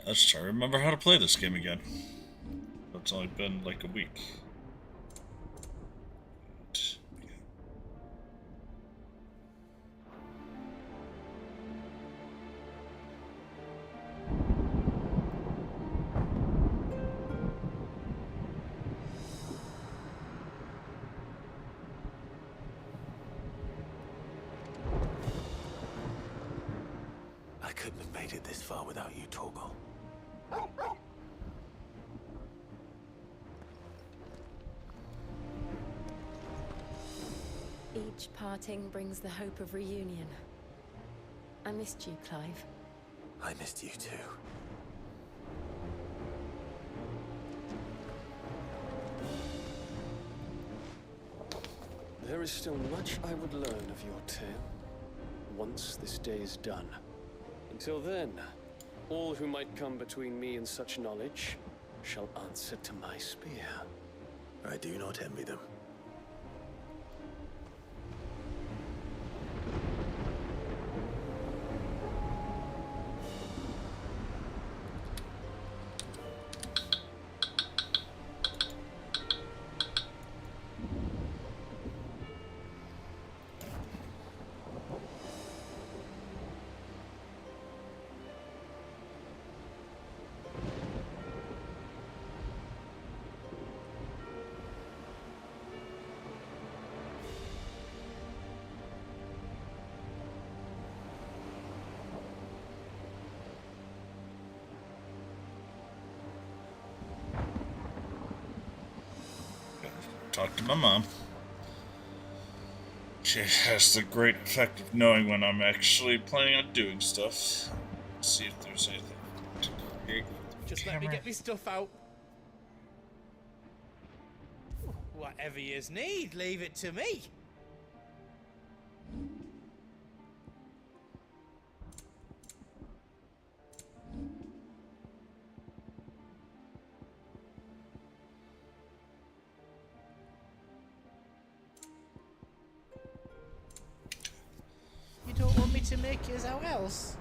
Let's try to remember how to play this game again. It's only been like a week. I couldn't have made it this far without you, Torgal. Each parting brings the hope of reunion. I missed you, Clive. I missed you too. There is still much I would learn of your tale, once this day is done. Until then, all who might come between me and such knowledge shall answer to my spear. I do not envy them. Talk to my mom. She has the great effect of knowing when I'm actually planning on doing stuff. Let's see if there's anything to create with the Just camera. let me get this stuff out. Whatever yous need, leave it to me. You don't want me to make yous out else?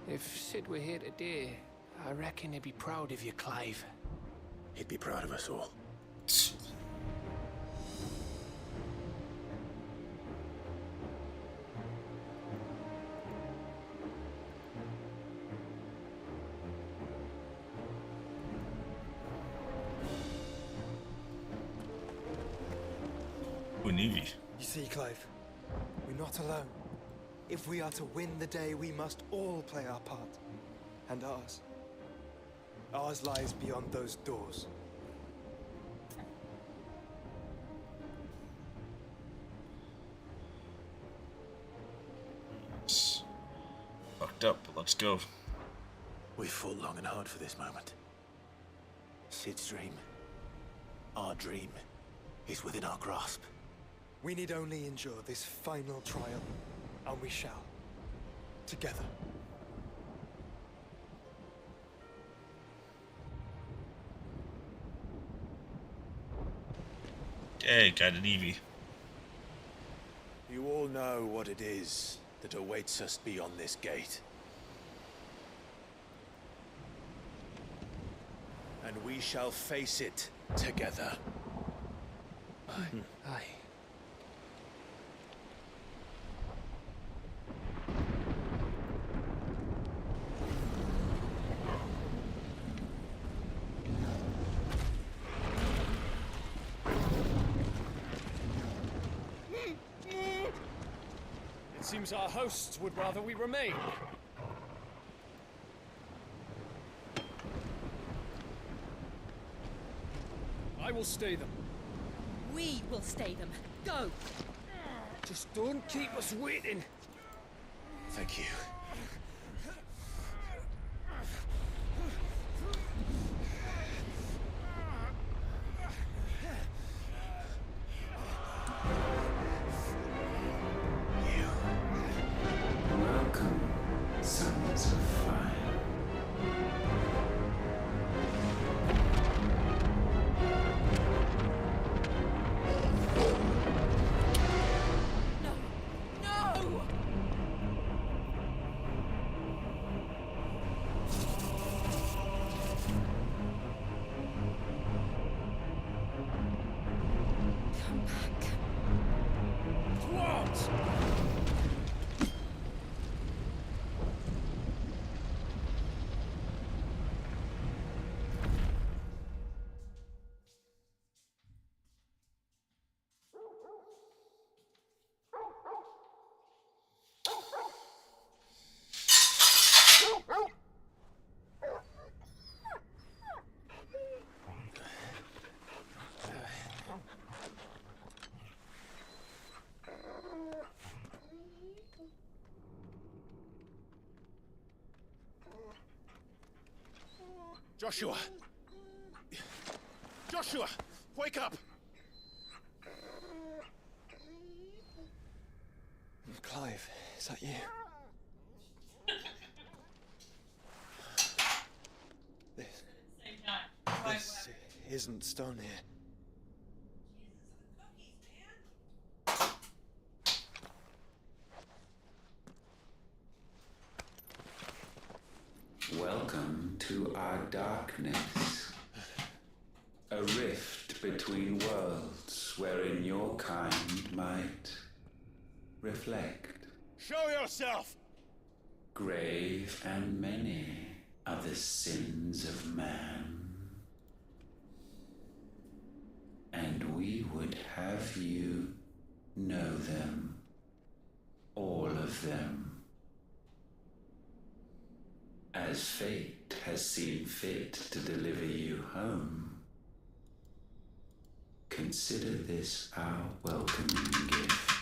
If Sid were here today, I reckon he'd be proud of you, Clive. He'd be proud of us all. Evie. You see, Clive, we're not alone. If we are to win the day, we must all play our part. And ours. Ours lies beyond those doors. It's fucked up, but let's go. We fought long and hard for this moment. Sid's dream, our dream, is within our grasp. We need only endure this final trial, and we shall. Together. Hey, got an Evie. You all know what it is that awaits us beyond this gate. And we shall face it together. Aye. It seems our hosts would rather we remain. I will stay them. We will stay them. Go! Just don't keep us waiting. Thank you. Welcome, sons of fire. Come back. What? Joshua! Joshua! Wake up! Clive, is that you? This isn't stone here. Welcome to our darkness. A rift between worlds wherein your kind might reflect. Show yourself! Grave and many are the sins of man. And we would have you know them. All of them. As fate has seen fit to deliver you home, consider this our welcoming gift.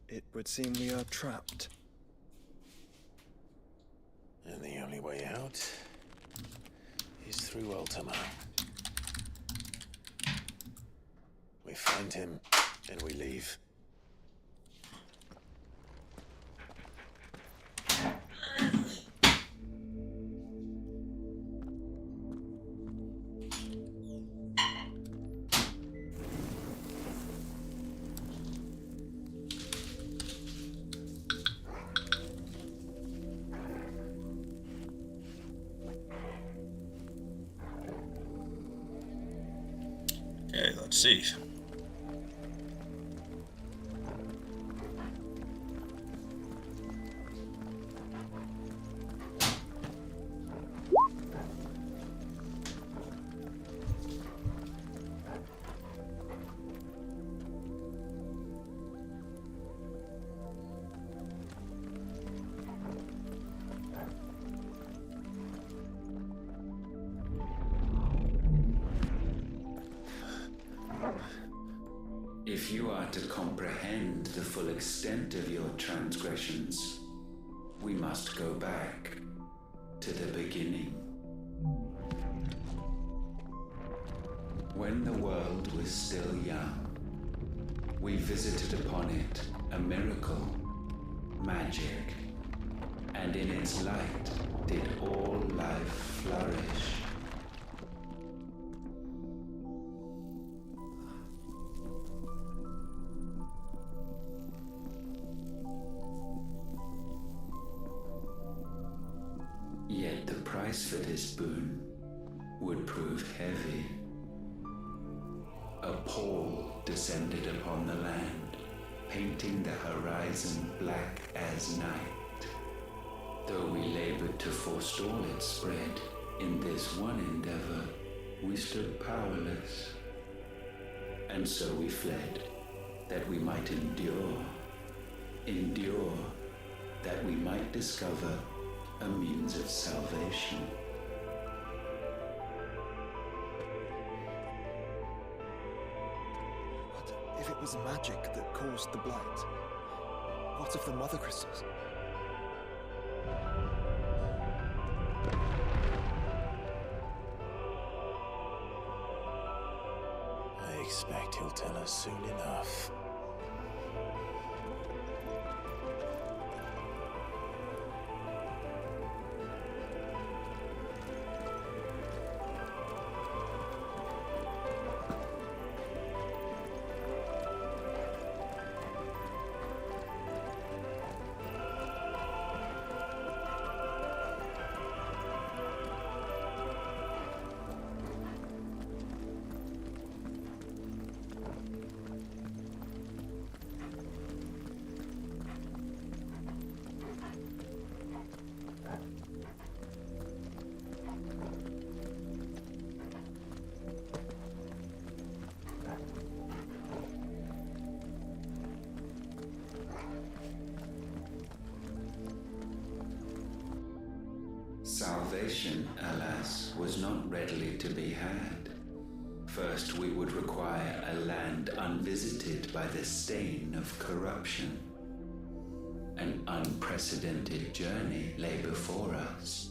It would seem we are trapped. And the only way out is through Ultima. We find him, and we leave. Okay, let's see. If you are to comprehend the full extent of your transgressions, we must go back to the beginning. When the world was still young, we visited upon it a miracle, magic, and in its light did all life flourish. Yet the price for this boon would prove heavy. A pall descended upon the land, painting the horizon black as night. Though we labored to forestall its spread, in this one endeavor we stood powerless. And so we fled, that we might endure, that we might discover a means of salvation. But if it was magic that caused the blight, what of the mother crystals? I expect he'll tell us soon enough. Salvation, alas, was not readily to be had. First, we would require a land unvisited by the stain of corruption. An unprecedented journey lay before us,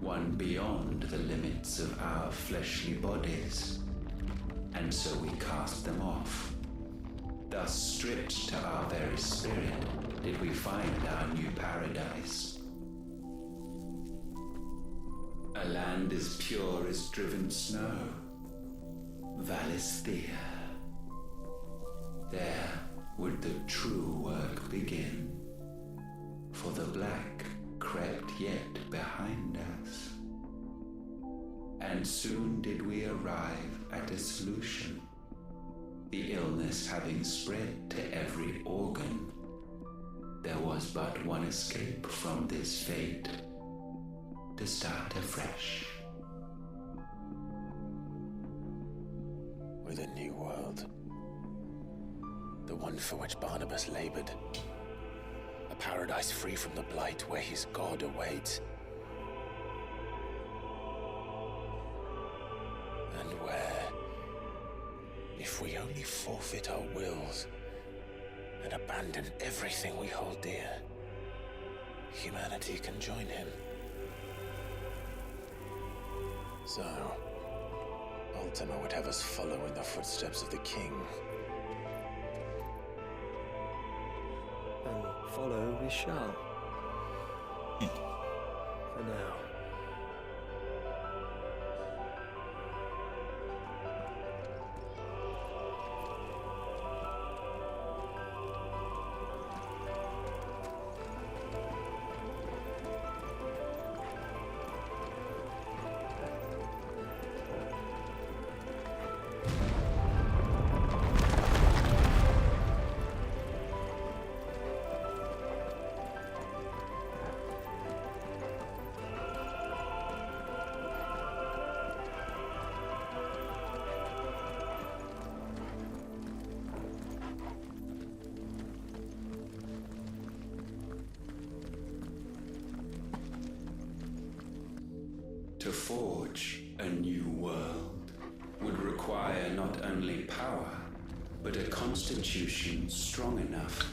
one beyond the limits of our fleshly bodies, and so we cast them off. Thus, stripped to our very spirit, did we find our new paradise. A land as pure as driven snow, Valisthea. There would the true work begin, for the black crept yet behind us. And soon did we arrive at a solution, the illness having spread to every organ. There was but one escape from this fate, to start afresh. With a new world. The one for which Barnabas labored. A paradise free from the blight where his God awaits. And where, if we only forfeit our wills and abandon everything we hold dear, humanity can join him. So, Ultima would have us follow in the footsteps of the king. And follow we shall. For now. To forge a new world would require not only power, but a constitution strong enough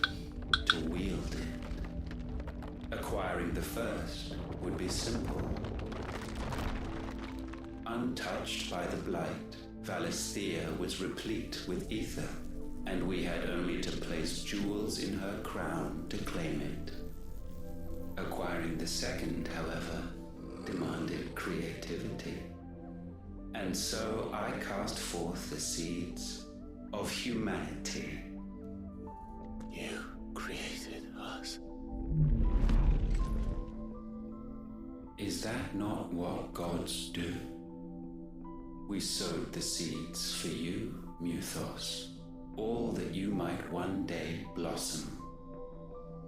to wield it. Acquiring the first would be simple. Untouched by the blight, Valisthea was replete with ether, and we had only to place jewels in her crown to claim it. Acquiring the second, however, demanded creativity. And so I cast forth the seeds of humanity. You created us. Is that not what gods do? We sowed the seeds for you, Muthos, all that you might one day blossom.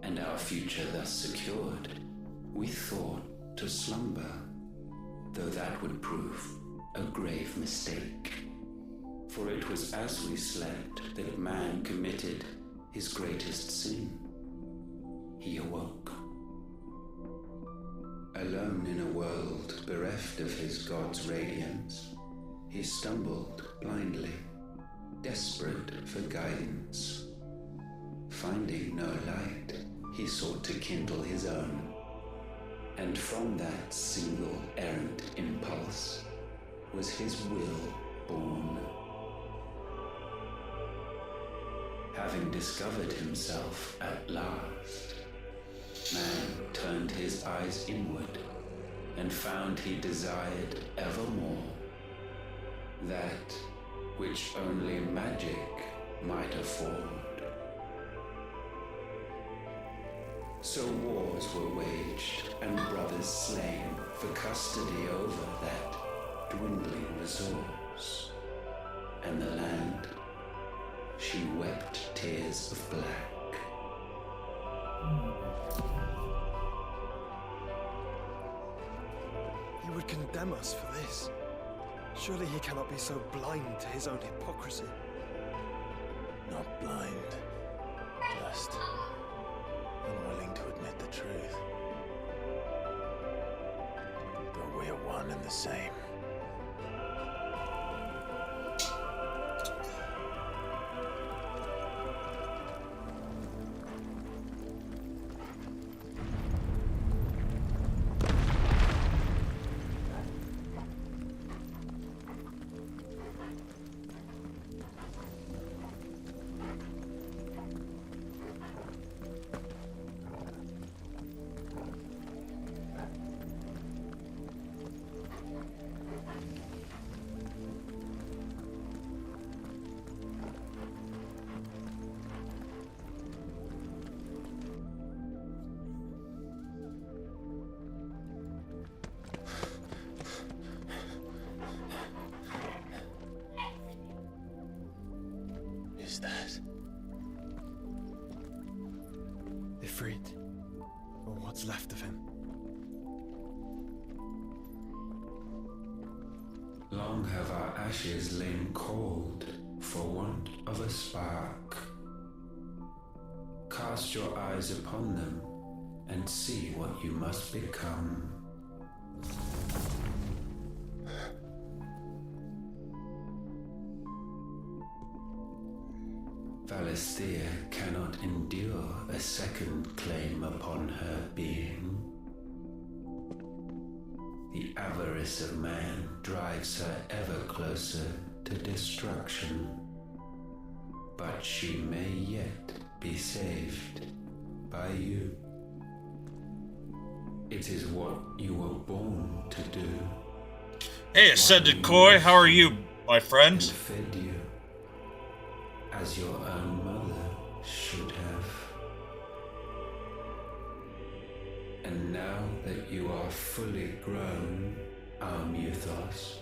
And our future thus secured, we thought to slumber, though that would prove a grave mistake. For it was as we slept that man committed his greatest sin. He awoke. Alone in a world bereft of his God's radiance, he stumbled blindly, desperate for guidance. Finding no light, he sought to kindle his own. And from that single errant impulse was his will born. Having discovered himself at last, man turned his eyes inward and found he desired evermore that which only magic might afford. So wars were waged and brothers slain for custody over that dwindling resource. And the land, she wept tears of black. He would condemn us for this. Surely he cannot be so blind to his own hypocrisy. Not blind, just unwilling to admit the truth. the same. Is that? Ifrit. Or what's left of him. Long have our ashes lain cold for want of a spark. Cast your eyes upon them and see what you must become. Valisthea cannot endure a second claim upon her being. The avarice of man drives her ever closer to destruction. But she may yet be saved by you. It is what you were born to do. Hey, Ascended Koi, how are you, my friend? And fed you as your own mother should have. And now that you are fully grown, our Muthos,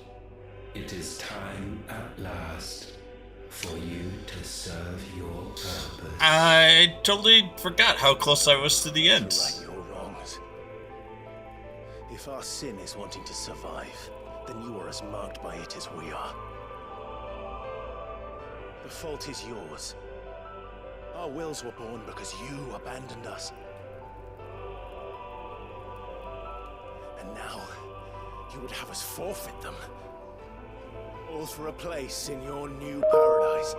it is time at last for you to serve your purpose. I totally forgot how close I was to the end. To right your wrongs. If our sin is wanting to survive, then you are as marked by it as we are. The fault is yours. Our wills were born because you abandoned us. And now, you would have us forfeit them. All for a place in your new paradise.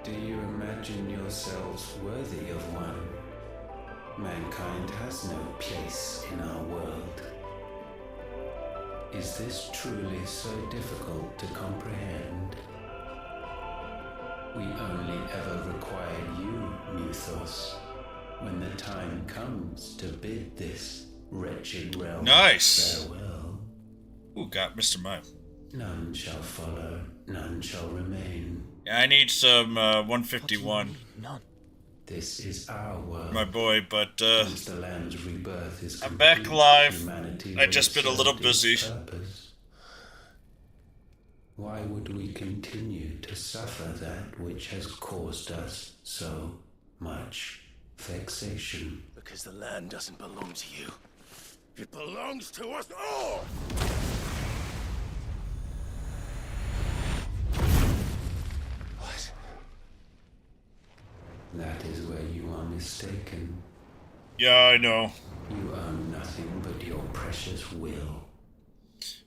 Do you imagine yourselves worthy of one? Mankind has no place in our world. Is this truly so difficult to comprehend? We only ever require you, Muthos, when the time comes to bid this wretched realm farewell. Ooh, got Mr. Mime. None shall follow, none shall remain. Yeah, I need some 151. None. This is our world. My boy, but Once the land's rebirth is I'm complete, back live. humanity I just will been a little serve its busy. purpose. Why would we continue to suffer that which has caused us so much vexation? Because the land doesn't belong to you. It belongs to us all! What? That is where you are mistaken. Yeah, I know. You own nothing but your precious will.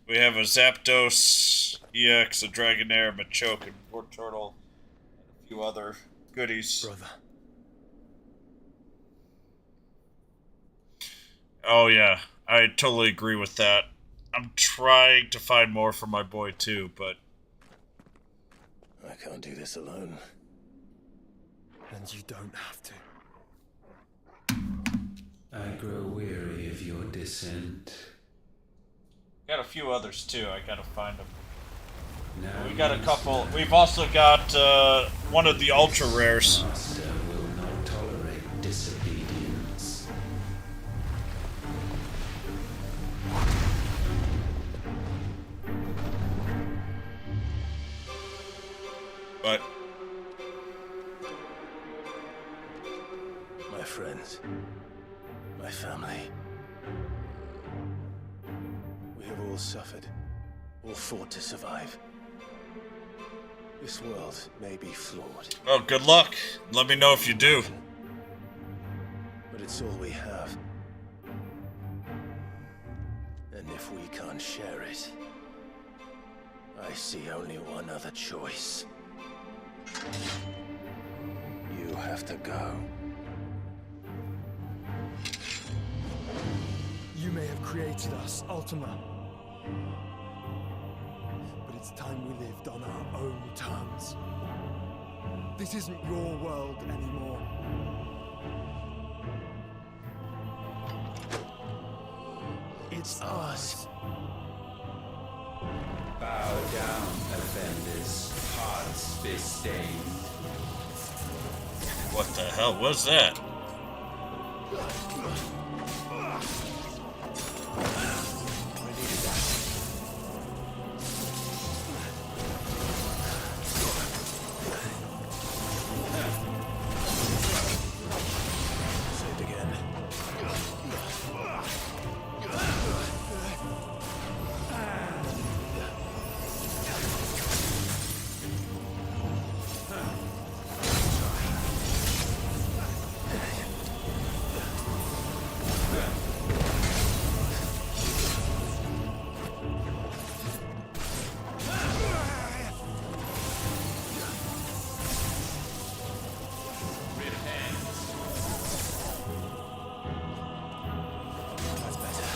We have a Zapdos, EX, a Dragonair, a Machoke, and Port Turtle, and a few other goodies. Brother. Oh yeah, I totally agree with that. I'm trying to find more for my boy too, but I can't do this alone. And you don't have to. I grow weary of your dissent. got a few others too. I gotta find them. Now We got a you couple. stand. We've also got one of the ultra rares. Master will not tolerate disobedience. But My friends. My family. We have all suffered. All fought to survive. This world may be flawed, well, good luck. Let me know if you do. but it's all we have. And Even if we can't share it, I see only one other choice. You have to go. You may have created us, Ultima. But it's time we lived on our own terms. This isn't your world anymore. It's ours. Bow down, offenders, hearts be stained. What the hell was that? Say it again. That's better.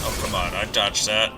Oh, come on, I dodged that.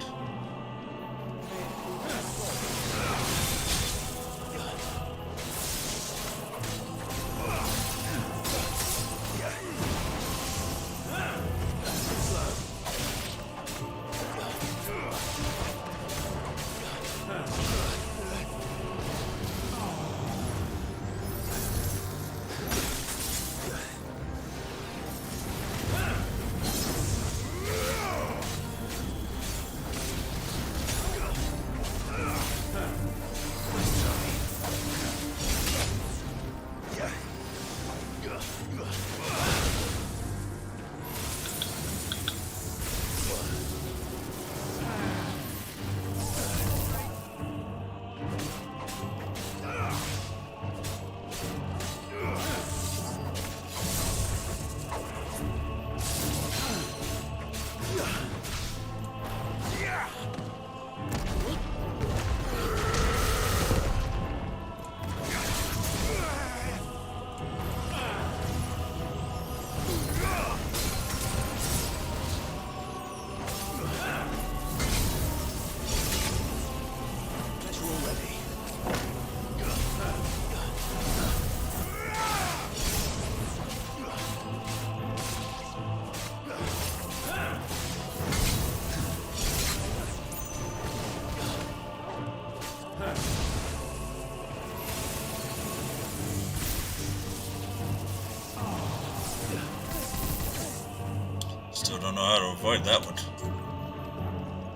Still don't know how to avoid that one.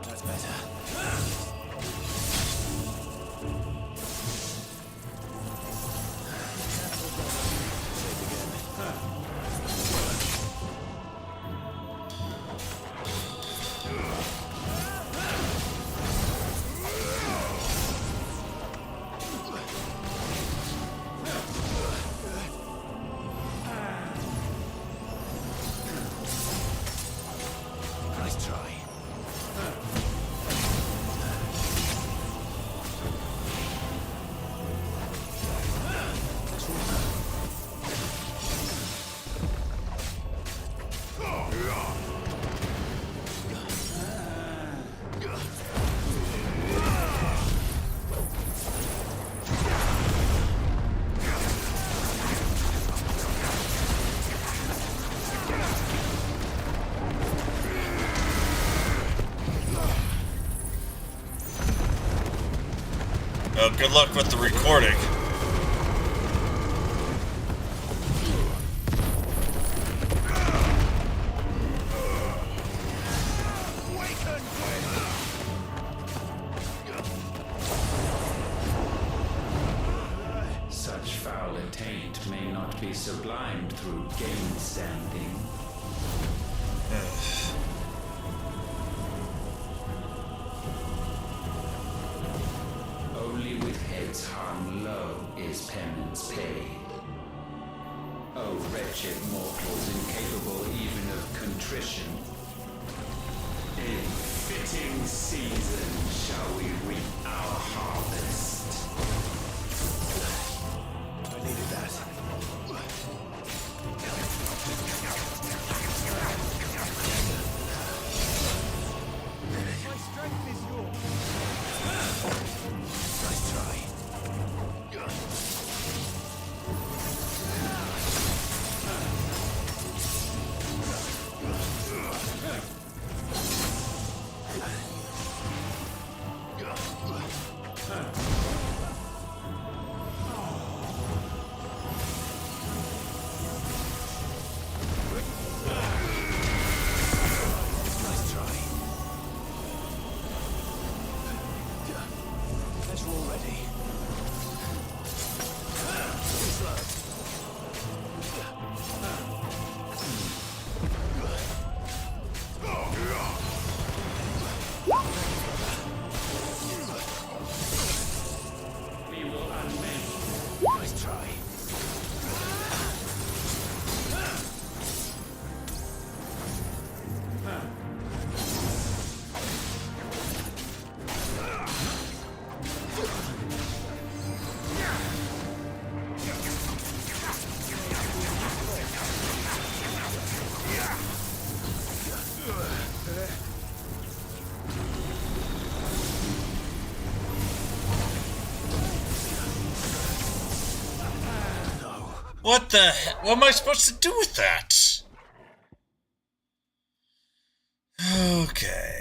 That's better. Nice try. Well, good luck with the recording. Such foul attaint may not be sublimed through gainstanding. Only with heads hung low is penance paid. O wretched mortals incapable even of contrition. In fitting season shall we reap our harvest. I needed that. My strength is yours. Nice try. Nice try. Let's roll ready. We will unmake. Nice try. What the heck? What am I supposed to do with that? Okay.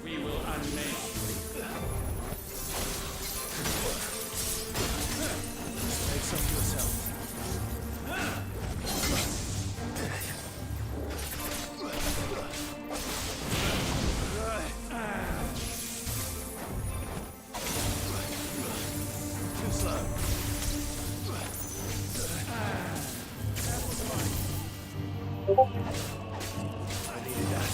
We will unmake. Make some for yourself. Too slow. I needed that.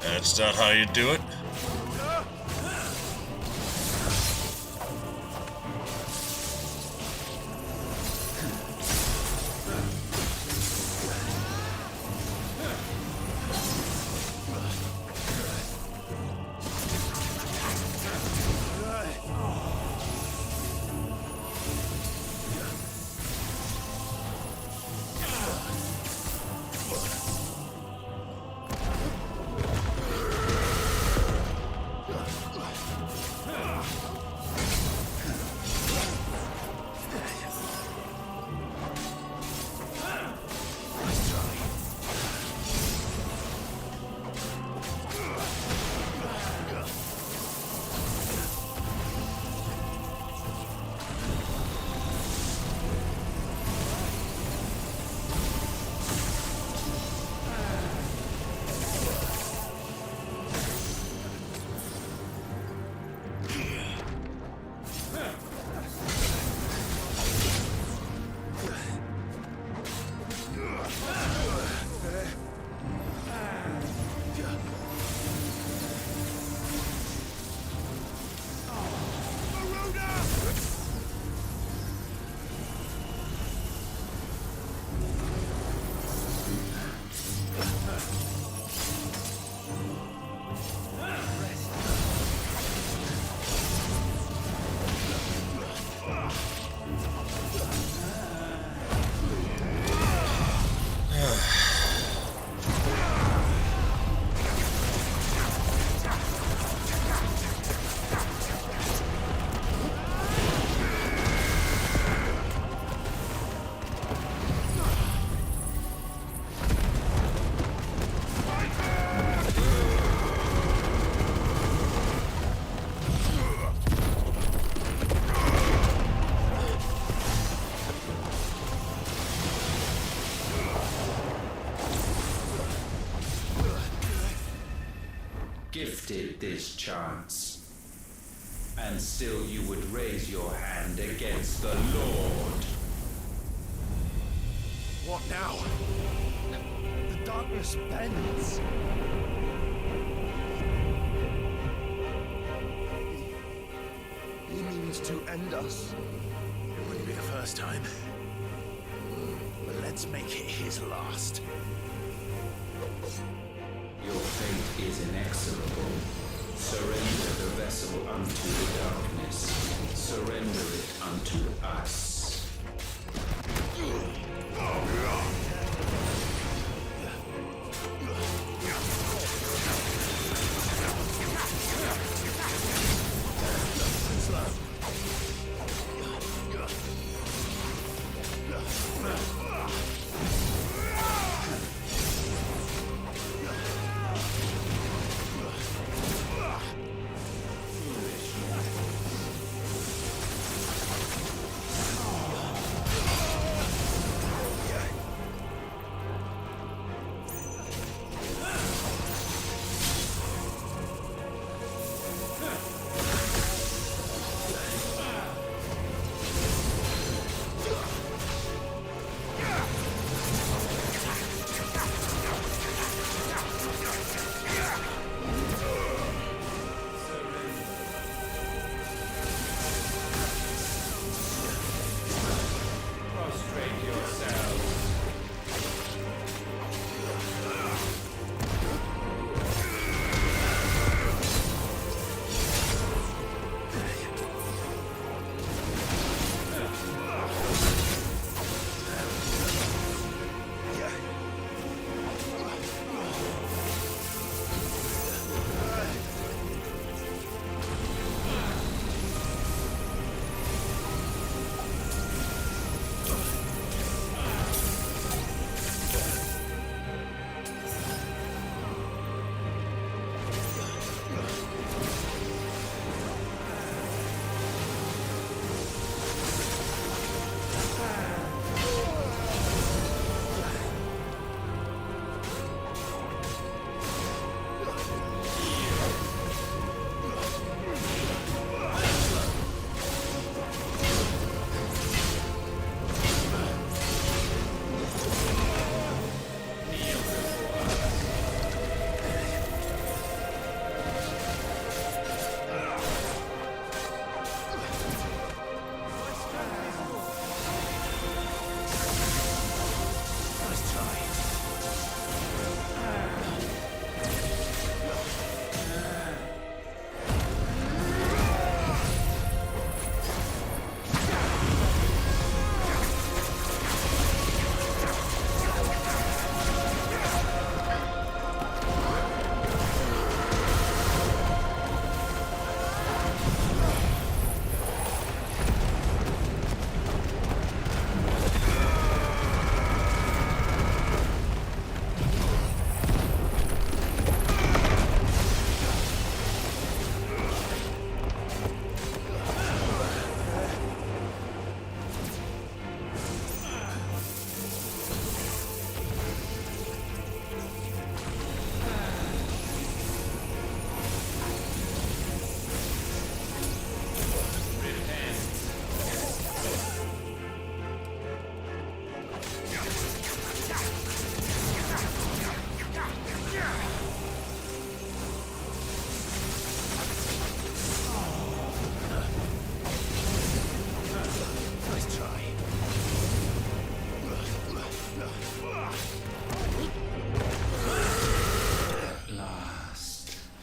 That's not how you do it. wasted this chance. And still you would raise your hand against the Lord. What now? The darkness bends. He means to end us. It wouldn't be the first time. But let's make it his last. Your fate is inexorable. Surrender the vessel unto the darkness. Surrender it unto us.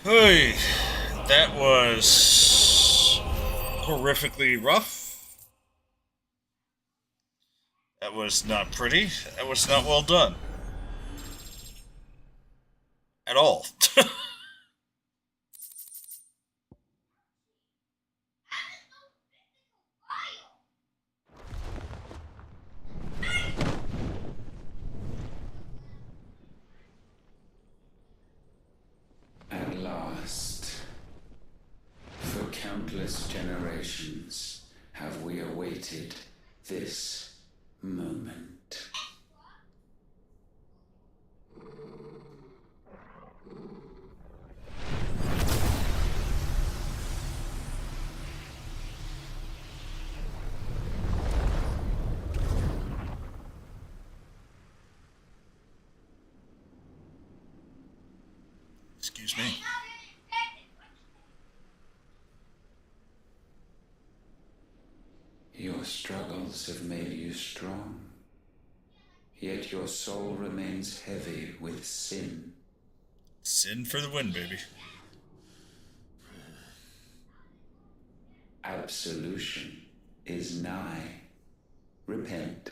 Hey, that was horrifically rough. That was not pretty. That was not well done. At all. At last, for countless generations, have we awaited this moment. Excuse me. Your struggles have made you strong, yet your soul remains heavy with sin. Sin for the win, baby. Absolution is nigh. Repent,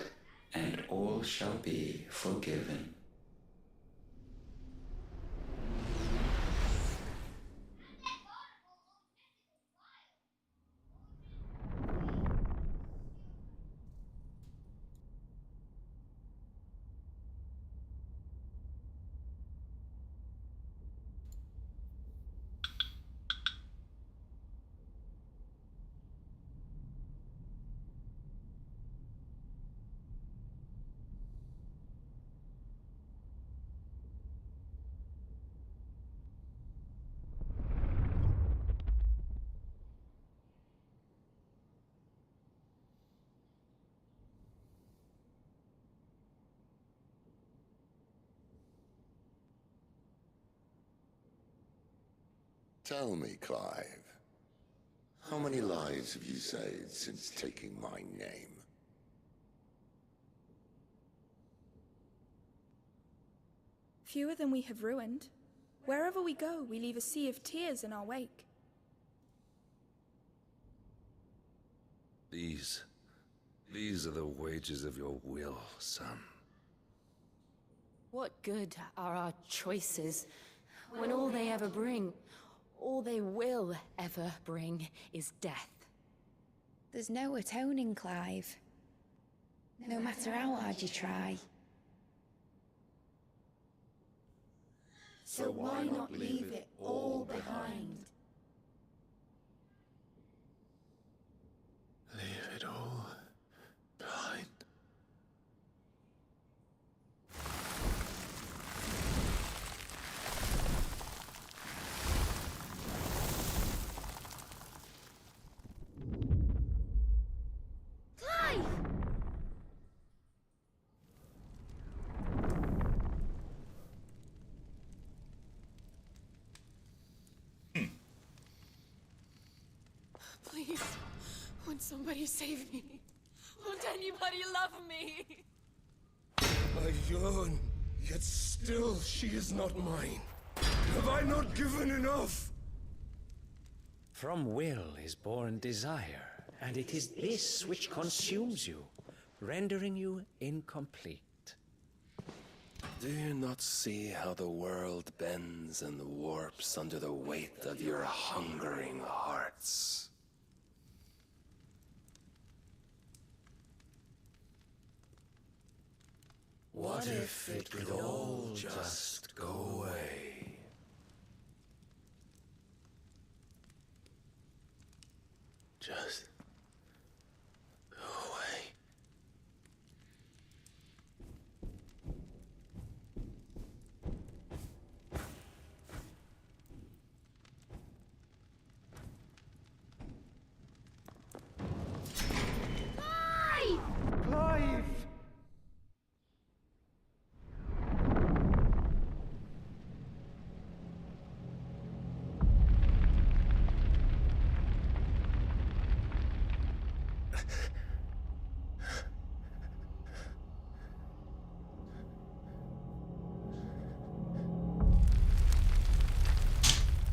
and all shall be forgiven. Tell me, Clive, how many lives have you saved since taking my name? Fewer than we have ruined. Wherever we go, we leave a sea of tears in our wake. These are the wages of your will, son. What good are our choices when all they ever bring, all they will ever bring, is death? There's no atoning, Clive. No matter how hard you try. So why not leave it all behind? Leave it all behind. Clive! Please, won't somebody save me? Won't anybody love me? I yearn, yet still she is not mine. Have I not given enough? From will is born desire, and it is this which consumes you, rendering you incomplete. Do you not see how the world bends and warps under the weight of your hungering hearts? What if it could all just go away? Just go away. Clive!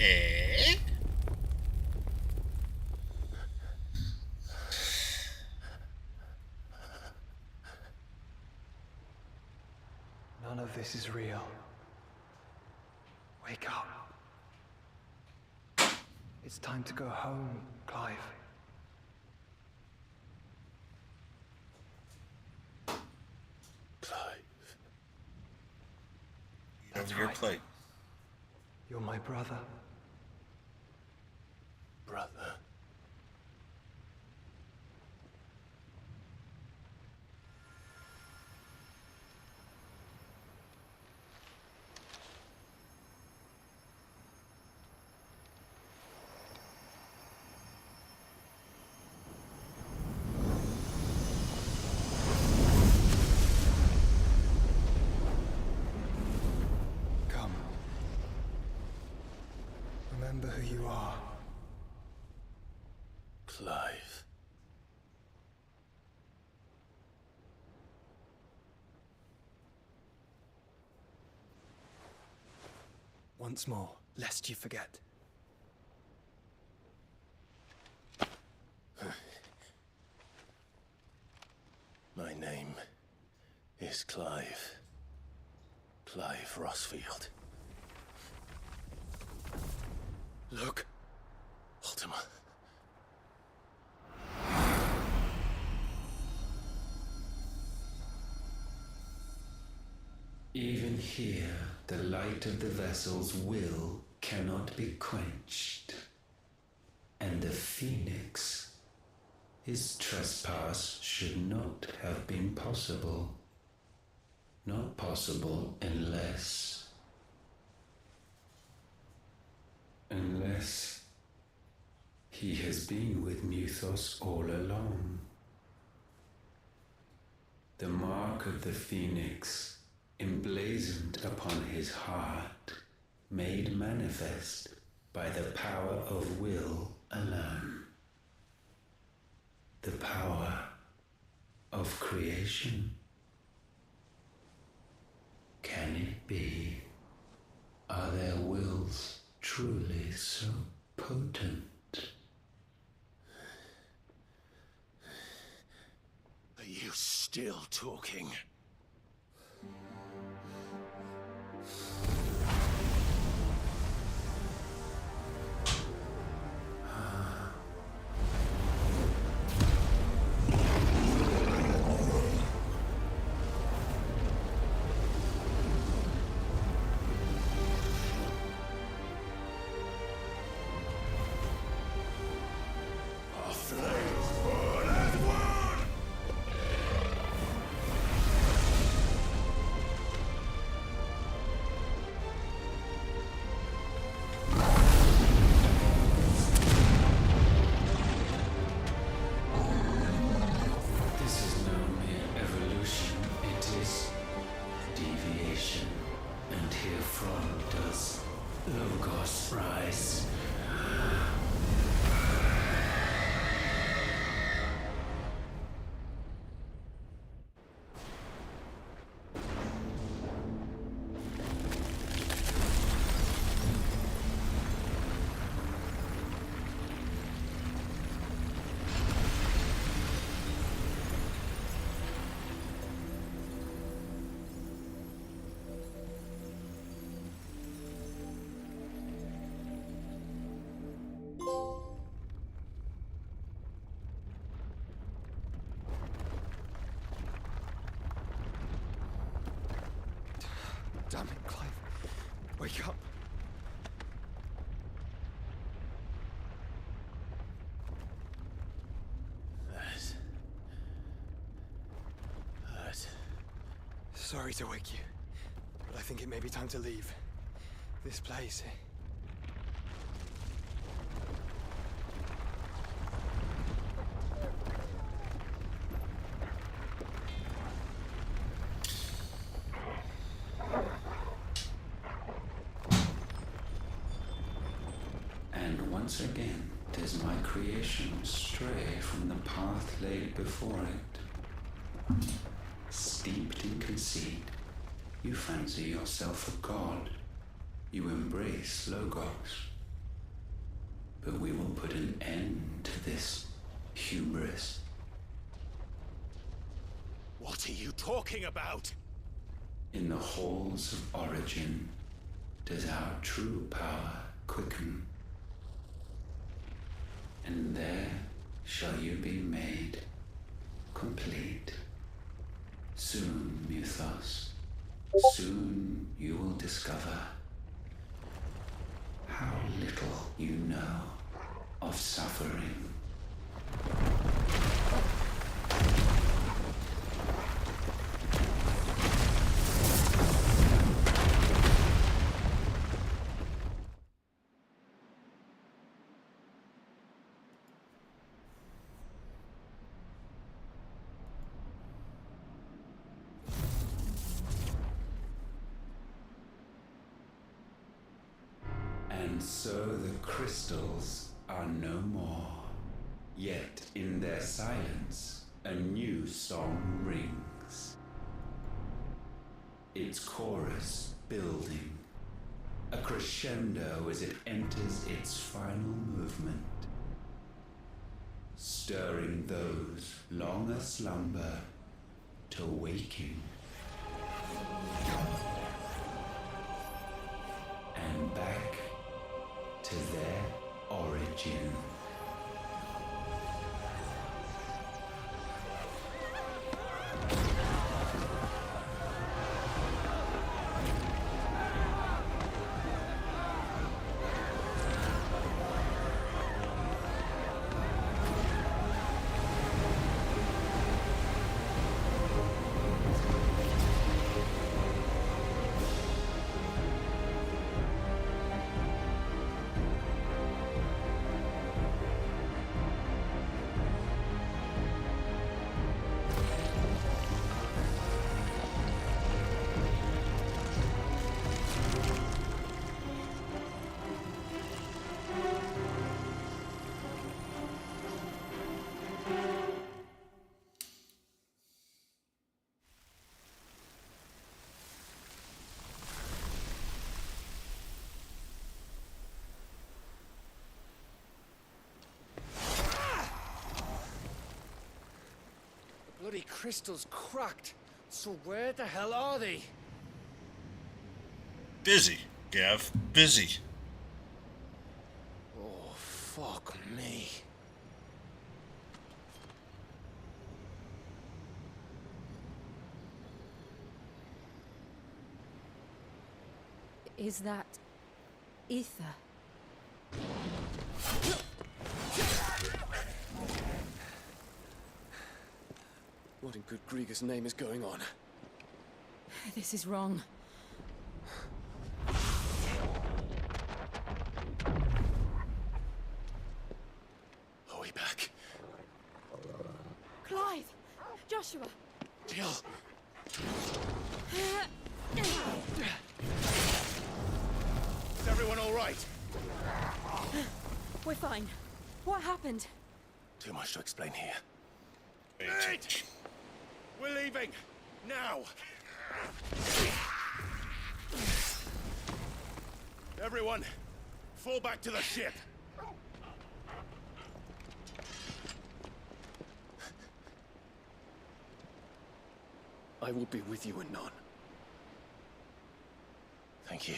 Eh? None of this is real. Wake up. It's time to go home, Clive. Clive. Over your plate. You're my brother. Brother. Come. are. Clive. Once more, lest you forget. My name is Clive. Clive Rossfield. Look, Ultima. Even here, the light of the vessel's will cannot be quenched. And the Phoenix, his trespass should not have been possible. Not possible unless he has been with Muthos all along. The mark of the Phoenix, emblazoned upon his heart, made manifest by the power of will alone. The power of creation. Can it be? Are their wills truly so potent? Are you still talking? Damn it, Clive. Wake up. That. Sorry to wake you, but I think it may be time to leave. This place. Once again, does my creation stray from the path laid before it? Steeped in conceit, you fancy yourself a god. You embrace Logos. But we will put an end to this hubris. What are you talking about? In the halls of origin, does our true power quicken? And there shall you be made complete. Soon, Muthos, soon you will discover how little you know of suffering. And so the crystals are no more. Yet in their silence, a new song rings. Its chorus building, a crescendo as it enters its final movement, stirring those long aslumber to waking. And back to their origin. Bloody crystal's cracked. So where the hell are they? Busy, Gav. Busy. Oh, fuck me. Is that ether? What in good Grieger's name is going on? This is wrong. Are we back? Clive! Joshua! Jill! Is everyone all right? We're fine. What happened? Too much to explain here. Wait! We're leaving! Now! Everyone, fall back to the ship! I will be with you anon. Thank you.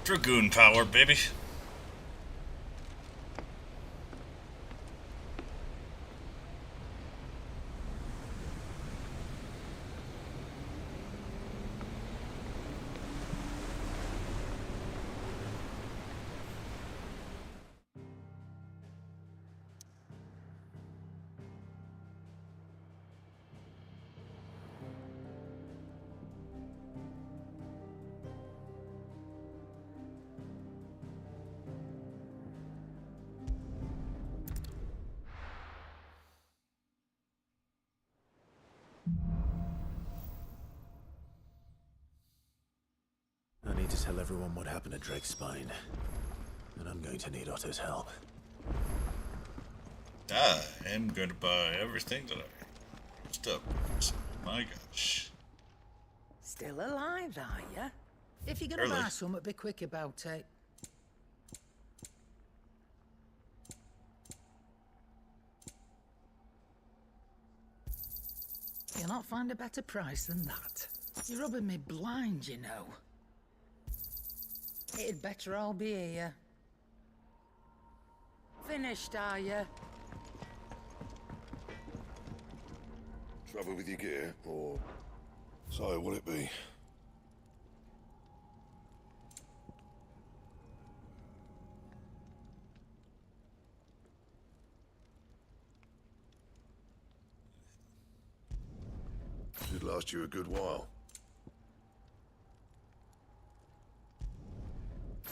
Dragoon power, baby. I need to tell everyone what happened at Drake's Spine. And I'm going to need Otto's help. I am going to buy everything that I used up. My gosh. Still alive, are ya? If you're gonna buy something, be quick about it. You'll not find a better price than that. You're rubbing me blind, you know. It'd better all be here. Finished, are ya? Trouble with your gear, or so will it be? Should last you a good while.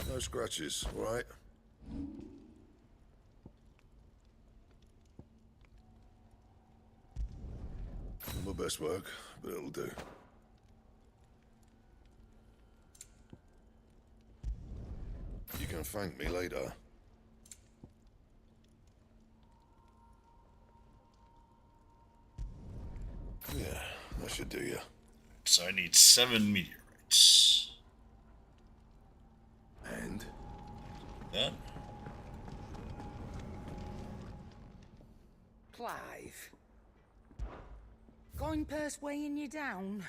No scratches, all right? Not my best work, but it'll do. You can thank me later. Yeah, that should do you. So I need 7 meteorites. And? Then? Clive. Going purse weighing you down?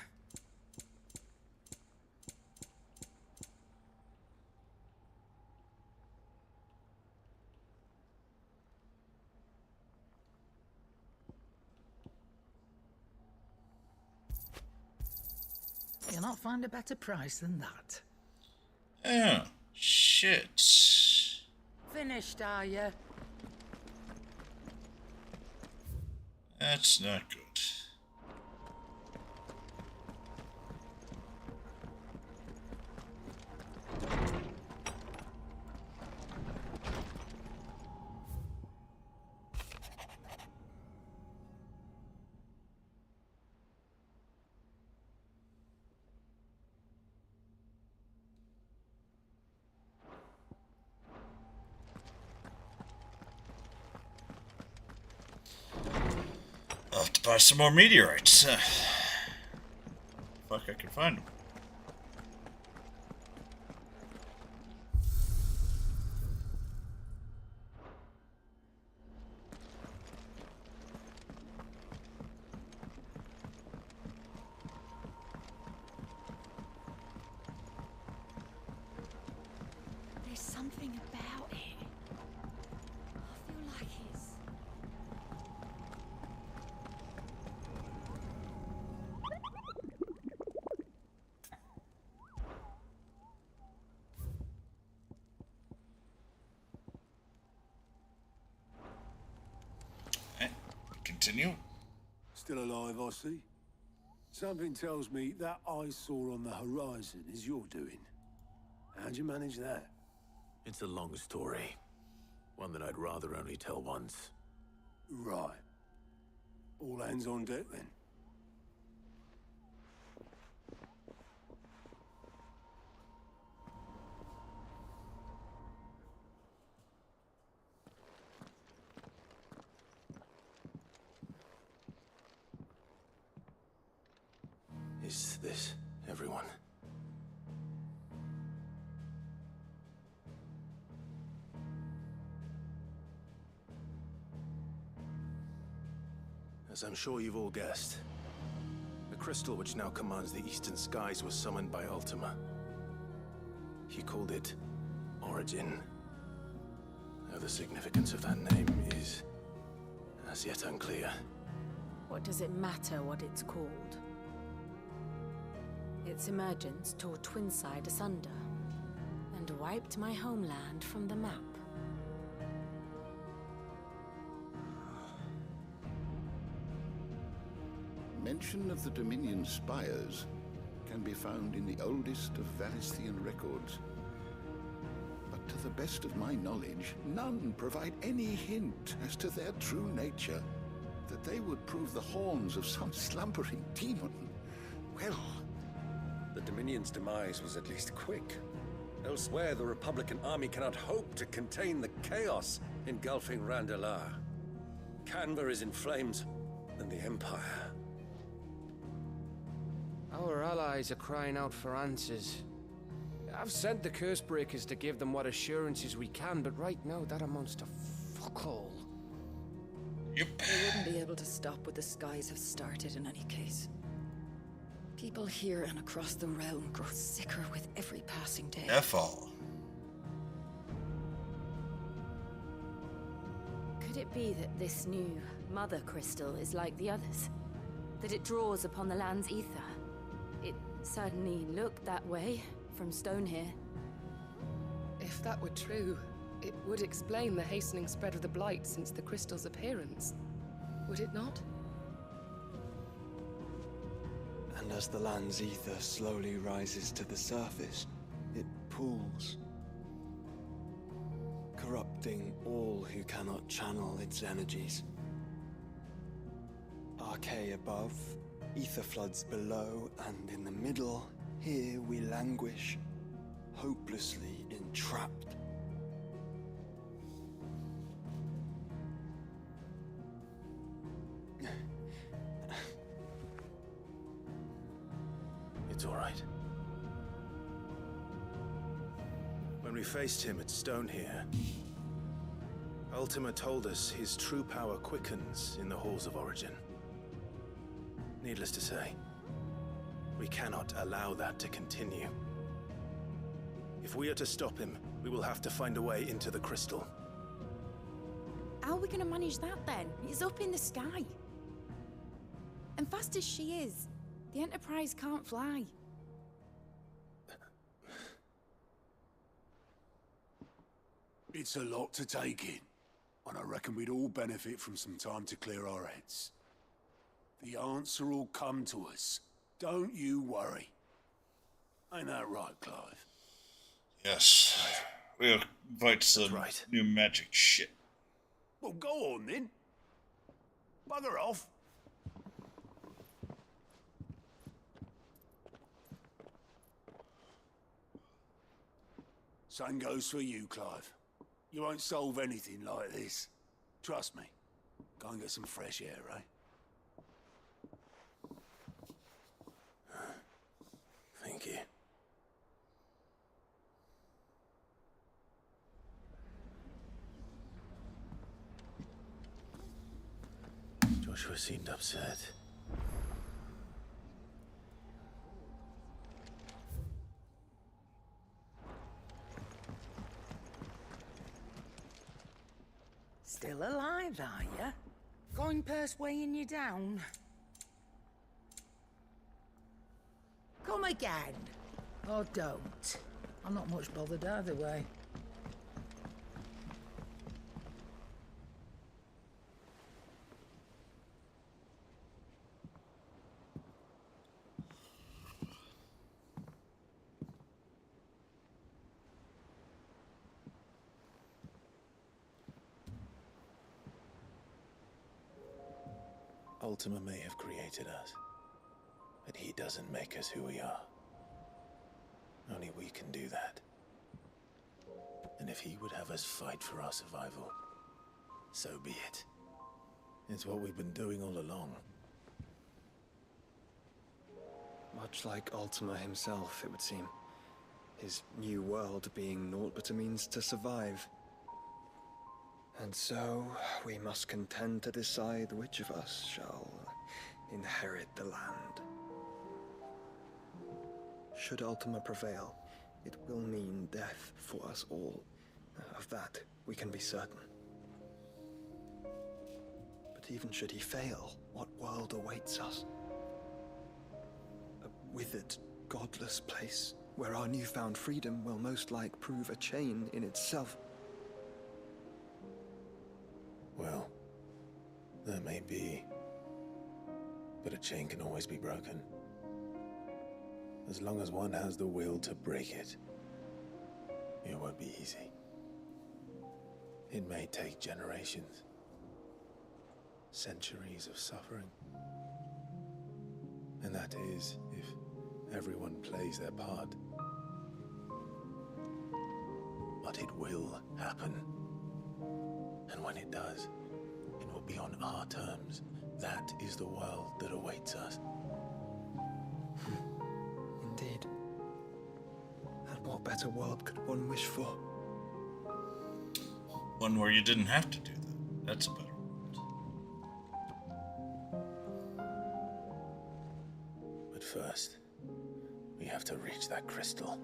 You'll not find a better price than that. Oh, shit. Finished, are you? That's not good. I'll have to buy some more meteorites. Fuck, I can find them. There's something about it. I feel like it's... Continue. Still alive, I see. Something tells me that eyesore on the horizon is your doing. How'd you manage that? It's a long story. One that I'd rather only tell once. Right. All hands on deck, then. Is this everyone? As I'm sure you've all guessed, the crystal which now commands the eastern skies was summoned by Ultima. He called it Origin. Though the significance of that name is as yet unclear. What does it matter what it's called? Its emergence tore Twinside asunder and wiped my homeland from the map. Mention of the Dominion spires can be found in the oldest of Valisthian records. But to the best of my knowledge, none provide any hint as to their true nature. That they would prove the horns of some slumbering demon. Well... The Dominion's demise was at least quick. Elsewhere, the Republican army cannot hope to contain the chaos engulfing Randalar. Canva is in flames, and the Empire. Our allies are crying out for answers. I've sent the curse breakers to give them what assurances we can, but right now that amounts to fuck all. They wouldn't be able to stop what the skies have started in any case. People here and across the realm grow sicker with every passing day. F all. Could it be that this new mother crystal is like the others? That it draws upon the land's ether? It certainly looked that way from stone here. If that were true, it would explain the hastening spread of the blight since the crystal's appearance. Would it not? And as the land's ether slowly rises to the surface, it pools, corrupting all who cannot channel its energies. Archay above, ether floods below, and in the middle, here we languish, hopelessly entrapped. It's all right. When we faced him at Stone here, Ultima told us his true power quickens in the halls of origin. Needless to say, we cannot allow that to continue. If we are to stop him, we will have to find a way into the crystal. How are we going to manage that then? It's up in the sky. And fast as she is, the Enterprise can't fly. It's a lot to take in, and I reckon we'd all benefit from some time to clear our heads. The answer will come to us. Don't you worry. Ain't that right, Clive? Yes. We'll invite some new magic shit. Well, go on then. Bugger off. Same goes for you, Clive. You won't solve anything like this. Trust me. Go and get some fresh air, eh? Thank you. Joshua seemed upset. Still alive, are ya? Going purse weighing you down? Come again. Or don't. I'm not much bothered either way. Ultima may have created us, but he doesn't make us who we are. Only we can do that. And if he would have us fight for our survival, so be it. It's what we've been doing all along. Much like Ultima himself, it would seem. His new world being naught but a means to survive. And so, we must contend to decide which of us shall inherit the land. Should Ultima prevail, it will mean death for us all. Of that, we can be certain. But even should he fail, what world awaits us? A withered, godless place, where our newfound freedom will most like prove a chain in itself. Well, that may be, but a chain can always be broken. As long as one has the will to break it, it won't be easy. It may take generations, centuries of suffering. And that is if everyone plays their part. But it will happen. And when it does, it will be on our terms. That is the world that awaits us. Indeed. And what better world could one wish for? One where you didn't have to do that. That's a better world. But first, we have to reach that crystal.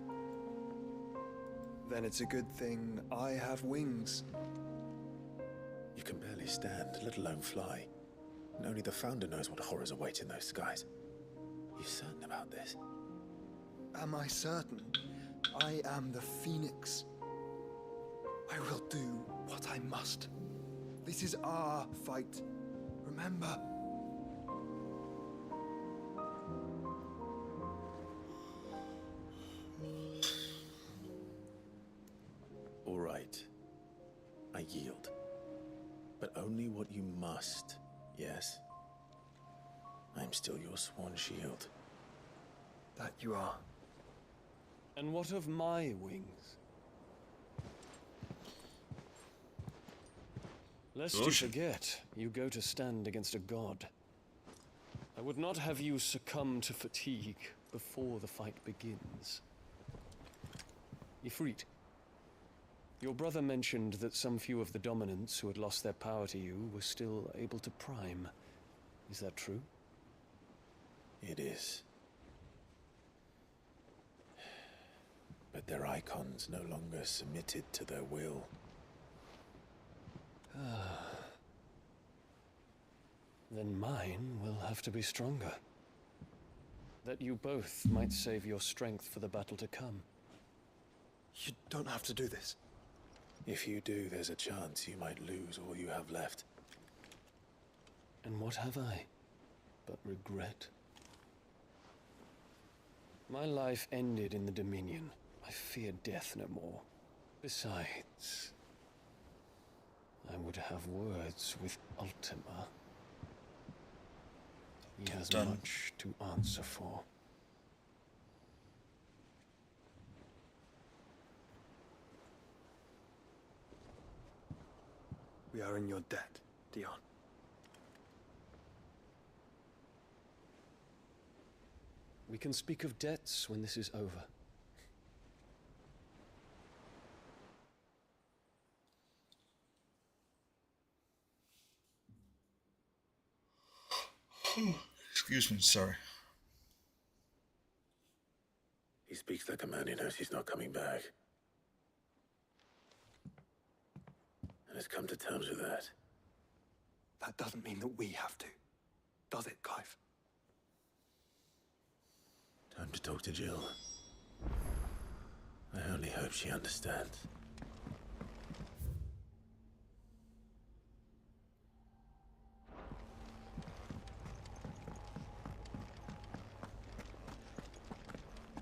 Then it's a good thing I have wings. You can barely stand, let alone fly. And only the Founder knows what horrors await in those skies. You certain about this? Am I certain? I am the Phoenix. I will do what I must. This is our fight. Remember? might yield. But only what you must, yes? I'm still your swan shield. That you are. And what of my wings? Lest you forget, you go to stand against a god. I would not have you succumb to fatigue before the fight begins. Ifrit, your brother mentioned that some few of the dominants who had lost their power to you were still able to prime. Is that true? It is. But their icons no longer submitted to their will. Then mine will have to be stronger. That you both might save your strength for the battle to come. You don't have to do this. If you do, there's a chance you might lose all you have left. And what have I but regret? My life ended in the Dominion. I fear death no more. Besides, I would have words with Ultima. He has much to answer for. We are in your debt, Dion. We can speak of debts when this is over. Excuse me, sorry. He speaks like a man who knows he's not coming back. And has come to terms with that. That doesn't mean that we have to. Does it, Clive? Time to talk to Jill. I only hope she understands.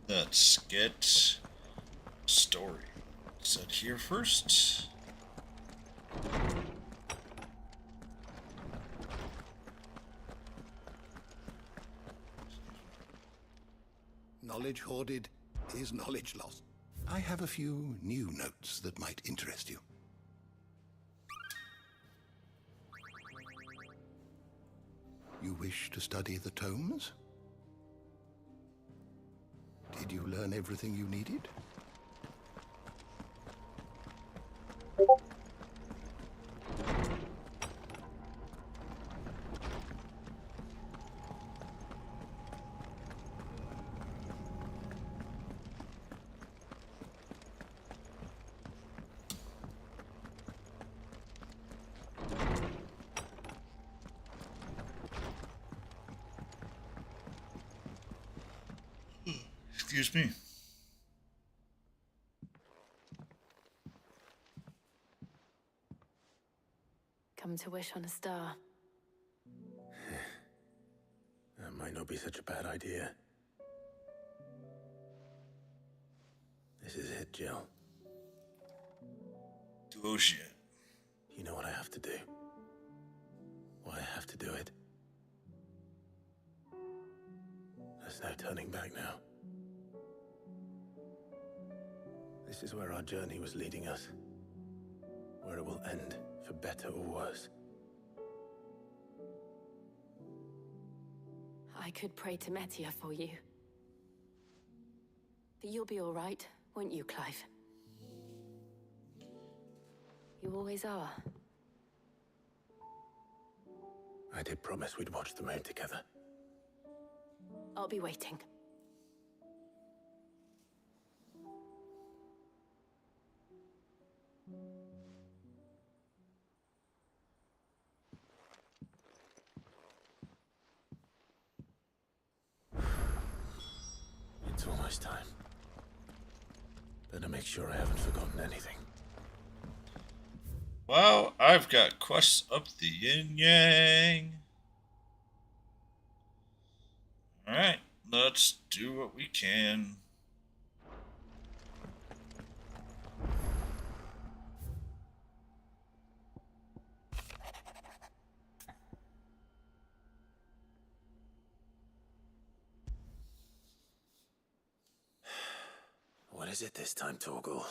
Let's get story set here first. Knowledge hoarded is knowledge lost. I have a few new notes that might interest you. You wish to study the tomes? Did you learn everything you needed? Excuse me. Come to wish on a star. That might not be such a bad idea. This is it, Jill. Duosia. You know what I have to do. Why I have to do it. There's no turning back now. This is where our journey was leading us. Where it will end, for better or worse. I could pray to Metia for you. But you'll be all right, won't you, Clive? You always are. I did promise we'd watch the moon together. I'll be waiting. It's almost time. Better make sure I haven't forgotten anything. Well, I've got quests up the yin-yang. Alright, let's do what we can. is it this time, Torgal?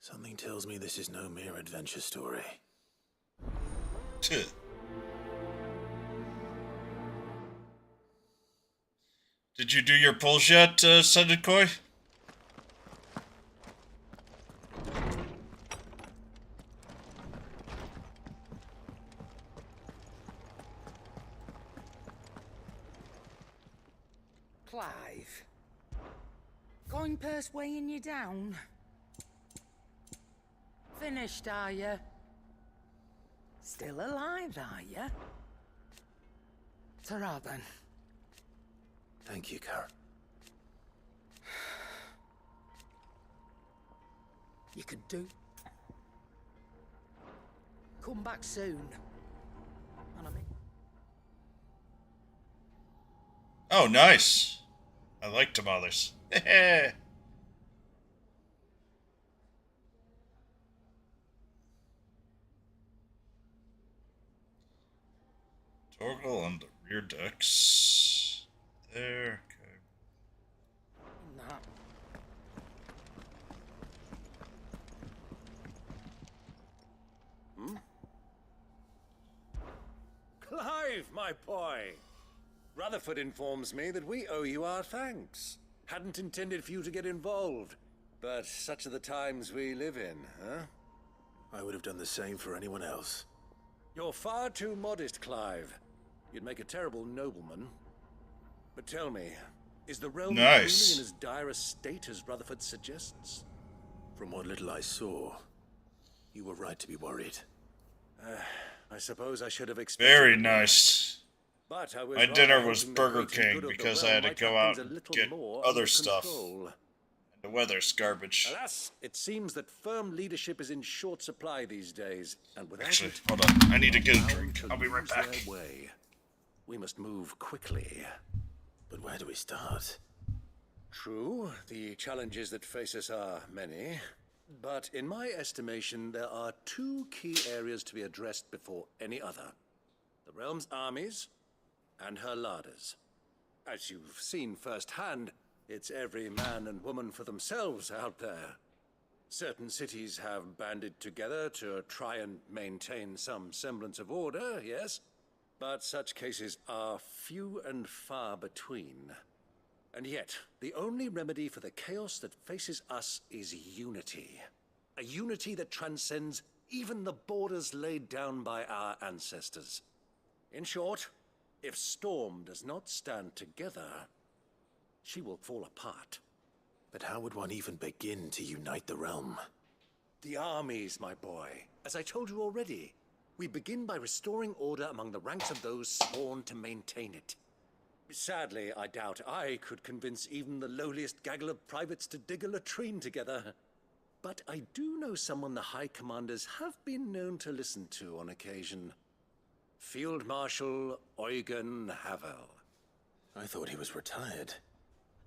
Something tells me this is no mere adventure story. Did you do your pulls yet, Sended Koi? Clive. Going purse weighing you down? Finished, are you? Still alive, are you? Ta-ra, then. Thank you, Karen. You could do. Come back soon. And I mean... Oh, nice. I like tamales. Torgal on the rear decks. There, okay. Nah. Hmm? Clive, my boy! Rutherford informs me that we owe you our thanks. Hadn't intended for you to get involved, but such are the times we live in, huh? I would have done the same for anyone else. You're far too modest, Clive. You'd make a terrible nobleman. But tell me, is the realm really in as dire a state as Rutherford suggests? From what little I saw, you were right to be worried. I suppose I should have expected. Very nice. But I was My dinner was Burger King because I had to go out and get other stuff. And the weather's garbage. Alas, it seems that firm leadership is in short supply these days, and without Actually, it, hold on. I need to get a drink. I'll be right lose back. their way. We must move quickly. But where do we start? True, the challenges that face us are many. But in my estimation, there are two key areas to be addressed before any other. The realm's armies and her larders. As you've seen firsthand, it's every man and woman for themselves out there. Certain cities have banded together to try and maintain some semblance of order, yes? But such cases are few and far between. And yet, the only remedy for the chaos that faces us is unity. A unity that transcends even the borders laid down by our ancestors. In short, if Storm does not stand together, she will fall apart. But how would one even begin to unite the realm? The armies, my boy. As I told you already, we begin by restoring order among the ranks of those sworn to maintain it. Sadly, I doubt I could convince even the lowliest gaggle of privates to dig a latrine together. But I do know someone the High Commanders have been known to listen to on occasion. Field Marshal Eugen Havel. I thought he was retired.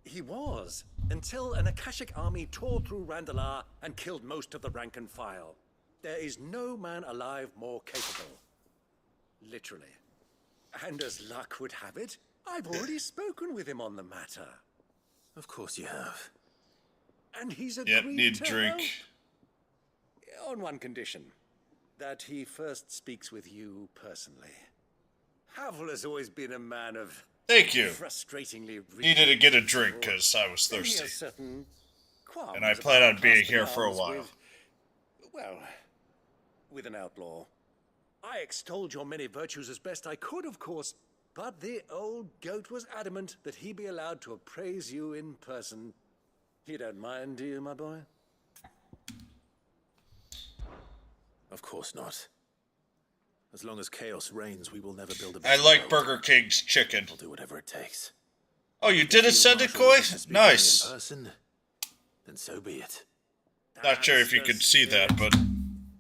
He was, until an Akashic army tore through Randalar and killed most of the rank and file. There is no man alive more capable. Literally. And as luck would have it, I've already spoken with him on the matter. Of course you have. And he's agreed need to drink. help. On one condition. That he first speaks with you personally. Havel has always been a man of... Thank you. Frustratingly Needed to get a drink because I was thirsty. And I plan on being here for a while. With an outlaw. I extolled your many virtues as best I could, of course, but the old goat was adamant that he be allowed to appraise you in person. You don't mind, do you, my boy? Of course not. As long as chaos reigns, we will never build a I better like world. Burger King's chicken. I'll do whatever it takes. Oh, you did it, Sended Koi? Nice. In person, then so be it. Not sure if you could see that, but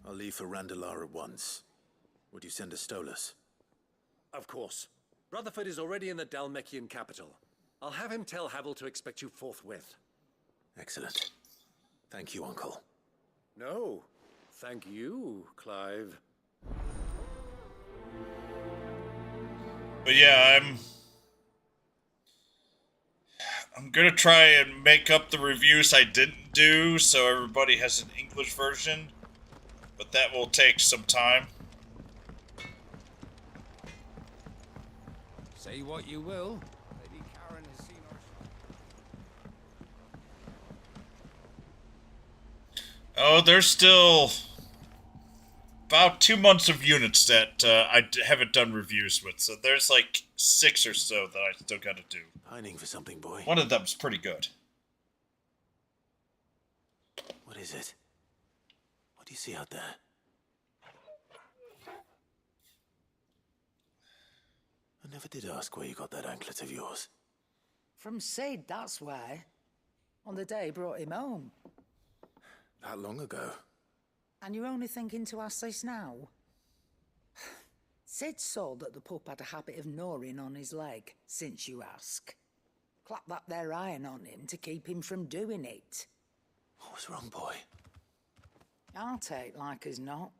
I'll leave for Randalar at once. Would you send a Stolas? Of course. Rutherford is already in the Dalmekian capital. I'll have him tell Havel to expect you forthwith. Excellent. Thank you, Uncle. No, thank you, Clive. But yeah, I'm gonna try and make up the reviews I didn't do so everybody has an English version, but that will take some time. Say what you will. Lady Karen has seen our... Oh, there's still about 2 months of units that haven't done reviews with, so there's like 6 or so that I still gotta do. Pining for something, boy. One of them's pretty good. What is it? What do you see out there? I never did ask where you got that anklet of yours. From Sid, that's why. On the day he brought him home. That long ago? And you're only thinking to ask this now? Sid saw that the pup had a habit of gnawing on his leg, since you ask. Clap that there iron on him to keep him from doing it. What was wrong, boy? I'll take like as not.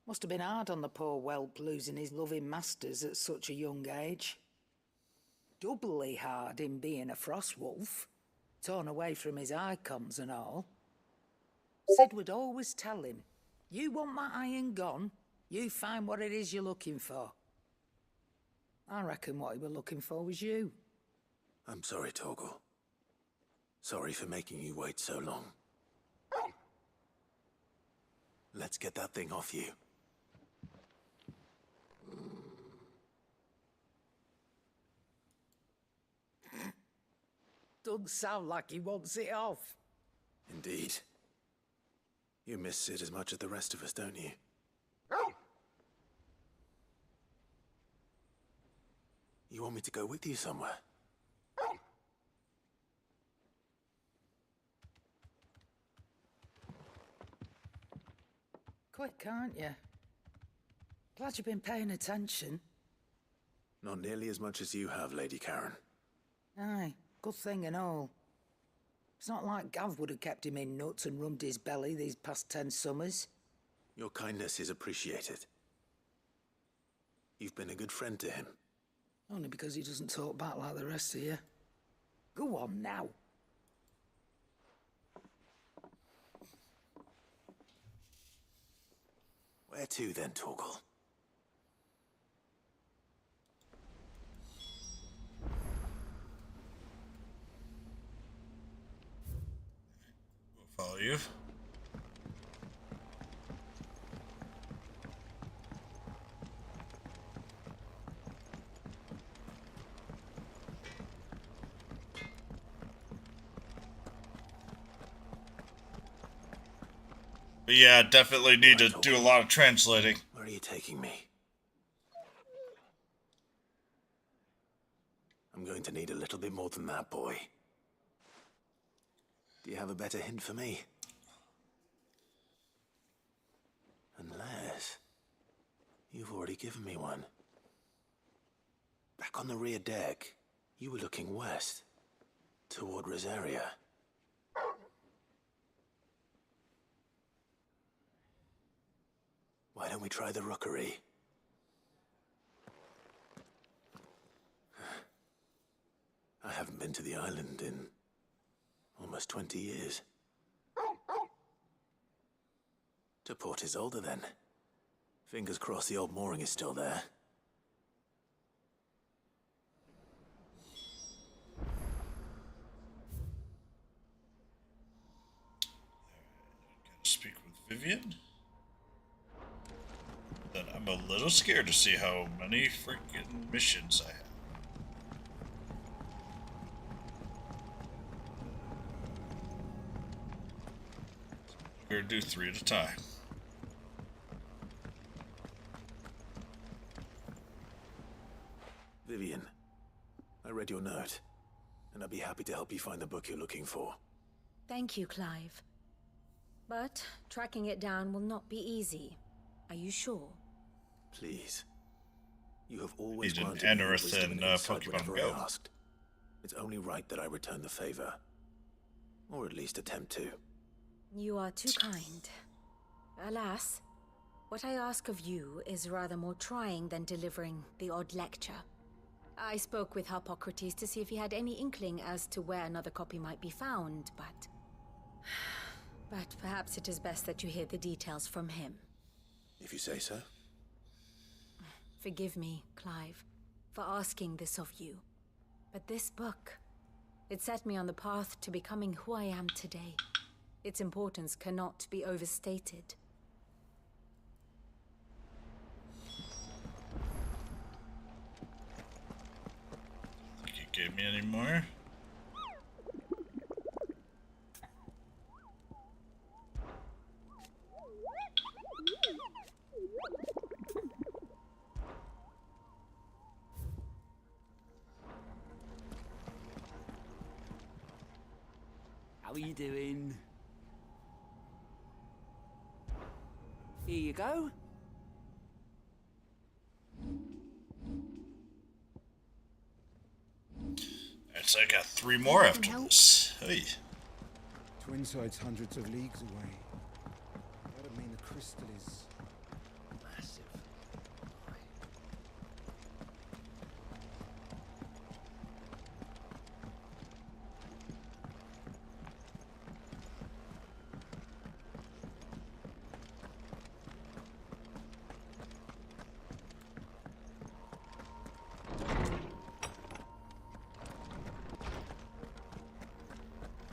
Must have been hard on the poor whelp losing his loving masters at such a young age. Doubly hard in being a frost wolf, torn away from his icons and all. Sid would always tell him, you want that iron gone, you find what it is you're looking for. I reckon what he were looking for was you. I'm sorry, Torgal. Sorry for making you wait so long. Let's get that thing off you. Doesn't sound like he wants it off. Indeed. You miss Sid as much as the rest of us, don't you? You want me to go with you somewhere? Quick, aren't you? Glad you've been paying attention. Not nearly as much as you have, Lady Karen. Aye, good thing and all. It's not like Gav would have kept him in nuts and rubbed his belly these past 10 summers. Your kindness is appreciated. You've been a good friend to him. Only because he doesn't talk back like the rest of you. Go on now. Where to then, Torgal? We'll follow you. But yeah, definitely need to do a lot of translating. Where are you taking me? I'm going to need a little bit more than that, boy. Do you have a better hint for me? Unless... you've already given me one. Back on the rear deck, you were looking west, toward Rosaria. Why don't we try the rookery? I haven't been to the island in almost 20 years. To Port Isolde, then. Fingers crossed the old mooring is still there. Gotta speak with Vivian. Then I'm a little scared to see how many freaking missions I have. We're gonna do 3 at a time. Vivian, I read your note, and I'd be happy to help you find the book you're looking for. Thank you, Clive. But tracking it down will not be easy. Are you sure? Please. You have always He's an granted me Anorith wisdom in and insight Pokemon whenever Go. I asked. It's only right that I return the favor. Or at least attempt to. You are too kind. Alas, what I ask of you is rather more trying than delivering the odd lecture. I spoke with Harpocrates to see if he had any inkling as to where another copy might be found, but... But perhaps it is best that you hear the details from him. If you say so. Forgive me, Clive, for asking this of you. But this book, it set me on the path to becoming who I am today. Its importance cannot be overstated. Think you gave me any more? How are you doing? Here you go. Alright, so I got 3 more after this. Hey. Twinside's hundreds of leagues away. That'd mean the crystal is massive.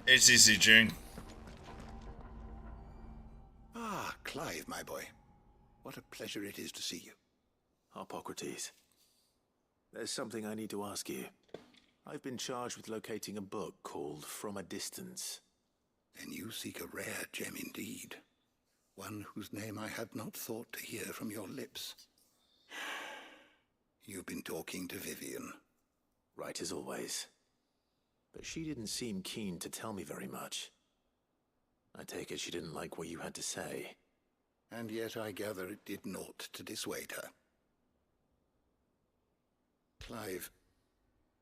ACC, Jing. Ah, Clive, my boy. What a pleasure it is to see you. Harpocrates. There's something I need to ask you. I've been charged with locating a book called From a Distance. Then you seek a rare gem indeed. One whose name I had not thought to hear from your lips. You've been talking to Vivian. Right as always. But she didn't seem keen to tell me very much. I take it she didn't like what you had to say. And yet I gather it did naught to dissuade her. Clive,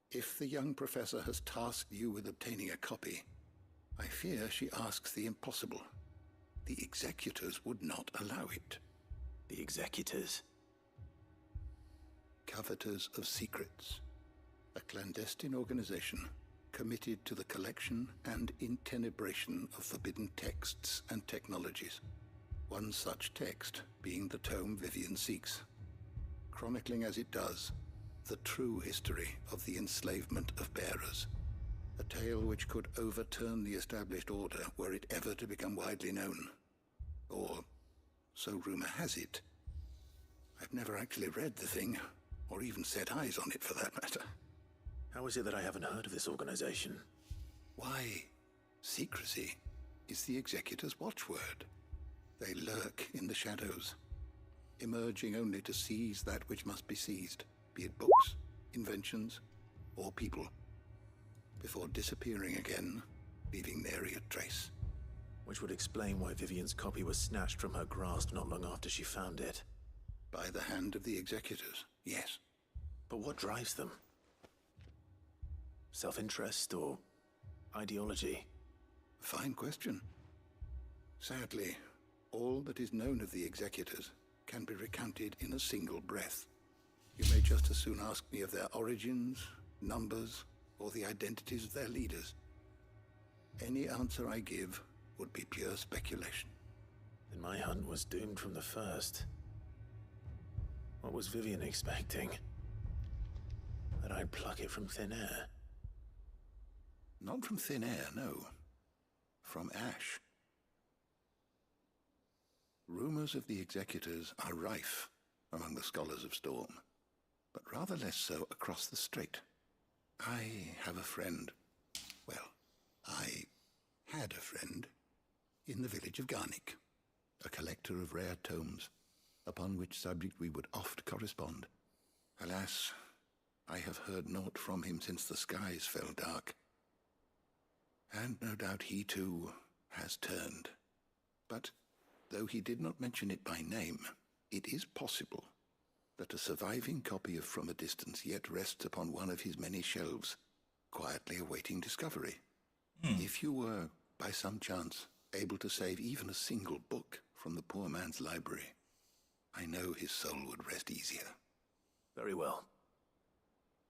if the young professor has tasked you with obtaining a copy, I fear she asks the impossible. The executors would not allow it. The executors? Coveters of Secrets. A clandestine organization committed to the collection and intenebration of forbidden texts and technologies. One such text being the tome Vivian seeks, chronicling as it does the true history of the enslavement of bearers. A tale which could overturn the established order were it ever to become widely known. Or, so rumor has it. I've never actually read the thing, or even set eyes on it for that matter. How is it that I haven't heard of this organization? Why, secrecy is the executor's watchword. They lurk in the shadows, emerging only to seize that which must be seized, be it books, inventions, or people, before disappearing again, leaving nary a trace. Which would explain why Vivian's copy was snatched from her grasp not long after she found it. By the hand of the executors, yes. But what drives them? Self-interest or ideology? Fine question. Sadly, all that is known of the executors can be recounted in a single breath. You may just as soon ask me of their origins, numbers, or the identities of their leaders. Any answer I give would be pure speculation. Then my hunt was doomed from the first. What was Vivian expecting? That I'd pluck it from thin air? Not from thin air, no. From ash. Rumors of the executors are rife among the scholars of Storm, but rather less so across the strait. I have a friend. Well, I had a friend in the village of Garnick, a collector of rare tomes, upon which subject we would oft correspond. Alas, I have heard naught from him since the skies fell dark. And no doubt he too has turned But though he did not mention it by name, it is possible that a surviving copy of From a Distance yet rests upon one of his many shelves, quietly awaiting discovery. If you were, by some chance, able to save even a single book from the poor man's library, I know his soul would rest easier. Very well.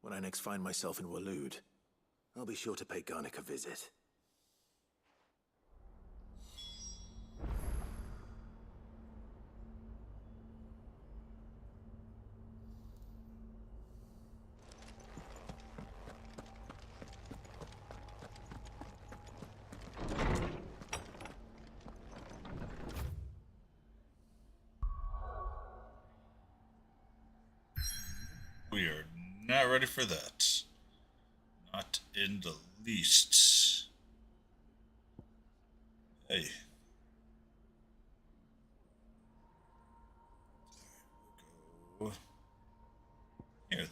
When I next find myself in Waloed, I'll be sure to pay Garnick a visit. We are not ready for that. Not in the least. Hey. We'll go here then.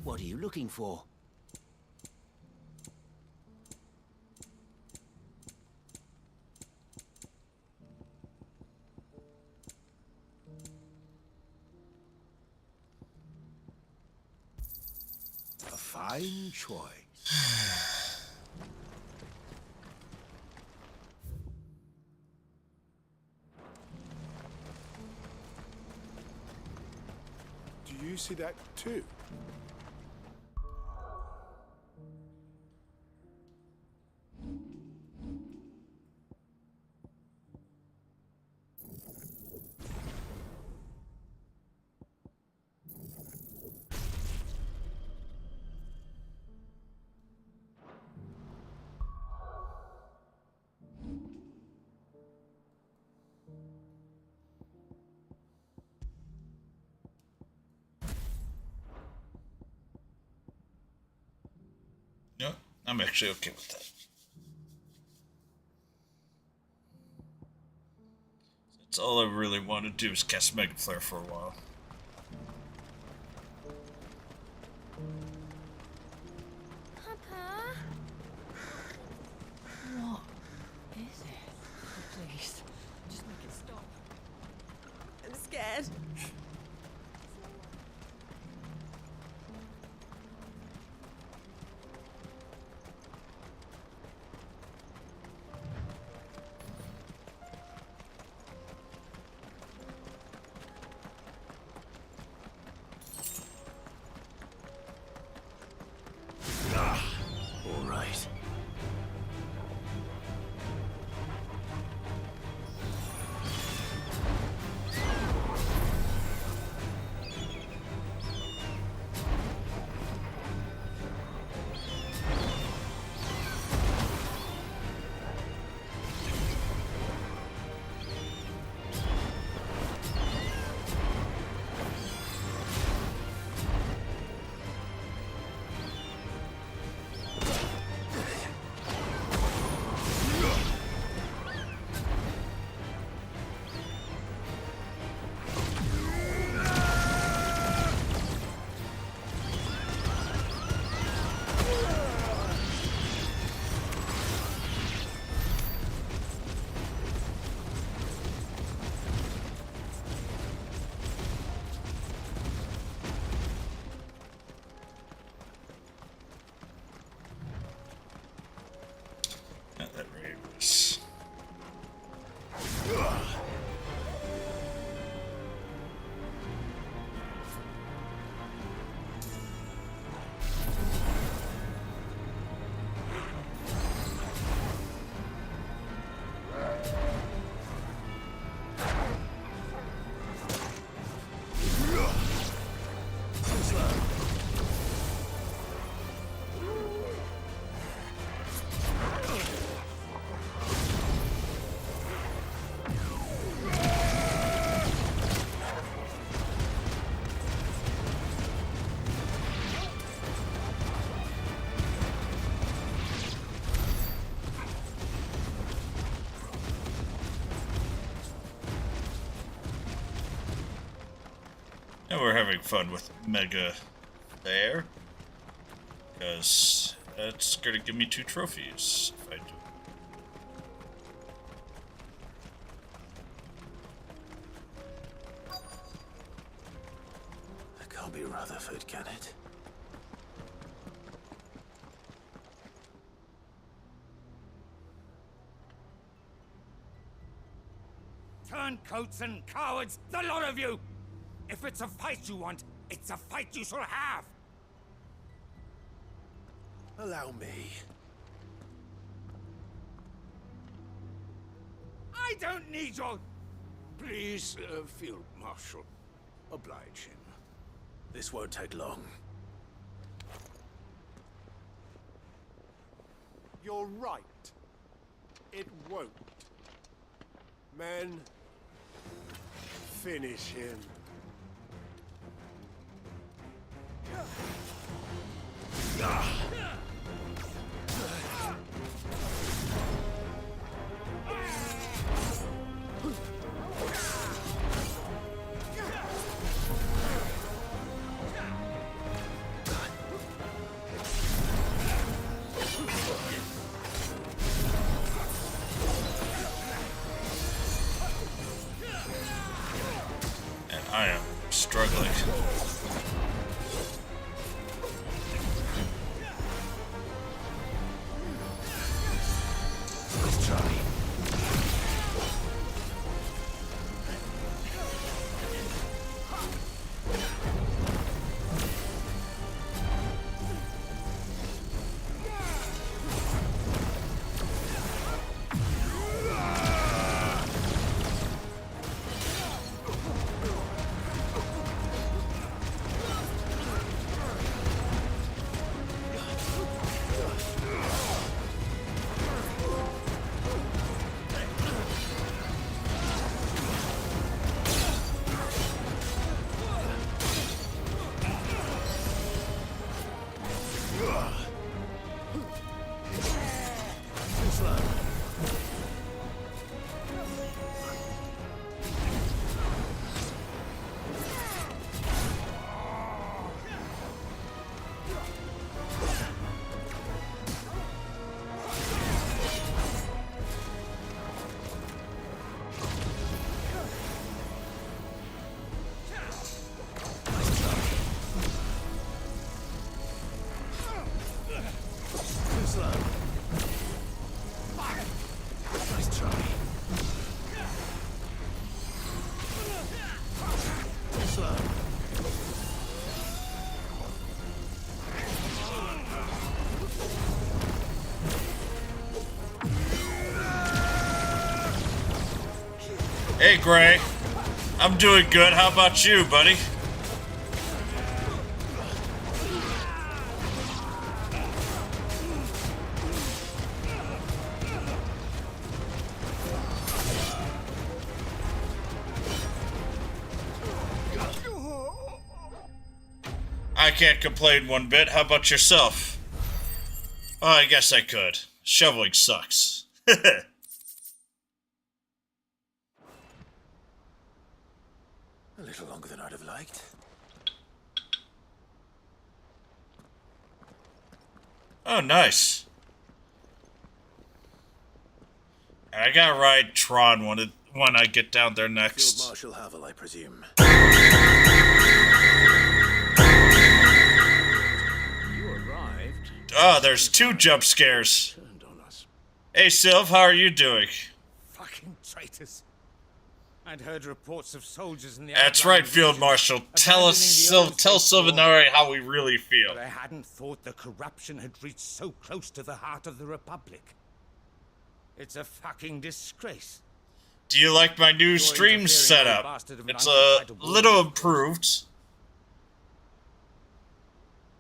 What are you looking for? A fine choice. Do you see that too? No, I'm actually okay with that. That's all I really want to do is cast Mega Flare for a while. Papa? What is it? Oh, please, just make it stop. I'm scared. All right. Not that right was. we're having fun with Mega there. Because that's gonna give me 2 trophies if I do. That can't be Rutherford, can it? Turncoats and cowards, the lot of you! If it's a fight you want, it's a fight you shall have! Allow me. I don't need your... Please, Field Marshal, oblige him. This won't take long. You're right. It won't. Men, finish him. And I am struggling. Let's try. Hey, Gray. I'm doing good. How about you, buddy? I can't complain one bit. How about yourself? Oh, I guess I could. Shoveling sucks. A little longer than I'd have liked. Oh, nice. And I gotta ride Tron when I get down there next. Field Marshal Havel, I presume. You arrived. Oh, there's 2 jump scares. Hey, Sylv, how are you doing? Fucking traitors. I'd heard reports of soldiers in the That's right, Field Marshal. Tell Sylvanari how we really feel. But I hadn't thought the corruption had reached so close to the heart of the Republic. It's a fucking disgrace. Do you like my new stream setup? It's a little improved.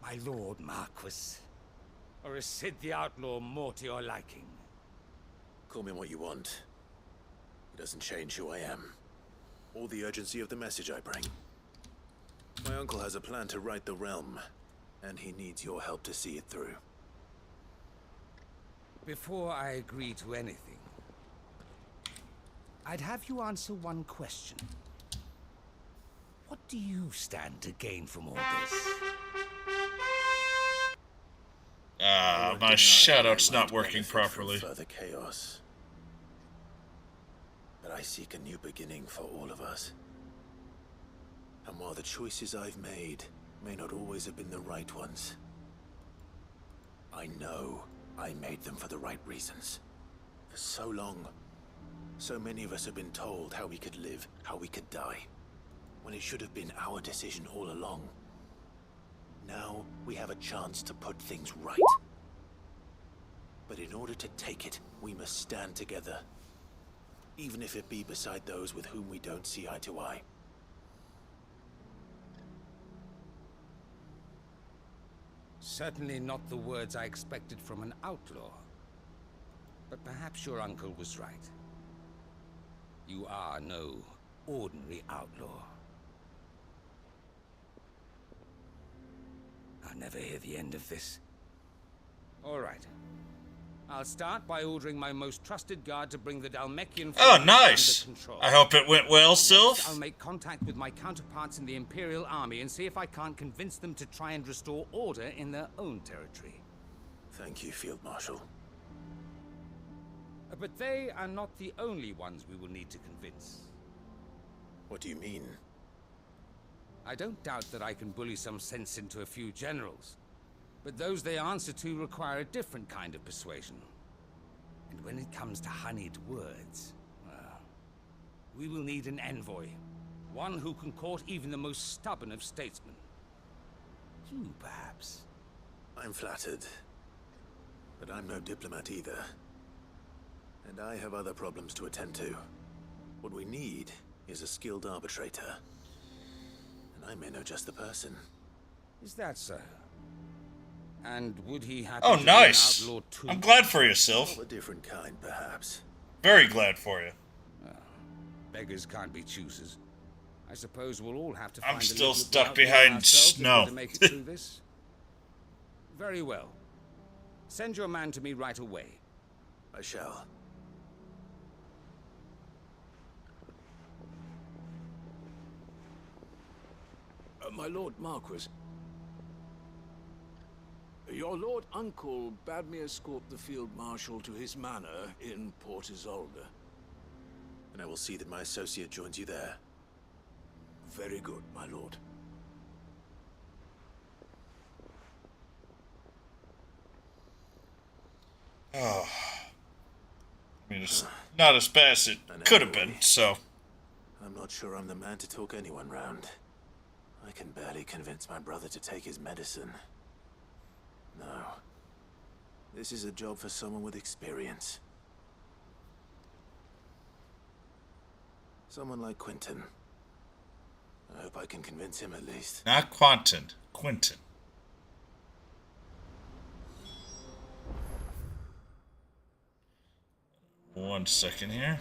My lord Marquis. Or is Sid the Outlaw more to your liking? Call me what you want. It doesn't change who I am. Or the urgency of the message I bring. My uncle has a plan to right the realm, and he needs your help to see it through. Before I agree to anything, I'd have you answer one question. What do you stand to gain from all this? My shoutout's not working properly. Further chaos. But I seek a new beginning for all of us. And while the choices I've made may not always have been the right ones, I know I made them for the right reasons. For so long, so many of us have been told how we could live, how we could die, when it should have been our decision all along. Now we have a chance to put things right. But in order to take it, we must stand together, even if it be beside those with whom we don't see eye to eye. Certainly not the words I expected from an outlaw. But perhaps your uncle was right. You are no ordinary outlaw. I'll never hear the end of this. All right. I'll start by ordering my most trusted guard to bring the Dalmekian Oh, nice! under control. I hope it went well, Sylph. I'll make contact with my counterparts in the Imperial Army and see if I can't convince them to try and restore order in their own territory. Thank you, Field Marshal. But they are not the only ones we will need to convince. What do you mean? I don't doubt that I can bully some sense into a few generals. But those they answer to require a different kind of persuasion. And when it comes to honeyed words, well, we will need an envoy. One who can court even the most stubborn of statesmen. You, perhaps? I'm flattered. But I'm no diplomat either. And I have other problems to attend to. What we need is a skilled arbitrator. And I may know just the person. Is that so? And would he happen Oh, to nice! be an outlaw too? I'm glad for you, Sylph. Of a different kind, perhaps. Very glad for you. Beggars can't be choosers. I suppose we'll all have to I'm find a still little stuck outlaw behind ourselves in order snow. to make it through this. Very well. Send your man to me right away. I shall. My Lord Marquis. Your Lord Uncle bade me escort the Field Marshal to his manor in Port Isolde. And I will see that my associate joins you there. Very good, my lord. Oh. I mean, it's not as bad as it could have been, so. I'm not sure I'm the man to talk anyone round. I can barely convince my brother to take his medicine. No. This is a job for someone with experience. Someone like Quentin. I hope I can convince him at least. Not Quentin. Quentin. One second here.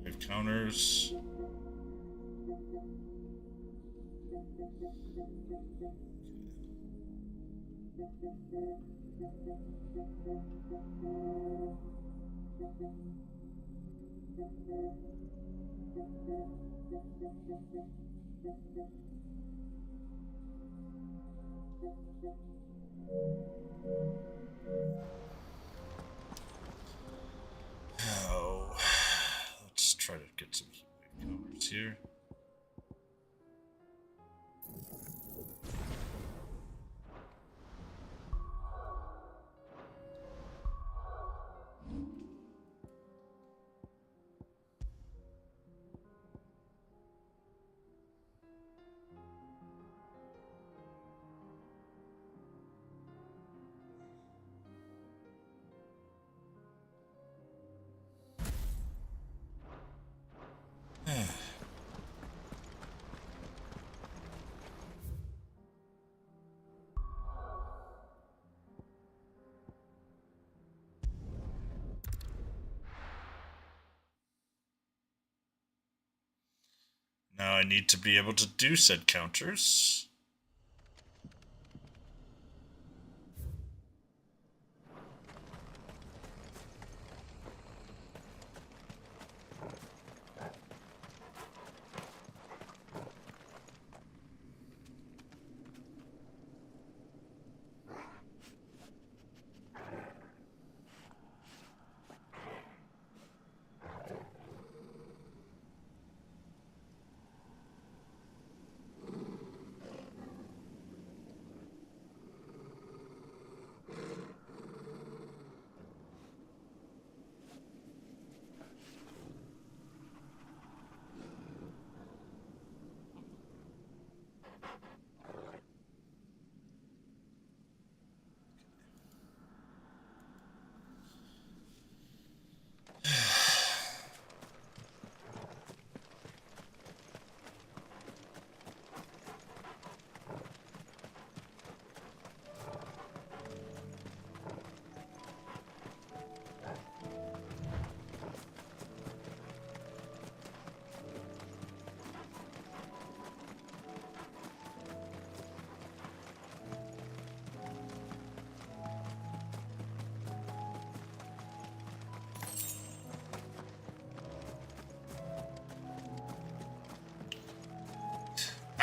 We have counters. Oh, let's try to get some heat wave counters here. Now I need to be able to do said counters.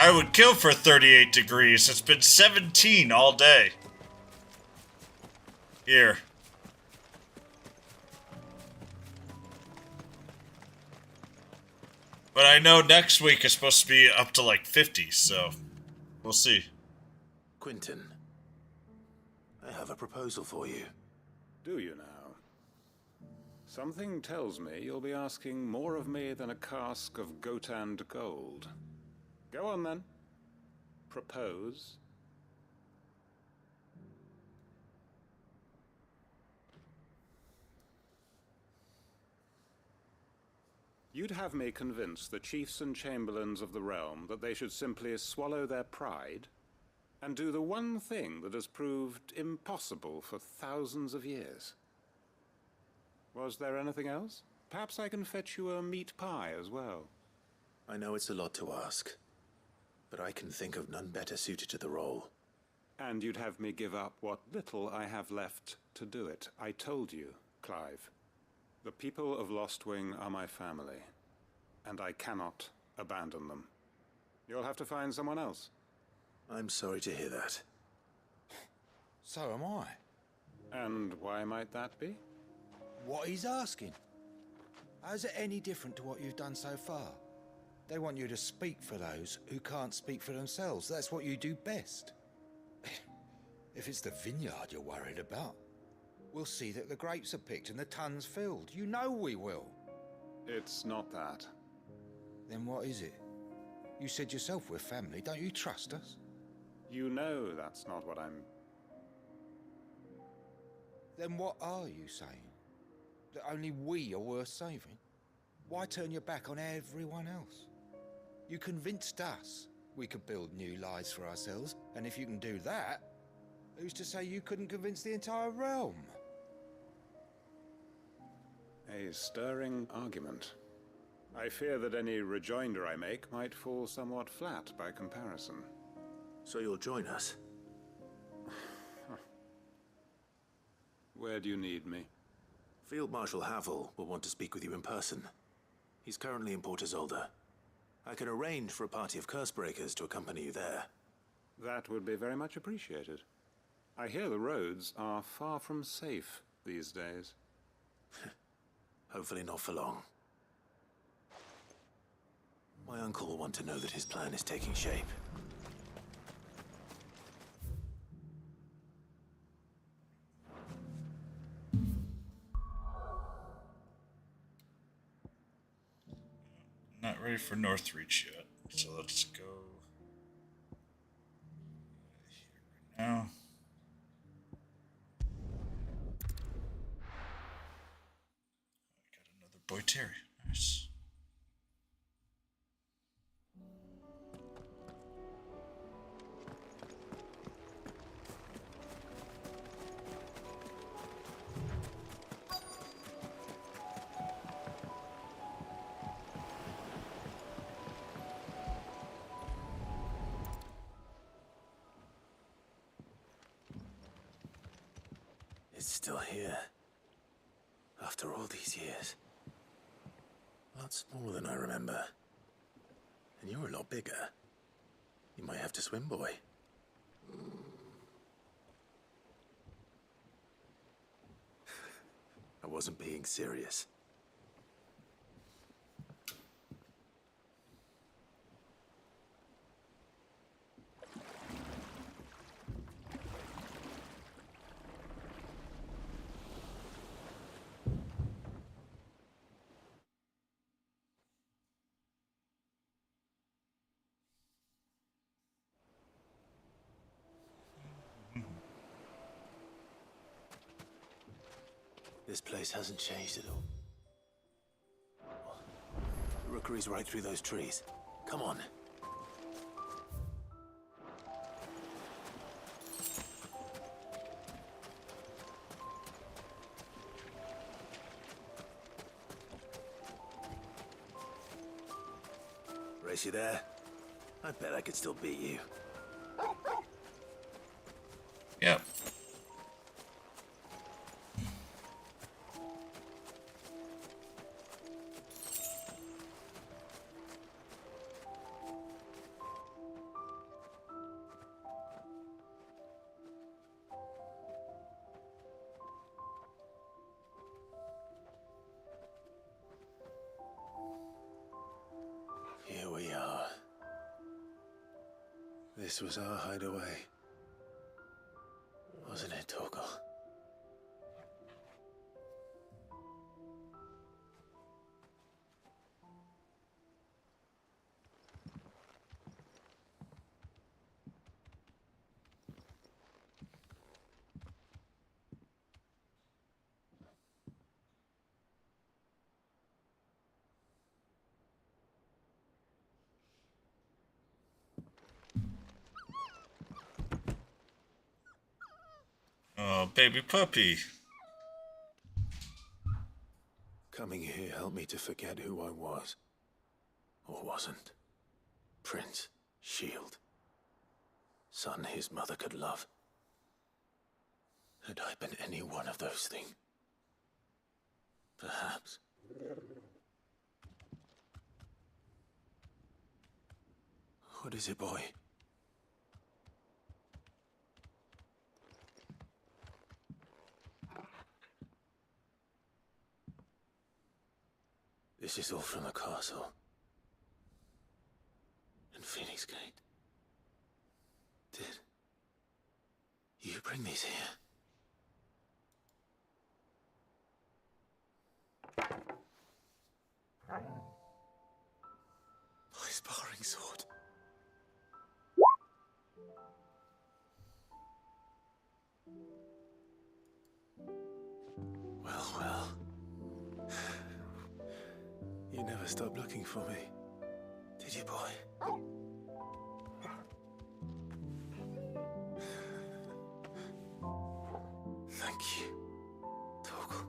I would kill for 38 degrees. It's been 17 all day. Here. But I know next week is supposed to be up to like 50, so we'll see. Quentin, I have a proposal for you. Do you now? Something tells me you'll be asking more of me than a cask of Gotand gold. Go on then. Propose. You'd have me convince the chiefs and chamberlains of the realm that they should simply swallow their pride and do the one thing that has proved impossible for thousands of years. Was there anything else? Perhaps I can fetch you a meat pie as well. I know it's a lot to ask, but I can think of none better suited to the role. And you'd have me give up what little I have left to do it. I told you, Clive. The people of Lostwing are my family, and I cannot abandon them. You'll have to find someone else. I'm sorry to hear that. So am I. And why might that be? What he's asking. How's it any different to what you've done so far? They want you to speak for those who can't speak for themselves. That's what you do best. If it's the vineyard you're worried about, we'll see that the grapes are picked and the tons filled. You know we will. It's not that. Then what is it? You said yourself we're family. Don't you trust us? You know that's not what I'm... Then what are you saying? That only we are worth saving? Why turn your back on everyone else? You convinced us we could build new lives for ourselves, and if you can do that, who's to say you couldn't convince the entire realm? A stirring argument. I fear that any rejoinder I make might fall somewhat flat by comparison. So you'll join us? Where do you need me? Field Marshal Havel will want to speak with you in person. He's currently in Port Isolde. I can arrange for a party of Cursebreakers to accompany you there. That would be very much appreciated. I hear the roads are far from safe these days. Hopefully not for long. My uncle will want to know that his plan is taking shape. Not ready for Northreach yet, so let's go here right now. I got another Boyteri. Nice. It's still here. After all these years. A lot smaller than I remember. And you're a lot bigger. You might have to swim, boy. I wasn't being serious. This place hasn't changed at all. The rookery's right through those trees. Come on. Race you there? I bet I could still beat you. Yep. Here we are. This was our hideaway. Wasn't it, Torgal? Oh, baby puppy. Coming here helped me to forget who I was. Or wasn't. Prince, shield. Son his mother could love. Had I been any one of those things? Perhaps. What is it, boy? This is all from the castle. And Phoenix Gate. Did you bring these here? My sparring sword. Well, well. You never stopped looking for me, did you, boy? Thank you, Torgal.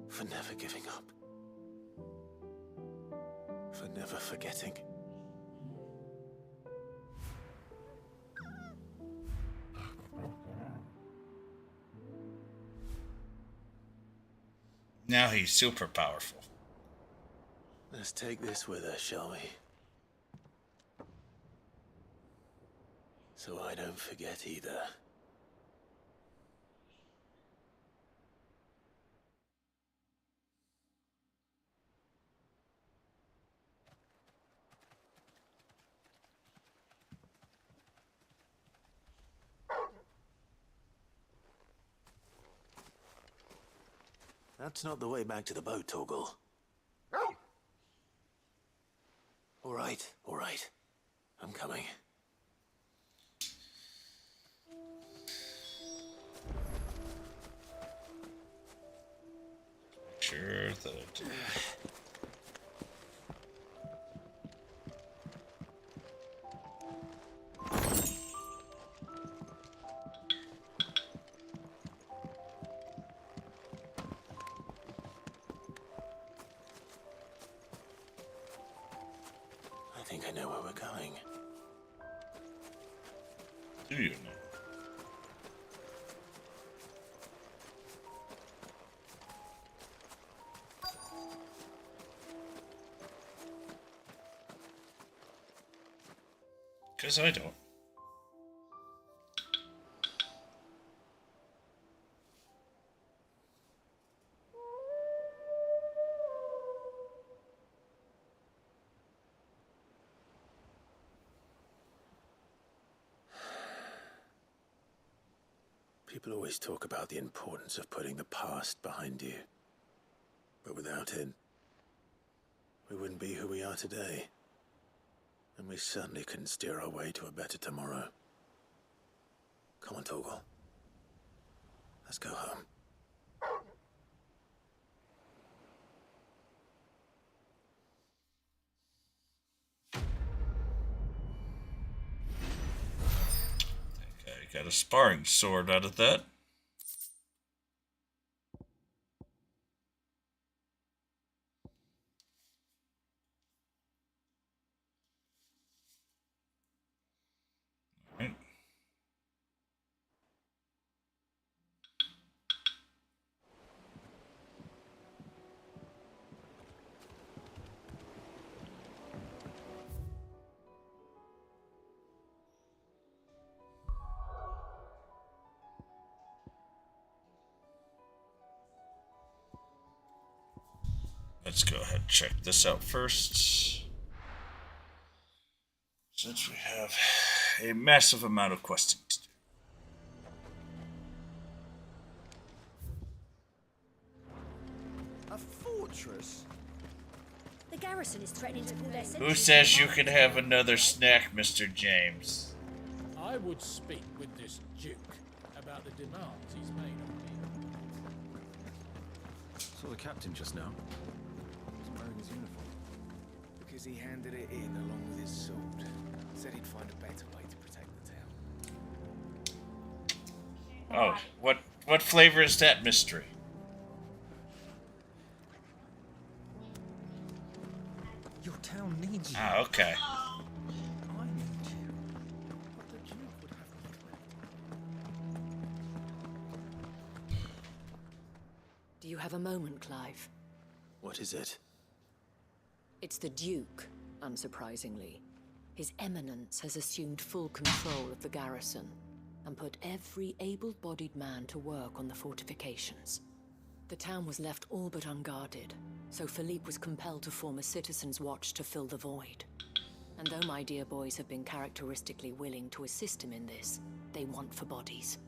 For never giving up. For never forgetting. Now he's super powerful. Let's take this with us, shall we? So I don't forget either. That's not the way back to the boat, Torgal. All right. I'm coming. Sure that. I think I know where we're going. Do you know? Because I don't. People always talk about the importance of putting the past behind you. But without it, we wouldn't be who we are today. And we certainly couldn't steer our way to a better tomorrow. Come on, Torgal. Let's go home. I got a sparring sword out of that. Alright. Let's go ahead and check this out first. Since we have a massive amount of questing to do. A fortress? The garrison is threatening to pull their sentries. Who says you can have another snack, Mr. James? I would speak with this Duke about the demands he's made on me. Saw the captain just now. He's wearing his uniform. Because he handed it in along with his sword. Said he'd find a better way to protect the town. Oh, what flavor is that mystery? Your town needs you. Ah, okay. I need you. But the Duke would have me killed. Do you have a moment, Clive? What is it? It's the Duke, unsurprisingly. His Eminence has assumed full control of the garrison and put every able-bodied man to work on the fortifications. The town was left all but unguarded, so Philippe was compelled to form a citizens' watch to fill the void. And though my dear boys have been characteristically willing to assist him in this, they want for bodies.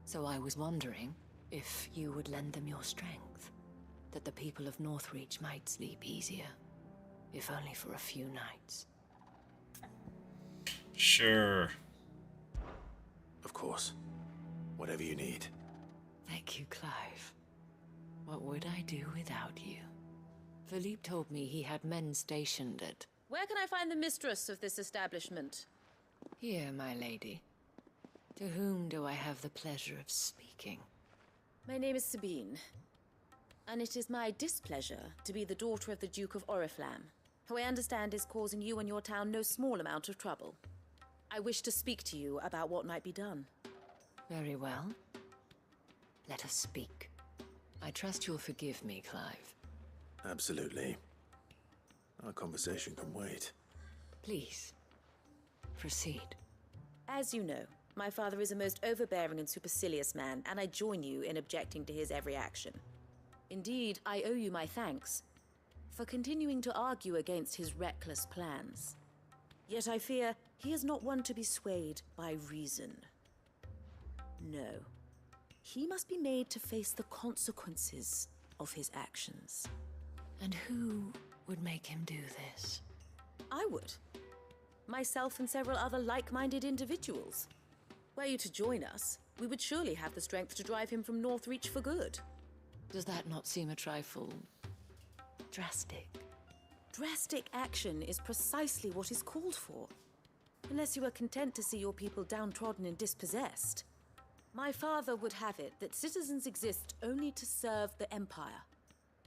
So I was wondering if you would lend them your strength, that the people of Northreach might sleep easier, if only for a few nights. Sure. Of course. Whatever you need. Thank you, Clive. What would I do without you? Philippe told me he had men stationed at... Where can I find the mistress of this establishment? Here, my lady. To whom do I have the pleasure of speaking? My name is Sabine, and it is my displeasure to be the daughter of the Duke of Oriflamme, who I understand is causing you and your town no small amount of trouble. I wish to speak to you about what might be done. Very well. Let us speak. I trust you'll forgive me, Clive. Absolutely. Our conversation can wait. Please, proceed. As you know, my father is a most overbearing and supercilious man, and I join you in objecting to his every action. Indeed, I owe you my thanks for continuing to argue against his reckless plans. Yet I fear he is not one to be swayed by reason. No. He must be made to face the consequences of his actions. And who would make him do this? I would. Myself and several other like-minded individuals. Were you to join us, we would surely have the strength to drive him from Northreach for good. Does that not seem a trifle... drastic? Drastic action is precisely what is called for. Unless you are content to see your people downtrodden and dispossessed. My father would have it that citizens exist only to serve the Empire.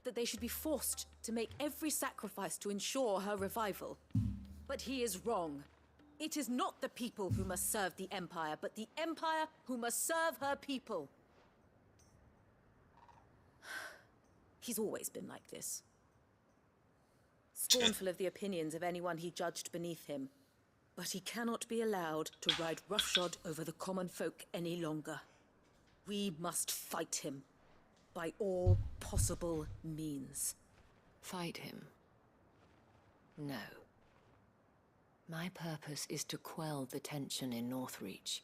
That they should be forced to make every sacrifice to ensure her revival. But he is wrong. It is not the people who must serve the Empire, but the Empire who must serve her people. He's always been like this. Scornful of the opinions of anyone he judged beneath him. But he cannot be allowed to ride roughshod over the common folk any longer. We must fight him by all possible means. Fight him? No. My purpose is to quell the tension in Northreach,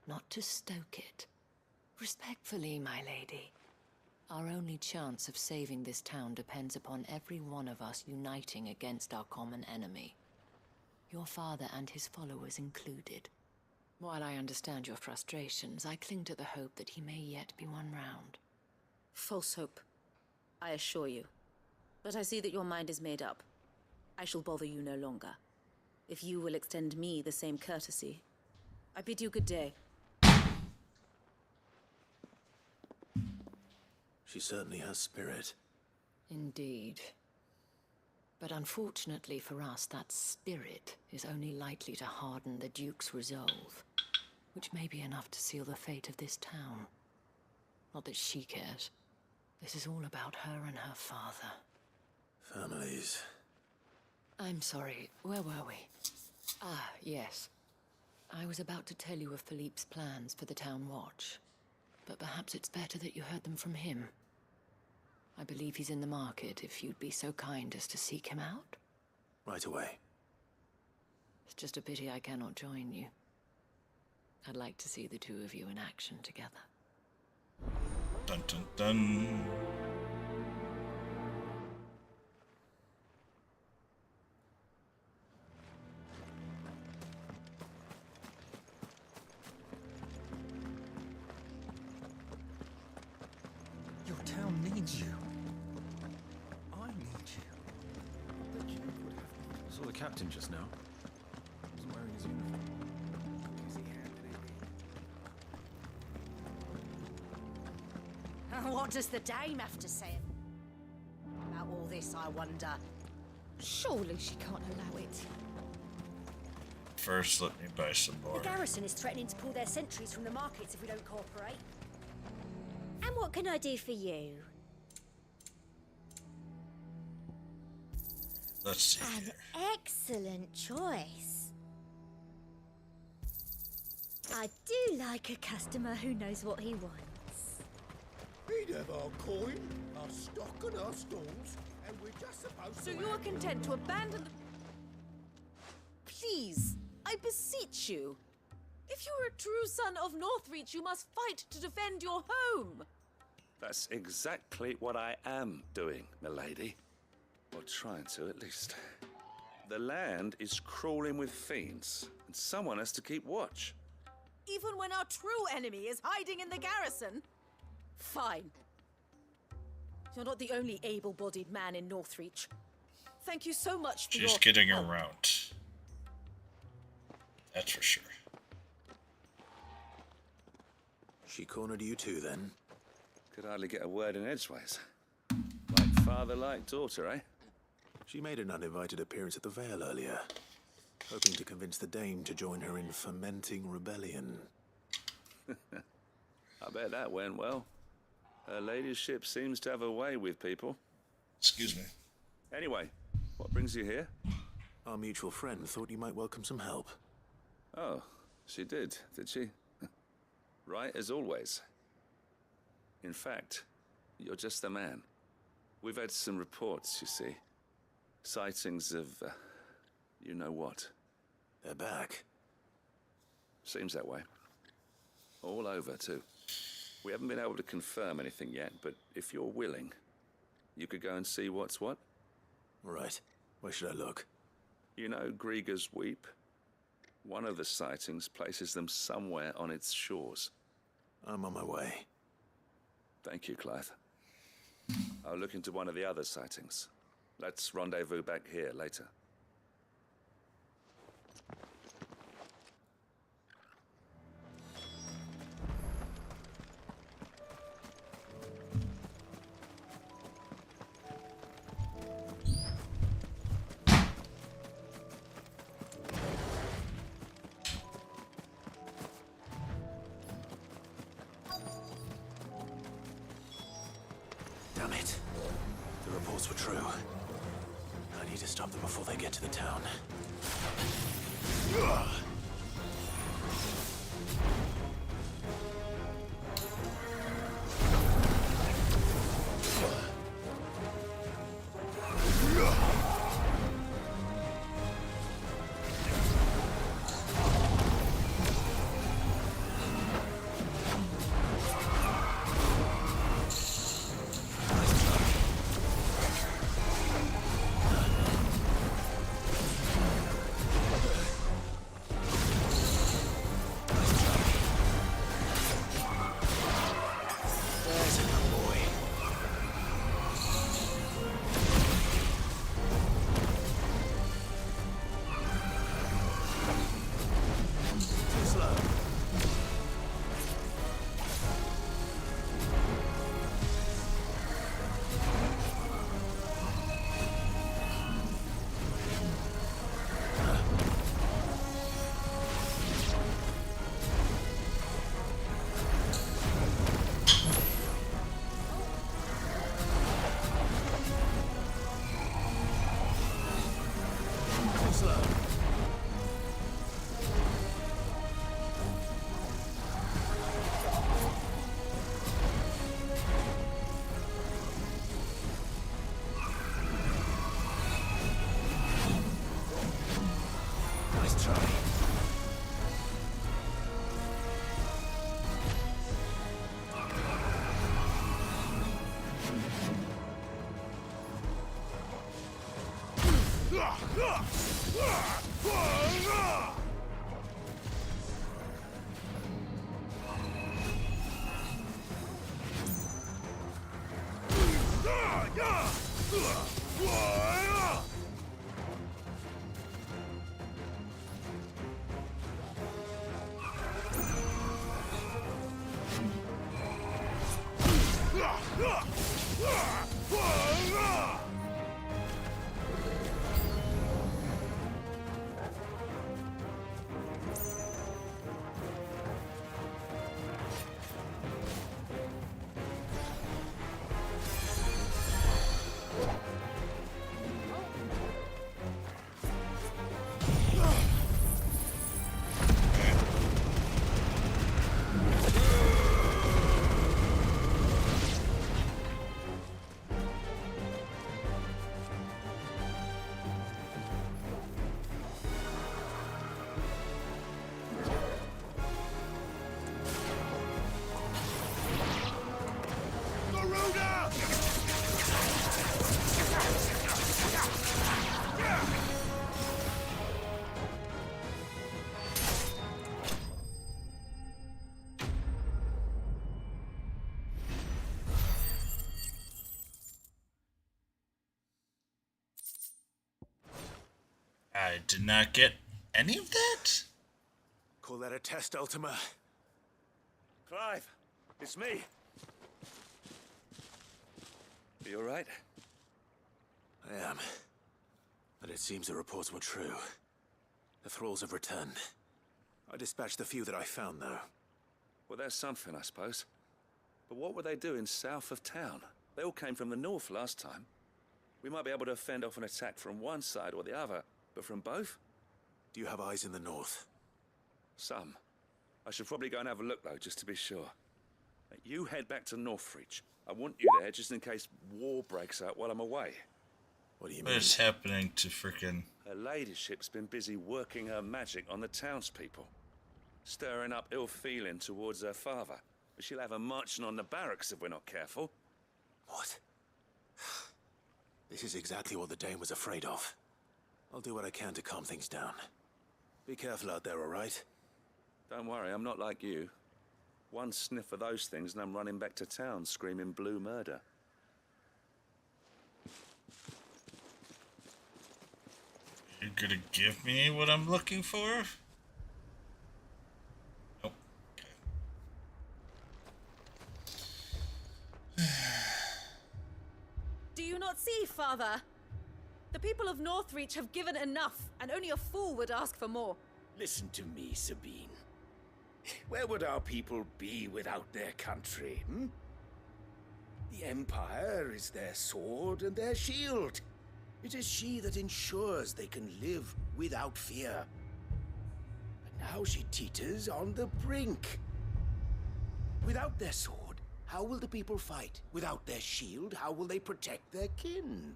not to stoke it. Respectfully, my lady. Our only chance of saving this town depends upon every one of us uniting against our common enemy. Your father and his followers included. While I understand your frustrations, I cling to the hope that he may yet be won round. False hope, I assure you. But I see that your mind is made up. I shall bother you no longer. If you will extend me the same courtesy, I bid you good day. She certainly has spirit. Indeed. But unfortunately for us, that spirit is only likely to harden the Duke's resolve, which may be enough to seal the fate of this town. Not that she cares. This is all about her and her father. Families. I'm sorry, where were we? Ah, yes. I was about to tell you of Philippe's plans for the town watch, but perhaps it's better that you heard them from him. I believe he's in the market, if you'd be so kind as to seek him out. Right away. It's just a pity I cannot join you. I'd like to see the two of you in action together. Dun dun dun. Your town needs you. I need you. The Duke would have. I saw the captain just now. He wasn't wearing his uniform. What does the dame have to say about all this, I wonder? Surely she can't allow it. First, let me buy some more. The garrison is threatening to pull their sentries from the markets if we don't cooperate. And what can I do for you? Let's see. An excellent choice. I do like a customer who knows what he wants. We'd have our coin, our stock and our stalls, and we're just supposed So to... you are content to abandon the... Please, I beseech you. If you are a true son of Northreach, you must fight to defend your home. That's exactly what I am doing, milady. Or trying to, at least. The land is crawling with fiends, and someone has to keep watch. Even when our true enemy is hiding in the garrison? Fine. You're not the only able-bodied man in Northreach. Thank you so much for She's getting around. That's for sure. She cornered you too, then? Could hardly get a word in edgeways. Like father, like daughter, eh? She made an uninvited appearance at the Vale earlier, hoping to convince the Dame to join her in fomenting rebellion. I bet that went well. Her ladyship seems to have a way with people. Excuse me. Anyway, what brings you here? Our mutual friend thought you might welcome some help. Oh, she did she? Right as always. In fact, you're just the man. We've had some reports, you see. Sightings of, you know what. They're back. Seems that way. All over, too. We haven't been able to confirm anything yet, but if you're willing, you could go and see what's what. Right. Where should I look? You know Grieger's Weep? One of the sightings places them somewhere on its shores. I'm on my way. Thank you, Clive. I'll look into one of the other sightings. Let's rendezvous back here later. Damn it. The reports were true. I need to stop them before they get to the town. I did not get any of that? Call that a test, Ultima? Clive, it's me. Are you alright? I am. But it seems the reports were true. The thralls have returned. I dispatched the few that I found, though. Well, there's something, I suppose. But what were they doing south of town? They all came from the north last time. We might be able to fend off an attack from one side or the other, but from both? Do you have eyes in the north? Some. I should probably go and have a look, though, just to be sure. You head back to Northreach. I want you there just in case war breaks out while I'm away. What do you What mean? is happening to frickin'... Her ladyship's been busy working her magic on the townspeople. Stirring up ill feeling towards her father. But she'll have her marching on the barracks if we're not careful. What? This is exactly what the Dane was afraid of. I'll do what I can to calm things down. Be careful out there, all right? Don't worry, I'm not like you. One sniff of those things and I'm running back to town screaming blue murder. You're gonna give me what I'm looking for? Nope. Do you not see, Father? The people of Northreach have given enough, and only a fool would ask for more. Listen to me, Sabine. Where would our people be without their country, hmm? The Empire is their sword and their shield. It is she that ensures they can live without fear. Now she teeters on the brink. Without their sword, how will the people fight? Without their shield, how will they protect their kin?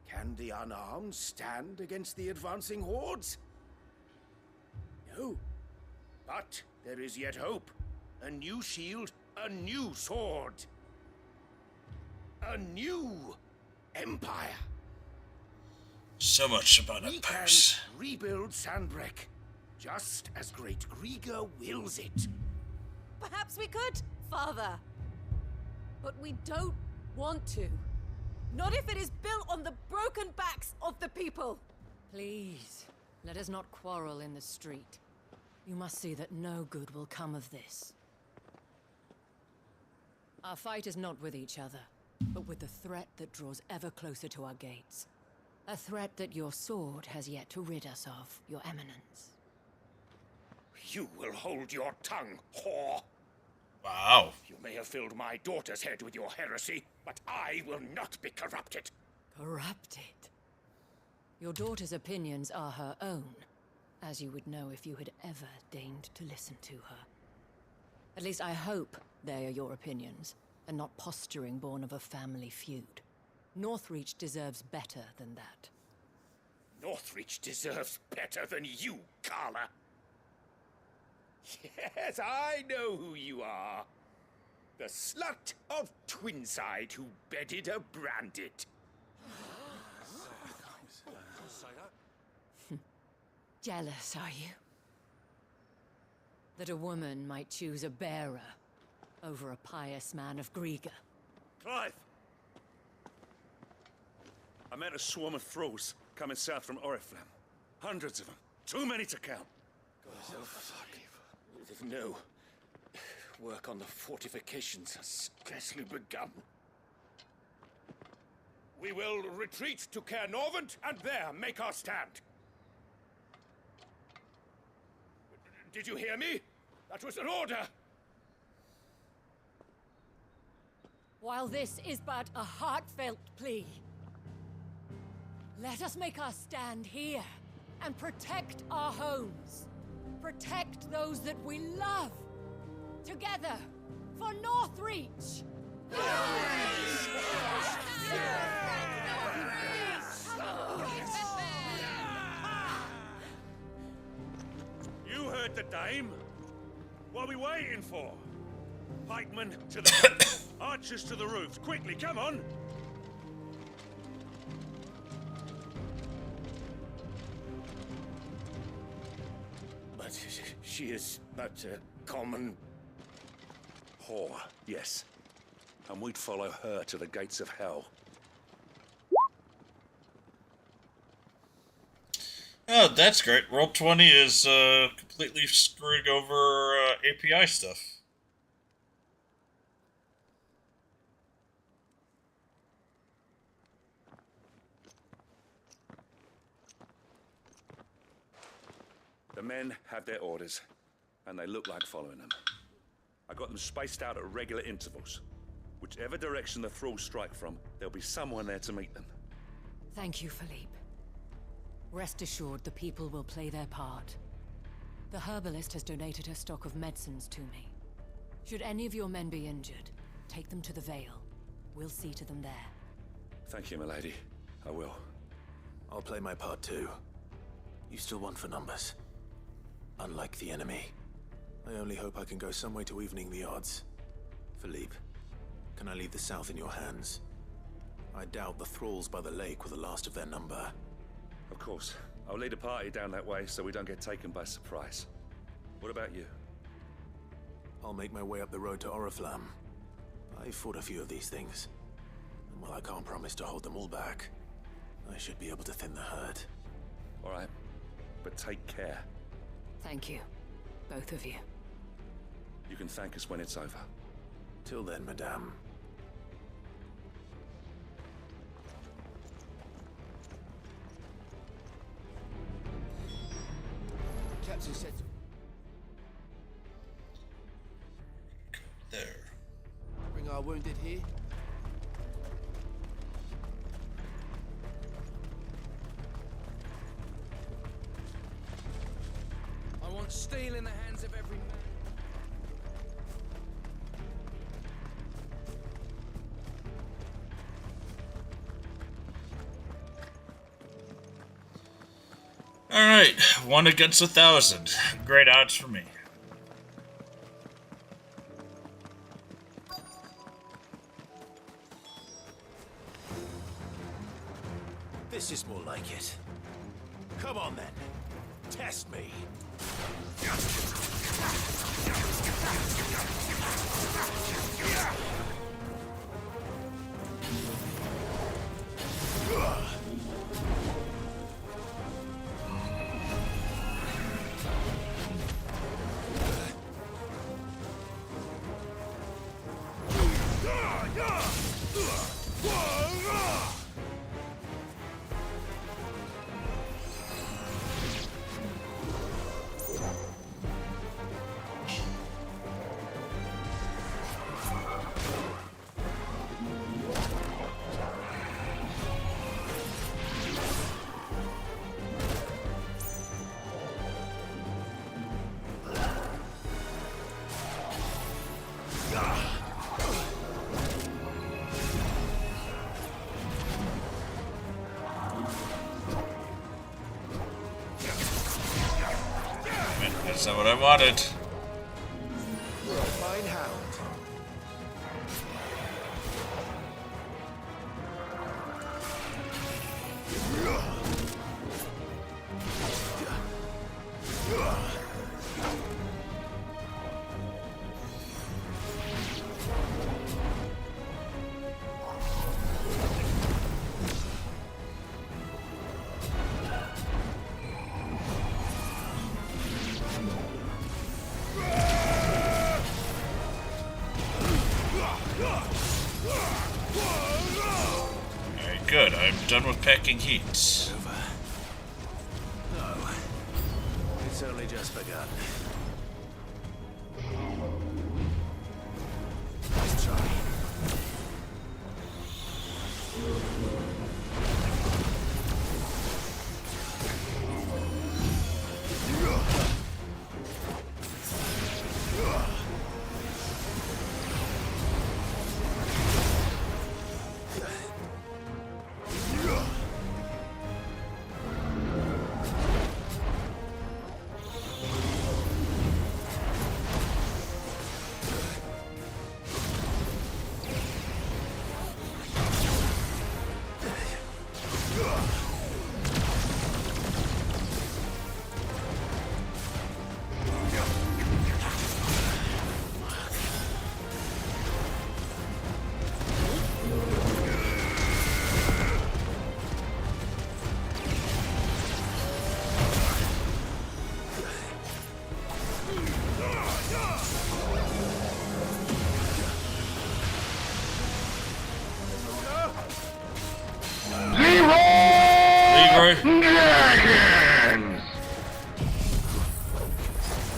Can the unarmed stand against the advancing hordes? No. But there is yet hope. A new shield, a new sword. A new empire. So much about We empires. can rebuild Sandbreck, just as Great Grieger wills it. Perhaps we could, Father. But we don't want to. Not if it is built on the broken backs of the people. Please, let us not quarrel in the street. You must see that no good will come of this. Our fight is not with each other, but with the threat that draws ever closer to our gates. A threat that your sword has yet to rid us of, Your Eminence. You will hold your tongue, whore. Wow. You may have filled my daughter's head with your heresy, but I will not be corrupted. Corrupted? Your daughter's opinions are her own, as you would know if you had ever deigned to listen to her. At least I hope they are your opinions, and not posturing born of a family feud. Northreach deserves better than that. Northreach deserves better than you, Carla. Yes, I know who you are. The slut of Twinside who bedded a Branded. Jealous, are you? That a woman might choose a bearer over a pious man of Grieger. Clive! I met a swarm of thralls coming south from Oriflamme. Hundreds of them. Too many to count. No. Work on the fortifications has scarcely begun. We will retreat to Caer Norvent and there make our stand. Did you hear me? That was an order. While this is but a heartfelt plea, let us make our stand here and protect our homes. Protect those that we love. Together, for Northreach! You heard the dame. What are we waiting for? Pikemen to the front, archers to the roofs. Quickly, come on! But she is but a common whore, yes. And we'd follow her to the gates of hell. Oh, that's great. Roll20 is completely screwing over API stuff. The men have their orders, and they look like following them. I got them spaced out at regular intervals. Whichever direction the thralls strike from, there'll be someone there to meet them. Thank you, Philippe. Rest assured the people will play their part. The herbalist has donated her stock of medicines to me. Should any of your men be injured, take them to the Vale. We'll see to them there. Thank you, milady. I will. I'll play my part too. You still want for numbers. Unlike the enemy. I only hope I can go some way to evening the odds. Philippe, can I leave the south in your hands? I doubt the thralls by the lake were the last of their number. Of course. I'll lead a party down that way so we don't get taken by surprise. What about you? I'll make my way up the road to Oriflamme. I've fought a few of these things. And while I can't promise to hold them all back, I should be able to thin the herd. All right. But take care. Thank you. Both of you. You can thank us when it's over. Till then, madame. Captain said... There. Bring our wounded here. steel in the hands of every man. Alright, 1 against 1,000. Great odds for me. This is more like it. Come on then. Test me. That's not what I wanted. Fine hound. Alright, good. I'm done with packing heat. No. It's only just begun. Let's try.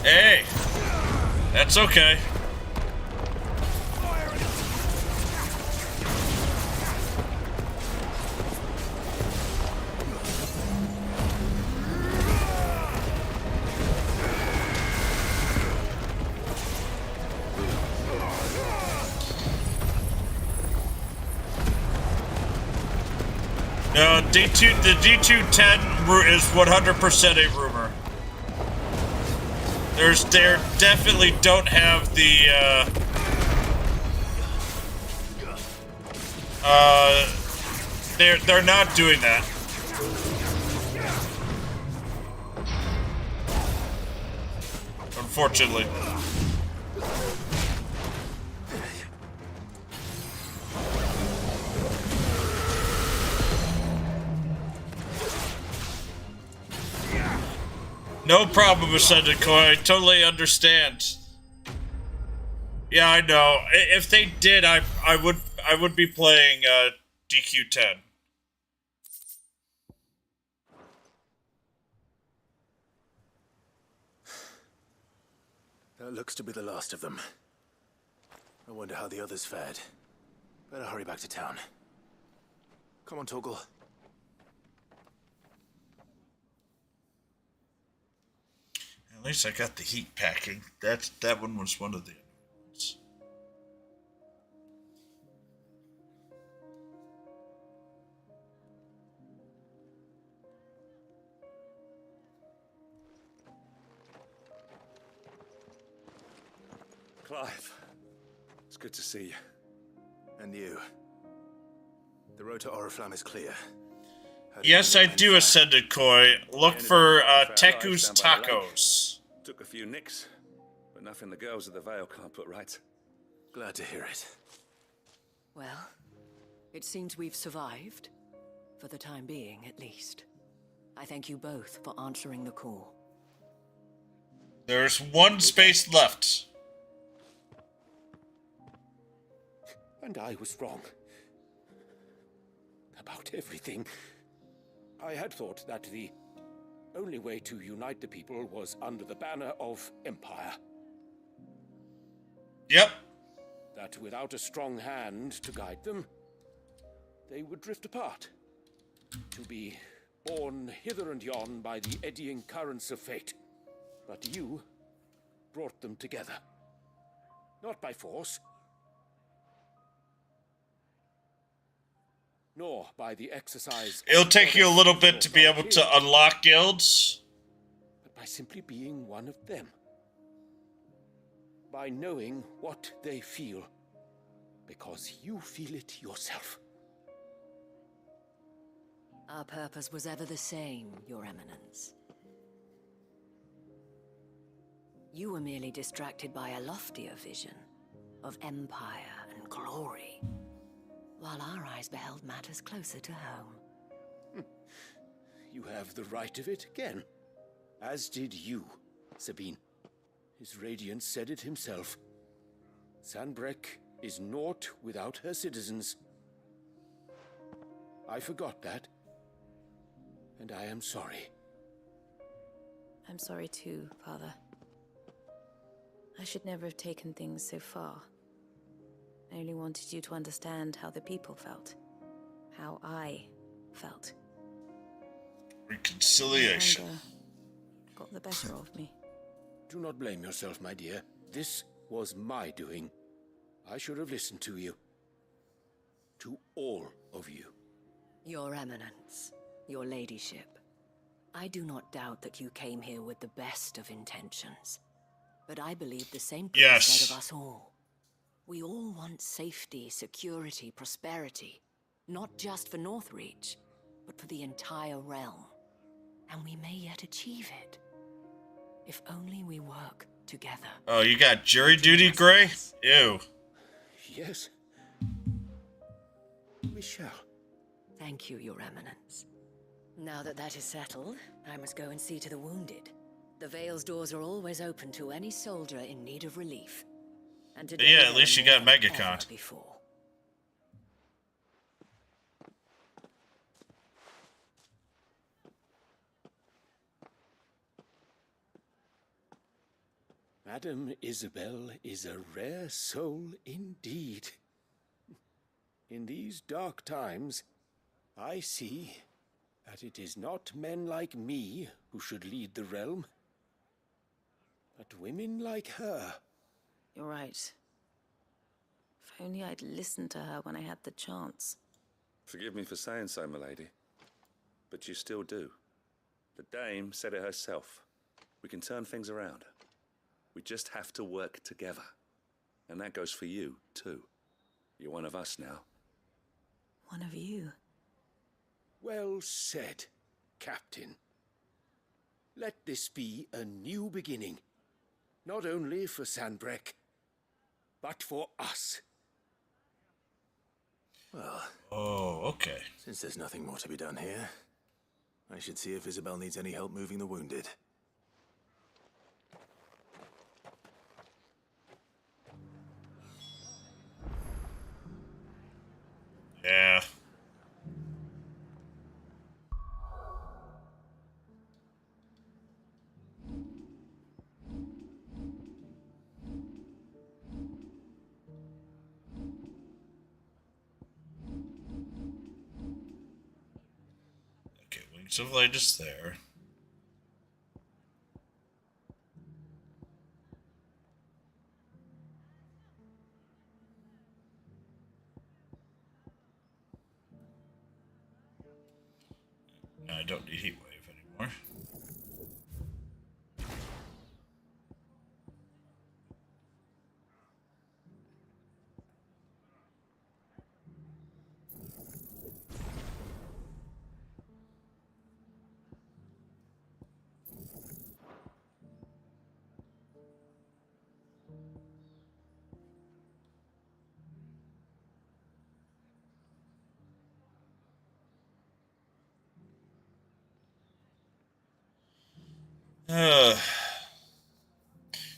Hey! That's okay. No, D2, the D210 is 100% a rumor. They definitely don't have the, they're not doing that. Unfortunately. No problem, Ascendant Koi. I totally understand. Yeah, I know. If they did, I would be playing DQ10. That looks to be the last of them. I wonder how the others fared. Better hurry back to town. Come on, Torgal. At least I got the heat packing. That one was one of the ones. Clive, it's good to see you. And you. The road to Oriflamme is clear. Yes, I do, Ascended Koi. Look for Teku's Tacos. Took a few nicks, but nothing the girls at the Vale can't put right. Glad to hear it. Well, it seems we've survived. For the time being, at least. I thank you both for answering the call. There's one space left. And I was wrong. About everything. I had thought that the only way to unite the people was under the banner of Empire. Yep. That without a strong hand to guide them, they would drift apart. To be borne hither and yon by the eddying currents of fate. But you brought them together. Not by force, nor by the exercise. It'll take you a little bit to be able to unlock guilds. But by simply being one of them. By knowing what they feel. Because you feel it yourself. Our purpose was ever the same, Your Eminence. You were merely distracted by a loftier vision of empire and glory, while our eyes beheld matters closer to home. You have the right of it again. As did you, Sabine. His Radiance said it himself. Sanbreque is naught without her citizens. I forgot that. And I am sorry. I'm sorry too, Father. I should never have taken things so far. I only wanted you to understand how the people felt. How I felt. Reconciliation. Anger got the better of me. Do not blame yourself, my dear. This was my doing. I should have listened to you. To all of you. Your Eminence, your Ladyship, I do not doubt that you came here with the best of intentions. But I believe the same could be said of us all. We all want safety, security, prosperity. Not just for Northreach, but for the entire realm. And we may yet achieve it. If only we work together. Oh, you got jury duty, Gray? Ew. Yes. We shall. Thank you, Your Eminence. Now that that is settled, I must go and see to the wounded. The Vale's doors are always open to any soldier in need of relief. And today Yeah, at least you got Megacon. Before. Madame Isabel is a rare soul indeed. In these dark times, I see that it is not men like me who should lead the realm, but women like her. You're right. If only I'd listened to her when I had the chance. Forgive me for saying so, milady, but you still do. The dame said it herself. We can turn things around. We just have to work together. And that goes for you, too. You're one of us now. One of you. Well said, Captain. Let this be a new beginning. Not only for Sanbreque, but for us. Well... Oh, okay. Since there's nothing more to be done here, I should see if Isabel needs any help moving the wounded. Yeah. Okay, Wings of Light is there. I don't need heat wave anymore.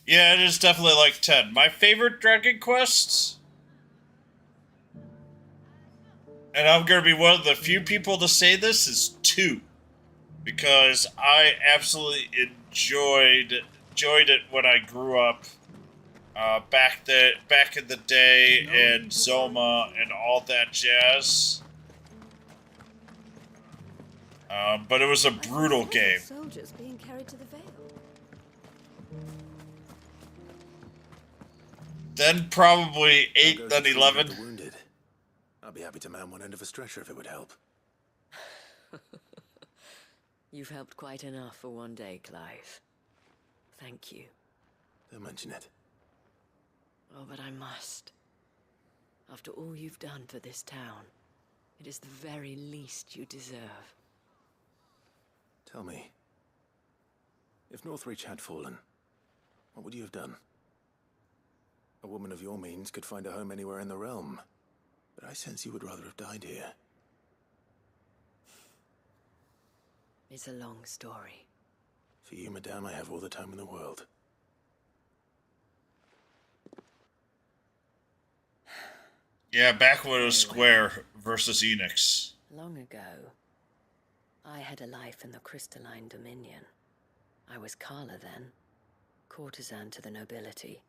Yeah, it is definitely like 10. My favorite Dragon Quests, and I'm going to be one of the few people to say this, is 2. Because I absolutely enjoyed it when I grew up. Back in the day, and Zoma and all that jazz. But it was a brutal game. Soldiers being carried to the Vale. Then probably 8, then 11. The wounded. I'll be happy to man one end of a stretcher if it would help. You've helped quite enough for one day, Clive. Thank you. Don't mention it. Oh, but I must. After all you've done for this town, it is the very least you deserve. Tell me, if Northreach had fallen, what would you have done? A woman of your means could find a home anywhere in the realm, but I sense you would rather have died here. It's a long story. For you, madame, I have all the time in the world. Yeah, back when it was Square versus Enix. Long ago, I had a life in the Crystalline Dominion. I was Carla then, courtesan to the nobility.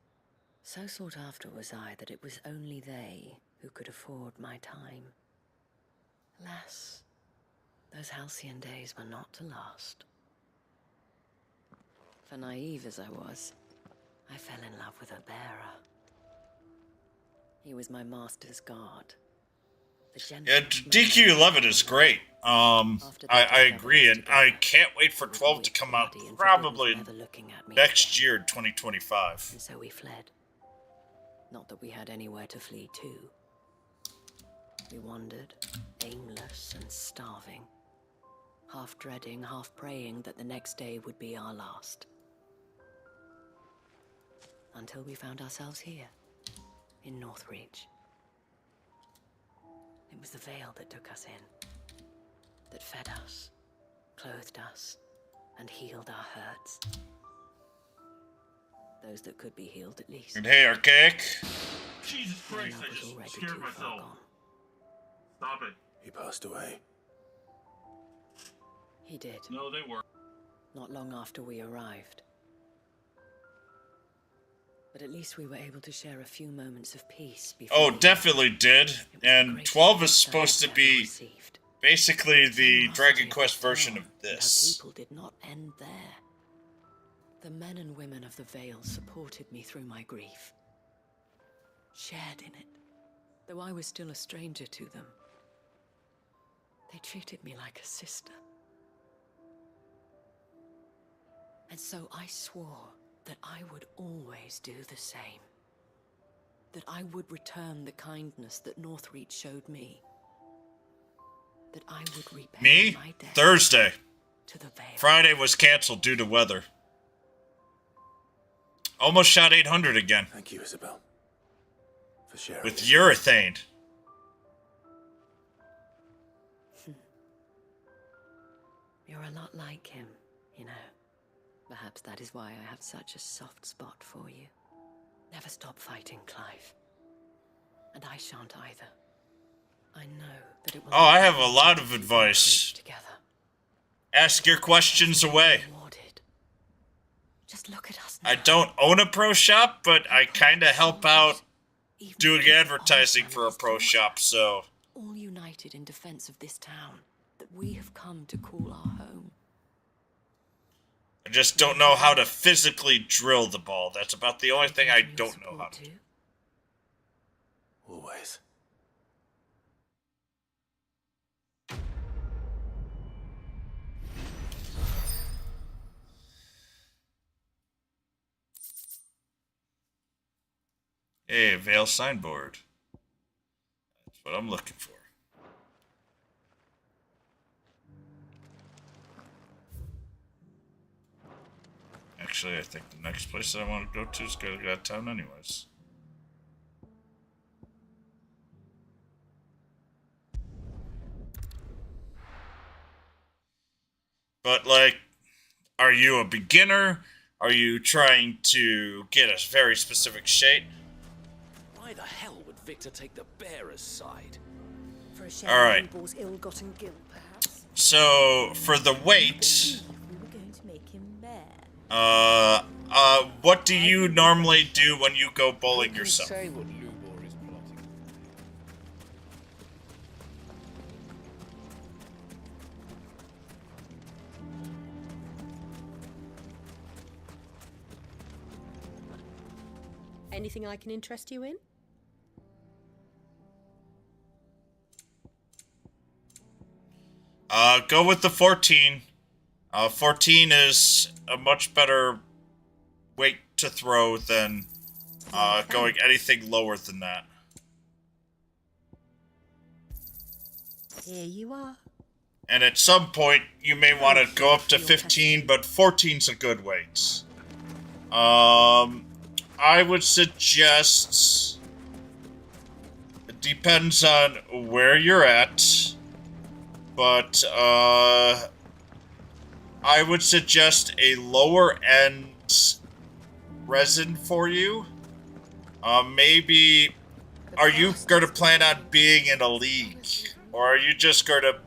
So sought after was I that it was only they who could afford my time. Alas, those halcyon days were not to last. For naive as I was, I fell in love with a bearer. He was my master's guard. Yeah, DQ11 is great. I agree, and I can't wait for 12 to come out probably next year, 2025. And so we fled. Not that we had anywhere to flee to. We wandered, aimless and starving, half dreading, half praying that the next day would be our last. Until we found ourselves here, in Northreach. It was the Vale that took us in, that fed us, clothed us, and healed our hurts. Those that could be healed at least. And hey, Archaic. Jesus Christ, I just scared myself. Stop it. He passed away. He did. No, they weren't. Not long after we arrived. But at least we were able to share a few moments of peace before. Oh, definitely did. And 12 is supposed to be basically the Dragon Quest version of this. People did not end there. The men and women of the Vale supported me through my grief, shared in it, though I was still a stranger to them. They treated me like a sister. And so I swore that I would always do the same. That I would return the kindness that Northreach showed me. That I would repay my debt Thursday. To the Vale. Friday was canceled due to weather. Almost shot 800 again. Thank you, Isabel. For sharing. With urethane. You're a lot like him, you know. Perhaps that is why I have such a soft spot for you. Never stop fighting, Clive. And I shan't either. I know that it will. Oh, I have a lot of advice. Together. Ask your questions away. Just look at us now. I don't own a pro shop, but I kind of help out doing advertising for a pro shop, so. All united in defense of this town that we have come to call our home. I just don't know how to physically drill the ball. That's about the only thing I don't know how to do. Always. Hey, a Veil signboard. That's what I'm looking for. Actually, I think the next place that I want to go to is go to that town anyways. But, like, are you a beginner? Are you trying to get a very specific shape? Why the hell would Victor take the bearer's side? For a share All right. of Ubor's ill-gotten guilt, perhaps. So, for the weight, We were going to make him bear. what do you normally do when you go bowling yourself? Say what Lubor is plotting. Anything I can interest you in? Go with the 14. 14 is a much better weight to throw than going anything lower than that. Here you are. And at some point, you may want to go up to 15, but 14's a good weight. I would suggest... It depends on where you're at, but I would suggest a lower end resin for you. Maybe... Are you going to plan on being in a league? Or are you just going to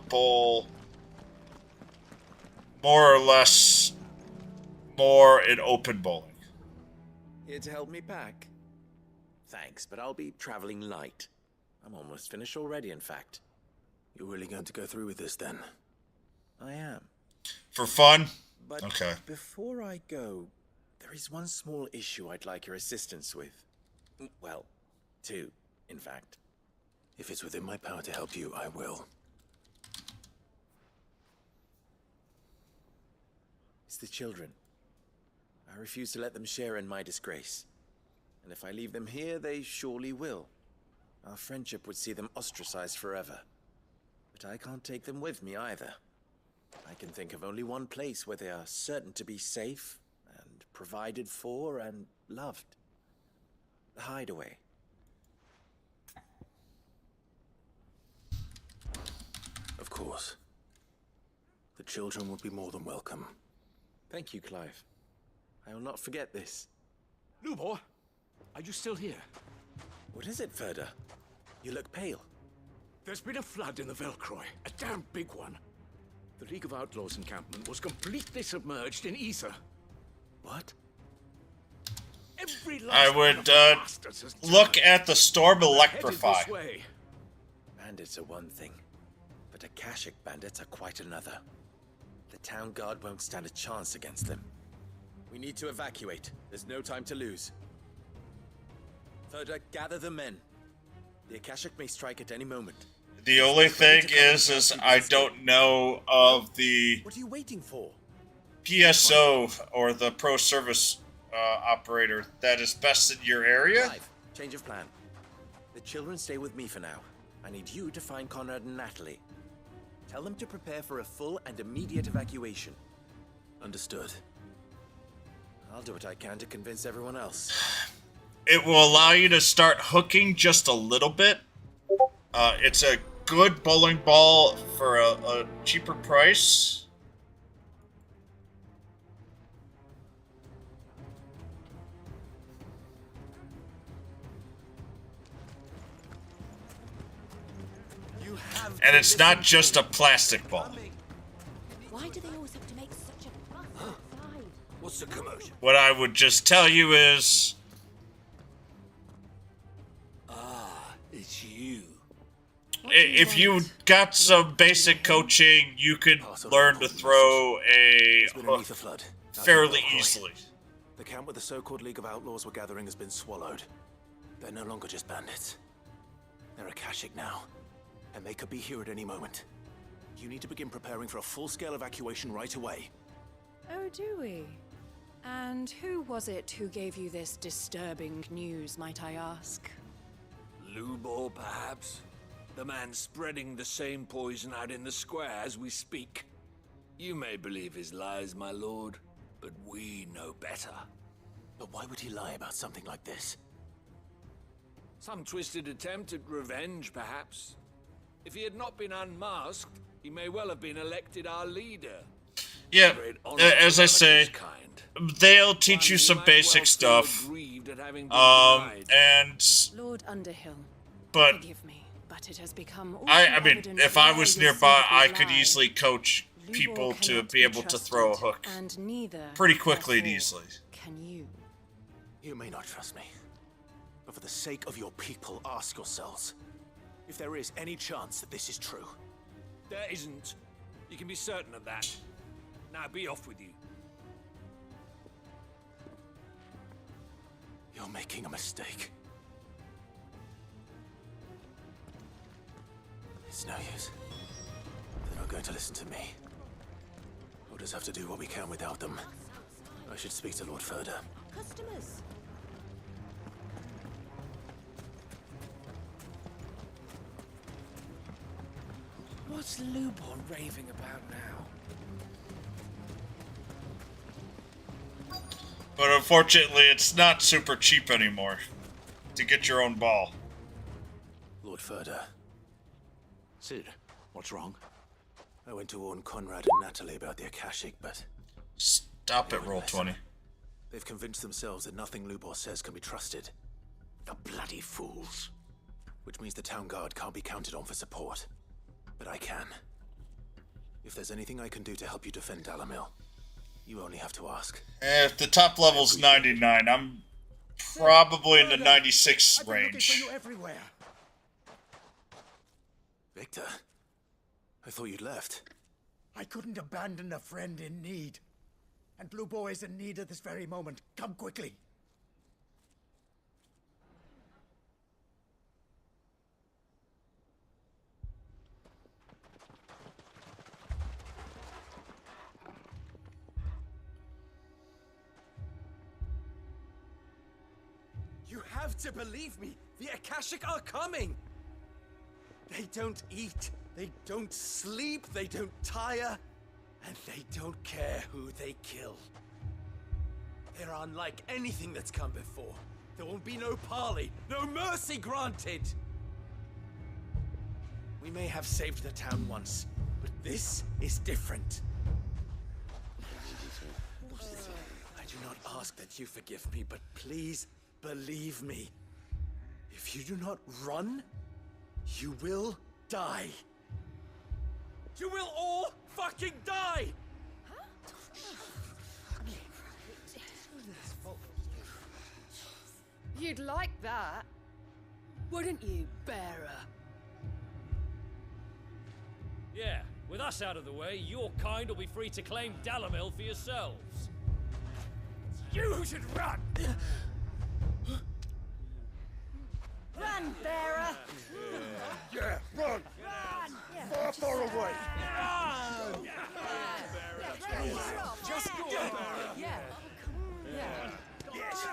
bowl more or less more in open bowling? Here to help me pack? Thanks, but I'll be traveling light. I'm almost finished already, in fact. You're really going to go through with this, then? I am. For fun? But okay. Before I go, there is one small issue I'd like your assistance with. Well, two, in fact. If it's within my power to help you, I will. It's the children. I refuse to let them share in my disgrace. And if I leave them here, they surely will. Our friendship would see them ostracized forever. But I can't take them with me either. I can think of only one place where they are certain to be safe and provided for and loved. The hideaway. Of course. The children will be more than welcome. Thank you, Clive. I will not forget this. Lubor, are you still here? What is it, Ferda? You look pale. There's been a flood in the Velcroy, a damn big one. The League of Outlaws encampment was completely submerged in ether. What? Every I last would one of the bastards has look died. at the storm They're headed electrify. this way. Bandits are one thing, but Akashic bandits are quite another. The town guard won't stand a chance against them. We need to evacuate. There's no time to lose. Ferda, gather the men. The Akashic may strike at any moment. The only thing is I don't know of the What are you waiting for? PSO or the pro service operator that is best in your area. Clive, change of plan. The children stay with me for now. I need you to find Conrad and Natalie. Tell them to prepare for a full and immediate evacuation. Understood. I'll do what I can to convince everyone else. It will allow you to start hooking just a little bit. It's a good bowling ball for a cheaper price. And it's not just a plastic ball. Why do they always have to make such a fuss outside? What's the commotion? What I would just tell you is... It's you. If you got some basic coaching, you could learn to throw a hook fairly easily. The camp where the so-called League of Outlaws were gathering has been swallowed. They're no longer just bandits. They're Akashic now, and they could be here at any moment. You need to begin preparing for a full-scale evacuation right away. Oh, do we? And who was it who gave you this disturbing news, might I ask? Lubor, perhaps? The man spreading the same poison out in the square as we speak. You may believe his lies, my lord, but we know better. But why would he lie about something like this? Some twisted attempt at revenge, perhaps. If he had not been unmasked, he may well have been elected our leader. Yeah, as I say, they'll teach you some basic stuff. And Lord Underhill, but forgive me, but it has become I mean, evident if I why was your nearby, I sympathies could lie. easily coach people Lubor to cannot be able to throw a trusted, hook and neither, pretty quickly and therefore, easily. Can you? You may not trust me, but for the sake of your people, ask yourselves if there is any chance that this is true. There isn't. You can be certain of that. Now be off with you. You're making a mistake. It's no use. They're not going to listen to me. We'll just have to do what we can without them. I should speak to Lord Furder. Customers. What's Lubor raving about now? But unfortunately, it's not super cheap anymore to get your own ball. Lord Furder. Sid, what's wrong? I went to warn Conrad and Natalie about the Akashic, but... Stop it, Roll20. They've convinced themselves that nothing Lubor says can be trusted. The bloody fools. Which means the town guard can't be counted on for support. But I can. If there's anything I can do to help you defend Dalamil, you only have to ask. If the top level's 99, I'm probably in the 96 range. Everywhere. Victor, I thought you'd left. I couldn't abandon a friend in need. And Lubor is in need at this very moment. Come quickly. You have to believe me. The Akashic are coming. They don't eat, they don't sleep, they don't tire, and they don't care who they kill. They're unlike anything that's come before. There won't be no parley, no mercy granted. We may have saved the town once, but this is different. I do not ask that you forgive me, but please believe me. If you do not run, you will die. You will all fucking die! You'd like that, wouldn't you, bearer? Yeah, with us out of the way, your kind will be free to claim Dalamil for yourselves. You should run! Run, bearer! Yeah, run! Far, far away! Just go. Yeah. Yeah. Yes!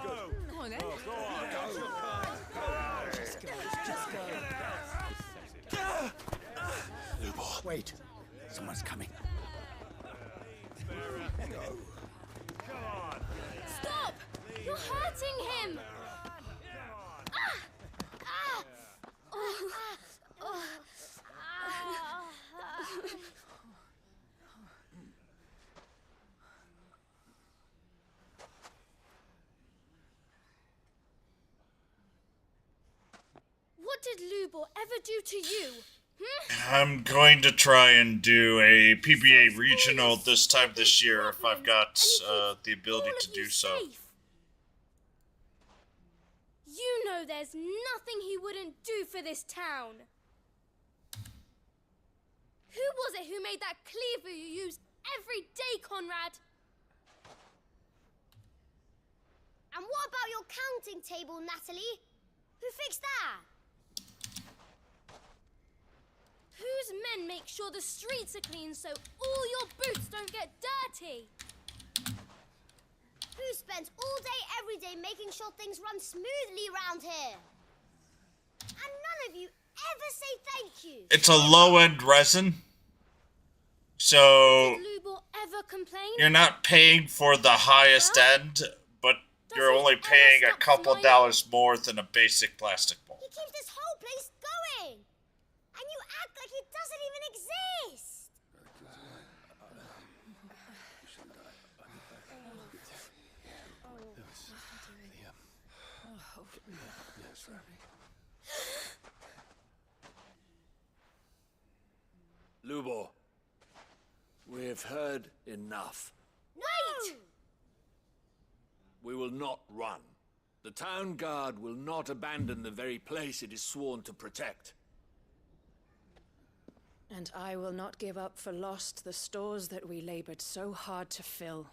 Go! Come on, then. Just go. Lubor. Wait. Someone's coming. Stop! You're hurting him! What did Lubor ever do to you? I'm going to try and do a PBA regional this time this year if I've got the ability to do so. You know there's nothing he wouldn't do for this town. Who was it who made that cleaver you use every day, Conrad? And what about your counting table, Natalie? Who fixed that? Whose men make sure the streets are clean so all your boots don't get dirty? who spends all day, every day making sure things run smoothly around here. And none of you ever say thank you. It's a low-end resin. So Did Lubor ever complain? you're not paying for the highest end, but you're only paying a couple dollars more than a basic plastic bowl. He keeps this whole place going. And you act like it doesn't even exist. Lubor, we've heard enough. Wait! We will not run. The town guard will not abandon the very place it is sworn to protect. And I will not give up for lost the stores that we labored so hard to fill.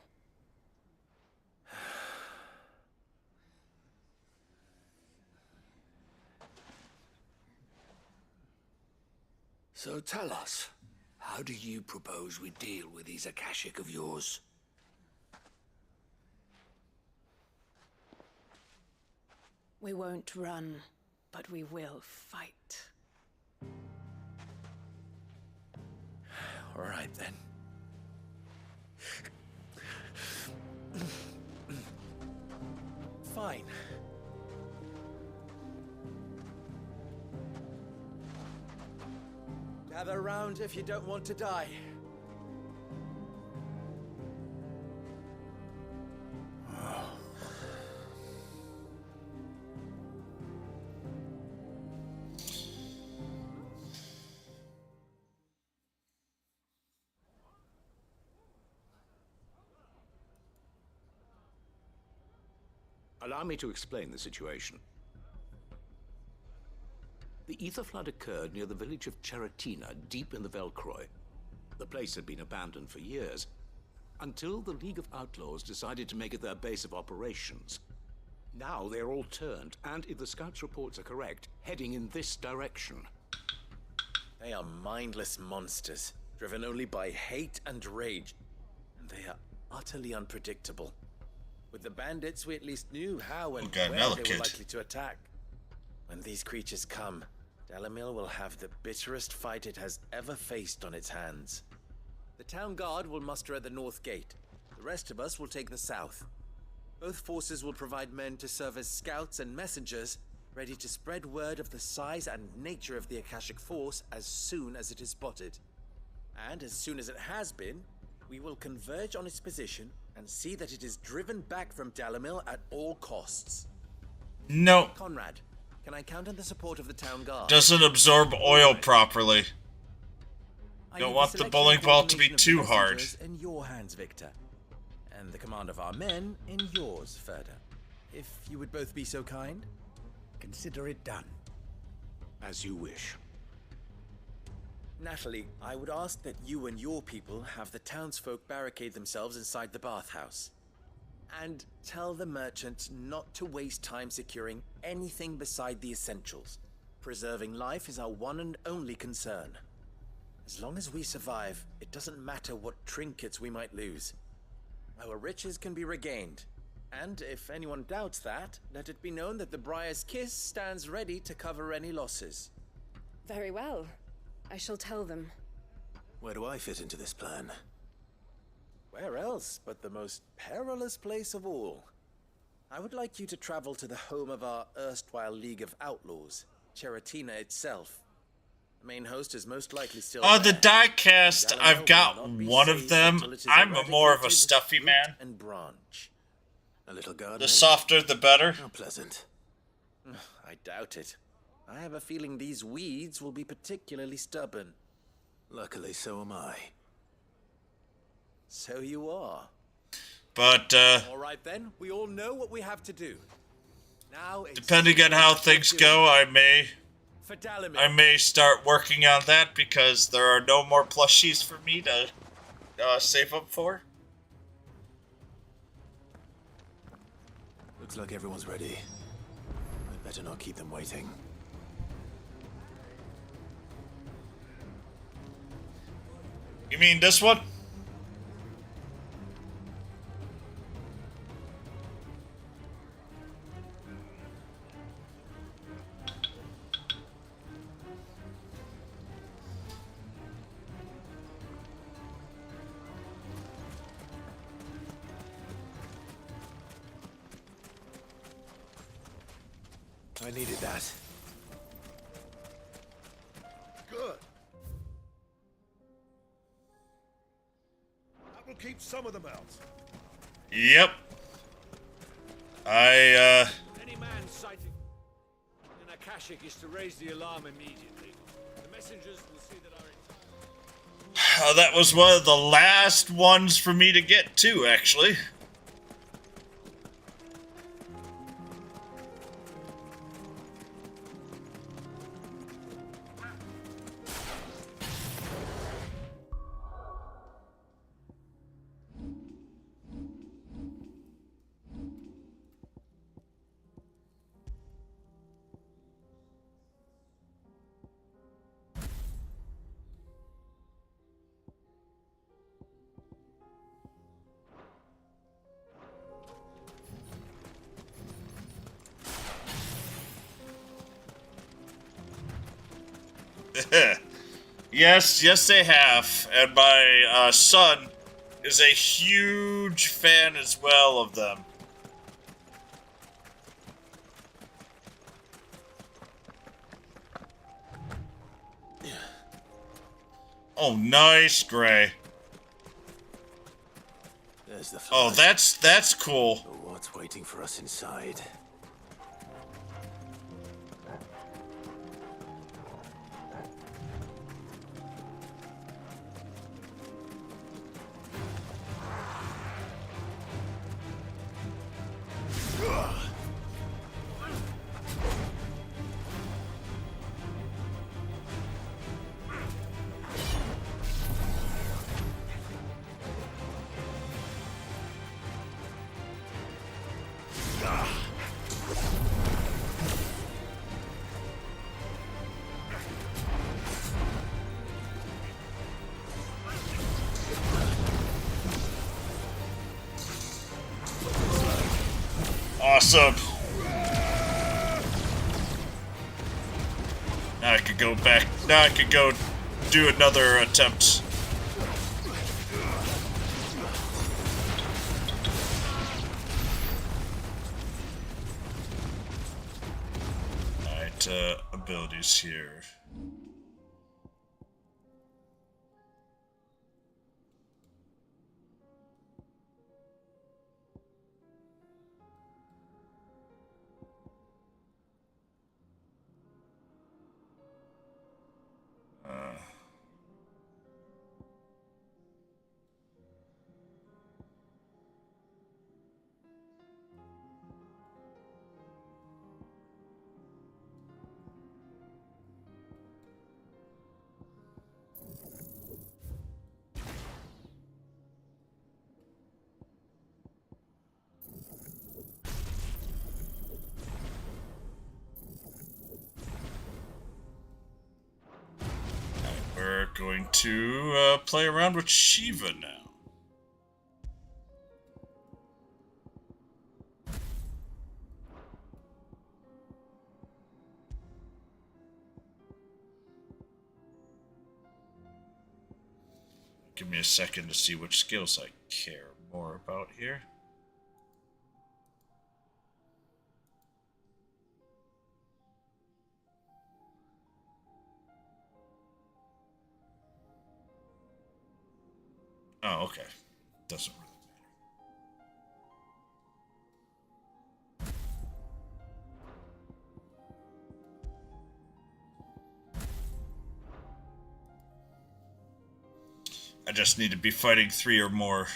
So tell us, how do you propose we deal with these Akashic of yours? We won't run, but we will fight. All right, then. Fine. Gather round if you don't want to die. Allow me to explain the situation. The ether flood occurred near the village of Cheratina, deep in the Velcroy. The place had been abandoned for years, until the League of Outlaws decided to make it their base of operations. Now they're all turned, and if the scouts' reports are correct, heading in this direction. They are mindless monsters, driven only by hate and rage. And they are utterly unpredictable. With the bandits, we at least knew how and where they were likely to attack. When these creatures come, Dalamil will have the bitterest fight it has ever faced on its hands. The town guard will muster at the north gate. The rest of us will take the south. Both forces will provide men to serve as scouts and messengers, ready to spread word of the size and nature of the Akashic force as soon as it is spotted. And as soon as it has been, we will converge on its position and see that it is driven back from Dalamil at all costs. No. Conrad, can I count on the support of the town guard? Doesn't absorb oil properly. Don't want the bowling ball to be too hard. In your hands, Victor. And the command of our men in yours, Ferda. If you would both be so kind. Consider it done. As you wish. Natalie, I would ask that you and your people have the townsfolk barricade themselves inside the bathhouse. And tell the merchants not to waste time securing anything beside the essentials. Preserving life is our one and only concern. As long as we survive, it doesn't matter what trinkets we might lose. Our riches can be regained. And if anyone doubts that, let it be known that the Briar's Kiss stands ready to cover any losses. Very well. I shall tell them. Where do I fit into this plan? Where else but the most perilous place of all? I would like you to travel to the home of our erstwhile League of Outlaws, Cheratina itself. The main host is most likely still Oh, the die-cast, I've got one of them. I'm more of a stuffy man. And branch. A little garden. The softer, the better. How pleasant. I doubt it. I have a feeling these weeds will be particularly stubborn. Luckily, so am I. So you are. But, all right then, we all know what we have to do. Now, depending on how things go, I may start working on that because there are no more plushies for me to save up for. Looks like everyone's ready. I'd better not keep them waiting. You mean this one? I needed that. Good. That will keep some of them out. Yep. I, Any man sighting an Akashic is to raise the alarm immediately. The messengers will see that our that was one of the last ones for me to get to, actually. Yes, they have. And my son is a huge fan as well of them. Oh, nice, Gray. There's the Oh, flag. that's cool. What's waiting for us inside? Awesome. Now I could go back. Now I could go do another attempt. Alright, abilities here. We're going to play around with Shiva now. Give me a second to see which skills I care more about here. Oh, okay. Doesn't really matter. I just need to be fighting 3 or more.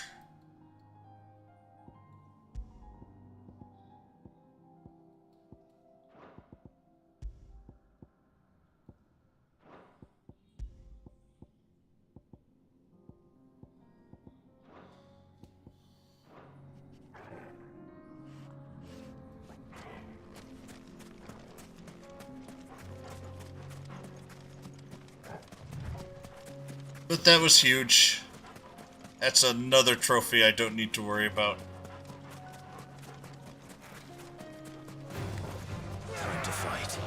But that was huge. That's another trophy I don't need to worry about. Time to fight.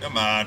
Come on.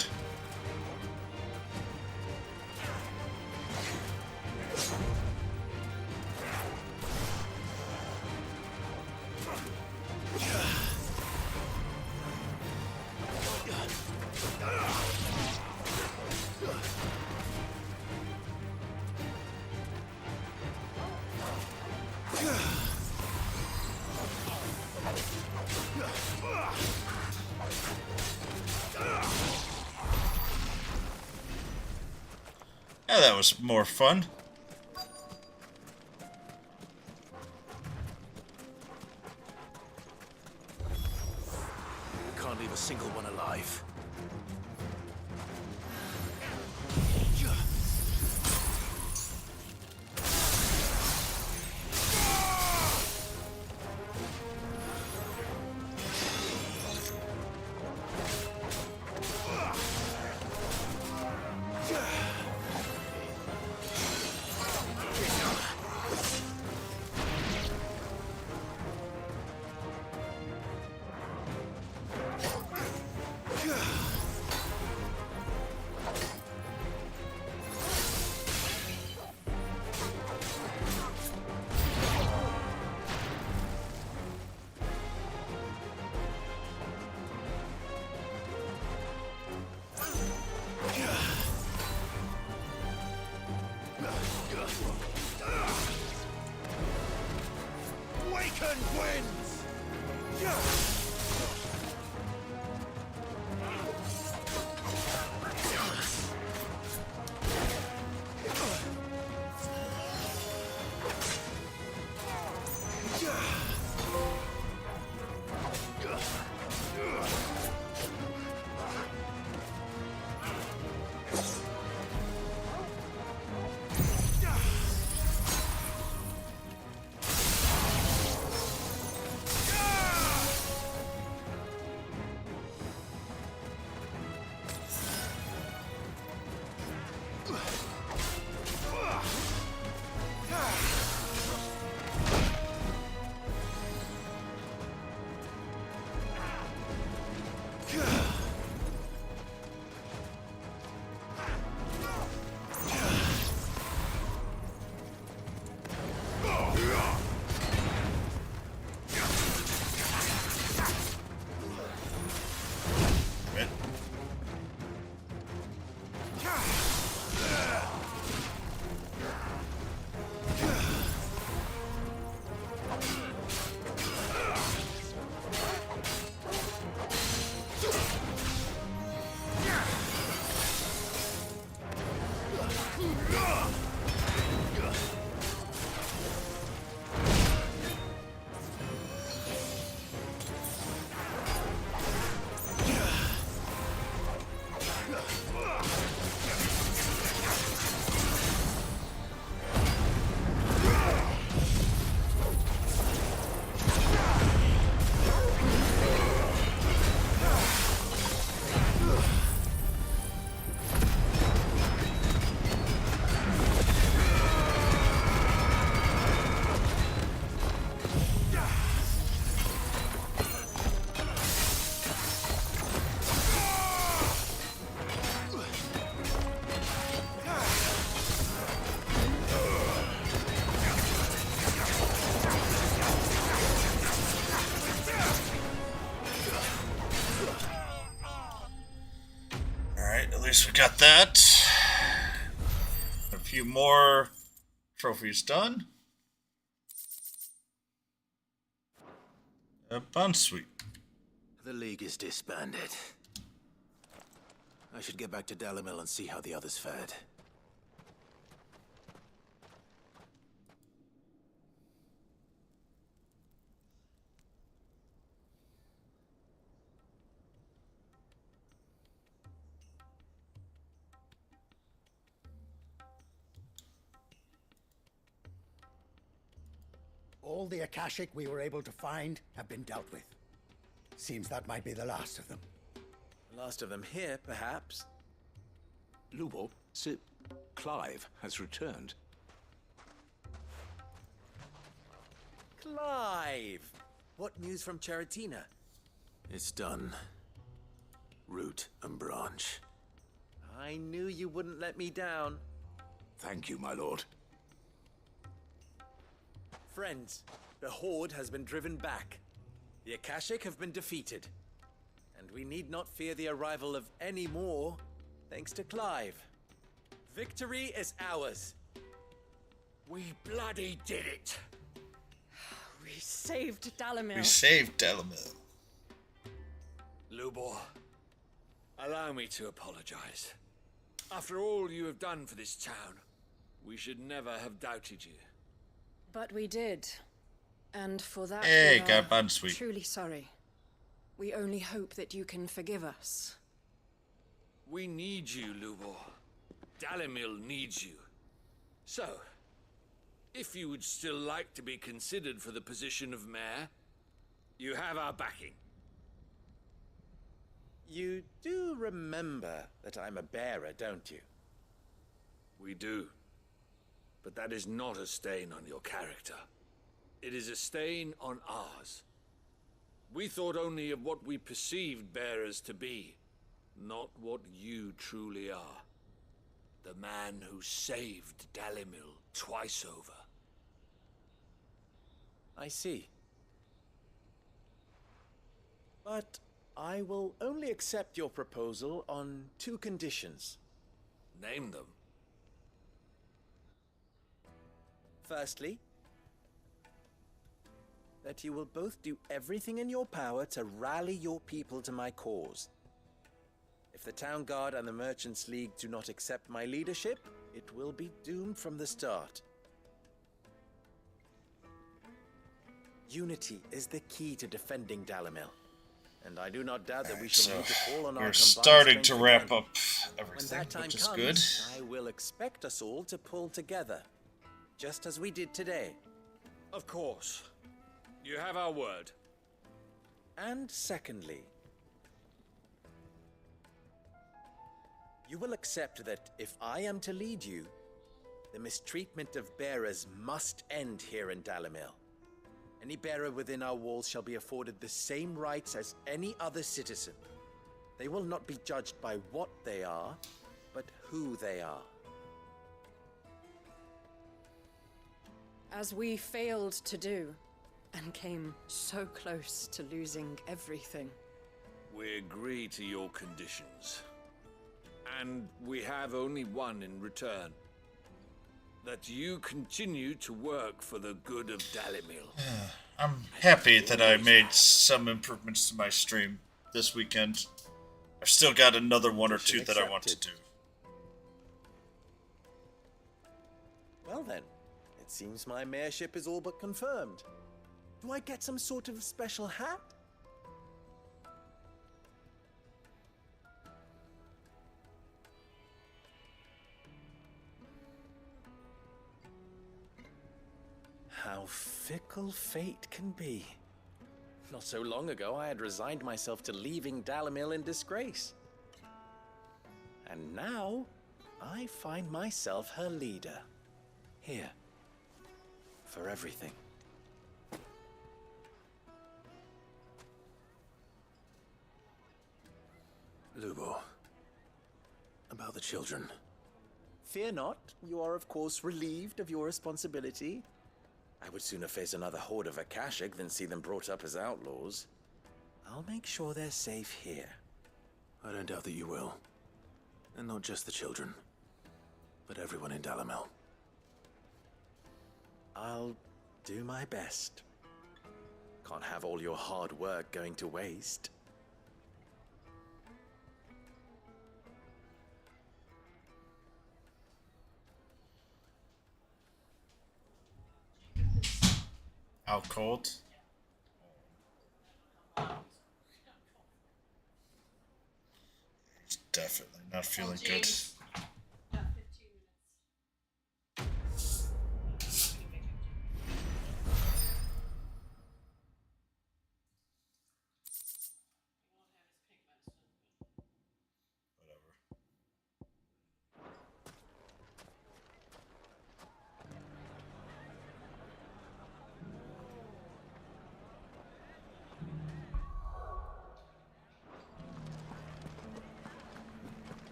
Yeah, that was more fun. Can't leave a single one alive. Waken wins! At least we got that. A few more trophies done. A bun suite. The League is disbanded. I should get back to Dalamil and see how the others fared. All the Akashic we were able to find have been dealt with. Seems that might be the last of them. Last of them here, perhaps. Lubo, Sir Clive has returned. Clive! What news from Charatina? It's done. root and branch. I knew you wouldn't let me down. Thank you, my lord. Friends, the Horde has been driven back. The Akashic have been defeated. And we need not fear the arrival of any more, thanks to Clive. Victory is ours. We bloody did it. We saved Dalimil. We saved Dalimil. Lubor, allow me to apologize. After all you have done for this town, we should never have doubted you. But we did. And for that, Hey, we got are bun sweet. truly sorry. We only hope that you can forgive us. We need you, Lubor. Dalimil needs you. So, if you would still like to be considered for the position of mayor, you have our backing. You do remember that I'm a bearer, don't you? We do. But that is not a stain on your character. It is a stain on ours. We thought only of what we perceived bearers to be, not what you truly are. The man who saved Dalimil twice over. I see. But I will only accept your proposal on 2 conditions. Name them. Firstly, that you will both do everything in your power to rally your people to my cause. If the Town Guard and the Merchants League do not accept my leadership, it will be doomed from the start. Unity is the key to defending Dalimil, and I do not doubt that we shall need to call on our we're combined starting to strength wrap again. up everything, When that time which is comes, good. I will expect us all to pull together, just as we did today. Of course. You have our word. And secondly, you will accept that if I am to lead you, the mistreatment of bearers must end here in Dalimil. Any bearer within our walls shall be afforded the same rights as any other citizen. They will not be judged by what they are, but who they are. As we failed to do, and came so close to losing everything. We agree to your conditions. And we have only one in return. That you continue to work for the good of Dalimil. I'm happy that I made some improvements to my stream this weekend. I've still got another 1 or 2 that I want to do. Well then, it seems my mayorship is all but confirmed. Do I get some sort of special hat? How fickle fate can be. Not so long ago, I had resigned myself to leaving Dalimil in disgrace. And now, I find myself her leader. Here. For everything. Lubor, about the children. Fear not, you are of course relieved of your responsibility. I would sooner face another horde of Akashic than see them brought up as outlaws. I'll make sure they're safe here. I don't doubt that you will. And not just the children, but everyone in Dalimil. I'll do my best. Can't have all your hard work going to waste. Out cold. It's definitely not feeling good.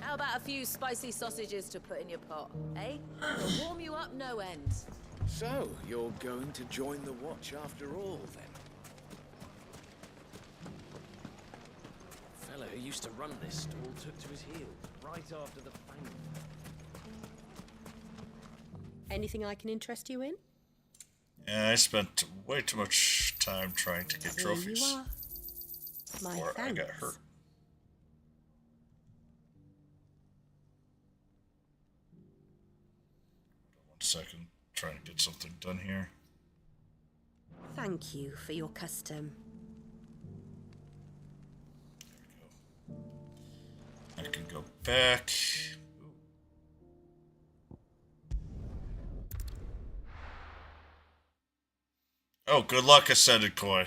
How about a few spicy sausages to put in your pot, eh? It'll warm you up no end. So, you're going to join the Watch after all, then? The fellow who used to run this stall took to his heels right after the Fang. Anything I can interest you in? Yeah, I spent way too much time trying to get trophies. Here you are. My Before I thanks. got hurt. One second, trying to get something done here. Thank you for your custom. I can go back. Oh, good luck, Ascended Koi.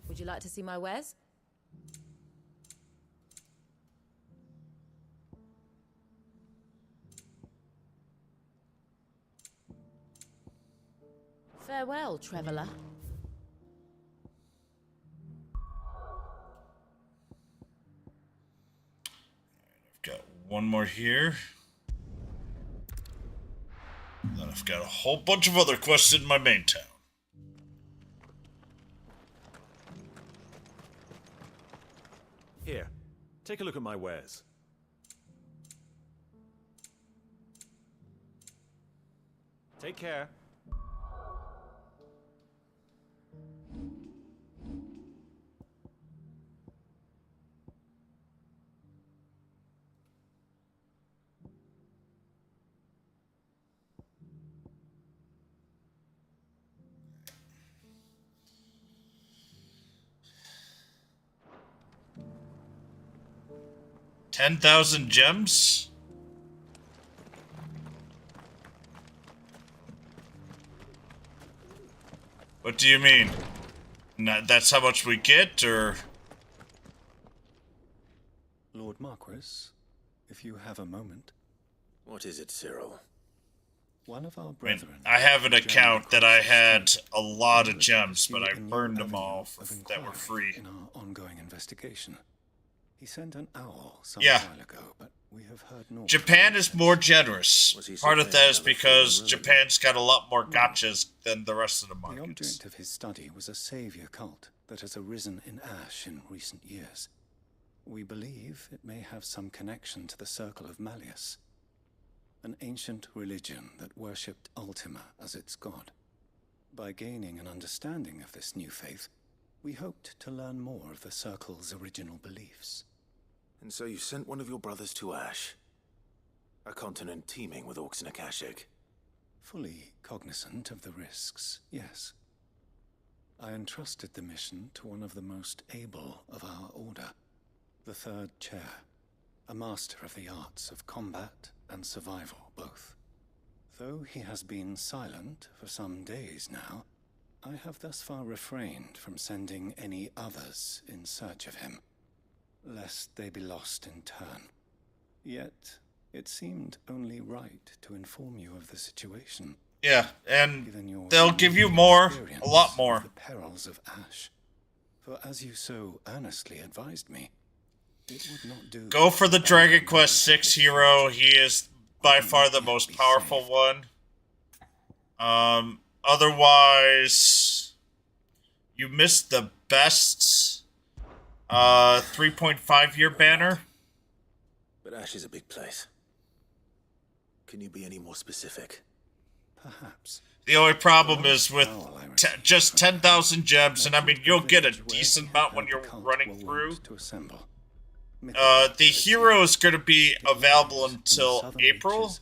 Would you like to see my wares? Farewell, traveller. Got one more here. Then I've got a whole bunch of other quests in my main town. Here, take a look at my wares. Take care. $10,000 gems? What do you mean? That's how much we get, or? Lord Marquis, if you have a moment. What is it, Cyril? One of our I brethren. mean, I have an account that I had a lot of gems, but I burned them all that were free. In our ongoing investigation. He sent an owl some Yeah. while ago, but we have heard naught. Japan is more generous. Part of that is because Japan's got a lot more gotchas than the rest of the The markets. object of his study was a savior cult that has arisen in Ash in recent years. We believe it may have some connection to the Circle of Malleus, an ancient religion that worshipped Ultima as its god. By gaining an understanding of this new faith, we hoped to learn more of the Circle's original beliefs. And so you sent one of your brothers to Ash, a continent teeming with orcs and Akashic. Fully cognizant of the risks, yes. I entrusted the mission to one of the most able of our order, the Third Chair, a master of the arts of combat and survival both. Though he has been silent for some days now, I have thus far refrained from sending any others in search of him, lest they be lost in turn. Yet, it seemed only right to inform you of the situation. Yeah, and they'll give you more, a lot more. The perils of Ash. For as you so earnestly advised me, it would not do. Go for the Dragon Quest VI hero. He is by far the most powerful one. Otherwise, you missed the best 3.5-year banner. But Ash is a big place. Can you be any more specific? Perhaps. The only problem is with just 10,000 gems, and I mean, you'll get a decent amount when you're running through. The hero is going to be available until April.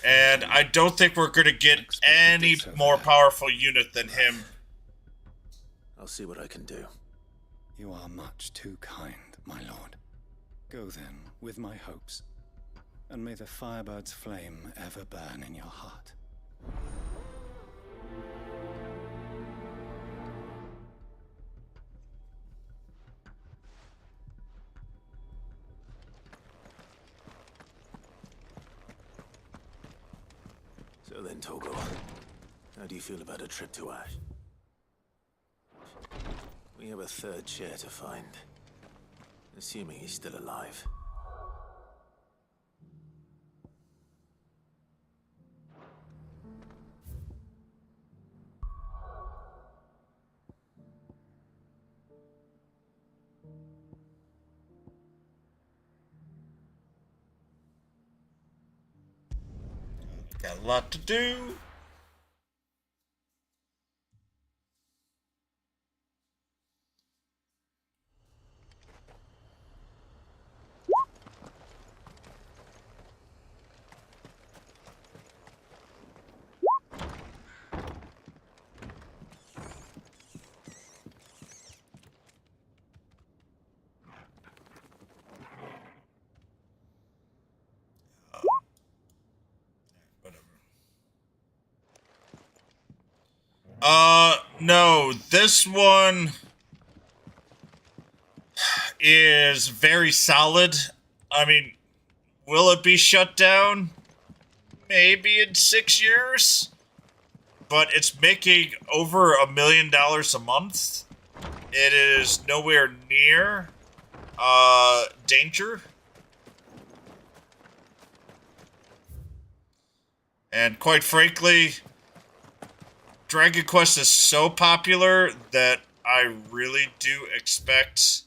And I don't think we're going to get any more powerful unit than him. I'll see what I can do. You are much too kind, my lord. Go then, with my hopes. And may the Firebird's flame ever burn in your heart. So then, Togo, how do you feel about a trip to Ash? We have a third chair to find. Assuming he's still alive. Got a lot to do. No, this one is very solid. I mean, will it be shut down? Maybe in 6 years? But it's making over $1 million a month. It is nowhere near danger. And quite frankly, Dragon Quest is so popular that I really do expect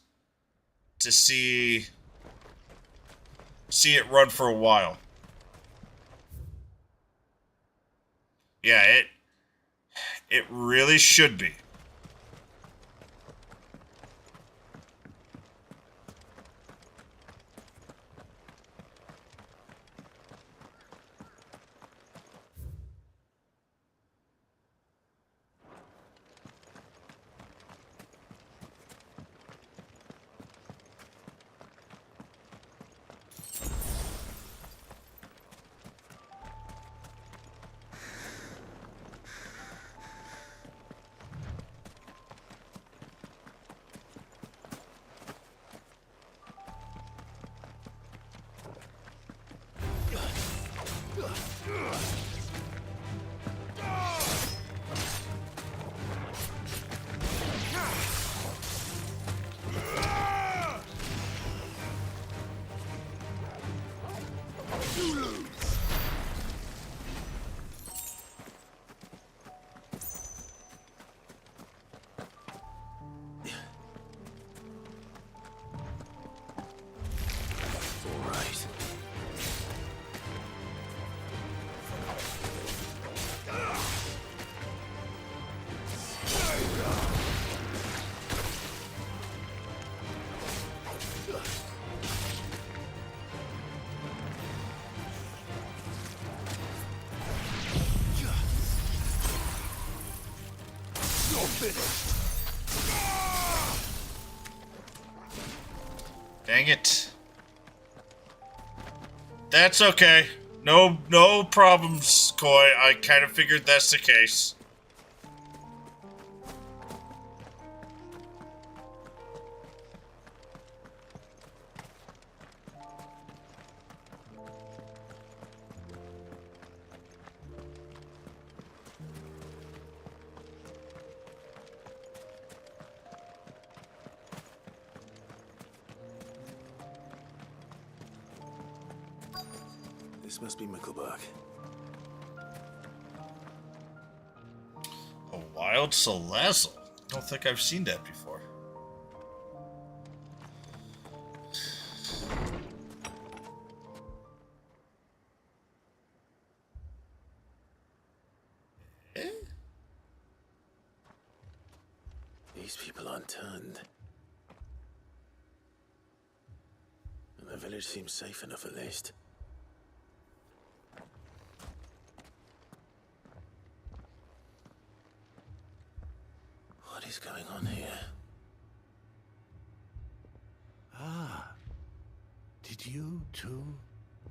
to see it run for a while. Yeah, it really should be. Dang it. That's okay. No problems, Koi. I kind of figured that's the case. This must be Mickleburg. A wild Salazzle. Don't think I've seen that before. These people aren't turned. And the village seems safe enough at least. What is going on here? Ah. Did you too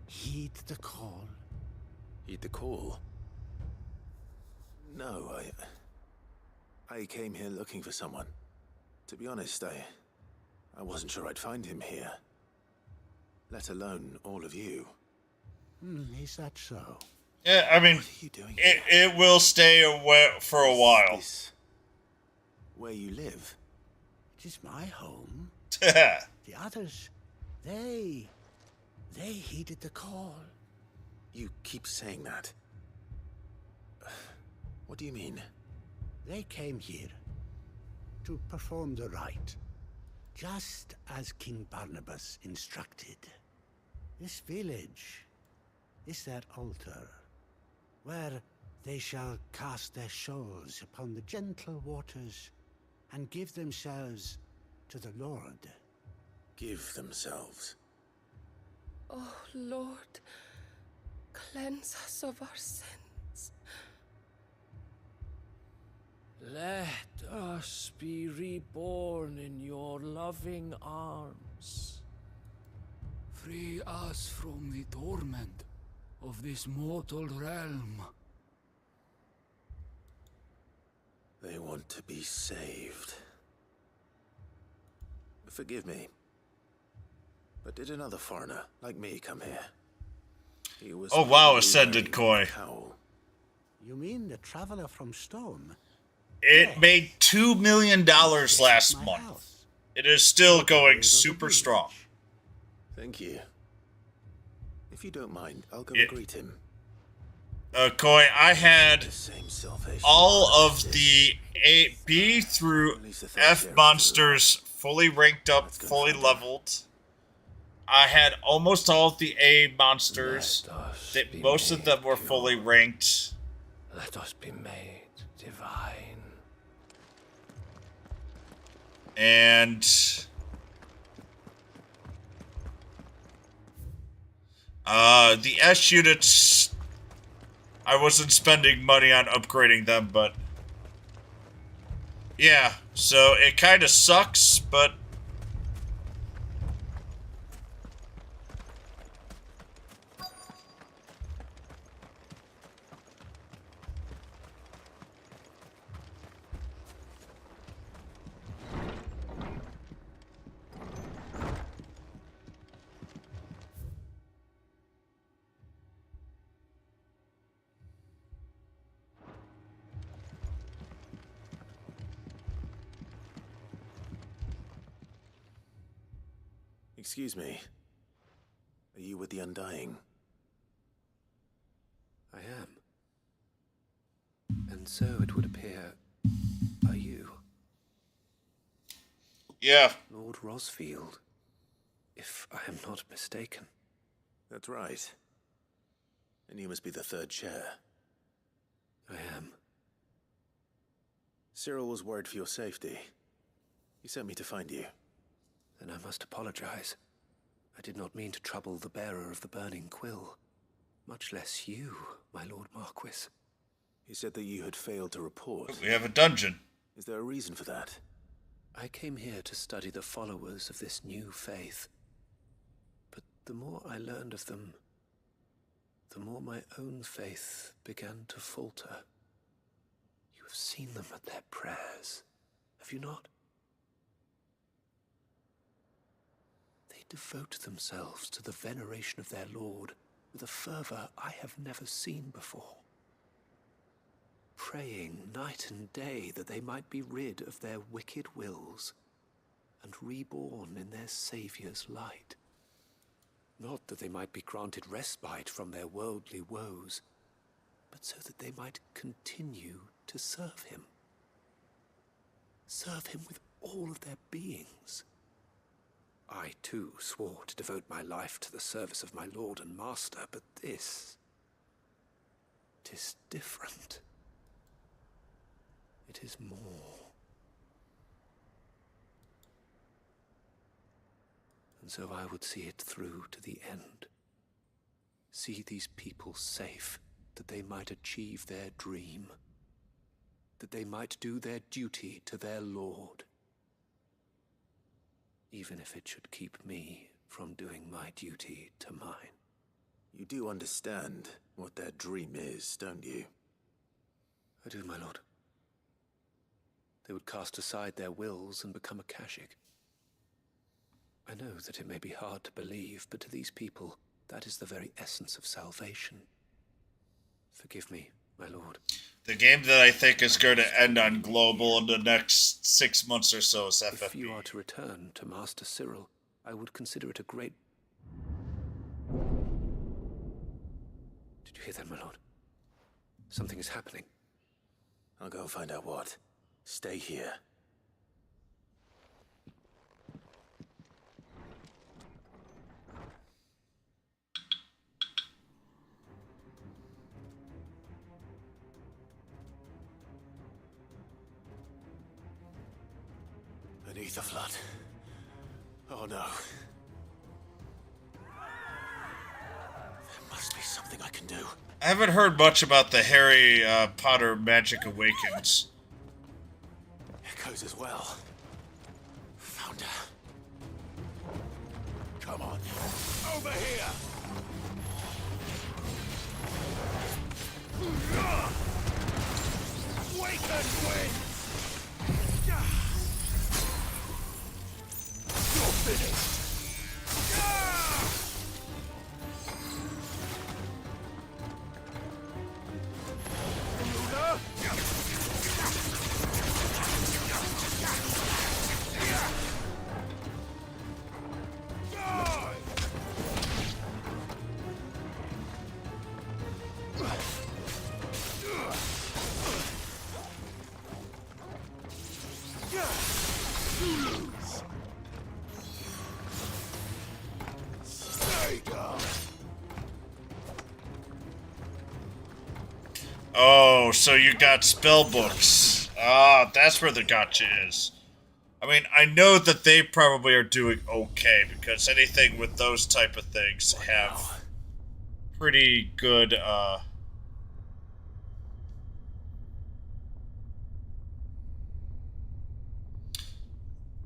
heed the call? Heed the call? No, I came here looking for someone. To be honest, I wasn't sure I'd find him here. Let alone all of you. Is that so? Yeah, I mean, it will stay away for a while. Where you live? It is my home. The others, they heeded the call. You keep saying that. What do you mean? They came here to perform the rite, just as King Barnabas instructed. This village is their altar, where they shall cast their shawls upon the gentle waters and give themselves to the Lord. Give themselves? Oh, Lord, cleanse us of our sins. Let us be reborn in your loving arms. Free us from the torment of this mortal realm. They want to be saved. Forgive me, but did another foreigner like me come here? He was Oh wow, Ascended Koi. You mean the traveler from Stone? It made $2 million last month. It is still going super strong. Thank you. If you don't mind, I'll go greet him. Koi, I had all of the A, B through F monsters fully ranked up, fully leveled. I had almost all of the A monsters. Most of them were fully ranked. Let us be made divine. And the S units, I wasn't spending money on upgrading them, but yeah, so it kind of sucks, but Excuse me. Are you with the Undying? I am. And so it would appear, are you? Yeah. Lord Rosfield, if I am not mistaken. That's right. And you must be the third chair. I am. Cyril was worried for your safety. He sent me to find you. Then I must apologize. I did not mean to trouble the bearer of the burning quill. Much less you, my Lord Marquis. He said that you had failed to report. We have a dungeon. Is there a reason for that? I came here to study the followers of this new faith. But the more I learned of them, the more my own faith began to falter. You have seen them at their prayers, have you not? They devote themselves to the veneration of their Lord with a fervor I have never seen before. Praying night and day that they might be rid of their wicked wills and reborn in their Saviour's light. Not that they might be granted respite from their worldly woes, but so that they might continue to serve him. Serve him with all of their beings. I, too, swore to devote my life to the service of my Lord and Master, but this... 'tis different. It is more. And so I would see it through to the end. See these people safe, that they might achieve their dream. That they might do their duty to their Lord. Even if it should keep me from doing my duty to mine. You do understand what their dream is, don't you? I do, my lord. They would cast aside their wills and become a Kashik. I know that it may be hard to believe, but to these people, that is the very essence of salvation. Forgive me, my lord. The game that I think is going to end on global in the next 6 months or so is FFP. If you are to return to Master Cyril, I would consider it a great... Did you hear that, my lord? Something is happening. I'll go and find out what. Stay here. Beneath the flood. Oh no. There must be something I can do. I haven't heard much about the Harry Potter Magic Awakens. Echoes as well. Found her. Come on. Over here! Waken wind! You're finished! Oh, so you got spell books. Ah, that's where the gotcha is. I mean, I know that they probably are doing okay, because anything with those type of things have pretty good,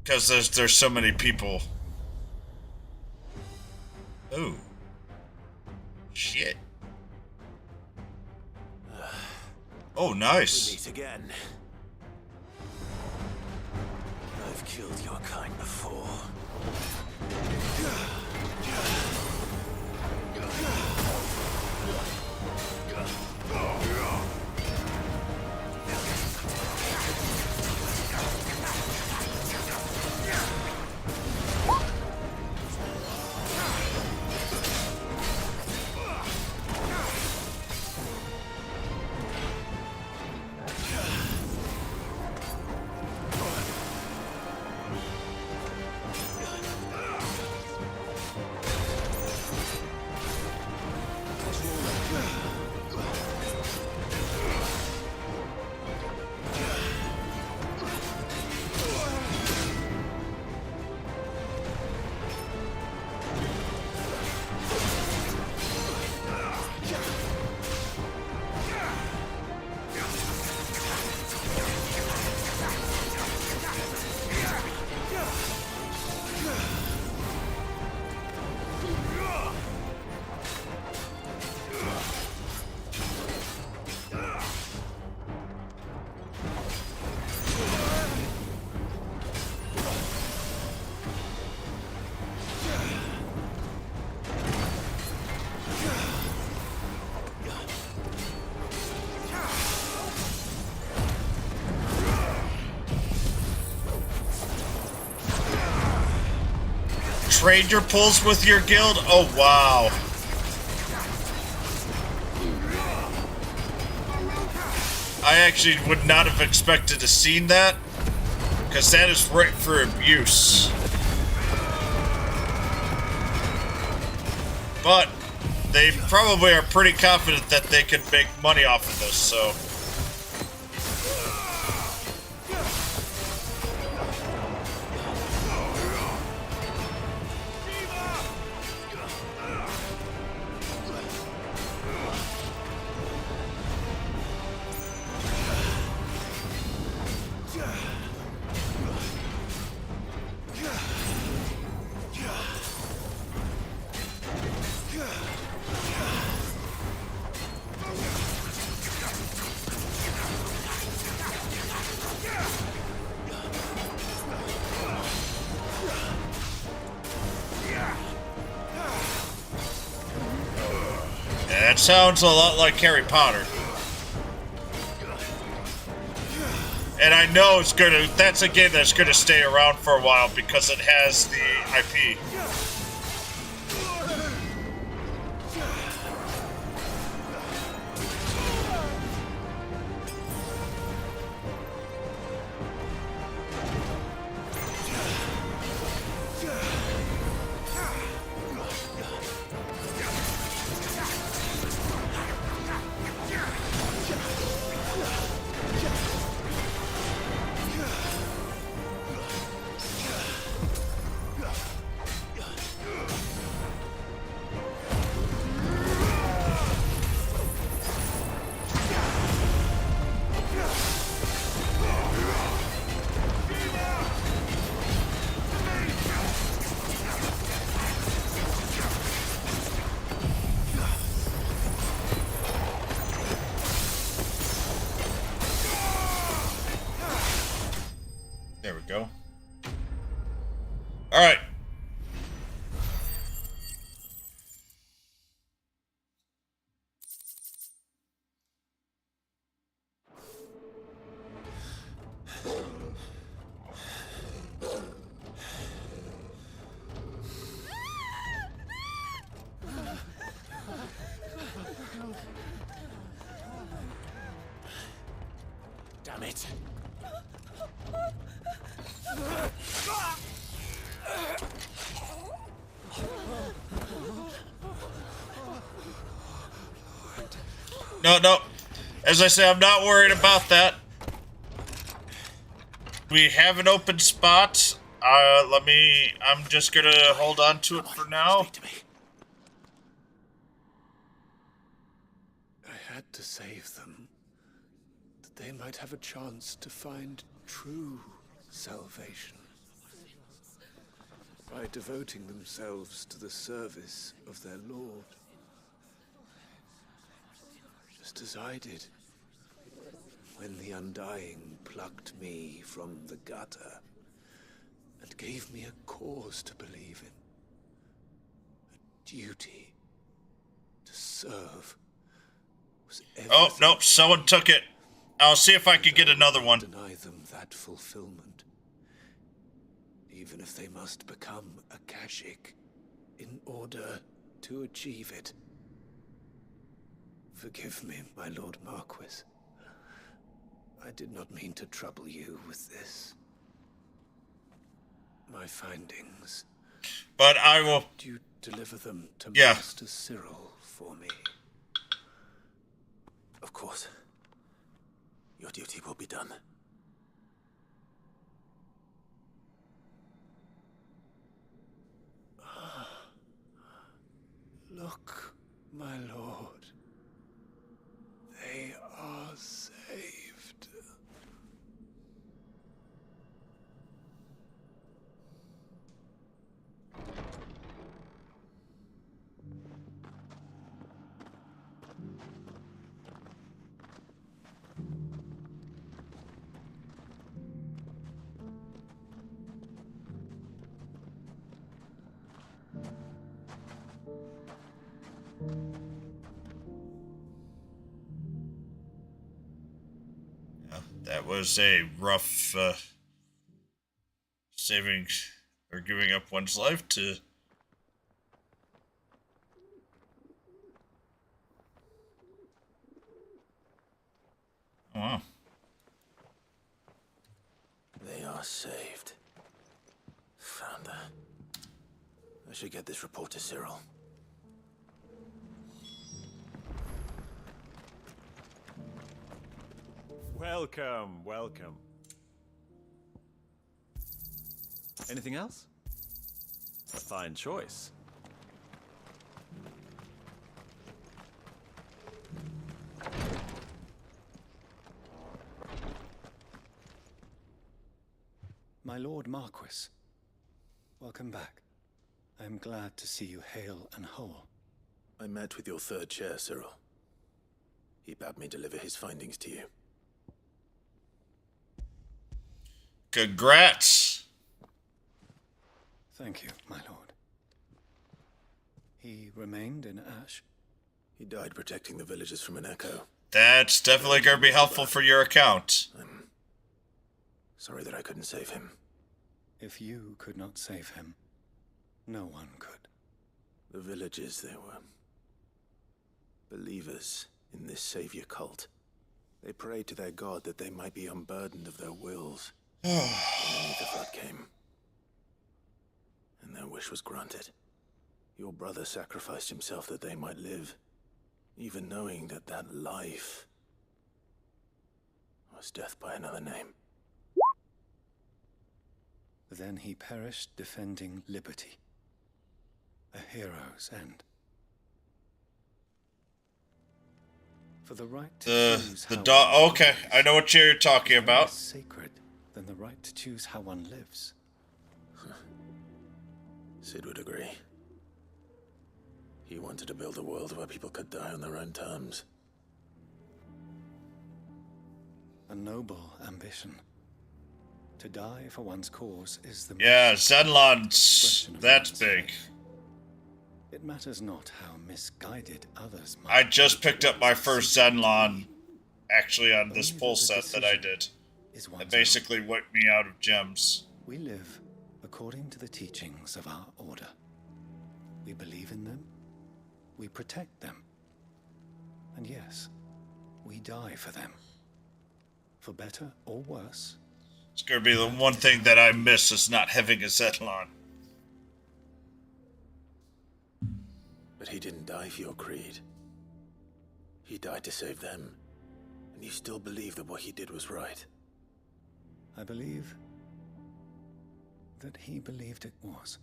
because there's so many people. Ooh. Shit. Oh, nice. We meet again. I've killed your kind before. Trade your pulls with your guild? Oh, wow. I actually would not have expected to see that, because that is right for abuse. But they probably are pretty confident that they can make money off of this, so... That sounds a lot like Harry Potter. And I know it's gonna, that's a game that's gonna stay around for a while because it has the IP. There we go. All right. Damn it. No, no. As I say, I'm not worried about that. We have an open spot. I'm just gonna hold on to it for now. I had to save them, that they might have a chance to find true salvation. By devoting themselves to the service of their Lord. Just as I did, when the Undying plucked me from the gutter and gave me a cause to believe in. A duty to serve was everything. Oh, nope, someone took it. I'll see if I can get another one. Deny them that fulfillment, even if they must become a Kashik in order to achieve it. Forgive me, my Lord Marquis. I did not mean to trouble you with this. My findings. But I will... Do you deliver them to Yeah. Master Cyril for me? Of course. Your duty will be done. Look, my lord. They are saved. That was a rough saving or giving up one's life to... Oh, wow. They are saved. Found that. I should get this report to Cyril. Welcome, welcome. Anything else? A fine choice. My Lord Marquis, welcome back. I am glad to see you hale and whole. I met with your third chair, Cyril. He bade me deliver his findings to you. Congrats! Thank you, my lord. He remained in Ash? He died protecting the villagers from an echo. That's definitely going to be helpful for your account. I'm sorry that I couldn't save him. If you could not save him, no one could. The villagers, they were believers in this savior cult. They prayed to their god that they might be unburdened of their wills. And then the flood came. And their wish was granted. Your brother sacrificed himself that they might live, even knowing that that life was death by another name. Then he perished defending liberty. A hero's end. For the right to choose the how dog. one Okay, dies I know what you're talking is about. less sacred than the right to choose how one lives. Sid would agree. He wanted to build a world where people could die on their own terms. A noble ambition. To die for one's cause is the Yeah, most Zenlon's. expression of That's one's big. faith. It matters not how misguided others might. I just picked up my first Zenlon, actually, on this pull set that I did. It basically wiped me out of gems. We live according to the teachings of our order. We believe in them. We protect them. And yes, we die for them. For better or worse. It's gonna be the one thing that I miss is not having a Zenlon. But he didn't die for your creed. He died to save them. And you still believe that what he did was right. I believe that he believed it was.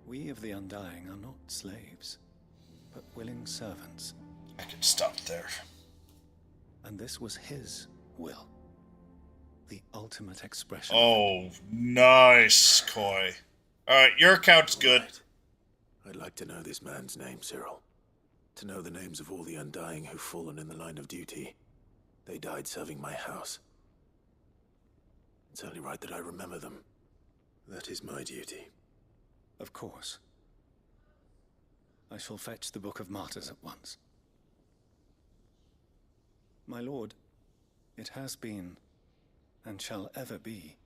We of the Undying are not slaves, but willing servants. I can stop there. And this was his will. The ultimate expression. Oh, nice, Koi. Alright, your account's good. I'd like to know this man's name, Cyril. To know the names of all the Undying who've fallen in the line of duty. They died serving my house. It's only right that I remember them. That is my duty. Of course. I shall fetch the Book of Martyrs at once. My lord, it has been, and shall ever be,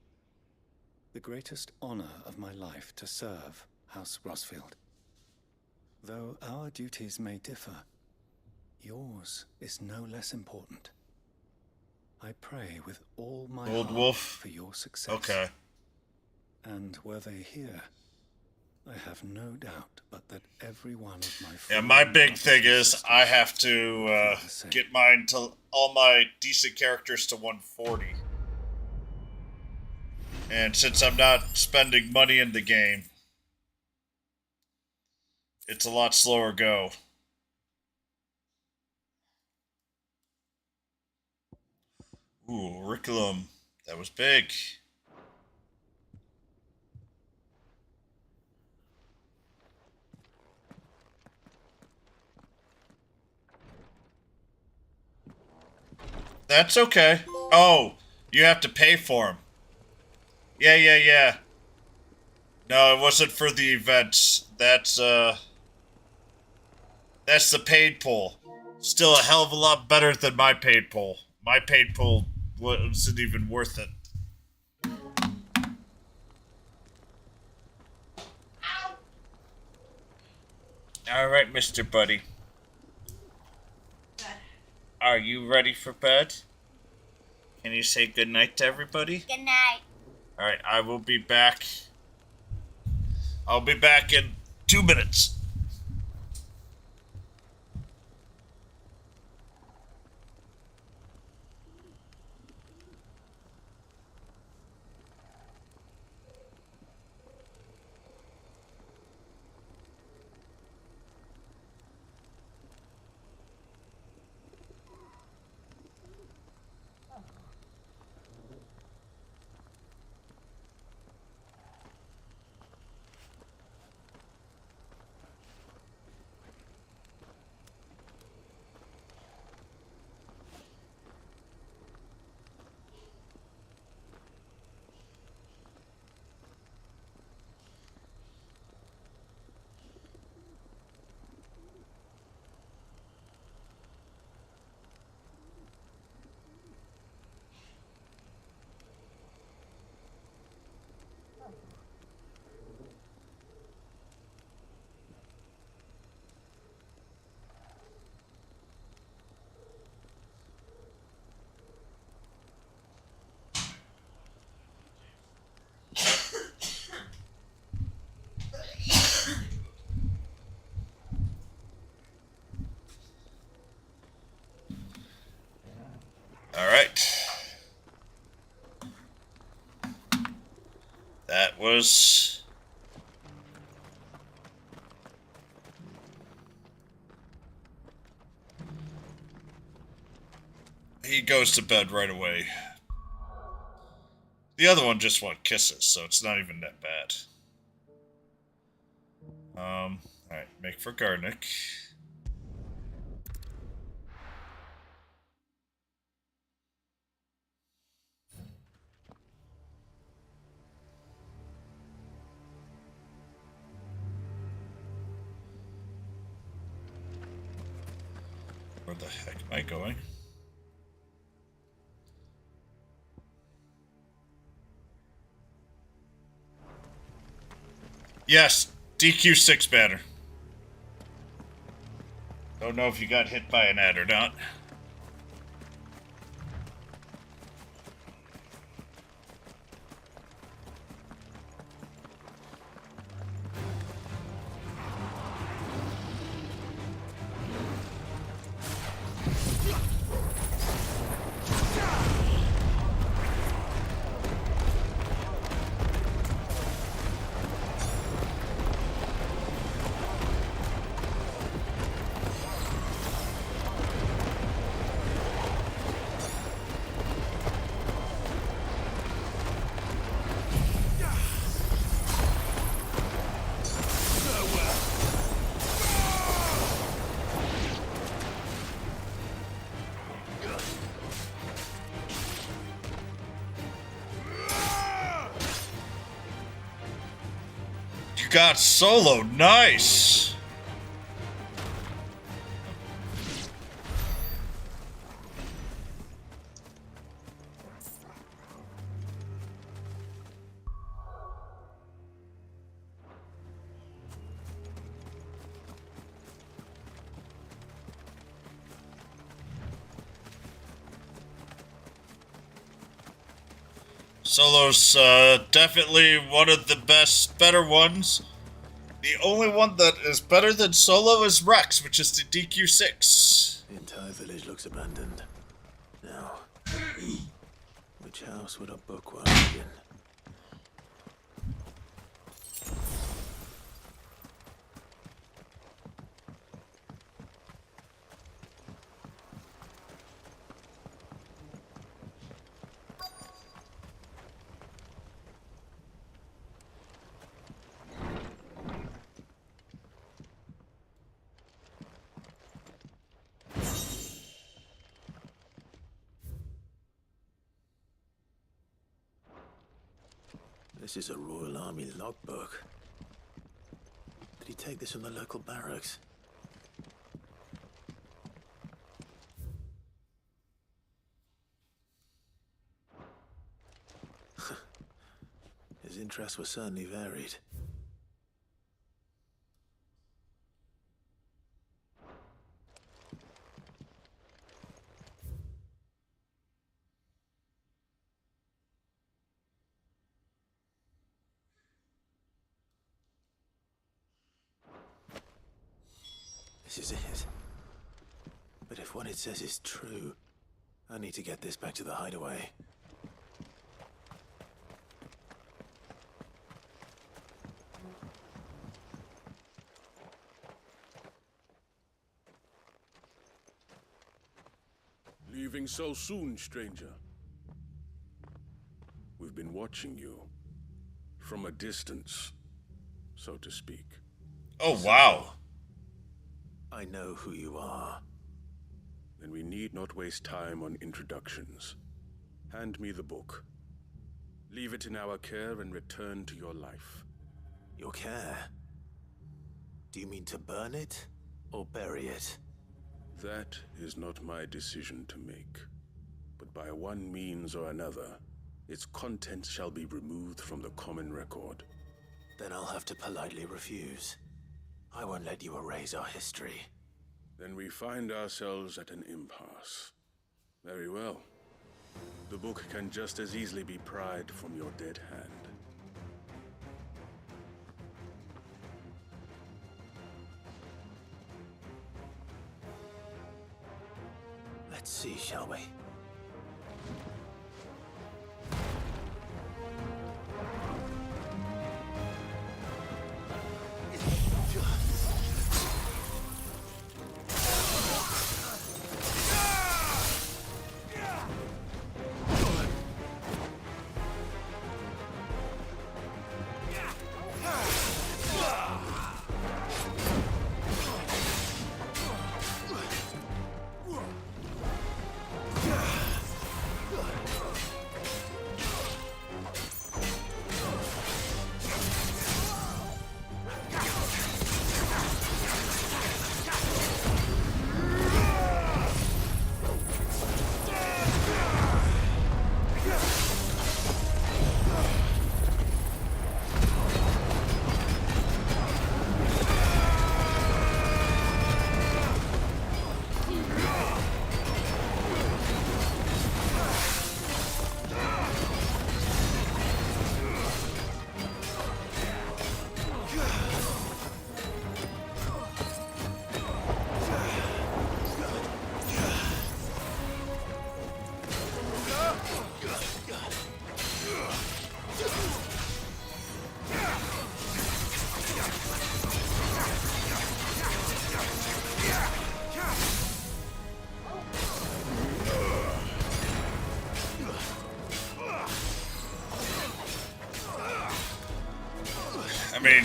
the greatest honor of my life to serve House Rosfield. Though our duties may differ, yours is no less important. I pray with all my Old heart Wolf. for your success. Okay. And were they here, I have no doubt but that every one of my Yeah, my big thing is I have to get mine to all my decent characters to 140. And since I'm not spending money in the game, it's a lot slower go. Ooh, Auriculum. That was big. That's okay. Oh, you have to pay for them. Yeah. No, it wasn't for the events. That's the paid pull. Still a hell of a lot better than my paid pull. My paid pull wasn't even worth it. Alright, Mr. Buddy. Are you ready for bed? Can you say goodnight to everybody? Good night. Alright, I will be back. I'll be back in 2 minutes. was... He goes to bed right away. The other one just wants kisses, so it's not even that bad. Alright, make for Garnick. Where the heck am I going? Yes, DQ6 banner. Don't know if you got hit by an ad or not. Got solo, nice. Solo's definitely one of the better ones. The only one that is better than Solo is Rex, which is the DQ6. The entire village looks abandoned. Now, which house would a bookworm be in? This is a Royal Army logbook. Did he take this from the local barracks? His interests were certainly varied. This is it. But if what it says is true, I need to get this back to the hideaway. Leaving so soon, stranger? We've been watching you. From a distance, so to speak. Oh, wow. I know who you are. Then we need not waste time on introductions. Hand me the book. Leave it in our care and return to your life. Your care? Do you mean to burn it or bury it? That is not my decision to make. But by one means or another, its contents shall be removed from the common record. Then I'll have to politely refuse. I won't let you erase our history. Then we find ourselves at an impasse. Very well. The book can just as easily be pried from your dead hand. Let's see, shall we? mean,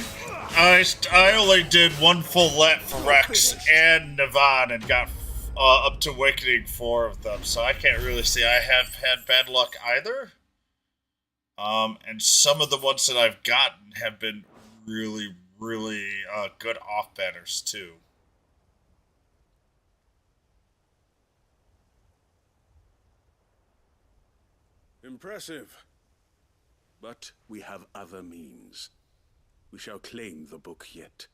I only did one full lap for Rex and Navon and got up to Awakening 4 of them, so I can't really say I have had bad luck either. And some of the ones that I've gotten have been really, really good off banners too. Impressive. But we have other means. We shall claim the book yet.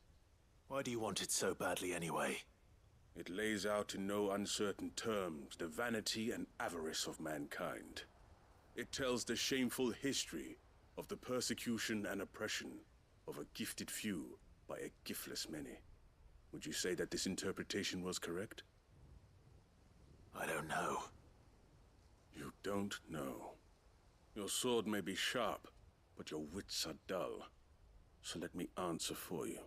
Why do you want it so badly anyway? It lays out in no uncertain terms the vanity and avarice of mankind. It tells the shameful history of the persecution and oppression of a gifted few by a giftless many. Would you say that this interpretation was correct? I don't know. You don't know. Your sword may be sharp, but your wits are dull. So let me answer for you.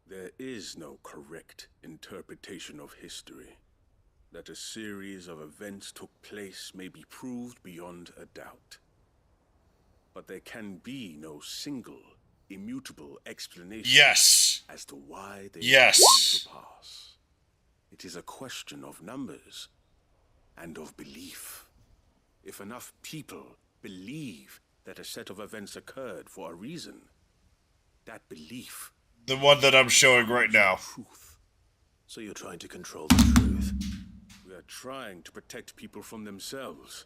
There is no correct interpretation of history. That a series of events took place may be proved beyond a doubt. But there can be no single, immutable explanation as to why they came to pass. It is a question of numbers and of belief. If enough people believe that a set of events occurred for a reason, that belief... The one that I'm showing right now. So you're trying to control the truth? We are trying to protect people from themselves,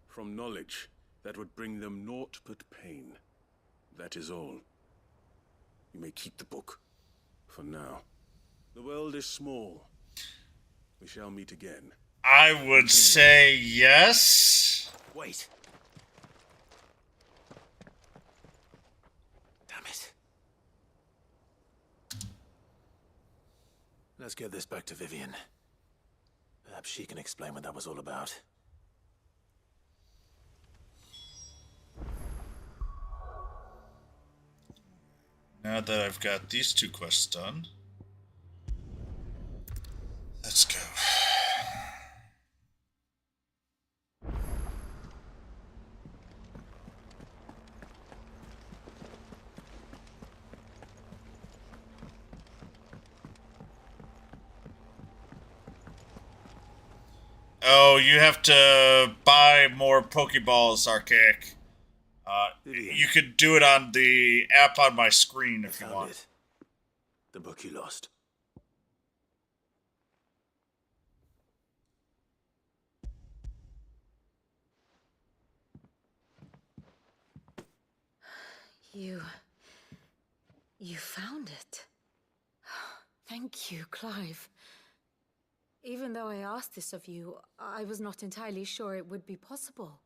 from knowledge that would bring them naught but pain. That is all. You may keep the book, for now. The world is small. We shall meet again. I would say yes. Wait. Damn it. Let's get this back to Vivian. Perhaps she can explain what that was all about. Now that I've got these two quests done, let's go. Oh, you have to buy more Pokeballs, Archaic. You could do it on the app on my screen if you want. It. The book you lost. You found it. Thank you, Clive. Even though I asked this of you, I was not entirely sure it would be possible.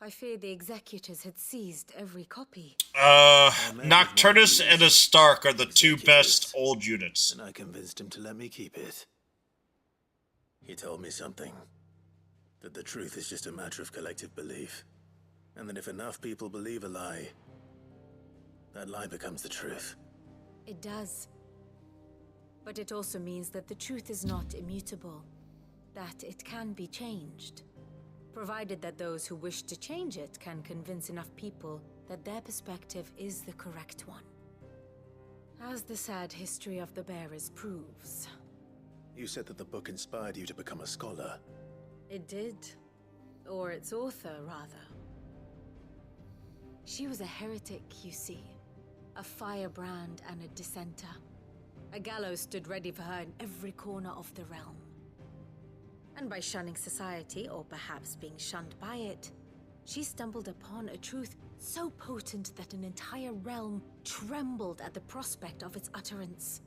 I fear the executors had seized every copy. Nocturnus and a Stark are the two best old units. And I convinced him to let me keep it. He told me something. That the truth is just a matter of collective belief. And that if enough people believe a lie, that lie becomes the truth. It does. But it also means that the truth is not immutable. That it can be changed. Provided that those who wish to change it can convince enough people that their perspective is the correct one. As the sad history of the bearers proves. You said that the book inspired you to become a scholar. It did. Or its author, rather. She was a heretic, you see. A firebrand and a dissenter. A gallows stood ready for her in every corner of the realm. And by shunning society, or perhaps being shunned by it, she stumbled upon a truth so potent that an entire realm trembled at the prospect of its utterance.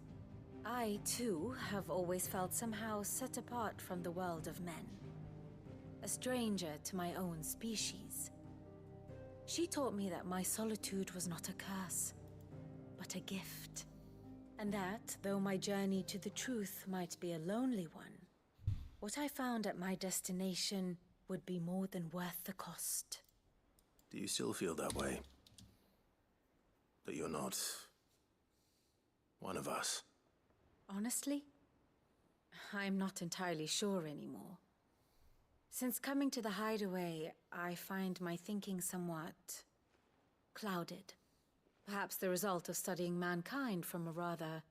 I, too, have always felt somehow set apart from the world of men. A stranger to my own species. She taught me that my solitude was not a curse, but a gift. And that, though my journey to the truth might be a lonely one, what I found at my destination would be more than worth the cost. Do you still feel that way? That you're not one of us? Honestly, I'm not entirely sure anymore. Since coming to the hideaway, I find my thinking somewhat clouded. Perhaps the result of studying mankind from a rather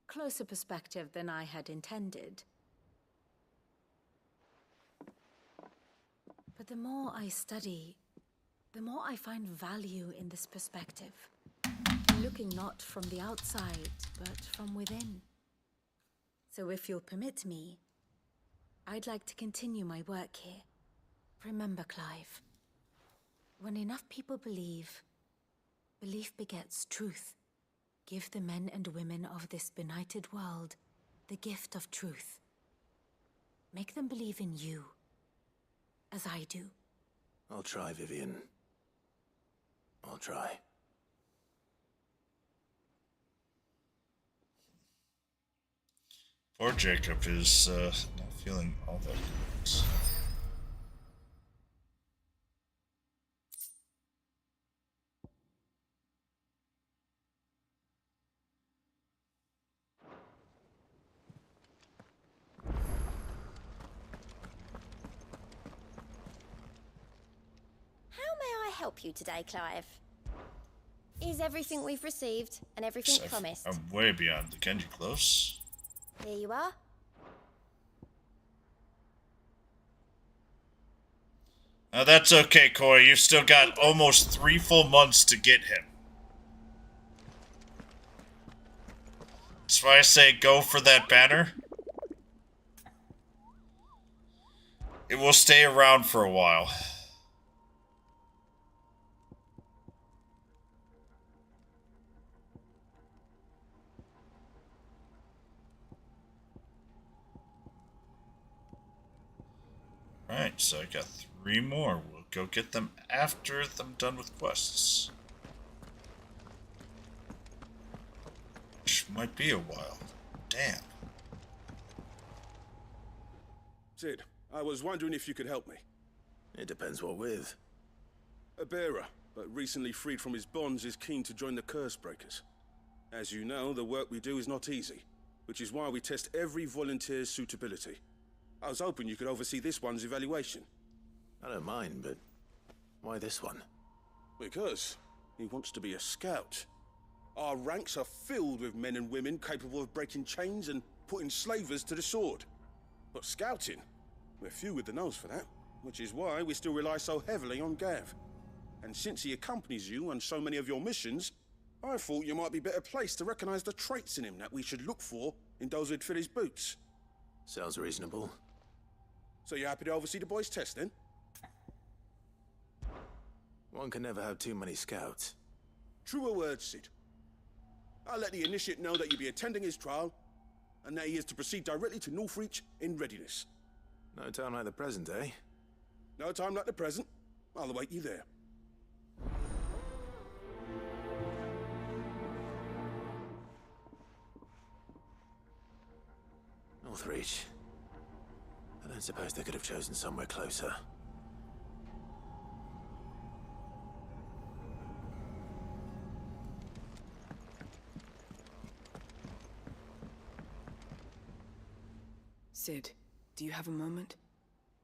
closer perspective than I had intended. But the more I study, the more I find value in this perspective. Looking not from the outside, but from within. So if you'll permit me, I'd like to continue my work here. Remember, Clive, when enough people believe, belief begets truth. Give the men and women of this benighted world the gift of truth. Make them believe in you, as I do. I'll try, Vivian. I'll try. Poor Jacob is not feeling all that good. How may I help you today, Clive? Is everything we've received and everything promised? I'm way beyond the Genji close. Here you are. That's okay, Koi. You've still got almost 3 full months to get him. That's why I say go for that banner. It will stay around for a while. Alright, so I got 3 more. We'll go get them after I'm done with quests. Which might be a while. Damn. Sid, I was wondering if you could help me. It depends what with. A bearer, but recently freed from his bonds, is keen to join the Curse Breakers. As you know, the work we do is not easy, which is why we test every volunteer's suitability. I was hoping you could oversee this one's evaluation. I don't mind, but why this one? Because he wants to be a scout. Our ranks are filled with men and women capable of breaking chains and putting slavers to the sword. But scouting, we're few with the nose for that, which is why we still rely so heavily on Gav. And since he accompanies you on so many of your missions, I thought you might be better placed to recognize the traits in him that we should look for in those who'd fill his boots. Sounds reasonable. So you're happy to oversee the boys' test, then? One can never have too many scouts. Truer words, Sid. I'll let the initiate know that you'll be attending his trial, and that he is to proceed directly to Northreach in readiness. No time like the present, eh? No time like the present. I'll await you there. Northreach. I don't suppose they could have chosen somewhere closer. Sid, do you have a moment?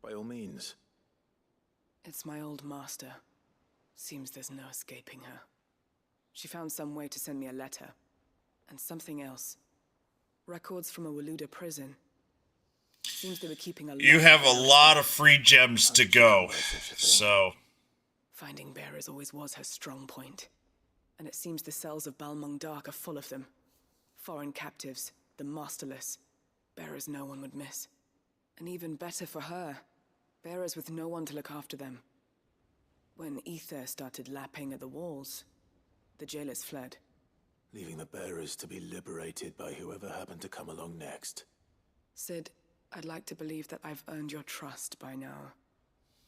By all means. It's my old master. Seems there's no escaping her. She found some way to send me a letter. And something else. Records from a Waluda prison. Seems they were keeping a lot. You have a lot of free gems to go, so... Finding bearers always was her strong point. And it seems the cells of Balmung Dark are full of them. Foreign captives, the masterless. Bearers no one would miss. And even better for her, bearers with no one to look after them. When ether started lapping at the walls, the jailers fled. Leaving the bearers to be liberated by whoever happened to come along next. Sid, I'd like to believe that I've earned your trust by now.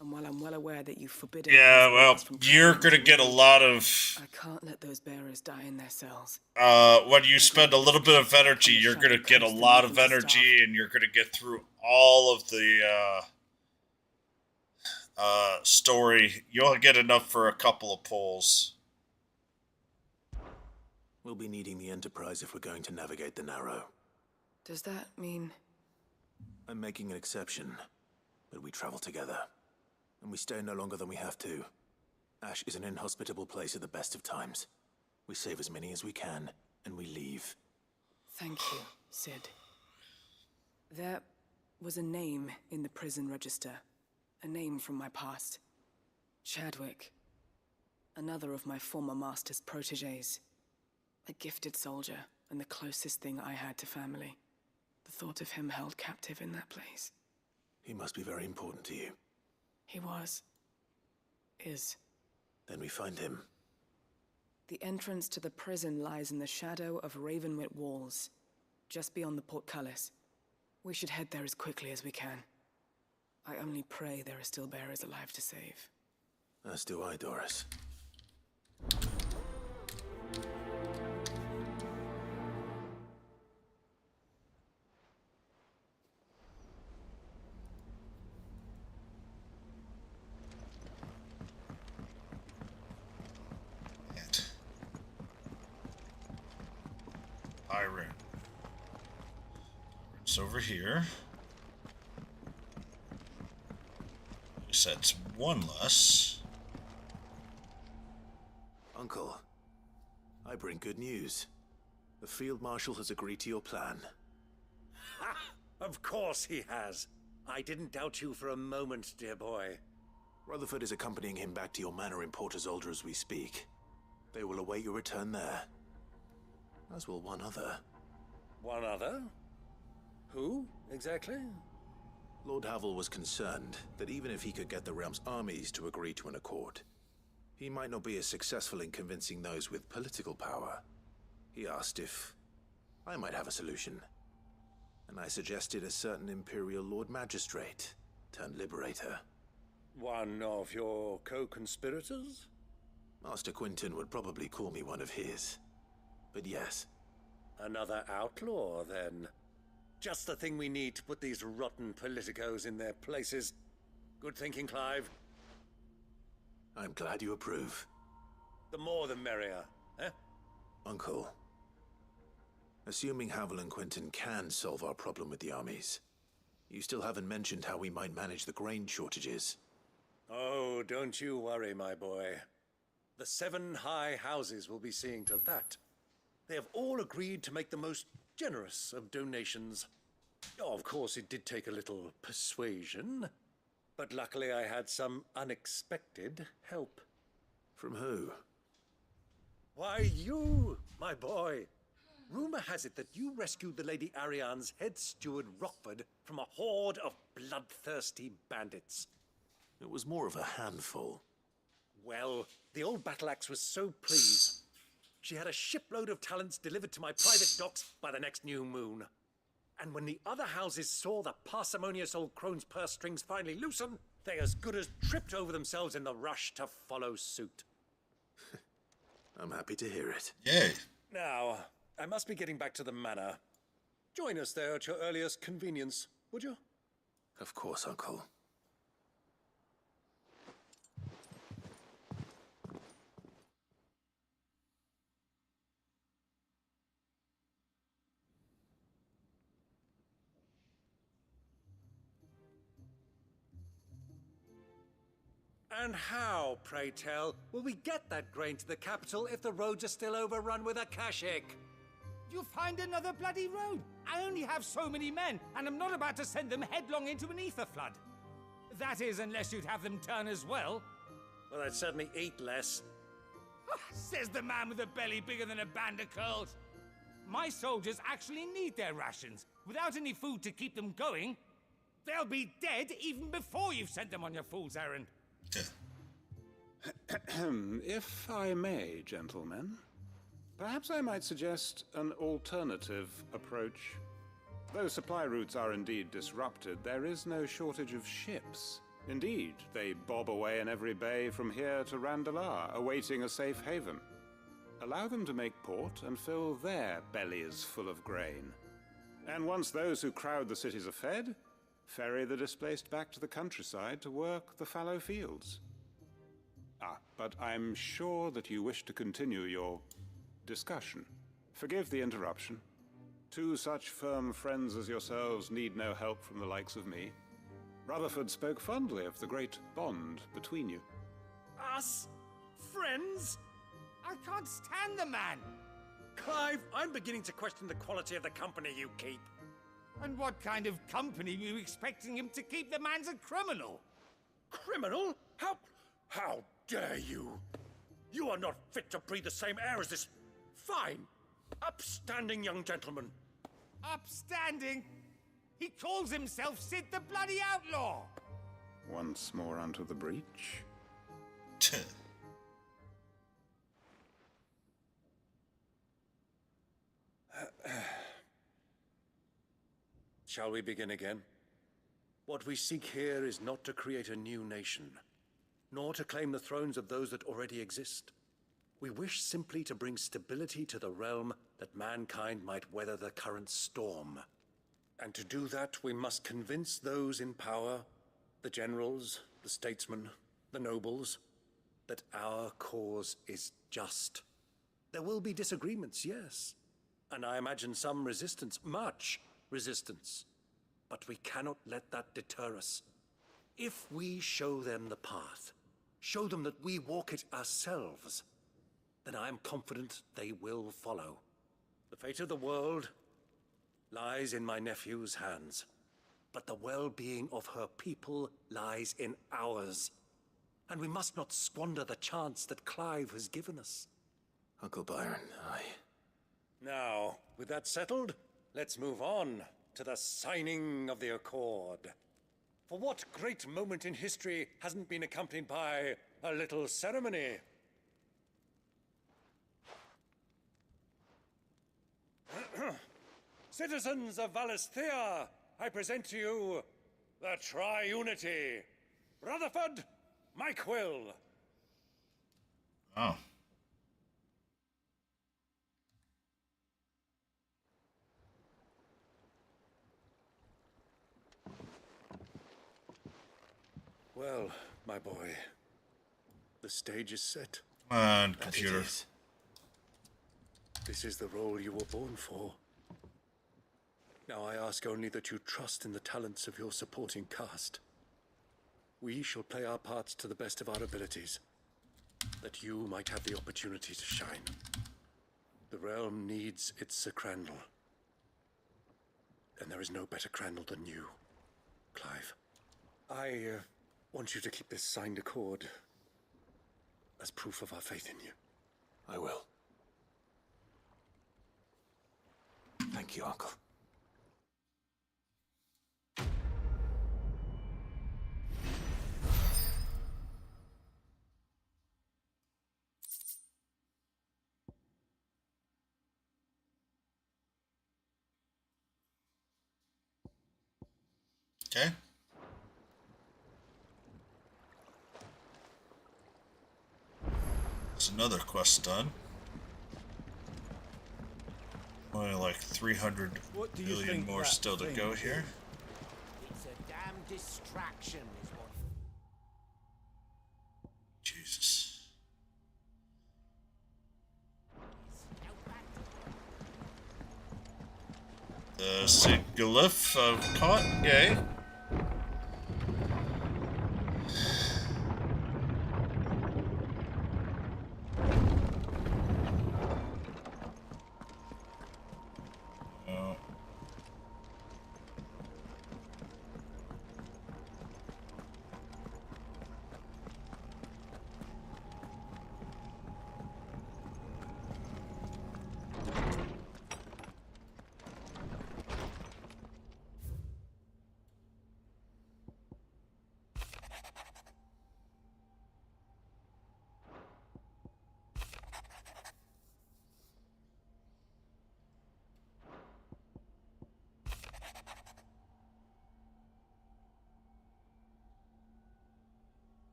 And while I'm well aware that you've forbidden... Yeah, well, you're gonna get a lot of... I can't let those bearers die in their cells. When you spend a little bit of energy, you're gonna get a lot of energy, and you're gonna get through all of the, story. You'll get enough for a couple of pulls. We'll be needing the Enterprise if we're going to navigate the Narrow. Does that mean... I'm making an exception, but we travel together. And we stay no longer than we have to. Ash is an inhospitable place at the best of times. We save as many as we can, and we leave. Thank you, Sid. There was a name in the prison register. A name from my past. Chadwick. Another of my former master's protégés. A gifted soldier, and the closest thing I had to family. The thought of him held captive in that place. He must be very important to you. He was. Is. Then we find him. The entrance to the prison lies in the shadow of Ravenwit walls, just beyond the portcullis. We should head there as quickly as we can. I only pray there are still bearers alive to save. As do I, Doris. Iron. It's over here. At least that's one less. Uncle, I bring good news. The Field Marshal has agreed to your plan. Ha! Of course he has. I didn't doubt you for a moment, dear boy. Rutherford is accompanying him back to your manor in Port Isolde as we speak. They will await your return there. As will one other. One other? Who, exactly? Lord Havel was concerned that even if he could get the realm's armies to agree to an accord, he might not be as successful in convincing those with political power. He asked if I might have a solution, and I suggested a certain Imperial Lord Magistrate turned Liberator. One of your co-conspirators? Master Quinton would probably call me one of his. But yes. Another outlaw, then. Just the thing we need to put these rotten politicos in their places. Good thinking, Clive. I'm glad you approve. The more the merrier, eh? Uncle, assuming Havel and Quinton can solve our problem with the armies, you still haven't mentioned how we might manage the grain shortages. Oh, don't you worry, my boy. The 7 high houses will be seeing to that. They have all agreed to make the most generous of donations. Oh, of course, it did take a little persuasion, but luckily I had some unexpected help. From who? Why, you, my boy. Rumor has it that you rescued the Lady Ariane's head steward Rockford from a horde of bloodthirsty bandits. It was more of a handful. Well, the old battle axe was so pleased. She had a shipload of talents delivered to my private docks by the next new moon. And when the other houses saw the parsimonious old crone's purse strings finally loosen, they as good as tripped over themselves in the rush to follow suit. I'm happy to hear it. Yay. Now, I must be getting back to the manor. Join us there at your earliest convenience, would you? Of course, Uncle. And how, pray tell, will we get that grain to the capital if the roads are still overrun with Akashic? You find another bloody road. I only have so many men, and I'm not about to send them headlong into an ether flood. That is, unless you'd have them turn as well. Well, I'd certainly eat less. Says the man with a belly bigger than a band of curls. My soldiers actually need their rations. Without any food to keep them going, they'll be dead even before you've sent them on your fool's errand. If I may, gentlemen, perhaps I might suggest an alternative approach. Though supply routes are indeed disrupted, there is no shortage of ships. Indeed, they bob away in every bay from here to Randalar, awaiting a safe haven. Allow them to make port and fill their bellies full of grain. And once those who crowd the cities are fed, ferry the displaced back to the countryside to work the fallow fields. But I'm sure that you wish to continue your discussion. Forgive the interruption. 2 such firm friends as yourselves need no help from the likes of me. Rutherford spoke fondly of the great bond between you. Us? Friends? I can't stand the man. Clive, I'm beginning to question the quality of the company you keep. And what kind of company were you expecting him to keep? The man's a criminal. Criminal? How dare you? You are not fit to breathe the same air as this fine, upstanding young gentleman. Upstanding? He calls himself Sid the Bloody Outlaw. Once more onto the breach. Shall we begin again? What we seek here is not to create a new nation, nor to claim the thrones of those that already exist. We wish simply to bring stability to the realm that mankind might weather the current storm. And to do that, we must convince those in power, the generals, the statesmen, the nobles, that our cause is just. There will be disagreements, yes, and I imagine some resistance, much resistance. But we cannot let that deter us. If we show them the path, show them that we walk it ourselves, then I am confident they will follow. The fate of the world lies in my nephew's hands, but the well-being of her people lies in ours. And we must not squander the chance that Clive has given us. Uncle Byron, Now, with that settled, let's move on to the signing of the Accord. For what great moment in history hasn't been accompanied by a little ceremony? Citizens of Valisthea, I present to you the Tri-Unity. Rutherford, Mike Will. Oh. Well, my boy, the stage is set. Come on, computer. This is the role you were born for. Now I ask only that you trust in the talents of your supporting cast. We shall play our parts to the best of our abilities, that you might have the opportunity to shine. The realm needs its Sir Crandall. And there is no better Crandall than you, Clive. I want you to keep this signed accord as proof of our faith in you. I will. Thank you, Uncle. Okay. That's another quest done. Only like 300 million more still to go here. It's a damn distraction, is what. Jesus. The Sigilif of Caught, yay.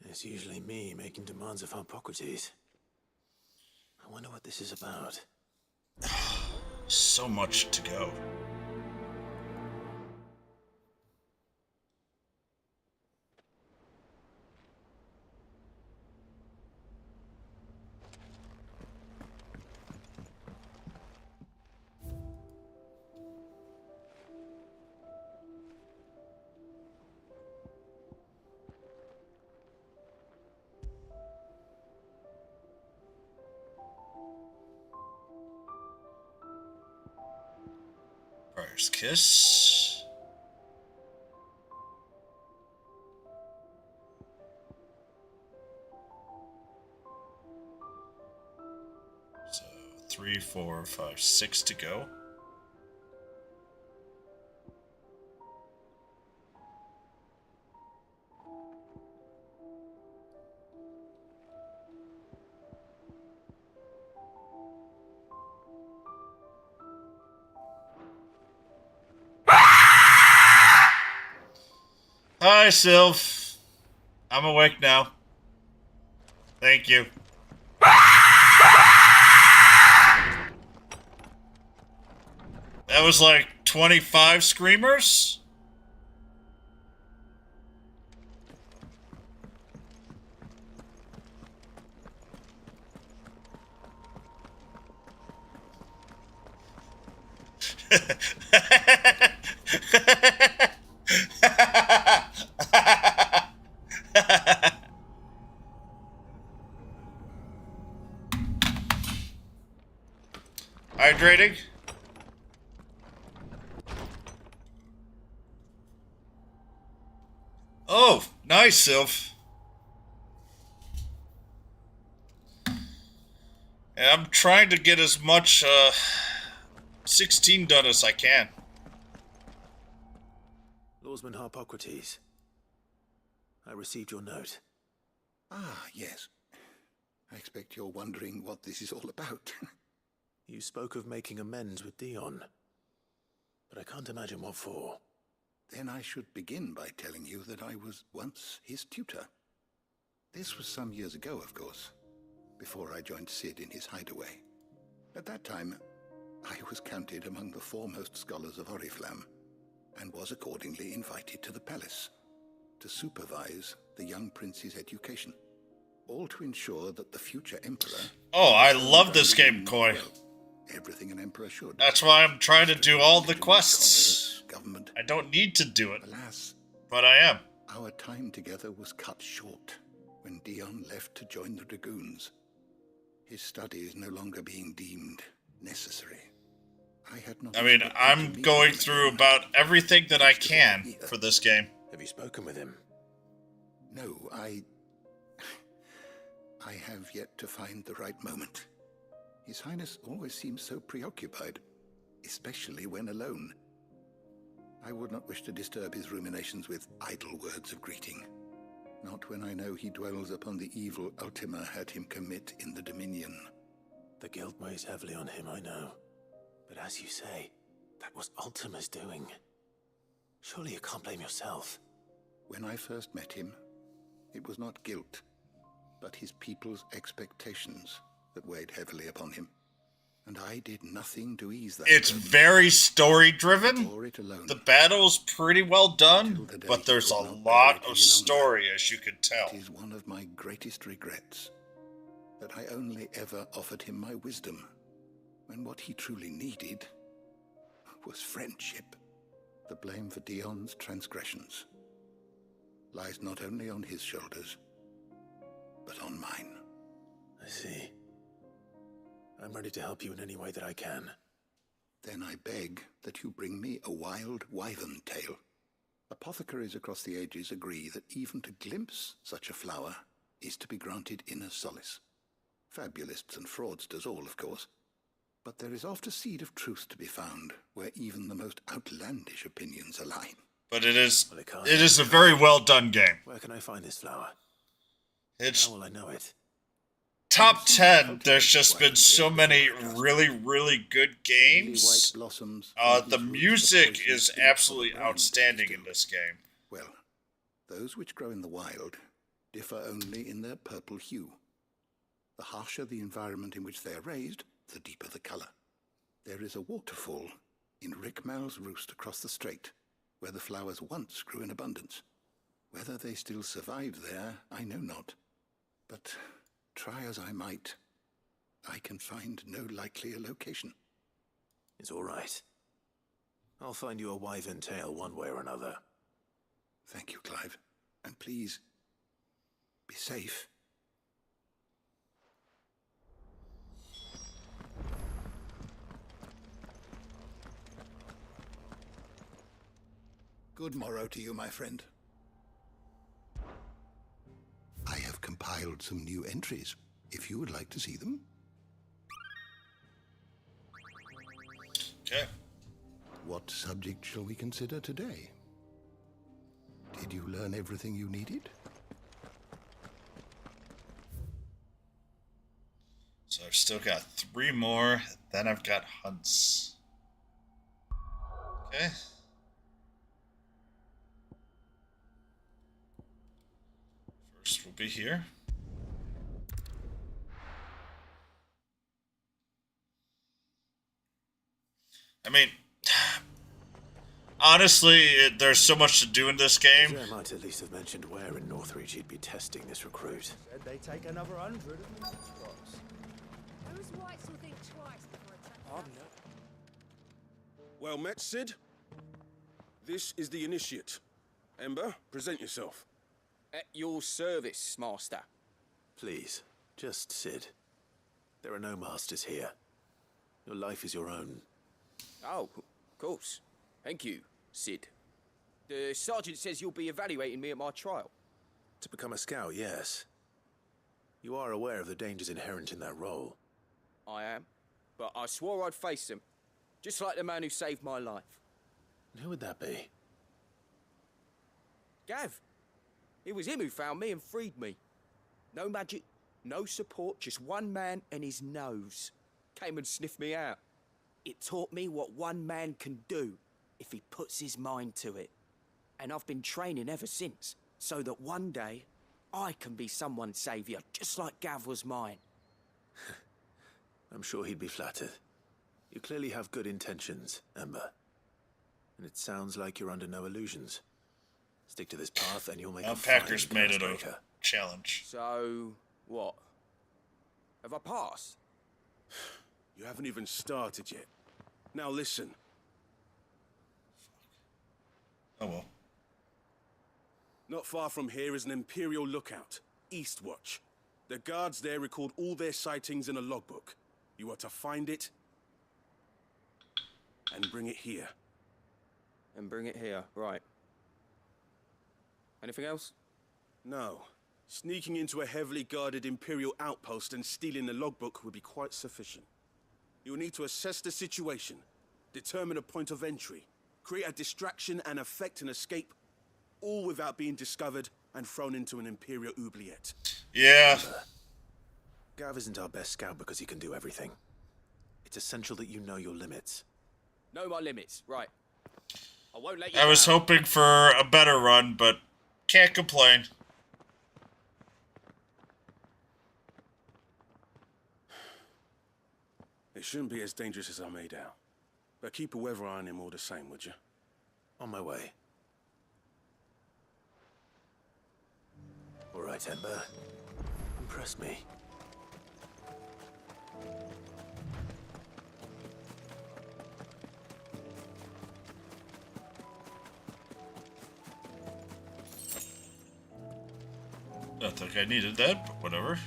It's usually me making demands of Hippocrates. I wonder what this is about. So much to go. There's Kiss. So 3, 4, 5, 6 to go. Hi, Sylph. I'm awake now. Thank you. That was like 25 screamers? Hydrating? Oh, nice, Sylph. And I'm trying to get as much 16 done as I can. Lawsman Harpocrates, I received your note. Ah, yes. I expect you're wondering what this is all about. You spoke of making amends with Dion, but I can't imagine what for. Then I should begin by telling you that I was once his tutor. This was some years ago, of course, before I joined Sid in his hideaway. At that time, I was counted among the foremost scholars of Oriflamme, and was accordingly invited to the palace to supervise the young prince's education, all to ensure that the future emperor... Oh, I love this game, Koi. Well, everything an emperor should. That's why I'm trying to do all the quests. I don't need to do it, Alas, but I am. Our time together was cut short when Dion left to join the Dragoons. His studies no longer being deemed necessary. I mean, I'm going through about everything that I can for this game. Have you spoken with him? No, I have yet to find the right moment. His Highness always seems so preoccupied, especially when alone. I would not wish to disturb his ruminations with idle words of greeting. Not when I know he dwells upon the evil Ultima had him commit in the Dominion. The guilt weighs heavily on him, I know. But as you say, that was Ultima's doing. Surely you can't blame yourself. When I first met him, it was not guilt, but his people's expectations that weighed heavily upon him. And I did nothing to ease that. It's very story-driven. The battle's pretty well done, but there's a lot of story, as you could tell. It is one of my greatest regrets that I only ever offered him my wisdom, when what he truly needed was friendship. The blame for Dion's transgressions lies not only on his shoulders, but on mine. I see. I'm ready to help you in any way that I can. Then I beg that you bring me a wild wyvern tail. Apothecaries across the ages agree that even to glimpse such a flower is to be granted inner solace. Fabulists and fraudsters all, of course. But there is oft a seed of truth to be found where even the most outlandish opinions align. But it is a very well done game. Where can I find this flower? It's How will I know it? top 10. There's just been so many really, really good games. The music is absolutely outstanding in this game. Well, those which grow in the wild differ only in their purple hue. The harsher the environment in which they are raised, the deeper the color. There is a waterfall in Rickmal's roost across the strait, where the flowers once grew in abundance. Whether they still survive there, I know not. But try as I might, I can find no likelier location. It's all right. I'll find you a wyvern tail one way or another. Thank you, Clive. And please, be safe. Good morrow to you, my friend. I have compiled some new entries, if you would like to see them. Okay. What subject shall we consider today? Did you learn everything you needed? So I've still got 3 more, then I've got hunts. Okay. First will be here. I mean, honestly, there's so much to do in this game. Jerry might at least have mentioned where in Northreach he'd be testing this recruit. Said they take another 100 of these spots. Those whites will think twice before attacking. Well met, Sid. This is the initiate. Ember, present yourself. At your service, Master. Please, just Sid. There are no masters here. Your life is your own. Oh, of course. Thank you, Sid. The sergeant says you'll be evaluating me at my trial. To become a scout, yes. You are aware of the dangers inherent in that role. I am. But I swore I'd face them. Just like the man who saved my life. And who would that be? Gav. It was him who found me and freed me. No magic, no support, just one man and his nose. Came and sniffed me out. It taught me what one man can do if he puts his mind to it. And I've been training ever since, so that one day I can be someone's saviour, just like Gav was mine. I'm sure he'd be flattered. You clearly have good intentions, Ember. And it sounds like you're under no illusions. Stick to this path and you'll make a Packers fine made it Chaosbreaker. a challenge. So, what? Have I passed? You haven't even started yet. Now listen. Oh well. Not far from here is an Imperial lookout, Eastwatch. The guards there record all their sightings in a logbook. You are to find it and bring it here. And bring it here, right. Anything else? No. Sneaking into a heavily guarded Imperial outpost and stealing the logbook would be quite sufficient. You will need to assess the situation, determine a point of entry, create a distraction and effect an escape, all without being discovered and thrown into an Imperial oubliette. Yeah. Gav isn't our best scout because he can do everything. It's essential that you know your limits. Know my limits, right. I won't let you I was down. hoping for a better run, but can't complain. It shouldn't be as dangerous as I made out. But keep a weather eye on him all the same, would you? On my way. All right, Ember. Impress me. Don't think I needed that, but whatever.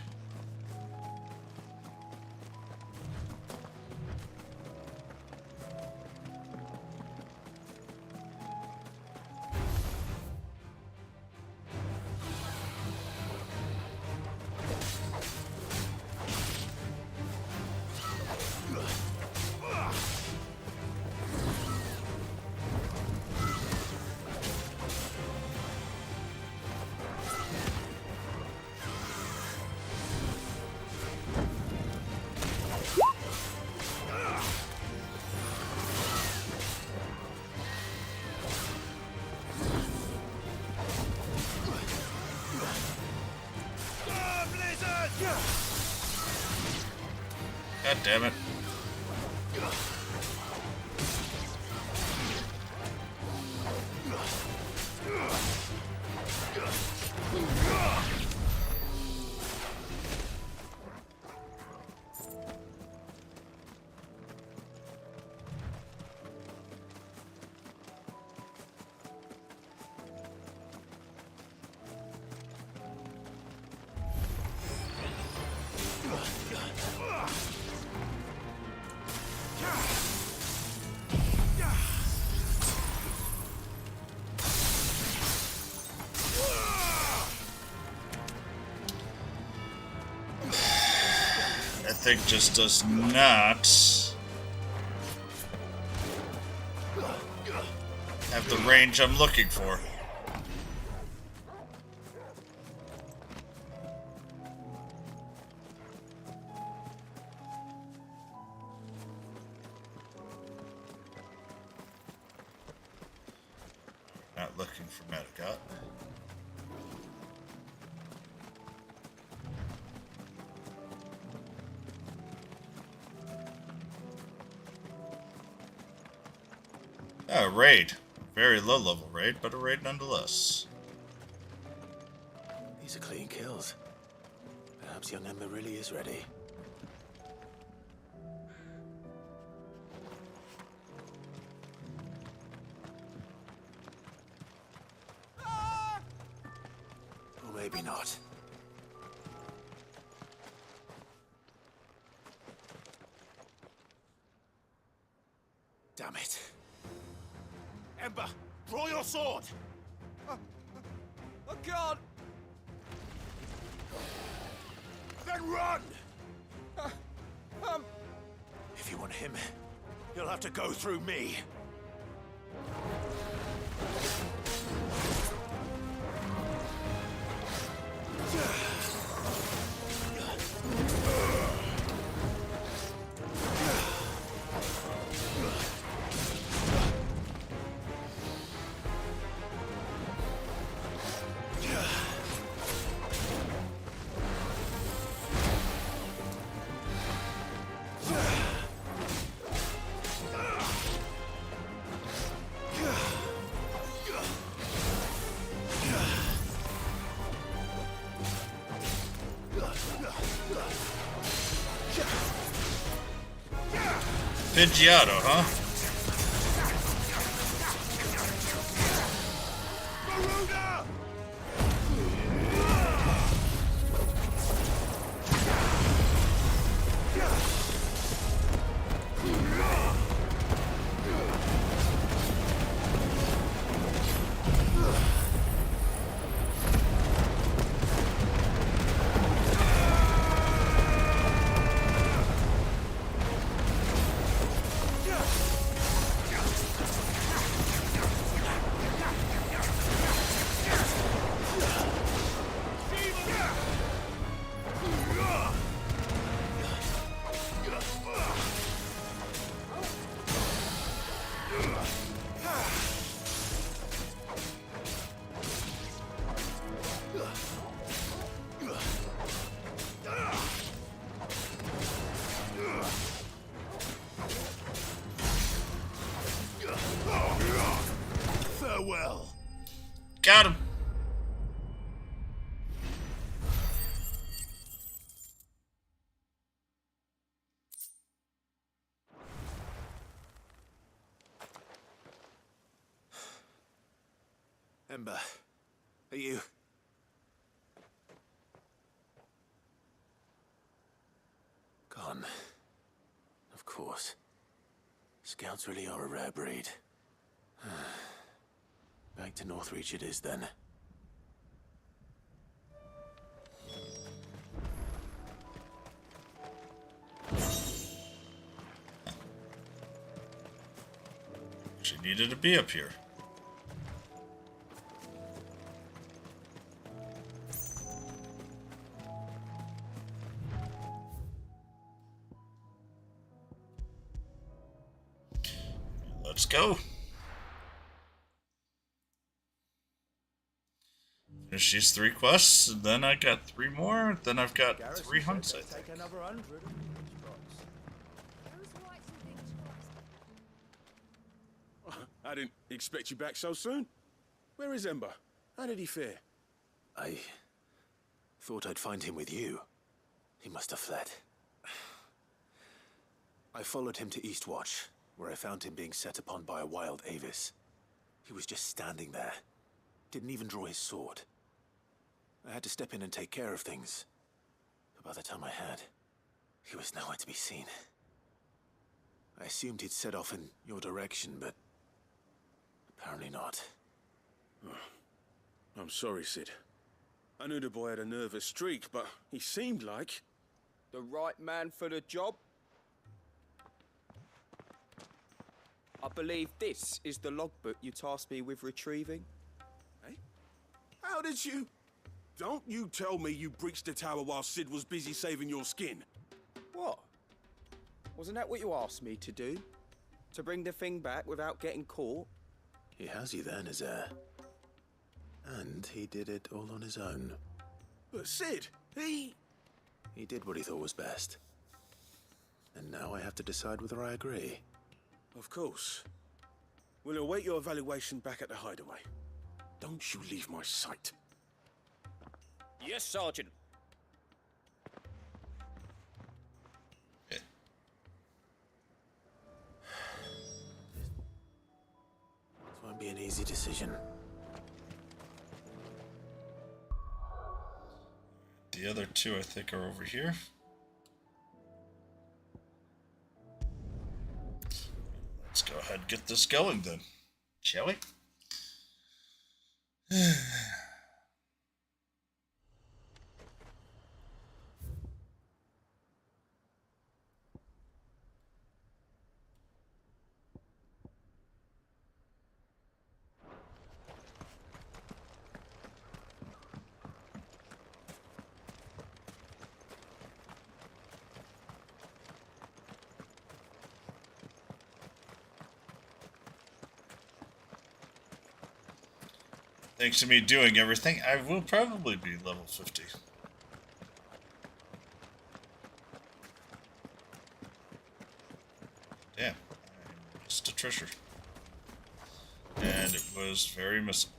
God damn it. thing just does not have the range I'm looking for. Not looking for Medicat. Oh, a raid. Very low level raid, but a raid nonetheless. These are clean kills. Perhaps young Emma really is ready. Or maybe not. Damn it. Ember, draw your sword! I can't! Then run! If you want him, you'll have to go through me. Pidgeotto, huh? Farewell. Got him. Ember, are you... Gone. Of course. Scouts really are a rare breed. Back to Northreach it is, then. She needed to be up here. Let's go. Finish these 3 quests, and then I got 3 more, then I've got 3 hunts, I think. I didn't expect you back so soon. Where is Ember? How did he fare? I thought I'd find him with you. He must have fled. I followed him to Eastwatch, where I found him being set upon by a wild Avis. He was just standing there. Didn't even draw his sword. I had to step in and take care of things. But by the time I had, he was nowhere to be seen. I assumed he'd set off in your direction, but apparently not. I'm sorry, Sid. I knew the boy had a nervous streak, but he seemed like... The right man for the job? I believe this is the logbook you tasked me with retrieving. Eh? How did you... Don't you tell me you breached the tower while Sid was busy saving your skin. What? Wasn't that what you asked me to do? To bring the thing back without getting caught? He has you there, Nazaire. And he did it all on his own. But Sid, he did what he thought was best. And now I have to decide whether I agree. Of course. We'll await your evaluation back at the hideaway. Don't you leave my sight. Yes, Sergeant. This won't be an easy decision. The other two, I think, are over here. Let's go ahead and get this going then, shall we? Thanks to me doing everything, I will probably be level 50. Damn, I missed a treasure. And it was very missing.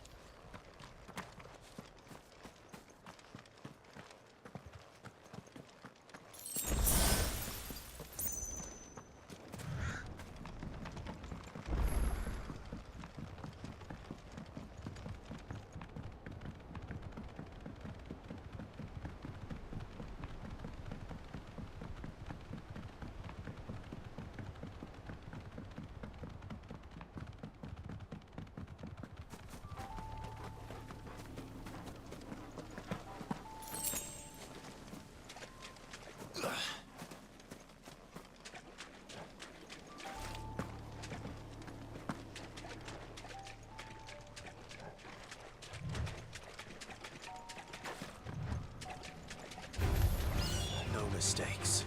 No mistakes.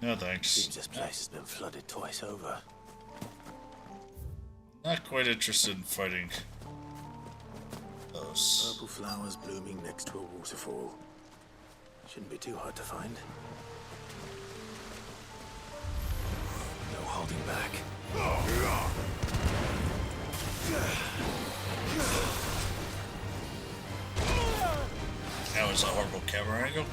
No thanks. Seems this place has been flooded twice over. Not quite interested in fighting those. Purple flowers blooming next to a waterfall. Shouldn't be too hard to find. No holding back. That was a horrible camera angle.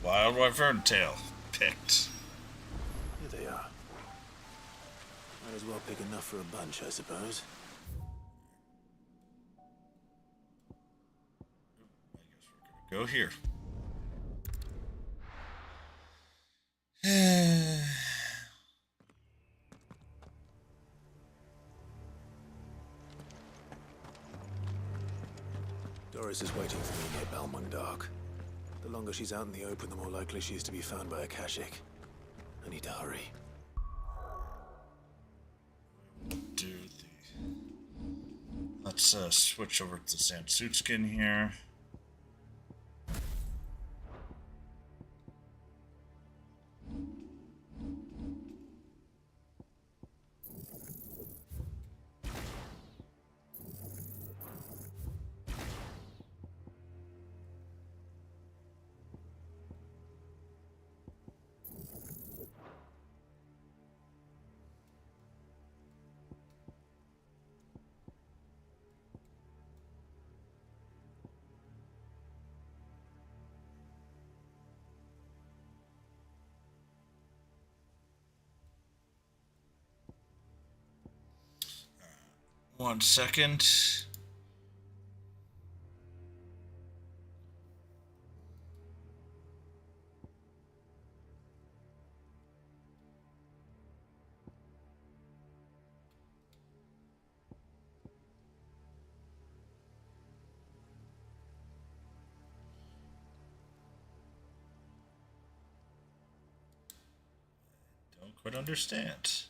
Wild Wyvern tail picked. Here they are. Might as well pick enough for a bunch, I suppose. Go here. Doris is waiting for me near Balmung. The longer she's out in the open, the more likely she is to be found by a Kashik. I need to hurry. Let's switch over to Sansuitskin here. One second. Don't quite understand.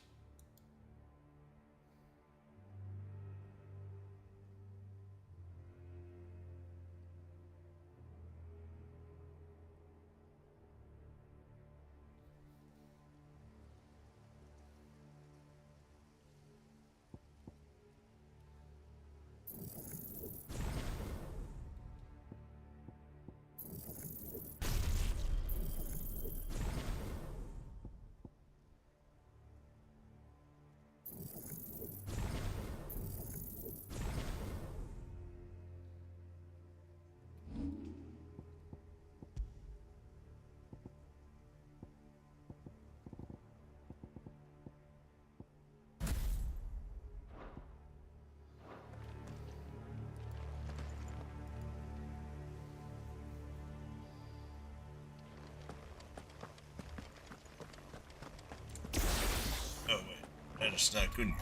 Oh wait, that is not Gunnar.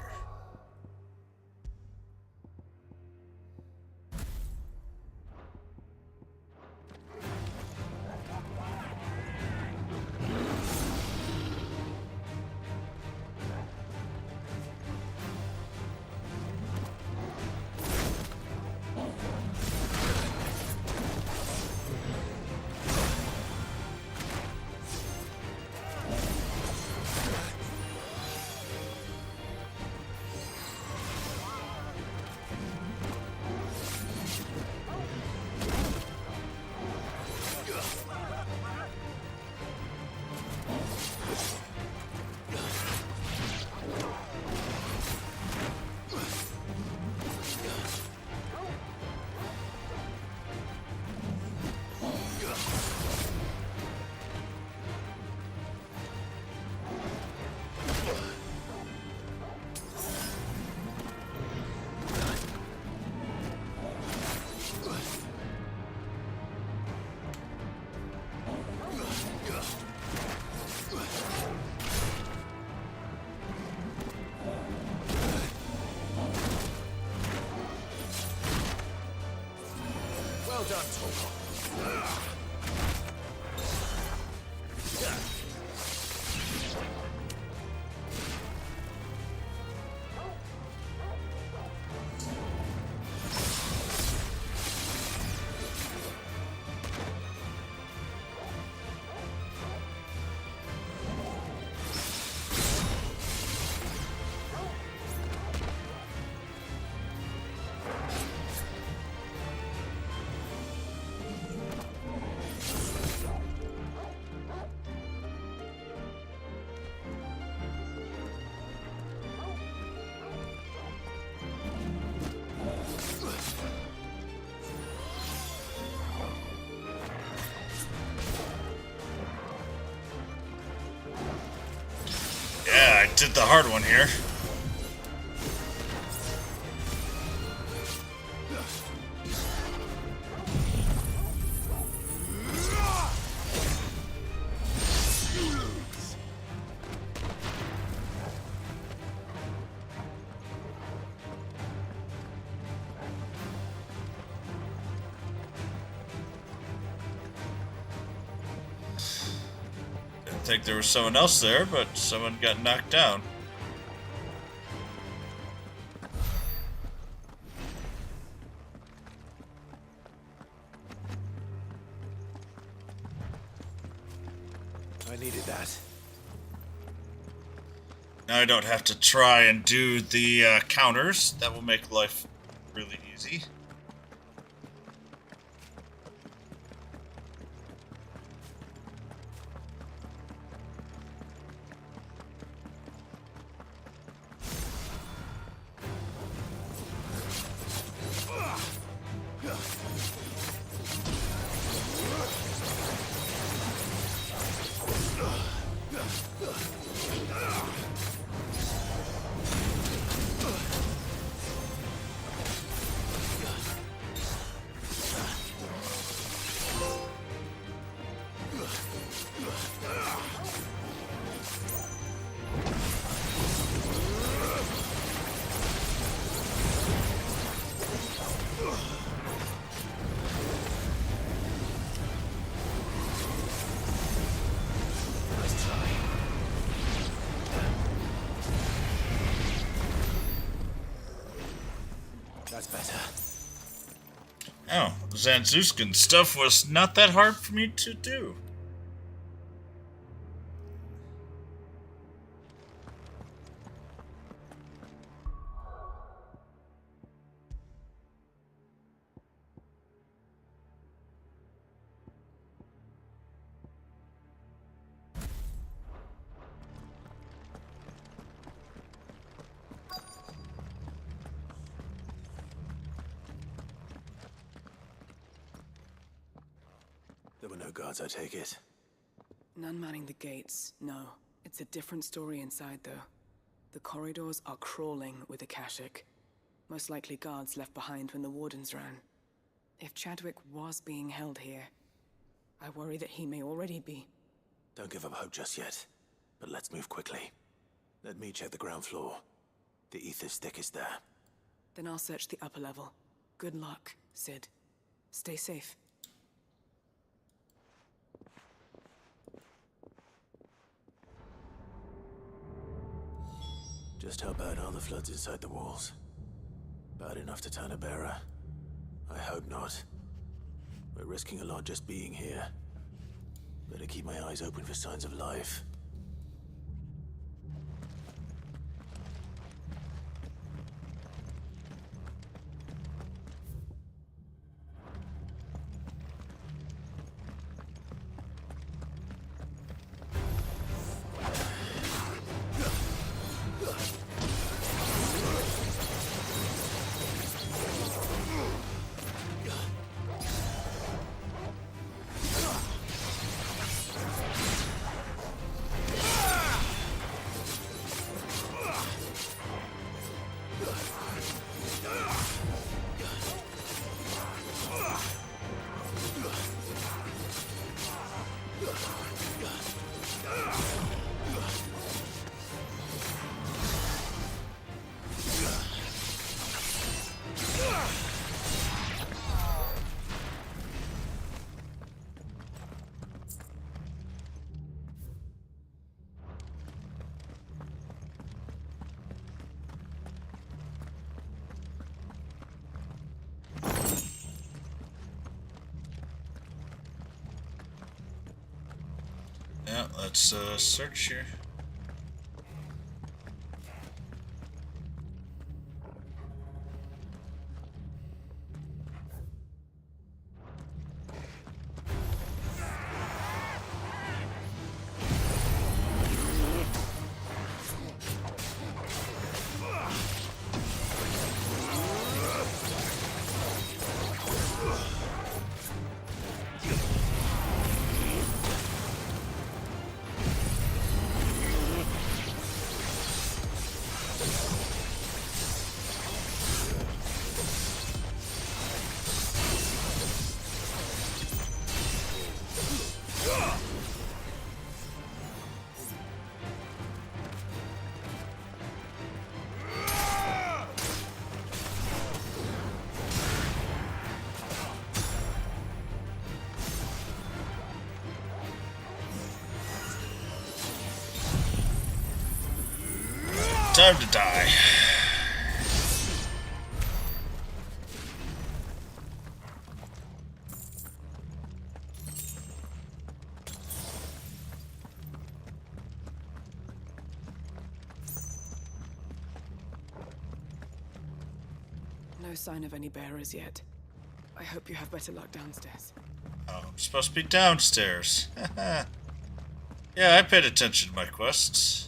Well done, Tolkien. did the hard one here. Didn't think there was someone else there, but someone got knocked down. I needed that. Now I don't have to try and do the counters. That will make life really easy. That's better. Oh, Zanzuskin stuff was not that hard for me to do. There were no guards, I take it. None manning the gates, no. It's a different story inside, though. The corridors are crawling with Akashic. Most likely guards left behind when the wardens ran. If Chadwick was being held here, I worry that he may already be. Don't give up hope just yet, but let's move quickly. Let me check the ground floor. The ether's thickest there. Then I'll search the upper level. Good luck, Sid. Stay safe. Just how bad are the floods inside the walls? Bad enough to turn a bearer? I hope not. We're risking a lot just being here. Better keep my eyes open for signs of life. Yeah, let's search here. Time to die. No sign of any bearers yet. I hope you have better luck downstairs. Oh, I'm supposed to be downstairs. Yeah, I paid attention to my quests.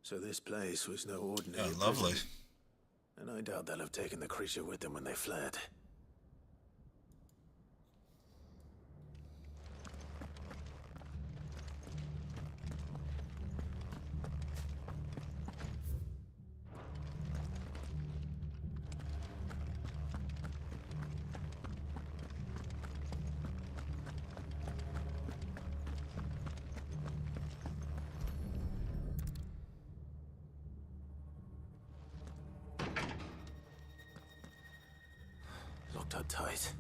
So this place was no ordinary Oh, lovely. prison. And I doubt they'll have taken the creature with them when they fled. Locked up tight.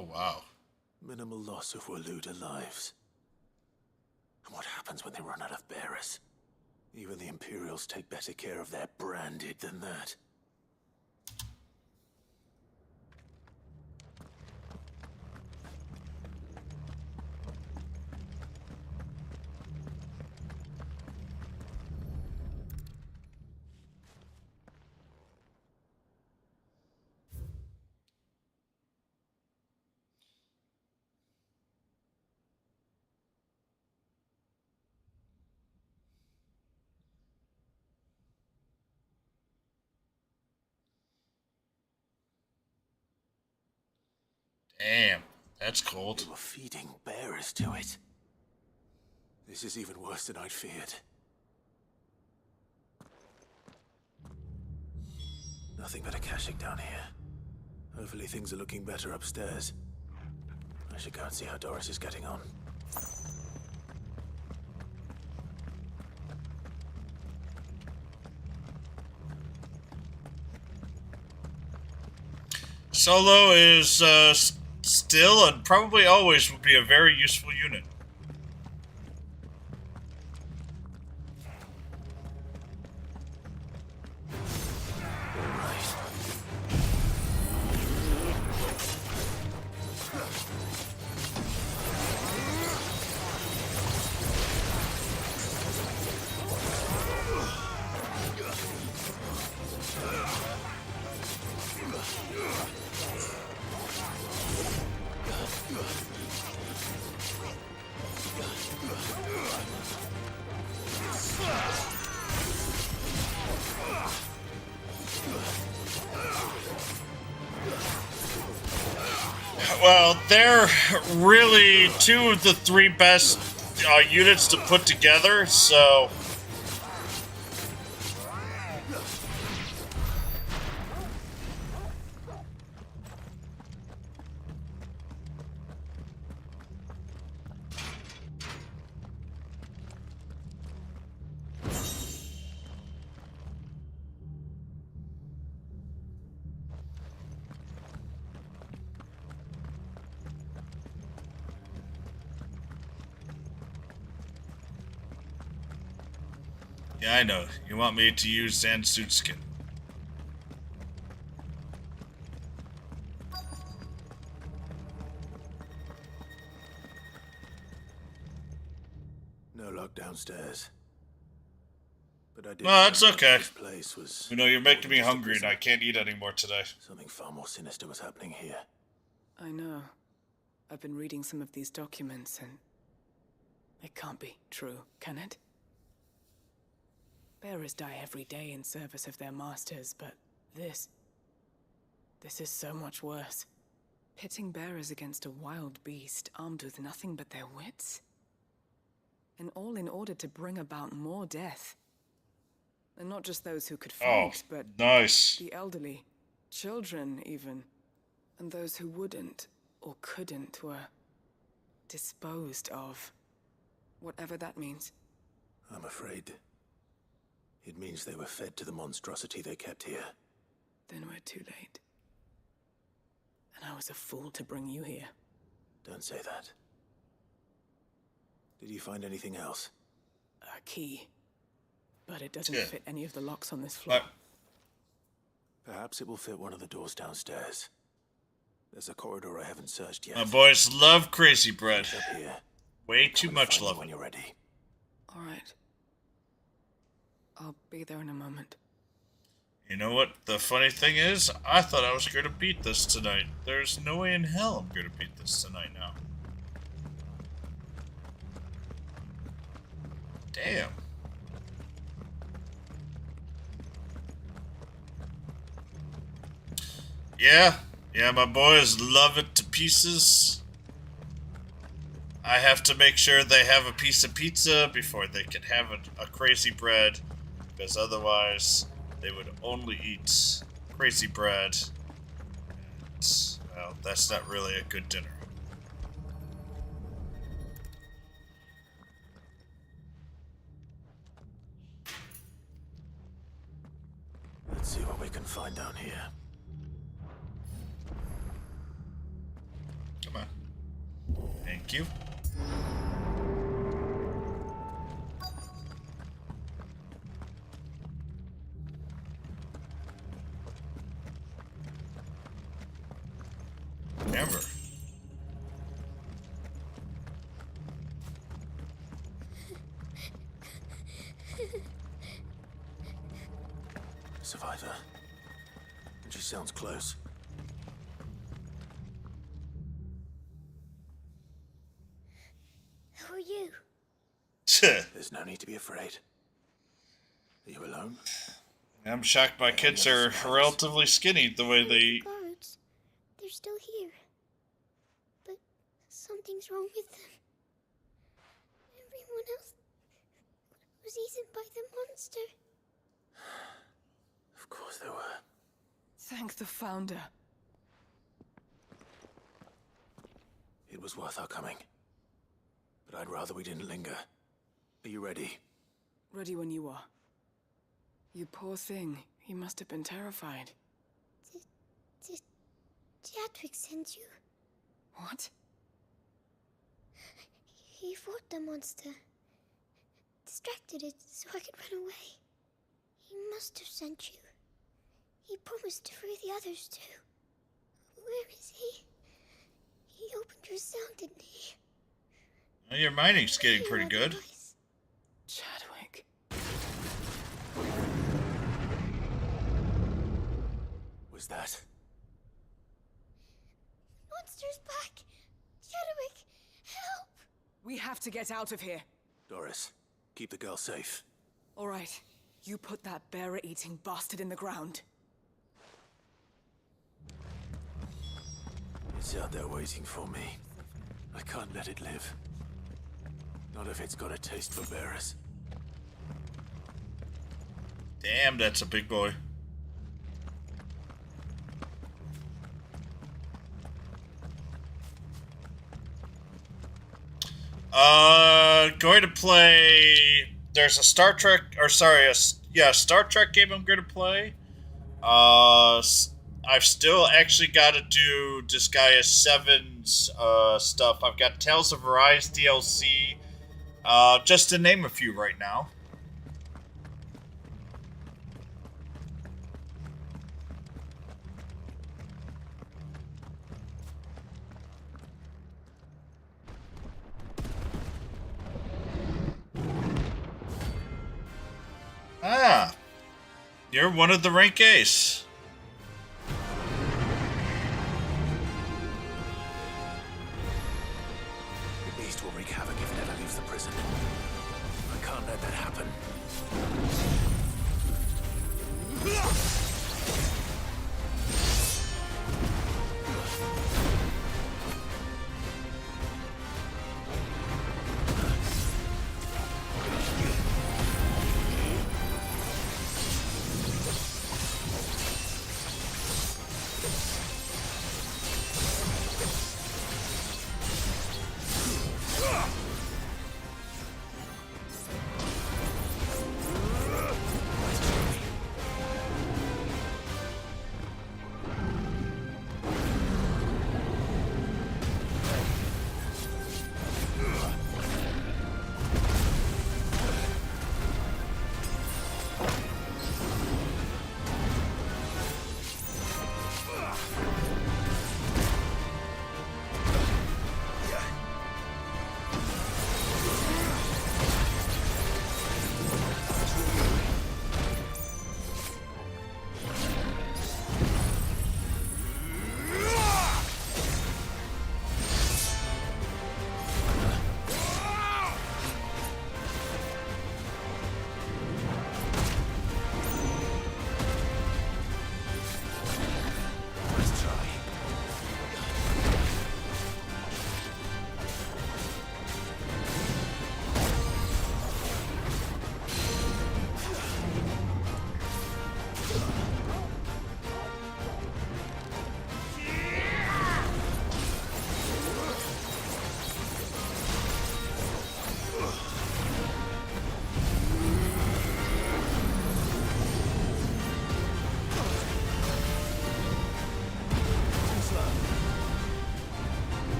Oh, wow. Minimal loss of Waluda lives. And what happens when they run out of bearers? Even the Imperials take better care of their branded than that. Damn, that's cold. They were feeding bearers to it. This is even worse than I'd feared. Nothing but a caching down here. Hopefully things are looking better upstairs. I should go and see how Doris is getting on. Solo is still and probably always will be a very useful unit. Well, they're really two of the three best units to put together, so... Yeah, I know. You want me to use sandsuit skin. No luck downstairs. But I did. No, that's okay. This place was. You know, you're making me hungry and I can't eat anymore today. Something far more sinister was happening here. I know. I've been reading some of these documents and it can't be true, can it? Bearers die every day in service of their masters, but this is so much worse. Pitting bearers against a wild beast armed with nothing but their wits? And all in order to bring about more death. And not just those who could fight, but nice. The elderly, children even, and those who wouldn't or couldn't were disposed of. Whatever that means. I'm afraid it means they were fed to the monstrosity they kept here. Then we're too late. And I was a fool to bring you here. Don't say that. Did you find anything else? A key. But it doesn't fit any of the locks on this floor. Perhaps it will fit one of the doors downstairs. There's a corridor I haven't searched yet. My boys love crazy bread. Up here. Way too much love. When you're ready. All right. I'll be there in a moment. You know what the funny thing is? I thought I was going to beat this tonight. There's no way in hell I'm going to beat this tonight now. Damn. Yeah, my boys love it to pieces. I have to make sure they have a piece of pizza before they can have a crazy bread, because otherwise they would only eat crazy bread. And, well, that's not really a good dinner. Let's see what we can find down here. Come on. Thank you. Amber. Survivor. And she sounds close. Who are you? There's no need to be afraid. Are you alone? I'm shocked my kids are relatively skinny the way they eat. Guards. They're still here. But something's wrong with them. Everyone else was eaten by the monster. Of course they were. Thank the Founder. It was worth our coming. But I'd rather we didn't linger. Are you ready? Ready when you are. You poor thing. You must have been terrified. Did Chadwick send you? What? He fought the monster. Distracted it so I could run away. He must have sent you. He promised to free the others too. Where is he? He opened your cell, didn't he? Well, your mining's getting pretty good. Chadwick. Was that? Monster's back! Chadwick, help! We have to get out of here. Doris, keep the girl safe. All right. You put that bearer-eating bastard in the ground. It's out there waiting for me. I can't let it live. Not if it's got a taste for bearers. Damn, that's a big boy. Going to play. There's a Star Trek, or sorry, Star Trek game I'm going to play. I've still actually got to do Disgaea 7's stuff. I've got Tales of Arise DLC, just to name a few right now. Ah, you're one of the rank ace. The beast will wreak havoc if it ever leaves the prison. I can't let that happen.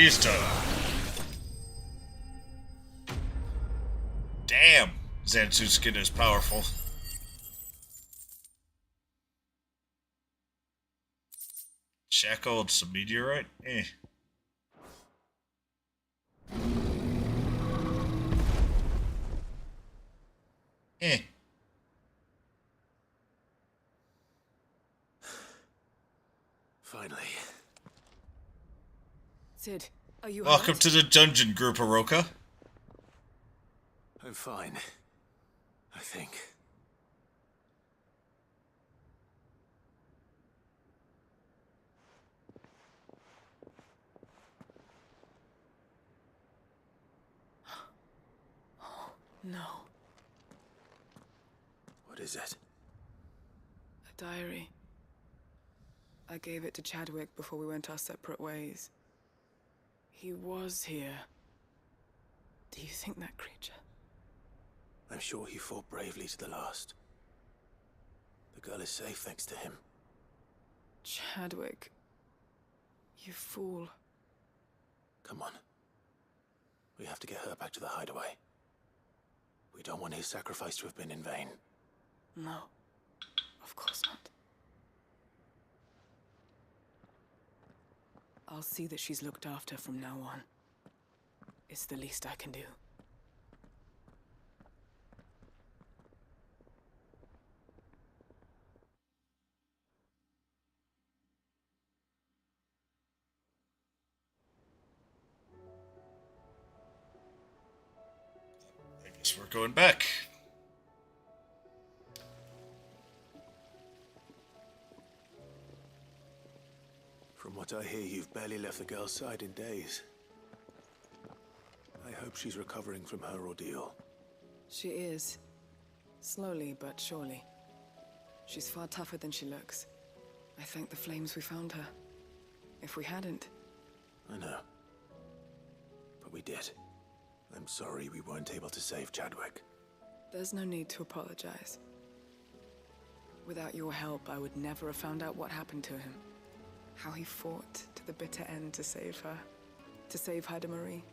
he's done. Damn, Zansu's skin is powerful. Shackled some meteorite? Eh. Eh. Finally. Sid, are you Welcome hurt? to the dungeon group, Aroka. I'm fine. I think. No. What is it? A diary. I gave it to Chadwick before we went our separate ways. He was here. Do you think that creature? I'm sure he fought bravely to the last. The girl is safe thanks to him. Chadwick. You fool. Come on. We have to get her back to the hideaway. We don't want his sacrifice to have been in vain. No. Of course not. I'll see that she's looked after from now on. It's the least I can do. I guess we're going back. From what I hear, you've barely left the girl's side in days. I hope she's recovering from her ordeal. She is. Slowly but surely. She's far tougher than she looks. I thank the flames we found her. If we hadn't... I know. But we did. I'm sorry we weren't able to save Chadwick. There's no need to apologize. Without your help, I would never have found out what happened to him. How he fought to the bitter end to save her. To save Haida Marie.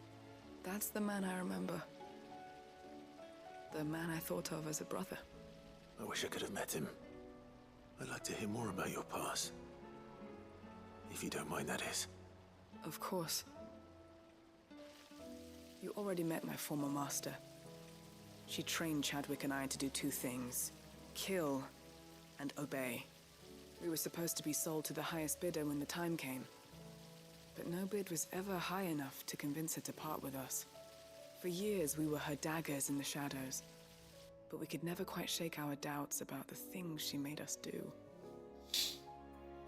That's the man I remember. The man I thought of as a brother. I wish I could have met him. I'd like to hear more about your past. If you don't mind, that is. Of course. You already met my former master. She trained Chadwick and I to do two things. Kill and obey. We were supposed to be sold to the highest bidder when the time came. But no bid was ever high enough to convince her to part with us. For years, we were her daggers in the shadows. But we could never quite shake our doubts about the things she made us do.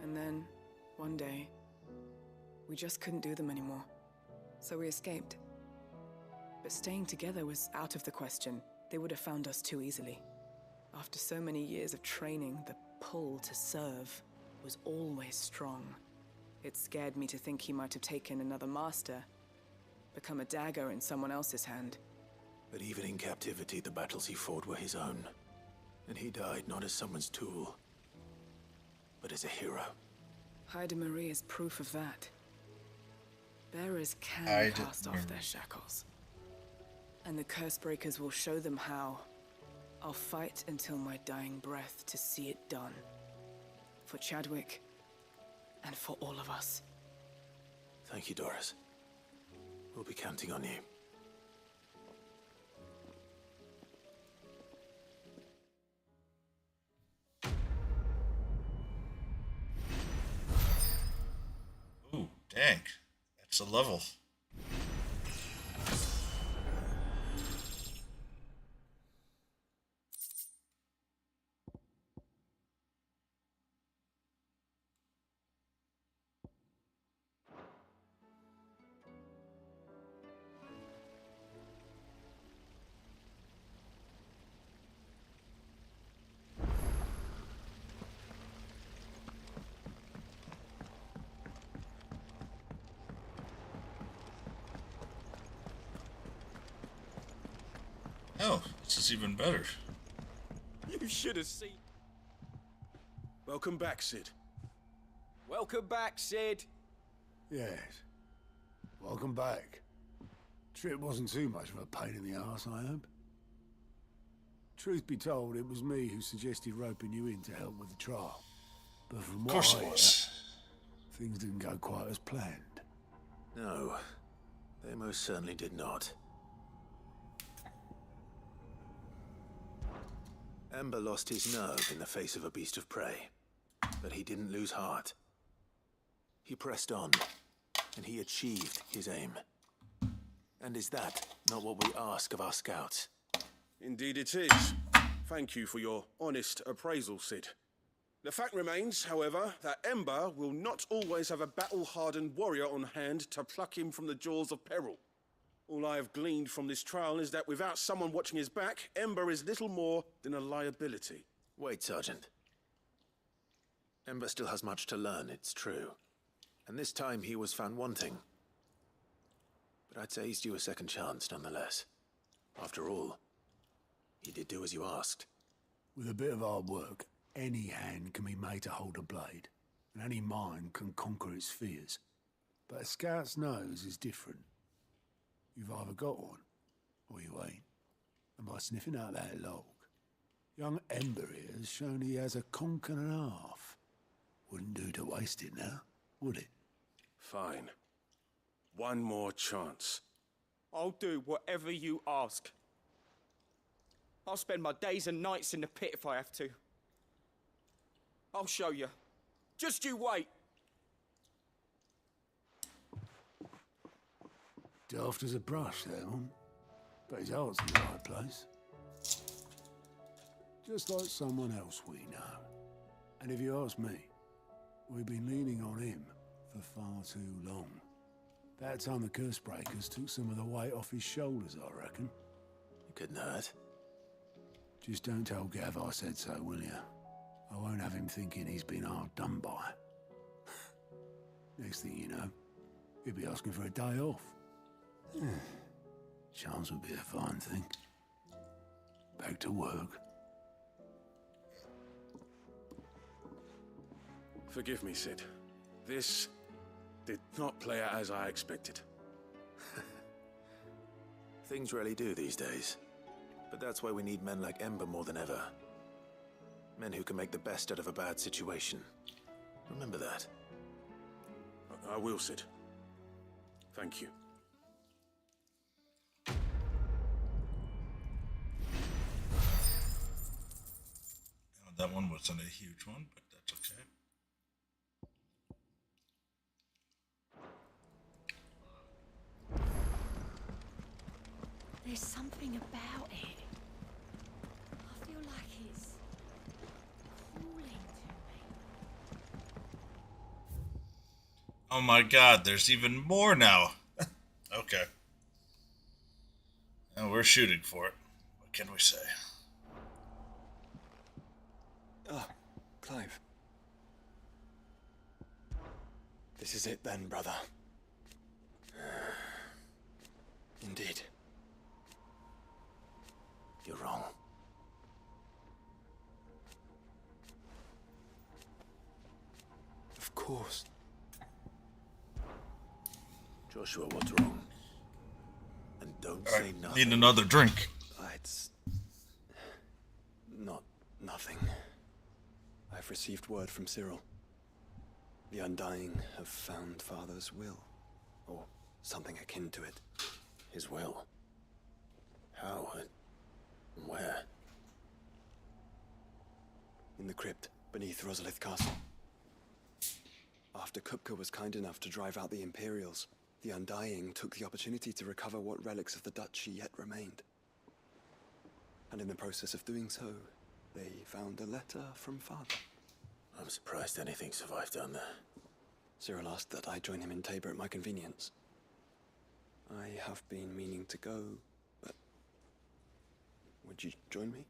And then, one day, we just couldn't do them anymore. So we escaped. But staying together was out of the question. They would have found us too easily. After so many years of training, the pull to serve was always strong. It scared me to think he might have taken another master, become a dagger in someone else's hand. But even in captivity, the battles he fought were his own. And he died not as someone's tool, but as a hero. Haida Marie is proof of that. Bearers can cast off their shackles. And the curse breakers will show them how. I'll fight until my dying breath to see it done. For Chadwick, and for all of us. Thank you, Doris. We'll be counting on you. Ooh, dang. That's a level. Oh, this is even better. You should have seen. Welcome back, Sid. Welcome back, Sid. Yes. Welcome back. Trip wasn't too much of a pain in the arse, I hope. Truth be told, it was me who suggested roping you in to help with the trial. But from what I hear, things didn't go quite as planned. No, they most certainly did not. Ember lost his nerve in the face of a beast of prey, but he didn't lose heart. He pressed on, and he achieved his aim. And is that not what we ask of our scouts? Indeed it is. Thank you for your honest appraisal, Sid. The fact remains, however, that Ember will not always have a battle-hardened warrior on hand to pluck him from the jaws of peril. All I have gleaned from this trial is that without someone watching his back, Ember is little more than a liability. Wait, Sergeant. Ember still has much to learn, it's true. And this time he was found wanting. But I'd say he's due a second chance, nonetheless. After all, he did do as you asked. With a bit of hard work, any hand can be made to hold a blade, and any mind can conquer its fears. But a scout's nose is different. You've either got one, or you ain't. And by sniffing out that log, young Ember here has shown he has a conch and a half. Wouldn't do to waste it now, would it? Fine. One more chance. I'll do whatever you ask. I'll spend my days and nights in the pit if I have to. I'll show you. Just you wait. Daft as a brush, that one. But his heart's in the right place. Just like someone else we know. And if you ask me, we've been leaning on him for far too long. That time the curse breakers took some of the weight off his shoulders, I reckon. It couldn't hurt. Just don't tell Gav I said so, will you? I won't have him thinking he's been hard done by. Next thing you know, he'll be asking for a day off. Chance would be a fine thing. Back to work. Forgive me, Sid. This did not play out as I expected. Things rarely do these days. But that's why we need men like Ember more than ever. Men who can make the best out of a bad situation. Remember that. I will, Sid. Thank you. That one wasn't a huge one, but that's okay. There's something about it. I feel like it's calling to me. Oh my god, there's even more now. Okay. And we're shooting for it. What can we say? Ah, Clive. This is it then, brother. Indeed. You're wrong. Of course. Joshua, what's wrong? And don't say nothing. Need another drink. It's not nothing. I've received word from Cyril. The Undying have found Father's will, or something akin to it. His will? How? And where? In the crypt beneath Rosalith Castle. After Kupka was kind enough to drive out the Imperials, the Undying took the opportunity to recover what relics of the Duchy yet remained. And in the process of doing so, they found a letter from Father. I'm surprised anything survived down there. Cyril asked that I join him in Tabor at my convenience. I have been meaning to go, but would you join me?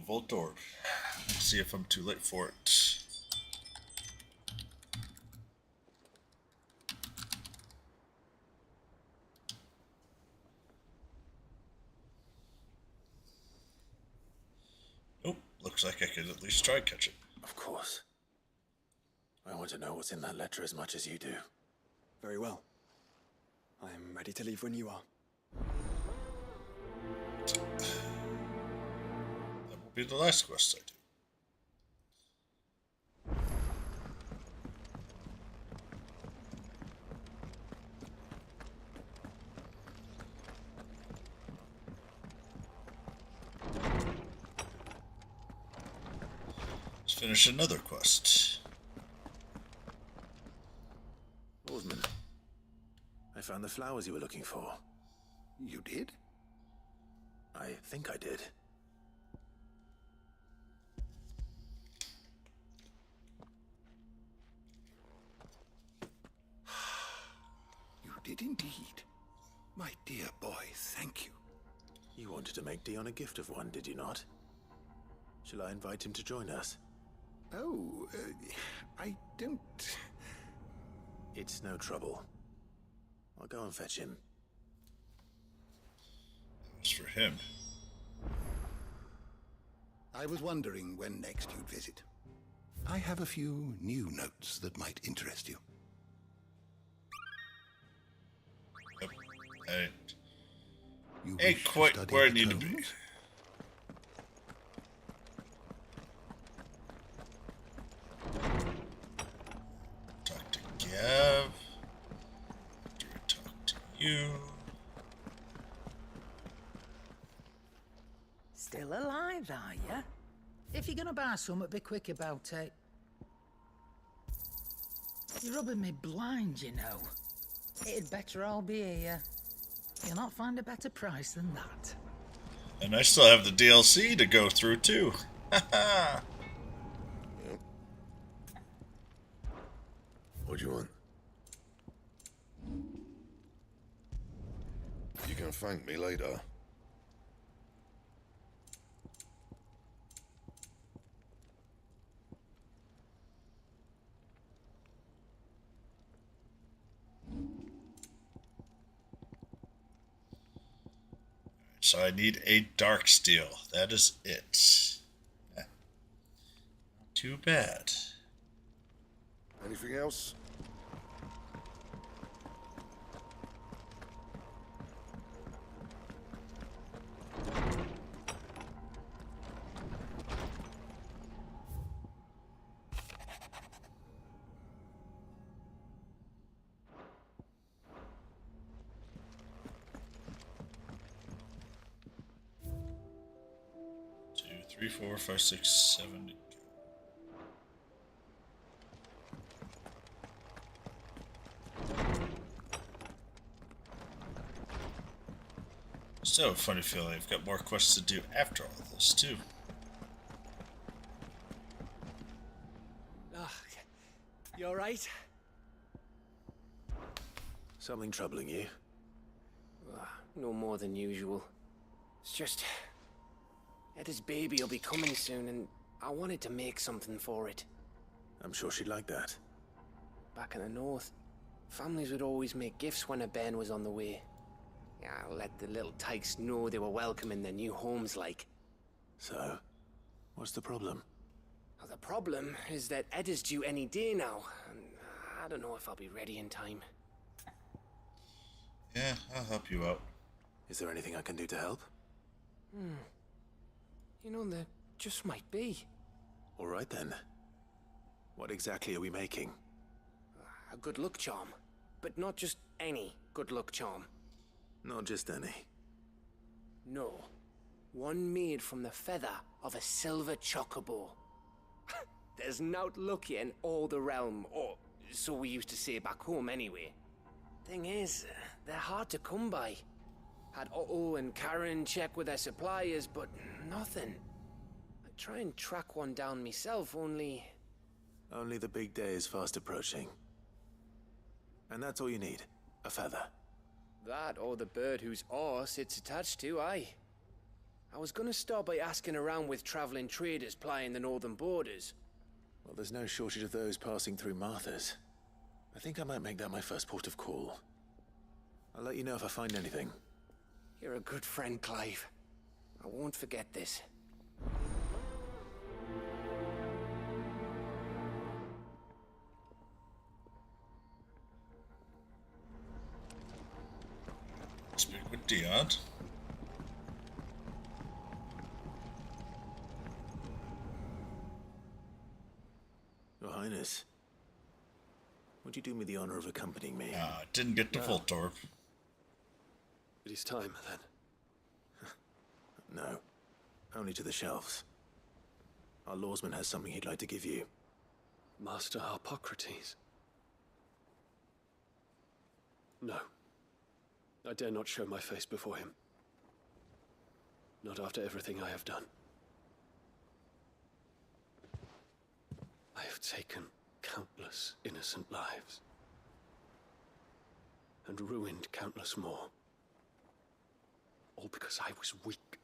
Volt Orb. Let's see if I'm too late for it. Nope, looks like I could at least try catch it. Of course. I want to know what's in that letter as much as you do. Very well. I am ready to leave when you are. That will be the last quest I do. Let's finish another quest. Oldman, I found the flowers you were looking for. You did? I think I did. You did indeed. My dear boy, thank you. You wanted to make Dion a gift of one, did you not? Shall I invite him to join us? Oh, I don't... It's no trouble. I'll go and fetch him. It's for him. I was wondering when next you'd visit. I have a few new notes that might interest you. Yep. I You ain't wish to quite study where I the need to be. tomes? Talk to Gav. After I talk to you. Still alive, are ya? If you're gonna buy something, be quick about it. You're rubbing me blind, you know. It'd better all be here. You'll not find a better price than that. And I still have the DLC to go through too. Haha. What do you want? You can thank me later. So I need a dark steel. That is it. Not too bad. Anything else? Two, three, 4, 5, 6, 7. Still have a funny feeling I've got more quests to do after all this too. You alright? Something troubling you? No more than usual. It's just... Eda's baby will be coming soon, and I wanted to make something for it. I'm sure she'd like that. Back in the north, families would always make gifts when a bairn was on the way. Yeah, let the little tykes know they were welcome in their new homes, like. So, what's the problem? Well, the problem is that Eda's due any day now, and I don't know if I'll be ready in time. Yeah, I'll help you out. Is there anything I can do to help? You know, there just might be. All right then. What exactly are we making? A good luck charm. But not just any good luck charm. Not just any. No. One made from the feather of a silver chocobo. There's naught luckier in all the realm, or so we used to say back home anyway. Thing is, they're hard to come by. Had Otto and Karen check with their suppliers, but nothing. I try and track one down myself, only... Only the big day is fast approaching. And that's all you need, a feather. That or the bird whose oar it's attached to, aye. I was gonna start by asking around with traveling traders plying the northern borders. Well, there's no shortage of those passing through Martha's. I think I might make that my first port of call. I'll let you know if I find anything. You're a good friend, Clive. I won't forget this. Speak with Diod. Your Highness, would you do me the honor of accompanying me? Didn't get to Voltorp. It is time, then. No, only to the shelves. Our lawsman has something he'd like to give you. Master Harpocrates. No. I dare not show my face before him. Not after everything I have done. I have taken countless innocent lives. And ruined countless more. All because I was weak.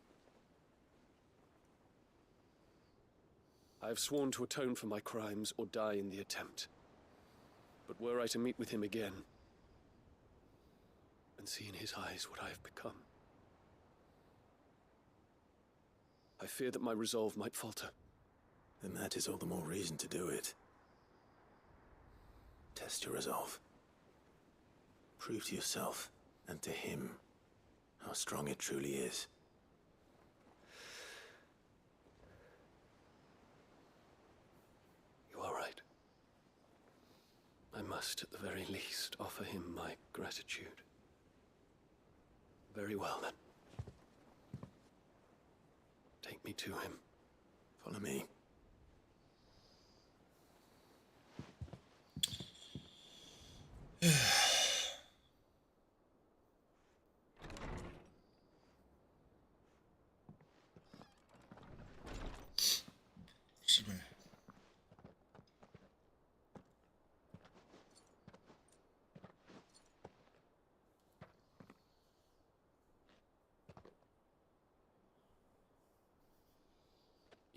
I have sworn to atone for my crimes or die in the attempt. But were I to meet with him again, and see in his eyes what I have become, I fear that my resolve might falter. Then that is all the more reason to do it. Test your resolve. Prove to yourself, and to him, how strong it truly is. You are right. I must, at the very least, offer him my gratitude. Very well, then. Take me to him. Follow me.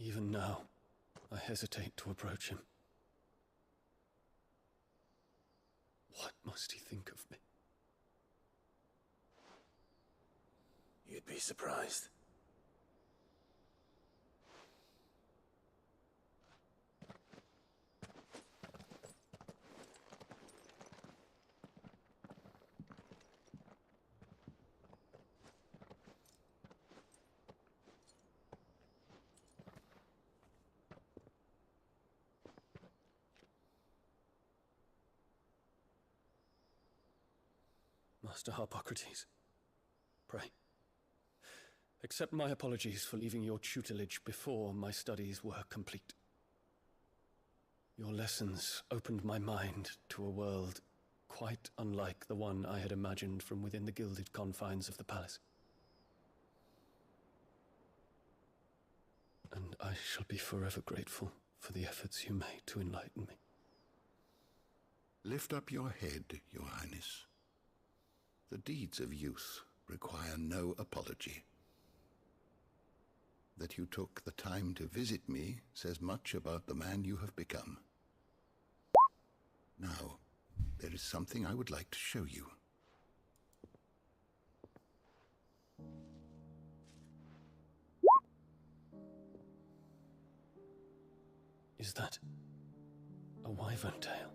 Even now, I hesitate to approach him. What must he think of me? You'd be surprised. Master Harpocrates, pray, accept my apologies for leaving your tutelage before my studies were complete. Your lessons opened my mind to a world quite unlike the one I had imagined from within the gilded confines of the palace. And I shall be forever grateful for the efforts you made to enlighten me. Lift up your head, Your Highness. The deeds of youth require no apology. That you took the time to visit me says much about the man you have become. Now, there is something I would like to show you. Is that a wyvern tail?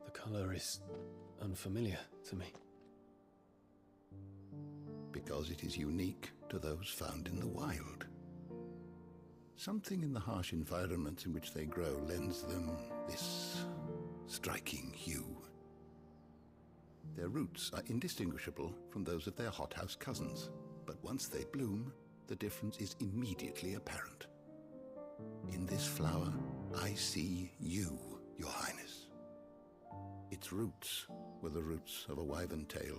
The color is unfamiliar to me. Because it is unique to those found in the wild. Something in the harsh environments in which they grow lends them this striking hue. Their roots are indistinguishable from those of their hothouse cousins, but once they bloom, the difference is immediately apparent. In this flower, I see you, Your Highness. Its roots were the roots of a wyvern tail,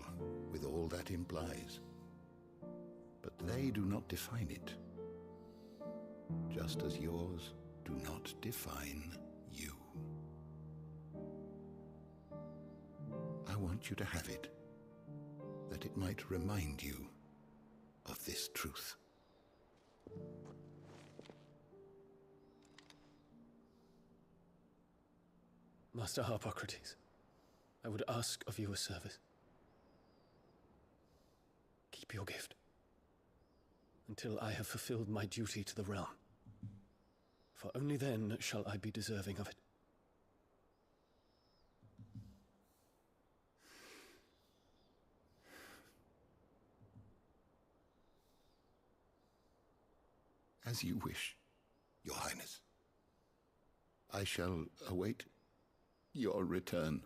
with all that implies. But they do not define it, just as yours do not define you. I want you to have it. that it might remind you of this truth. Master Harpocrates, I would ask of you a service. Keep your gift until I have fulfilled my duty to the realm, for only then shall I be deserving of it. As you wish, Your Highness. I shall await your return.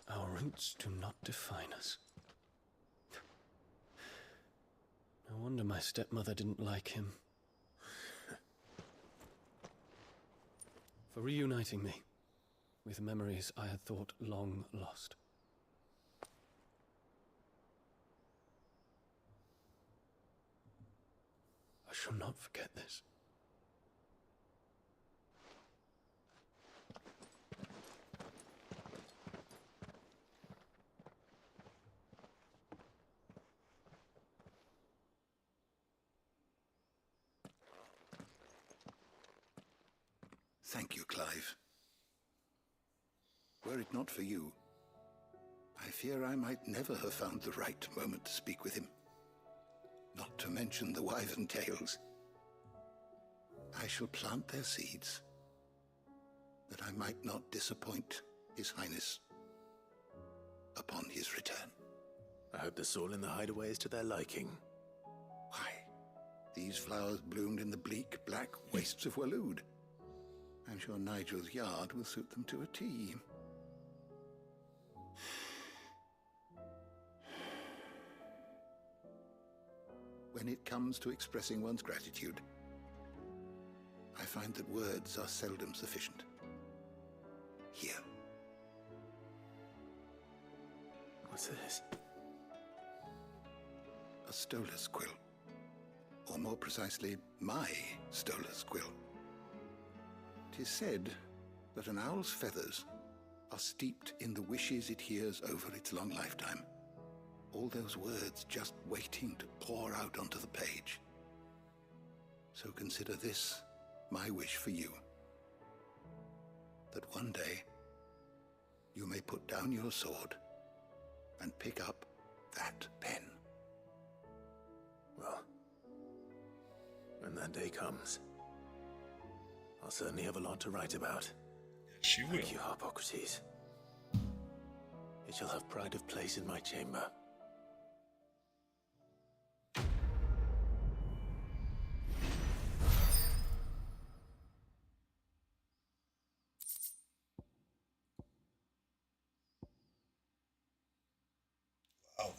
Our roots do not define us. No wonder my stepmother didn't like him. For reuniting me with memories I had thought long lost. I shall not forget this. Thank you, Clive. Were it not for you, I fear I might never have found the right moment to speak with him. Not to mention the wyvern tales. I shall plant their seeds, that I might not disappoint His Highness upon his return. I hope the soil in the hideaway is to their liking. Why, these flowers bloomed in the bleak, black wastes of Waloed. I'm sure Nigel's yard will suit them to a T. When it comes to expressing one's gratitude, I find that words are seldom sufficient. Here. What's this? A stolas quill. Or more precisely, my stolas quill. 'Tis said that an owl's feathers are steeped in the wishes it hears over its long lifetime. All those words just waiting to pour out onto the page. So consider this my wish for you. That one day you may put down your sword and pick up that pen. Well, when that day comes, I'll certainly have a lot to write about. Yes, you will. Thank you, Harpocrates. It shall have pride of place in my chamber. Wow.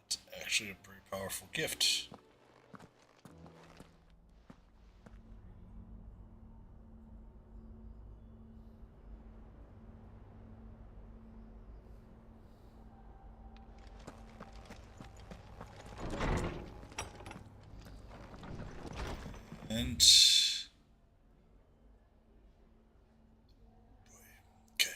That's actually a pretty powerful gift. And okay.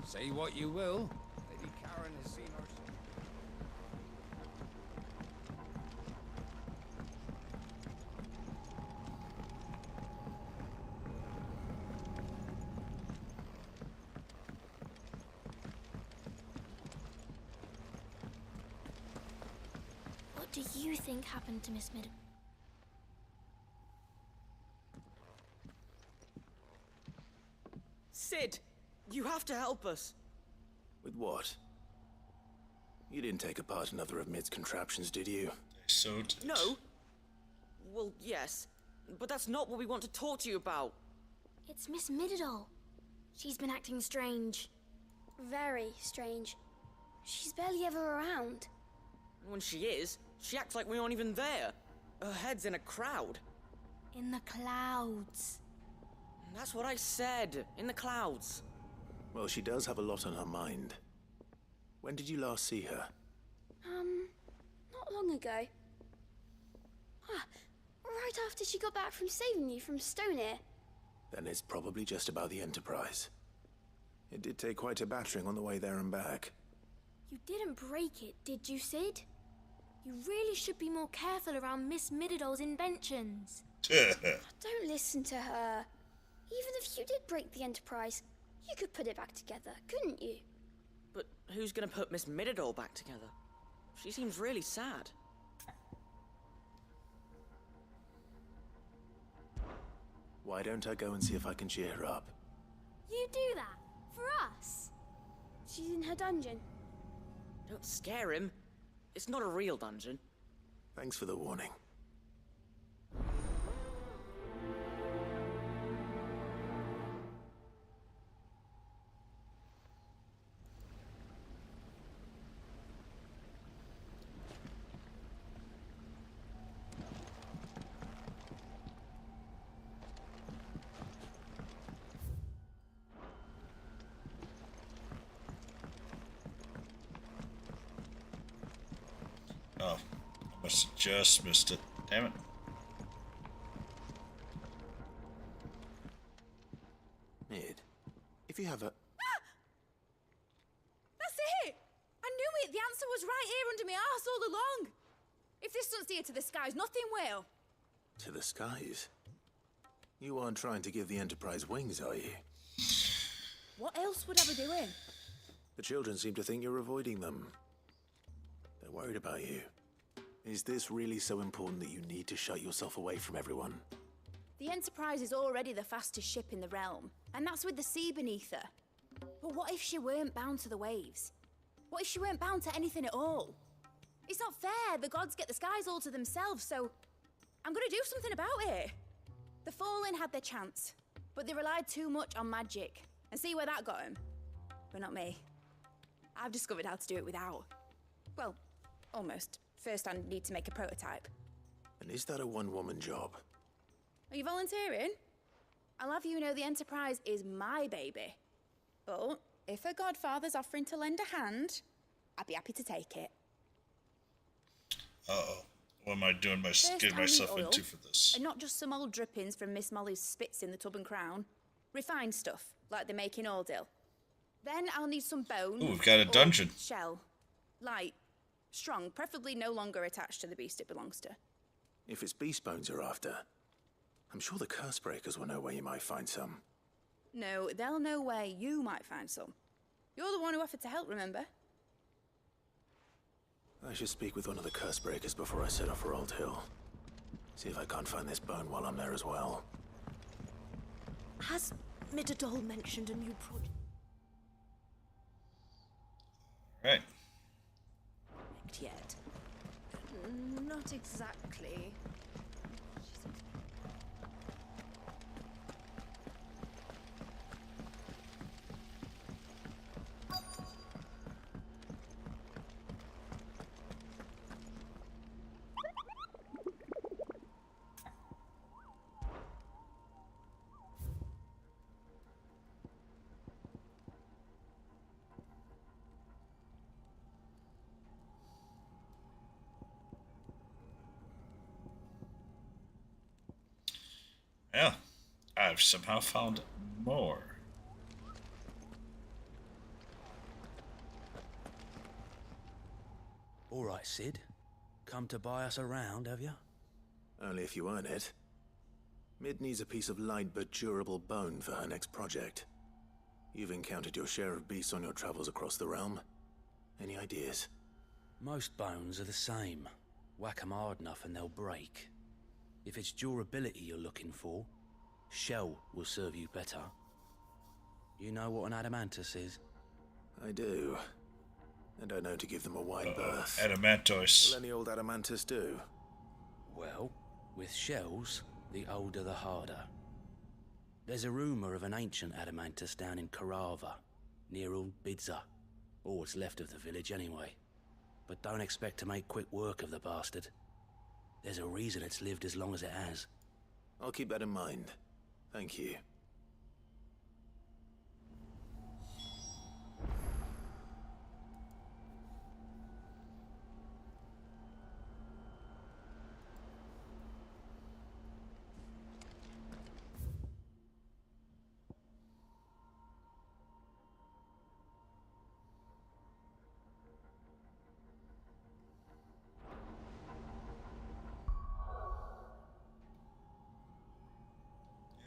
Say what you will, Lady Karen has seen her. What do you think happened to Miss Mid? Sid, you have to help us. With what? You didn't take apart another of Mid's contraptions, did you? So No. Well, yes, but that's not what we want to talk to you about. It's Miss Mididol. She's been acting strange. Very strange. She's barely ever around. And when she is, She acts like we aren't even there. Her head's in a crowd. In the clouds. That's what I said. In the clouds. Well, she does have a lot on her mind. When did you last see her? Not long ago. Right after she got back from saving you from Stonear. Then it's probably just about the Enterprise. It did take quite a battering on the way there and back. You didn't break it, did you, Sid? You really should be more careful around Miss Mididol's inventions. Don't listen to her. Even if you did break the Enterprise, you could put it back together, couldn't you? But who's gonna put Miss Mididol back together? She seems really sad. Why don't I go and see if I can cheer her up? You do that? For us? She's in her dungeon. Don't scare him. It's not a real dungeon. Thanks for the warning. Oh, I must have just missed it. Damn it. Mid, if you have a... That's it! I knew it! The answer was right here under my arse all along! If this doesn't steer to the skies, nothing will! To the skies? You aren't trying to give the Enterprise wings, are you? What else would I be doing? The children seem to think you're avoiding them. They're worried about you. Is this really so important that you need to shut yourself away from everyone? The Enterprise is already the fastest ship in the realm, and that's with the sea beneath her. But what if she weren't bound to the waves? What if she weren't bound to anything at all? It's not fair. The gods get the skies all to themselves, so I'm gonna do something about it. The Fallen had their chance, but they relied too much on magic. And see where that got them? But not me. I've discovered how to do it without. Well, almost. First, I need to make a prototype. And is that a one-woman job? Are you volunteering? I'll have you know the Enterprise is my baby. But if a godfather's offering to lend a hand, I'd be happy to take it. Uh-oh. What am I doing First, getting I'll myself need oil, into for this? And not just some old drippings from Miss Molly's spits in the tub and crown. Refined stuff, like they make in Ordil. Then I'll need some bone. Ooh, we've got a or dungeon. Shell. Light. Strong, preferably no longer attached to the beast it belongs to. If it's beast bones you're after, I'm sure the curse breakers will know where you might find some. No, they'll know where you might find some. You're the one who offered to help, remember? I should speak with one of the curse breakers before I set off for Old Hill. See if I can't find this bone while I'm there as well. Has Mididol mentioned a new project? Right. Yet. Not exactly. Yeah, I've somehow found more. All right, Sid. Come to buy us around, have you? Only if you earn it. Mid needs a piece of light but durable bone for her next project. You've encountered your share of beasts on your travels across the realm. Any ideas? Most bones are the same. Whack 'em hard enough and they'll break. If it's durability you're looking for, shell will serve you better. You know what an adamantus is? I do. And I know to give them a wide berth. Adamantos. Will any old adamantus do? Well, with shells, the older the harder. There's a rumour of an ancient adamantus down in Karava, near Old Bidza. Or what's left of the village anyway. but don't expect to make quick work of the bastard. There's a reason it's lived as long as it has. I'll keep that in mind. Thank you.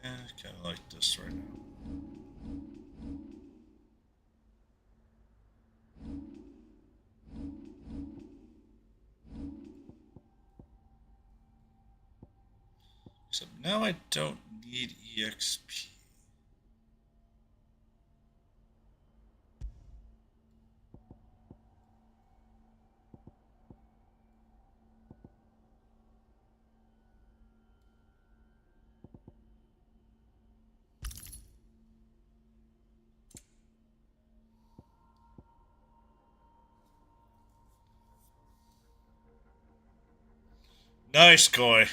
Yeah, I kind of like this right now. Except now I don't need EXP. Nice, Koi.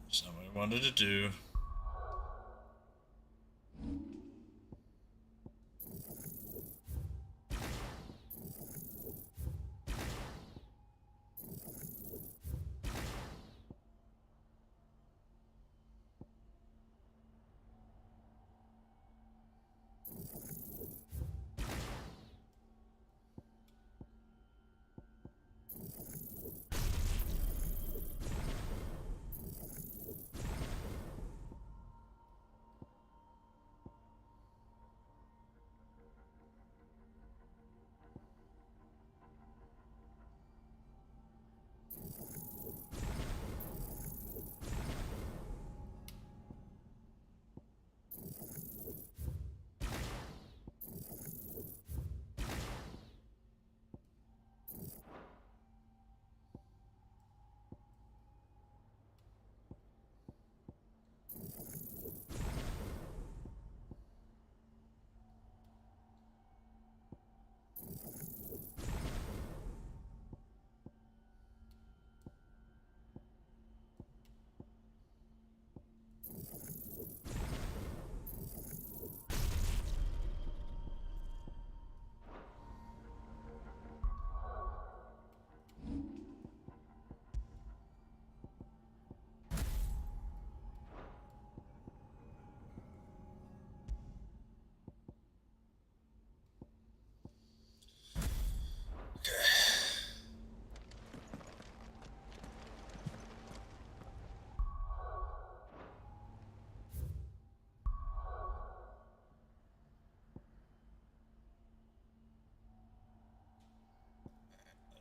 That's not what I wanted to do.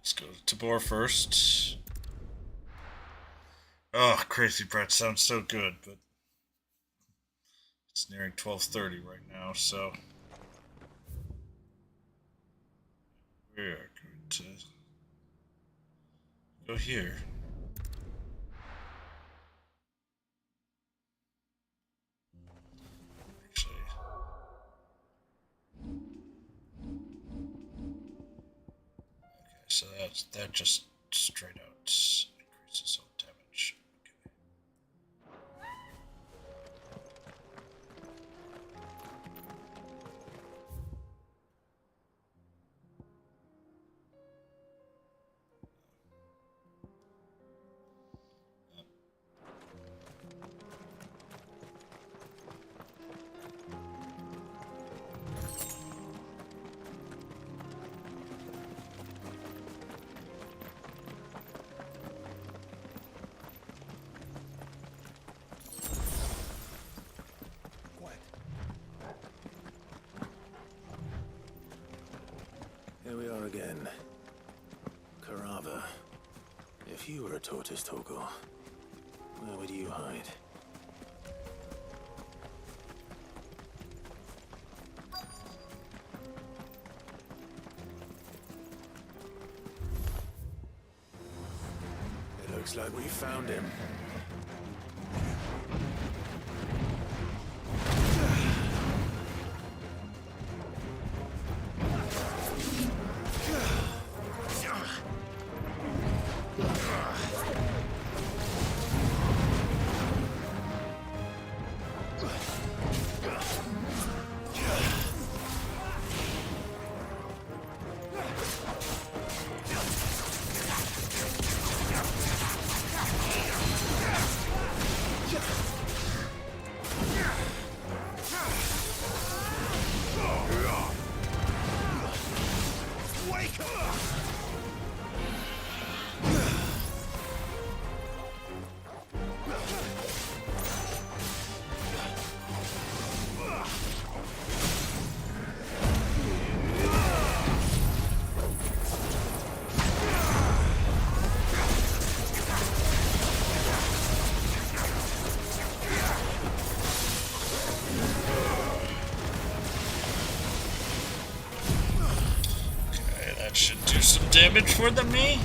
Let's go to Tabor first. Oh, Crazy Bread sounds so good, but it's nearing 12:30 right now, so we're going to go here. Actually, okay, so that just straight out increases all damage. we are again. Carava. If you were a tortoise, Torgor, where would you hide? It looks like we found him. Should do some damage for the me.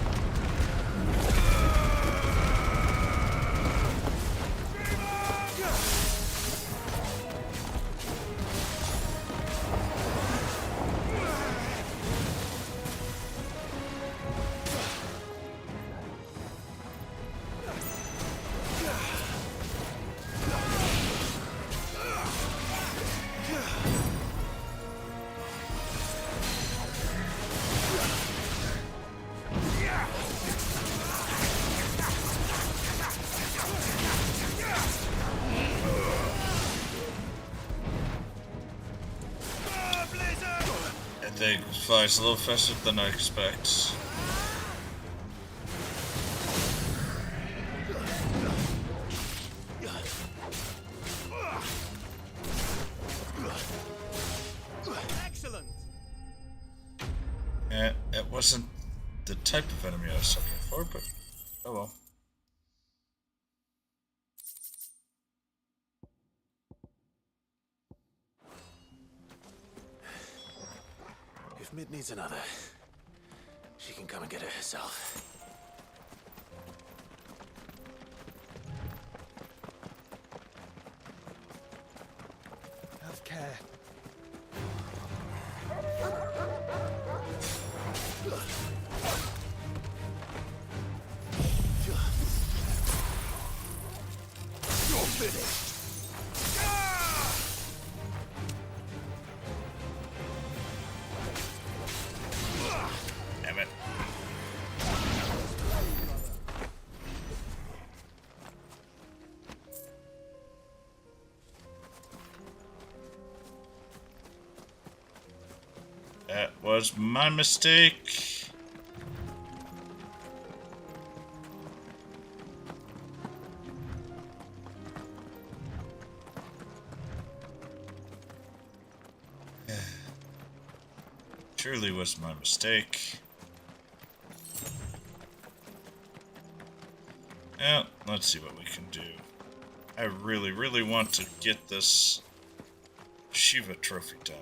They flies a little faster than I expect. Excellent. It wasn't the type of enemy I was looking for, but oh well. If Mid needs another, she can come and get it herself. Have care. You're finished. Damn it. That was my mistake. Surely was my mistake. Well, let's see what we can do. I really, really want to get this Shiva trophy done.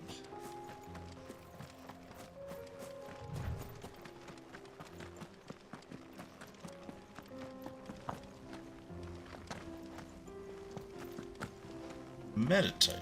Meditate.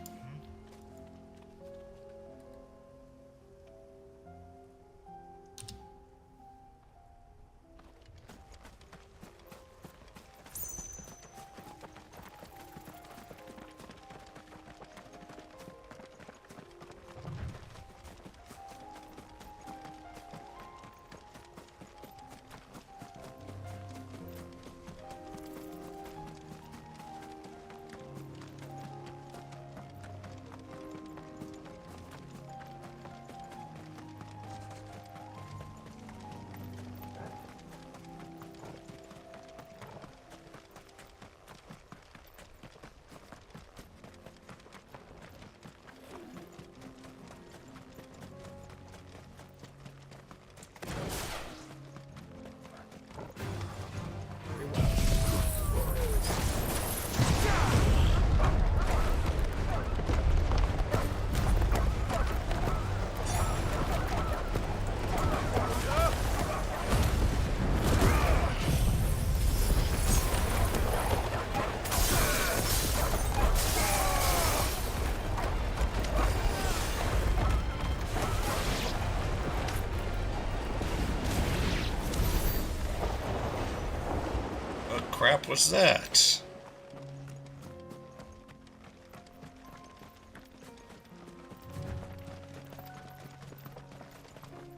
crap was that?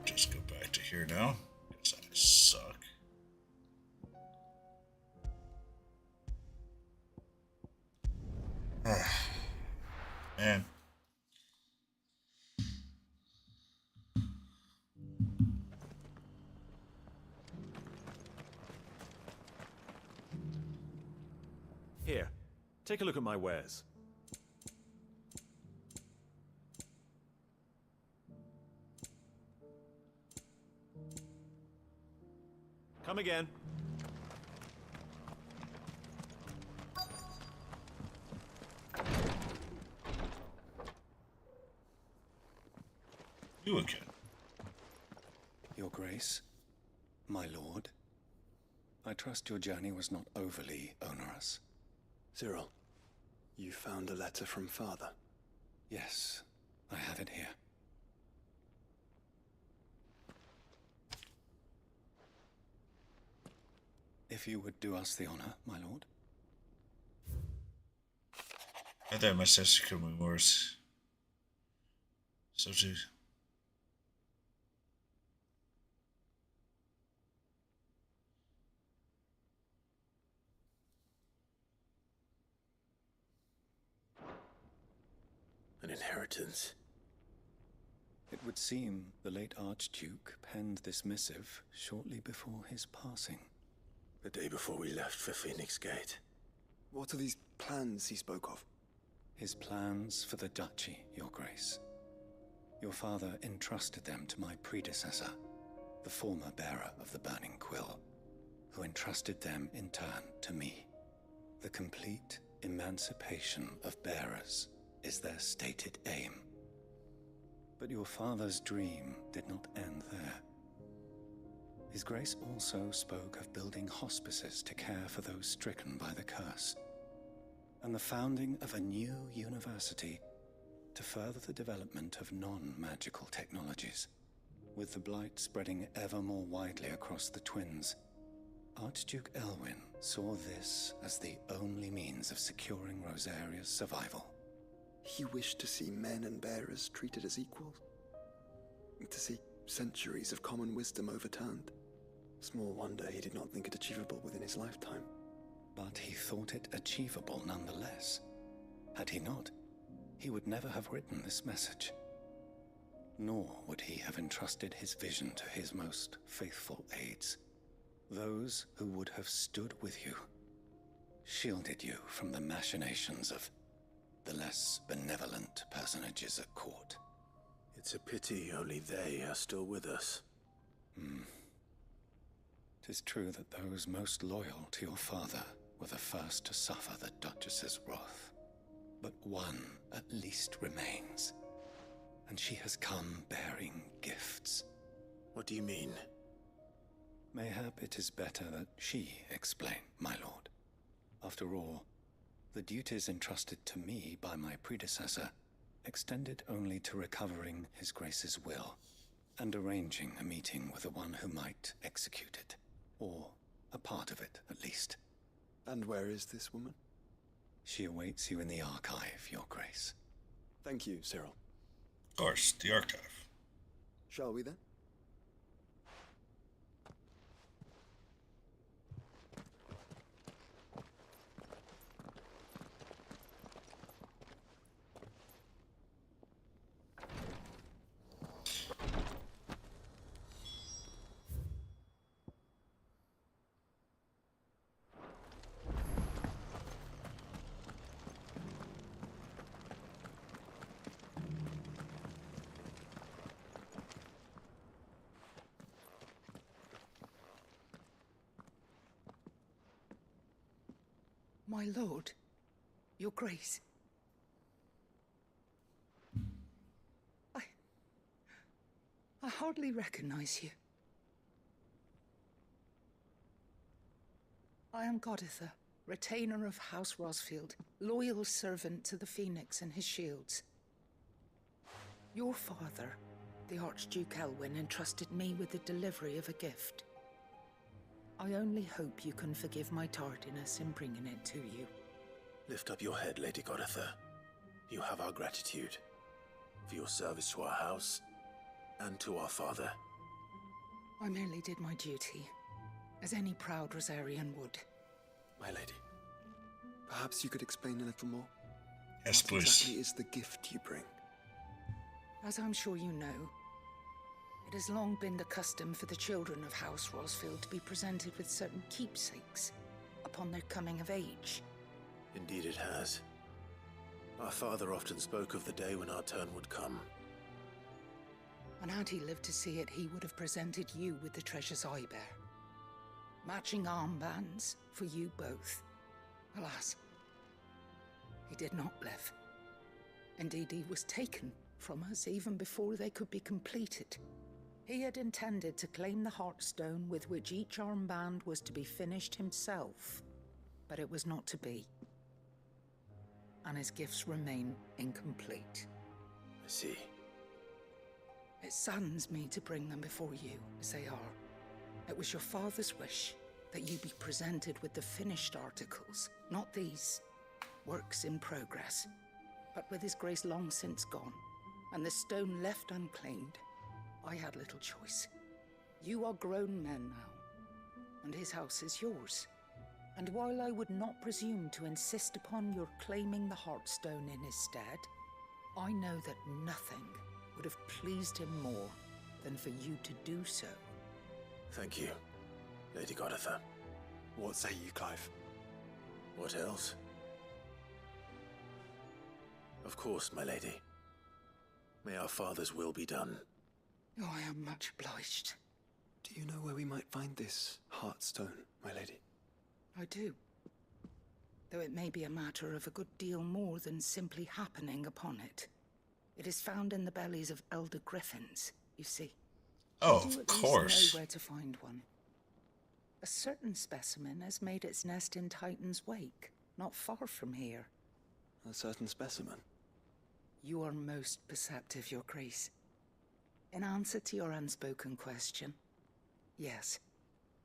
Just go back to here now. Guess I suck. Man. Here, take a look at my wares. Come again. You again. Your Grace, my lord, I trust your journey was not overly onerous. Cyril, you found a letter from Father? Yes, I have it here. If you would do us the honor, my lord. I thought my sister could be worse. So too. An inheritance. It would seem the late Archduke penned this missive shortly before his passing. The day before we left for Phoenix Gate. What are these plans he spoke of? His plans for the duchy, your grace. Your father entrusted them to my predecessor, the former bearer of the Burning Quill, who entrusted them in turn to me. The complete emancipation of bearers is their stated aim. But your father's dream did not end there. His Grace also spoke of building hospices to care for those stricken by the curse, and the founding of a new university to further the development of non-magical technologies. With the blight spreading ever more widely across the twins, Archduke Elwyn saw this as the only means of securing Rosaria's survival. He wished to see men and bearers treated as equals? To see centuries of common wisdom overturned? Small wonder he did not think it achievable within his lifetime. But he thought it achievable nonetheless. Had he not, he would never have written this message. Nor would he have entrusted his vision to his most faithful aides, those who would have stood with you, shielded you from the machinations of the less benevolent personages at court. It's a pity only they are still with us. 'Tis true that those most loyal to your father were the first to suffer the Duchess's wrath. But one at least remains, and she has come bearing gifts. What do you mean? Mayhap it is better that she explain, my lord. After all, the duties entrusted to me by my predecessor extended only to recovering His Grace's will and arranging a meeting with the one who might execute it, or a part of it at least. And where is this woman? She awaits you in the archive, your grace. Thank you, Cyril. Of course, the archive. Shall we then? My lord, your grace. I hardly recognize you. I am Goditha, retainer of House Rosfield, loyal servant to the Phoenix and his shields. Your father, the Archduke Elwyn, entrusted me with the delivery of a gift. I only hope you can forgive my tardiness in bringing it to you. Lift up your head, Lady Goditha. You have our gratitude for your service to our house and to our father. I merely did my duty, as any proud Rosarian would. My lady, perhaps you could explain a little more? Yes, what please. exactly is the gift you bring? As I'm sure you know, it has long been the custom for the children of House Rosfield to be presented with certain keepsakes upon their coming of age. Indeed it has. Our father often spoke of the day when our turn would come. And had he lived to see it, he would have presented you with the treasures I bear. Matching armbands for you both. Alas, he did not live. Indeed, he was taken from us even before they could be completed. He had intended to claim the Heartstone with which each armband was to be finished himself, but it was not to be. And his gifts remain incomplete. I see. It saddens me to bring them before you, as they are. It was your father's wish that you be presented with the finished articles, not these works in progress. But with his grace long since gone, and the stone left unclaimed, I had little choice. You are grown men now, and his house is yours. And while I would not presume to insist upon your claiming the Heartstone in his stead, I know that nothing would have pleased him more than for you to do so. Thank you, Lady Goditha. What say you, Clive? What else? Of course, my lady. May our father's will be done. Oh, I am much obliged. Do you know where we might find this Heartstone, my lady? I do. Though it may be a matter of a good deal more than simply happening upon it. It is found in the bellies of elder griffins, you see. Oh, I do of at least course. know where to find one. A certain specimen has made its nest in Titan's Wake, not far from here. A certain specimen? You are most perceptive, Your Grace. In answer to your unspoken question, yes.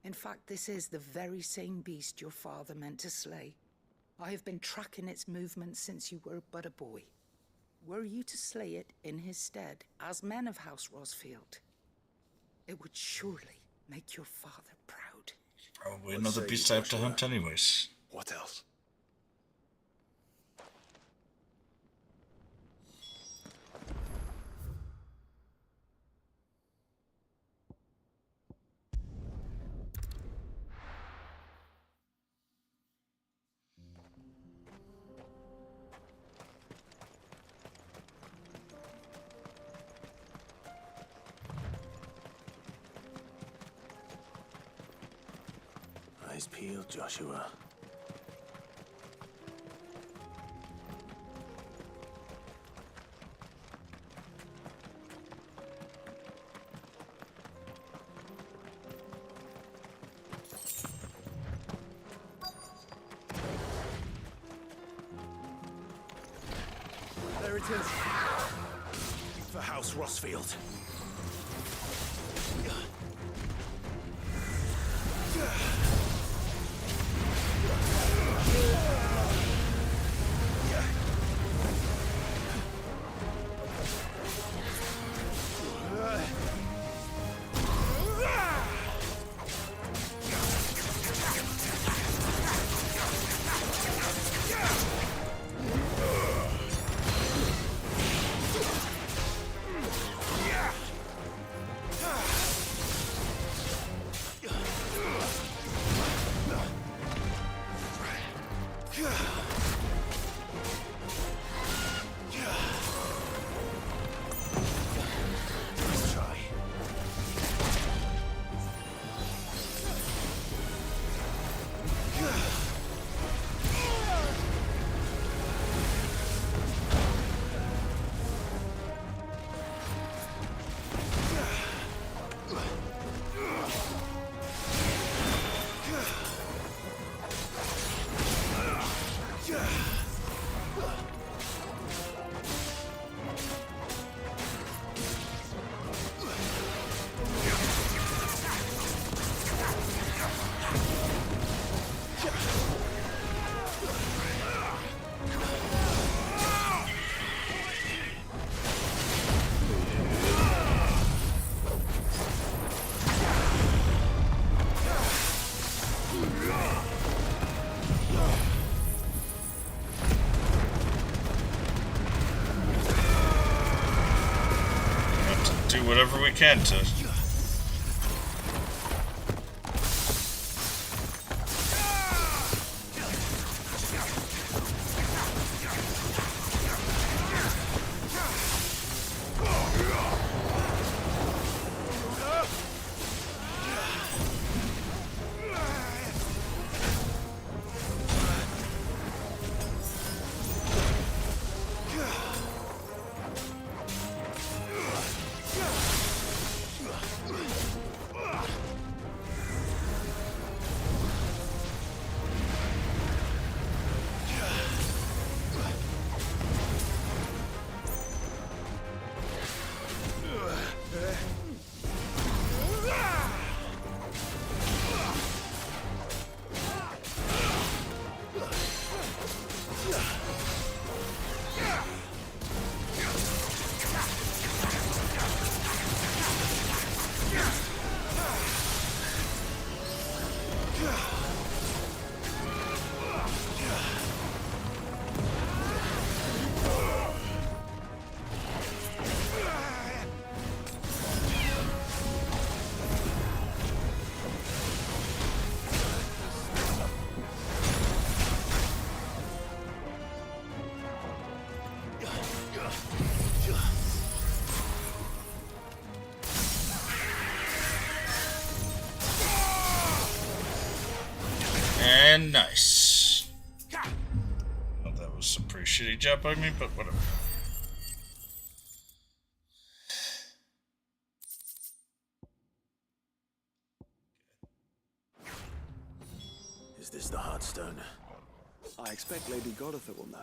In fact, this is the very same beast your father meant to slay. I have been tracking its movements since you were but a boy. Were you to slay it in his stead, as men of House Rosfield, it would surely make your father proud. Probably another beast I have to hunt anyways. What else? Eyes peeled, Joshua. There it is. For House Rosfield. Yeah! can to. And nice. Well, that was some pretty shitty job by me, but whatever. Is this the Heartstone? I expect Lady Godotha will know.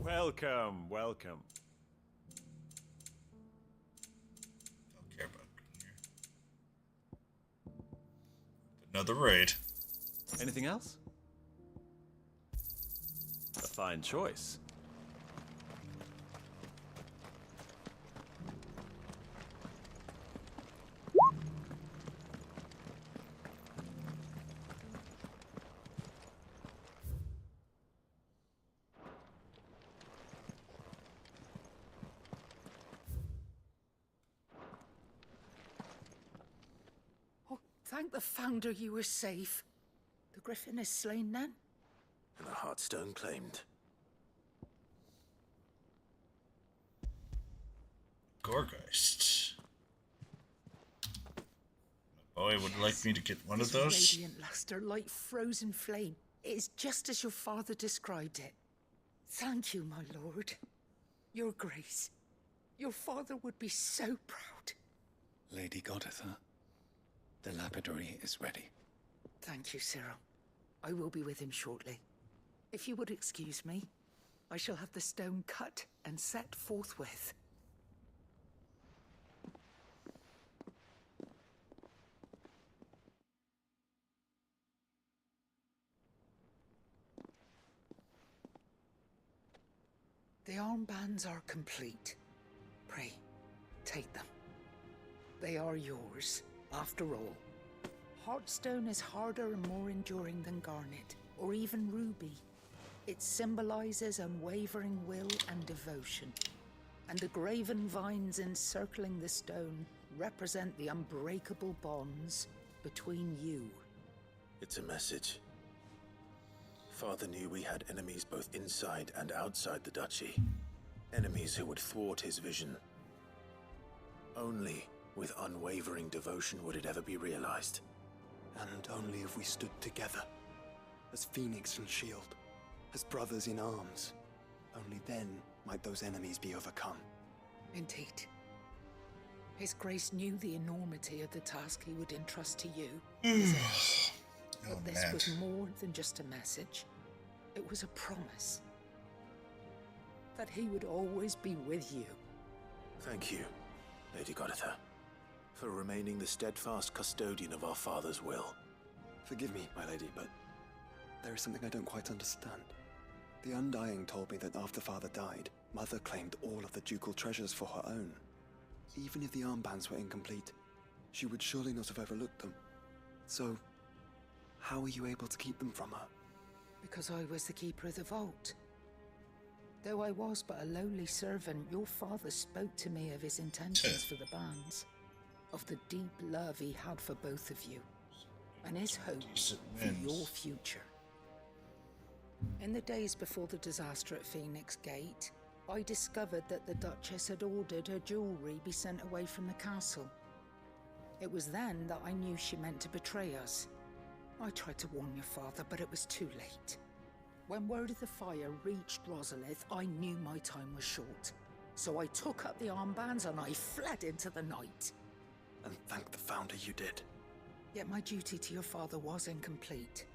Welcome, welcome. Don't care about another raid. Anything else? A fine choice. Thank the Founder you were safe. The Griffin is slain then? And the Heartstone claimed. Gorgeist. My boy would like me to get one of His those. radiant luster like frozen flame. It is just as your father described it. Thank you, my lord. Your Grace. Your father would be so proud. Lady Godotha, the lapidary is ready. Thank you, Cyril. I will be with him shortly. If you would excuse me, I shall have the stone cut and set forthwith. The armbands are complete. Pray, take them. They are yours, after all. Heartstone is harder and more enduring than garnet, or even ruby. It symbolizes unwavering will and devotion. And the graven vines encircling the stone represent the unbreakable bonds between you. It's a message. Father knew we had enemies both inside and outside the duchy. Enemies who would thwart his vision. Only with unwavering devotion would it ever be realized. And only if we stood together, as Phoenix and Shield, as brothers in arms. Only then might those enemies be overcome. Indeed. His Grace knew the enormity of the task he would entrust to you. But this was more than just a message. It was a promise. That he would always be with you. Thank you, Lady Godotha, for remaining the steadfast custodian of our father's will. Forgive me, my lady, but there is something I don't quite understand. The Undying told me that after Father died, Mother claimed all of the ducal treasures for her own. Even if the armbands were incomplete, she would surely not have overlooked them. So, how were you able to keep them from her? Because I was the keeper of the vault. Though I was but a lowly servant, your father spoke to me of his intentions for the bands, of the deep love he had for both of you, and his hopes for your future. In the days before the disaster at Phoenix Gate, I discovered that the Duchess had ordered her jewelry be sent away from the castle. It was then that I knew she meant to betray us. I tried to warn your father, but it was too late. When word of the fire reached Rosalith, I knew my time was short. So I took up the armbands and I fled into the night. And thank the Founder you did. Yet my duty to your father was incomplete.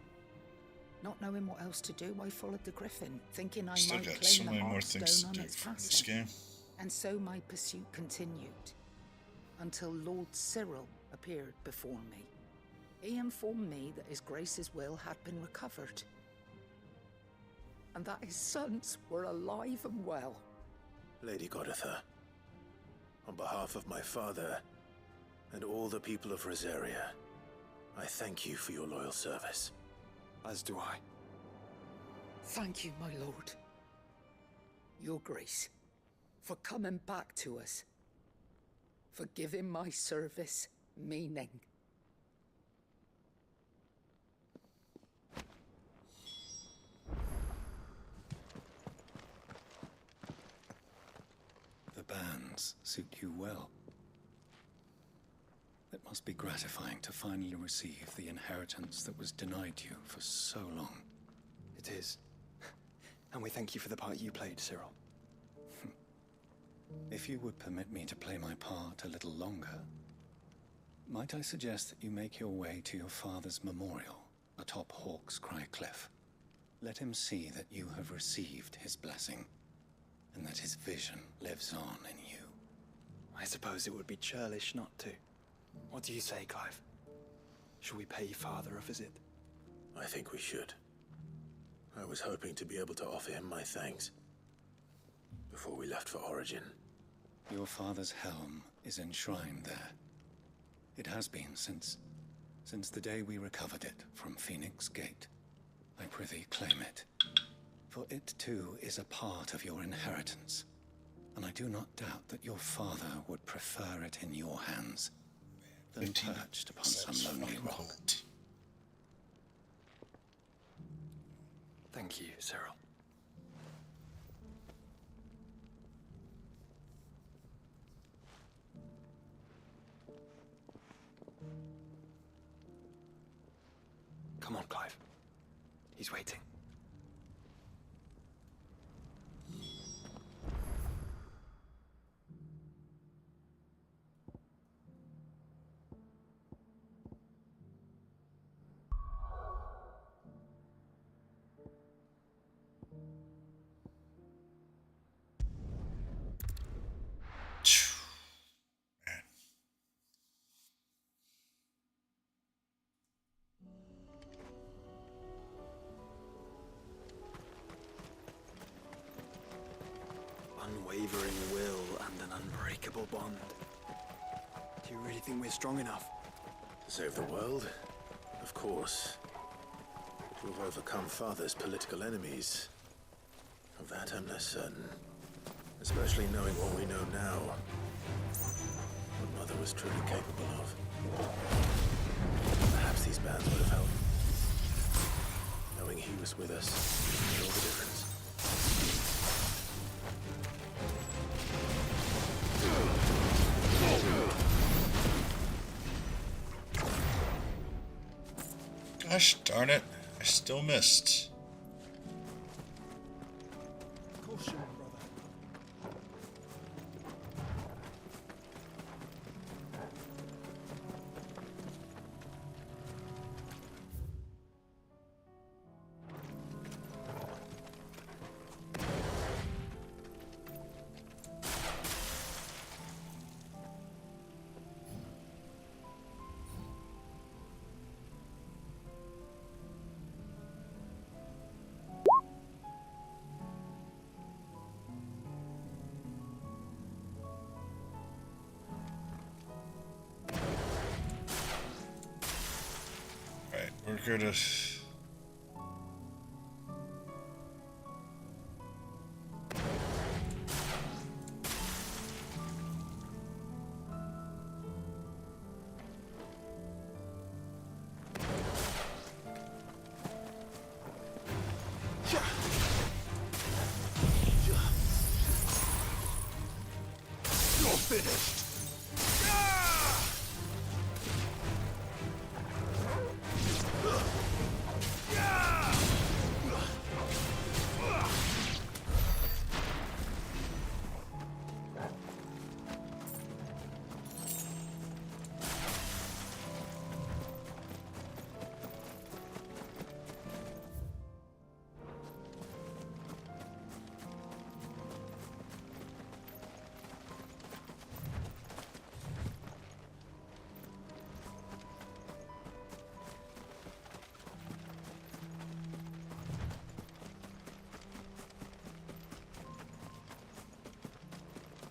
Not knowing what else to do, I followed the Griffin, thinking I Still might got claim so the many more Mark things Stone to on do its for this passing. game. And so my pursuit continued, until Lord Cyril appeared before me. He informed me that His Grace's will had been recovered, and that his sons were alive and well. Lady Goditha, on behalf of my father and all the people of Rosaria, I thank you for your loyal service. As do I. Thank you, my lord. Your Grace, for coming back to us, for giving my service meaning. The bands suit you well. It must be gratifying to finally receive the inheritance that was denied you for so long. It is. And we thank you for the part you played, Cyril. If you would permit me to play my part a little longer, might I suggest that you make your way to your father's memorial atop Hawk's Cry Cliff? Let him see that you have received his blessing, and that his vision lives on in you. I suppose it would be churlish not to. What do you say, Clive? Shall we pay Father a visit? I think we should. I was hoping to be able to offer him my thanks before we left for Origin. Your father's helm is enshrined there. It has been since the day we recovered it from Phoenix Gate. I prithee claim it, for it too is a part of your inheritance, and I do not doubt that your father would prefer it in your hands than perched upon some lonely rock. Thank you, Cyril. Come on, Clive. He's waiting. Unwavering will and an unbreakable bond. Do you really think we're strong enough? To save the world? Of course. To have overcome Father's political enemies. Of that I'm less certain. Especially knowing what we know now. What Mother was truly capable of. Perhaps these bands would have helped. Knowing he was with us made all the difference. Gosh darn it, I still missed. Caution, brother. record of... You're finished.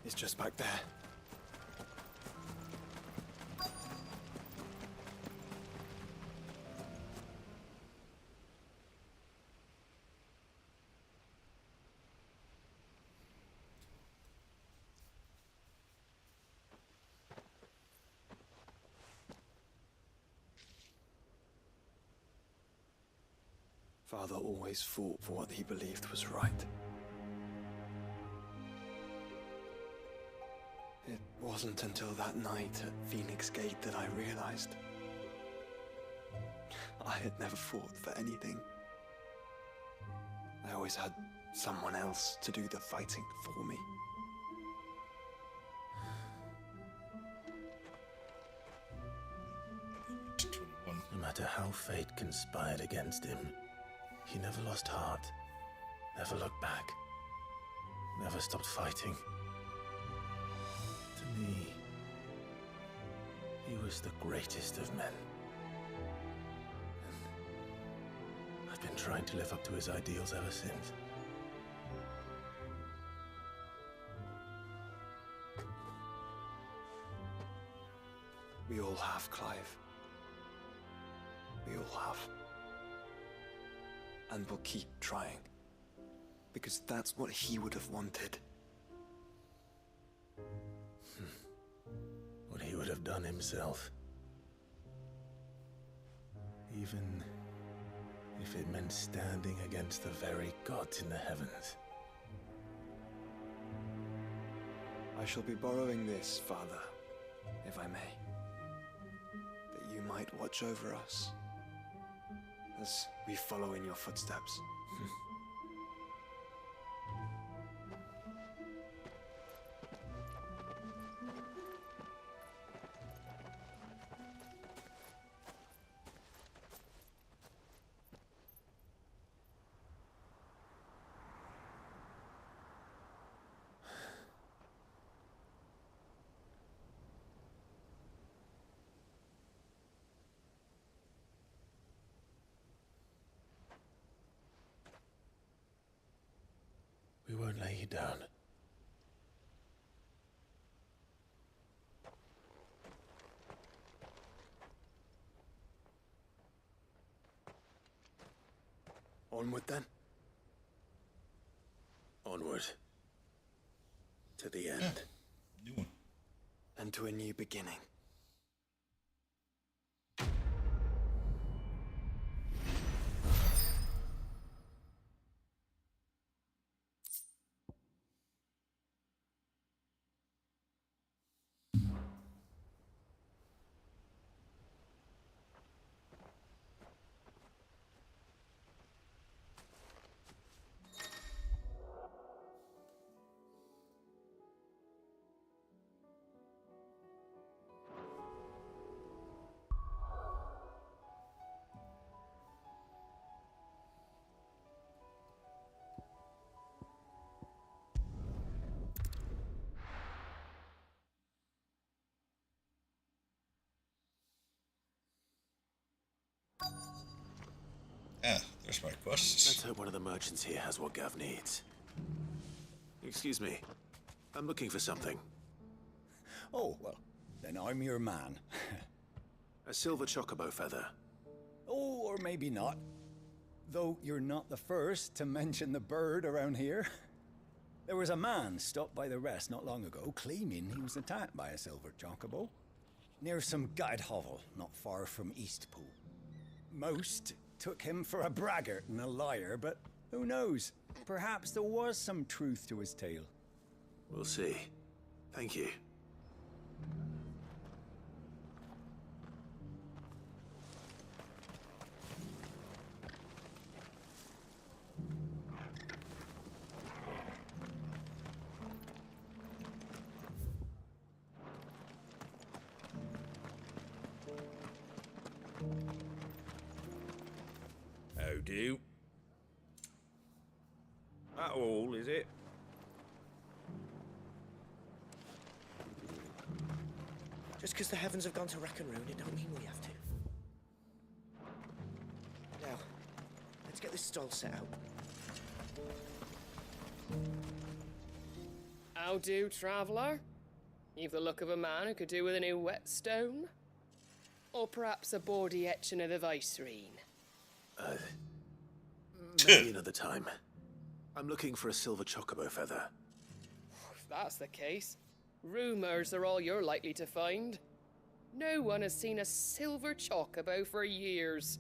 It's just back there. Father always fought for what he believed was right. It wasn't until that night at Phoenix Gate that I realized I had never fought for anything. I always had someone else to do the fighting for me. No matter how fate conspired against him, he never lost heart, never looked back, never stopped fighting. To me, he was the greatest of men. And I've been trying to live up to his ideals ever since. We all have, Clive. We all have. And we'll keep trying. Because that's what he would have wanted. What he would have done himself. Even if it meant standing against the very gods in the heavens. I shall be borrowing this, Father, if I may. That you might watch over us as we follow in your footsteps. We won't lay you down. Onward then. Onward. To the end. New one. And to a new beginning. Ah, there's my quests. Let's hope one of the merchants here has what Gav needs. Excuse me. I'm looking for something. Oh, well, then I'm your man. A silver chocobo feather. Oh, or maybe not. Though you're not the first to mention the bird around here. There was a man stopped by the rest not long ago claiming he was attacked by a silver chocobo near some gutted hovel not far from Eastpool. Most took him for a braggart and a liar, but who knows? Perhaps there was some truth to his tale. We'll see. Thank you. How do? That all, is it? Just because the heavens have gone to rack and ruin, it don't mean we have to. Now, let's get this stall set out. How do, traveller? You've the look of a man who could do with a new whetstone. Or perhaps a bawdy etching of the Vicereine. Maybe another time. I'm looking for a silver chocobo feather. If that's the case, rumours are all you're likely to find. No one has seen a silver chocobo for years.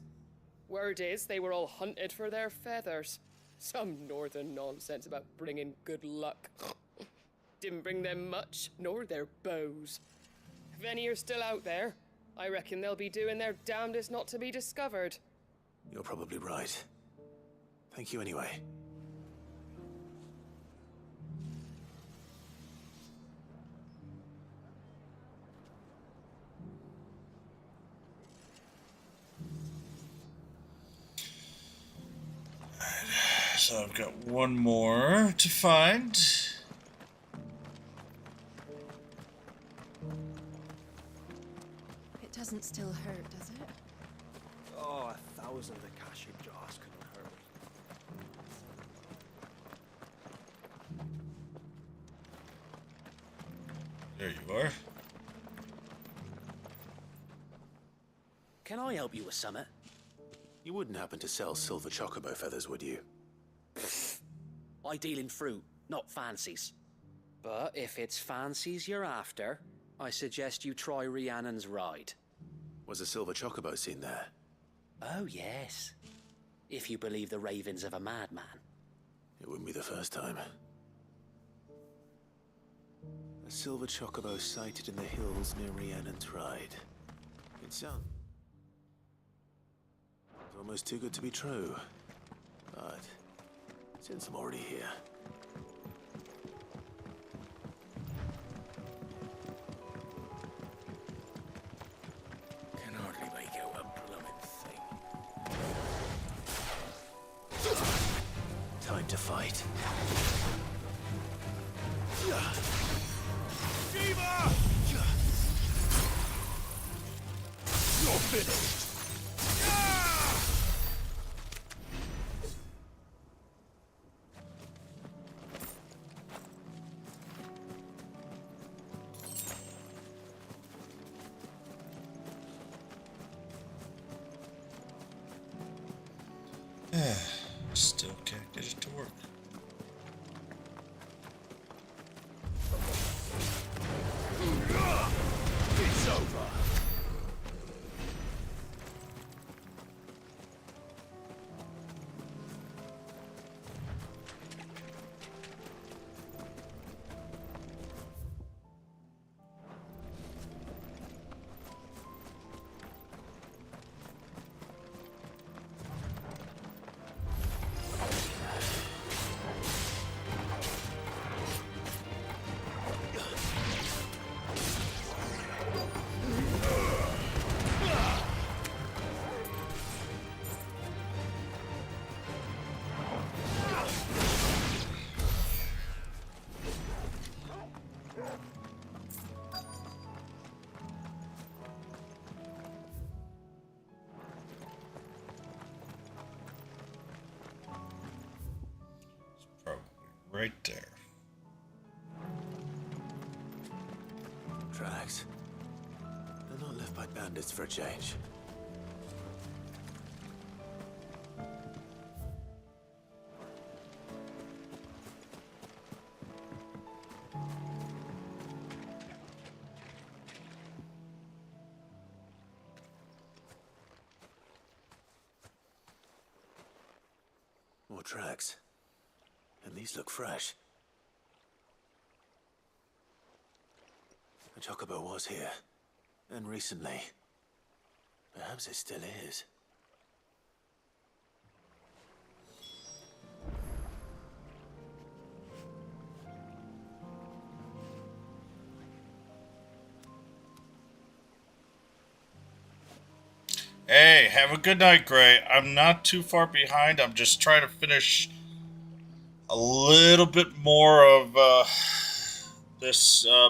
Word is they were all hunted for their feathers. Some northern nonsense about bringing good luck. Didn't bring them much, nor their bows. If any are still out there, I reckon they'll be doing their damnedest not to be discovered. You're probably right. Thank you anyway. So I've got one more to find. It doesn't still hurt, does it? Oh, 1,000 Akashic jars couldn't hurt me. There you are. Can I help you with something? You wouldn't happen to sell silver chocobo feathers, would you? I deal in fruit, not fancies. But if it's fancies you're after, I suggest you try Rhiannon's ride. Was a silver chocobo seen there? Oh, yes. If you believe the ravings of a madman. It wouldn't be the first time. A silver chocobo sighted in the hills near Rhiannon's ride. It sounds almost too good to be true. But since I'm already here. Can hardly make out a blooming thing. Time to fight. Shiva! You're finished! Still can't get it to work. It's over! Right there. Tracks. They're not left by bandits for a change. tracks. At least look fresh. A chocobo was here. And recently. Perhaps it still is. Hey, have a good night, Gray. I'm not too far behind. I'm just trying to finish a little bit more of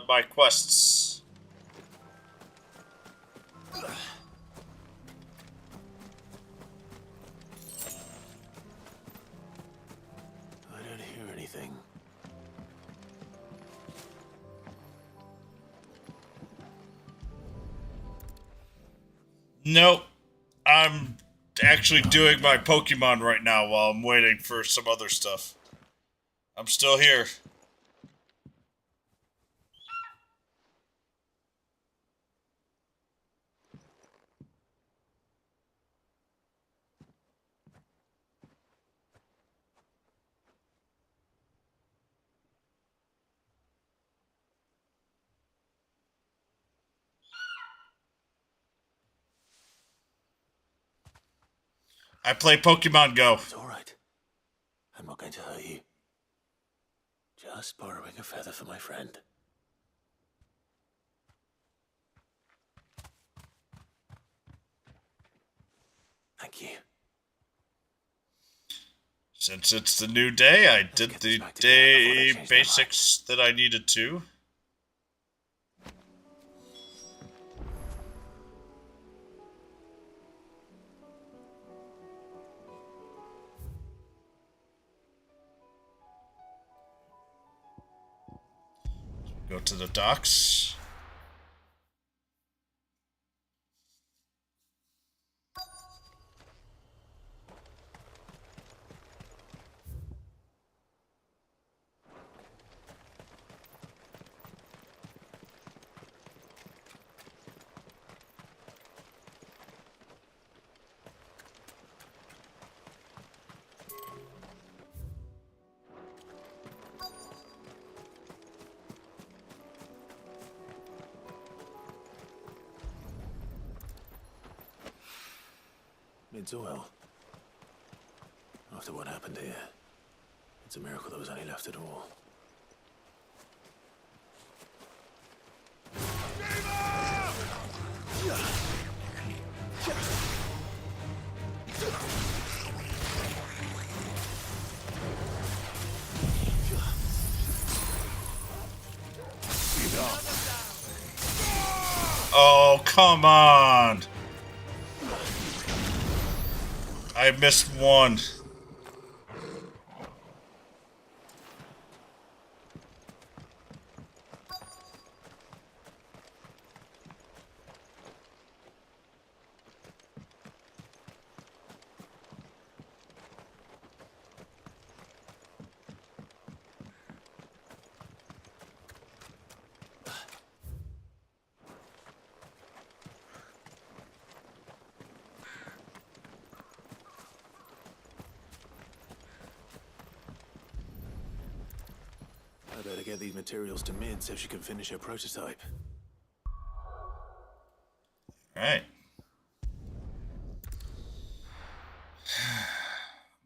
my quests. I don't hear anything. Nope. I'm actually doing my Pokemon right now while I'm waiting for some other stuff. I'm still here. I play Pokemon Go. It's alright. I'm not going to hurt you. Just borrowing a feather for my friend. Thank you. Since it's the new day, I did the day basics that I needed to. Go to the docks. It's oil. After what happened here, it's a miracle there was any left at all. Oh, come on! I missed one. I better get these materials to Mid so she can finish her prototype. Alright.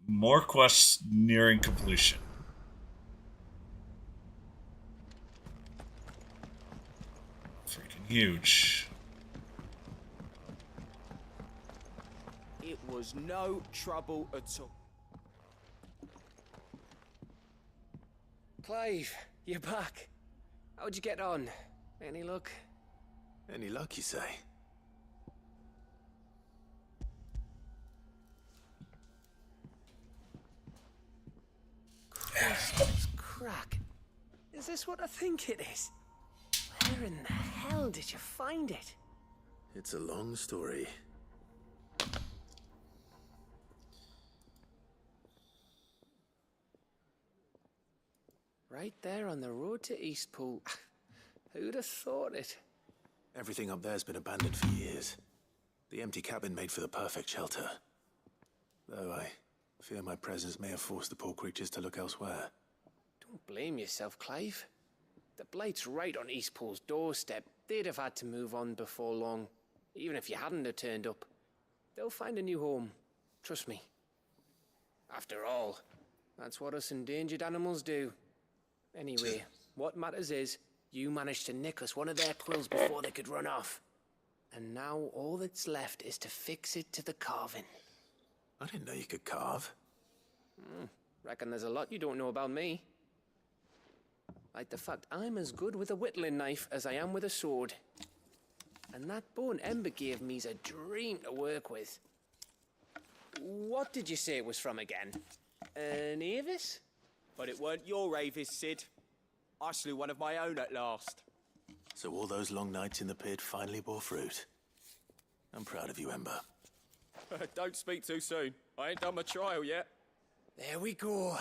More quests nearing completion. Freaking huge. It was no trouble at all. Clive, you're back. How'd you get on? Any luck? Any luck, you say? Crystal's crack. Is this what I think it is? Where in the hell did you find it? It's a long story. Right there on the road to Eastpool. Who'd have thought it? Everything up there's been abandoned for years. The empty cabin made for the perfect shelter. Though I Fear my presence may have forced the poor creatures to look elsewhere. Don't blame yourself, Clive. The Blight's right on Eastpool's doorstep. They'd have had to move on before long, even if you hadn't have turned up. They'll find a new home. Trust me. After all, that's what us endangered animals do. Anyway, what matters is, you managed to nick us one of their quills before they could run off. And now all that's left is to fix it to the carving. I didn't know you could carve. Reckon there's a lot you don't know about me. Like the fact I'm as good with a whittling knife as I am with a sword. And that bone Ember gave me's a dream to work with. What did you say it was from again? An Avis? But it weren't your Avis, Sid. I slew one of my own at last. So all those long nights in the pit finally bore fruit. I'm proud of you, Ember. Don't speak too soon. I ain't done my trial yet. There we go.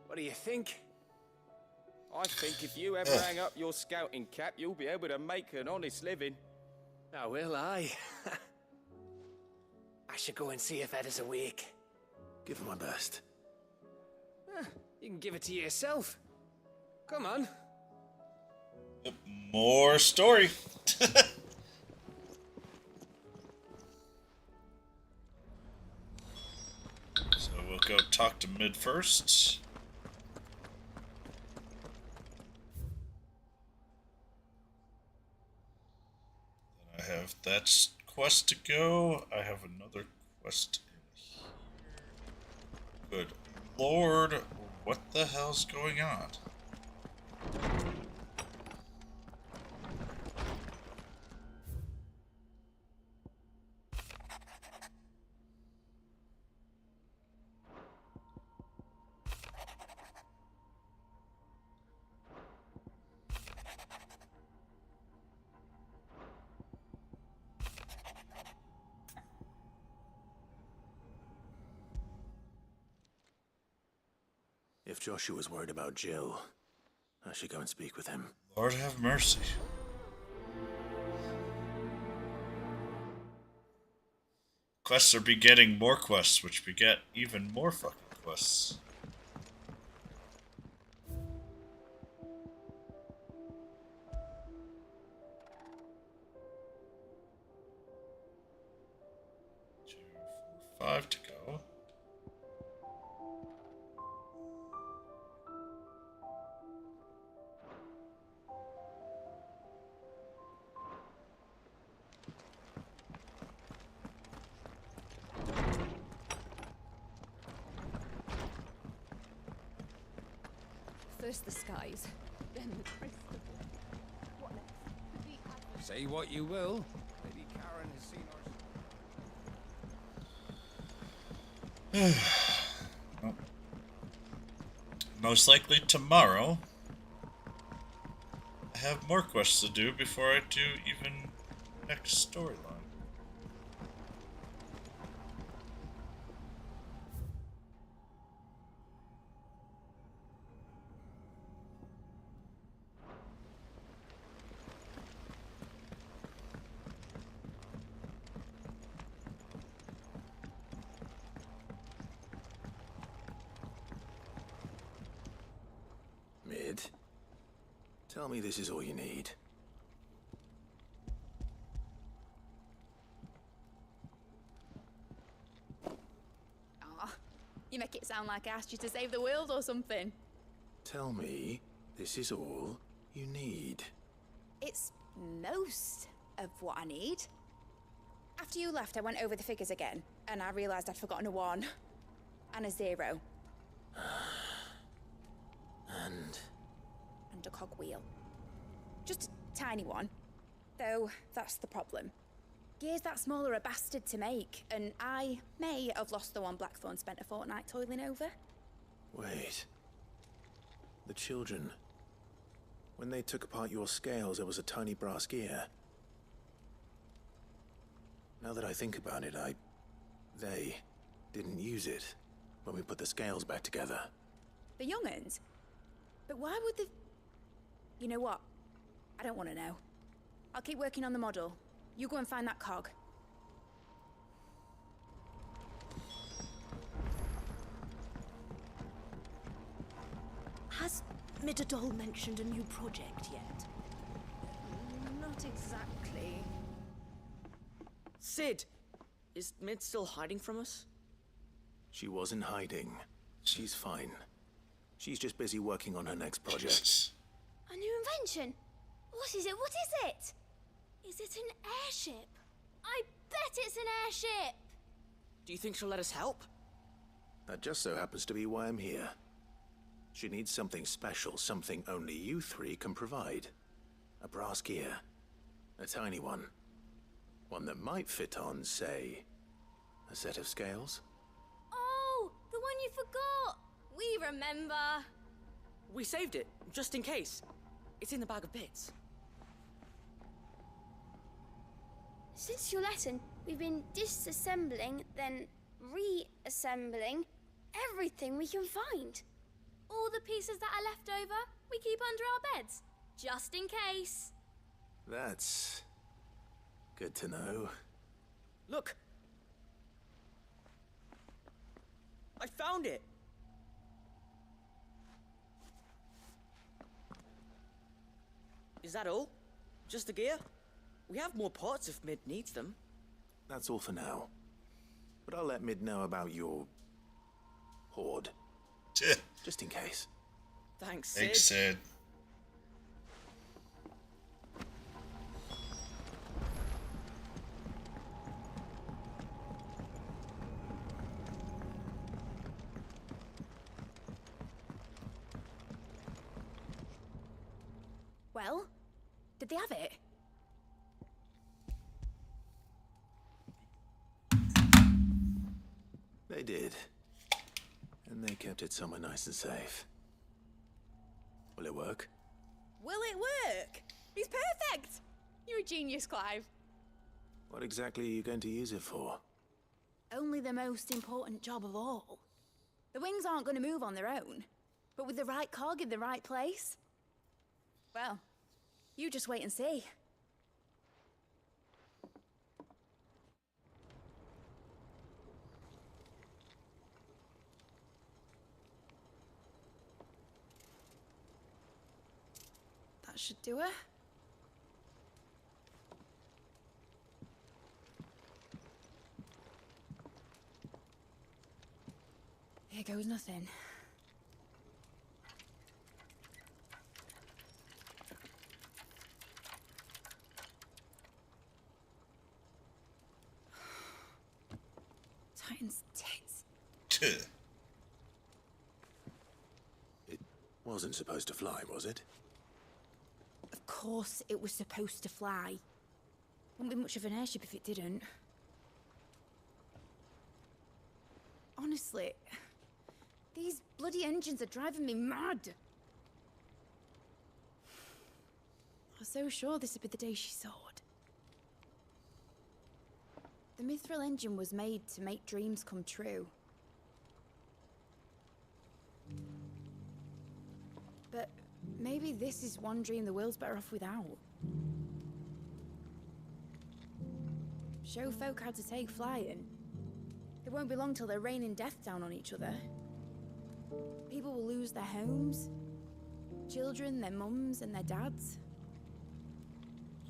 What do you think? I think if you ever hang up your scouting cap, you'll be able to make an honest living. Oh, will I? I should go and see if Ed is awake. Give him my best. You can give it to yourself. Come on. More story. So we'll go talk to Mid first. Then I have that quest to go. I have another quest in here. Good Lord, what the hell's going on? If Joshua's worried about Jill, I should go and speak with him. Lord have mercy. Quests are begetting more quests, which beget even more fucking quests. Two, 4, 5 to go. First the skies, then the crystal. What next? Say what you will. Lady Karen has seen our... Well, most likely tomorrow. I have more quests to do before I do even next storyline. Mid, tell me this is all you need. Ah, you make it sound like I asked you to save the world or something. Tell me this is all you need. It's most of what I need. After you left, I went over the figures again, and I realized I'd forgotten a 1 and a 0. And a cogwheel. Just a tiny one. Though, that's the problem. Gears that small are a bastard to make, and I may have lost the one Blackthorn spent a fortnight toiling over. Wait. The children. When they took apart your scales, there was a tiny brass gear. Now that I think about it, they didn't use it when we put the scales back together. The young'uns? But why would the... You know what? I don't want to know. I'll keep working on the model. You go and find that cog. Has Midadol mentioned a new project yet? Not exactly. Sid! Is Mid still hiding from us? She wasn't hiding. She's fine. She's just busy working on her next project. A new invention? What is it? What is it? Is it an airship? I bet it's an airship! Do you think she'll let us help? That just so happens to be why I'm here. She needs something special, something only you three can provide. A brass gear. A tiny one. One that might fit on, say, a set of scales? Oh, the one you forgot! We remember! We saved it, just in case. It's in the bag of bits. Since your lesson, we've been disassembling, then reassembling everything we can find. All the pieces that are left over, we keep under our beds, just in case. That's good to know. Look! I found it! Is that all? Just the gear? We have more parts if Mid needs them. That's all for now. But I'll let Mid know about your hoard. Just in case. Thanks, Sid. Thanks, Sid. Well, did they have it? They did. And they kept it somewhere nice and safe. Will it work? Will it work? He's perfect! You're a genius, Clive. What exactly are you going to use it for? Only the most important job of all. The wings aren't going to move on their own. But with the right cog in the right place... Well, you just wait and see. That should do it. Here goes nothing. Titan's tits. It wasn't supposed to fly, was it? Of course it was supposed to fly. Wouldn't be much of an airship if it didn't. Honestly, these bloody engines are driving me mad. I was so sure this would be the day she soared. The mithril engine was made to make dreams come true. But maybe this is one dream the world's better off without. Show folk how to take flying. It won't be long till they're raining death down on each other. People will lose their homes. Children, their mums and their dads.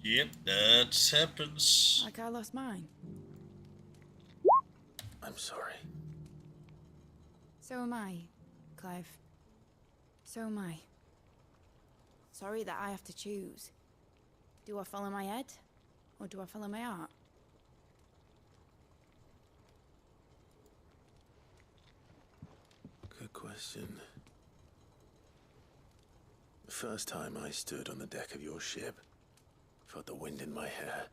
Yep, that happens. Like I lost mine. I'm sorry. So am I, Clive. So am I. Sorry that I have to choose. Do I follow my head? Or do I follow my heart? Good question. The first time I stood on the deck of your ship, felt the wind in my hair.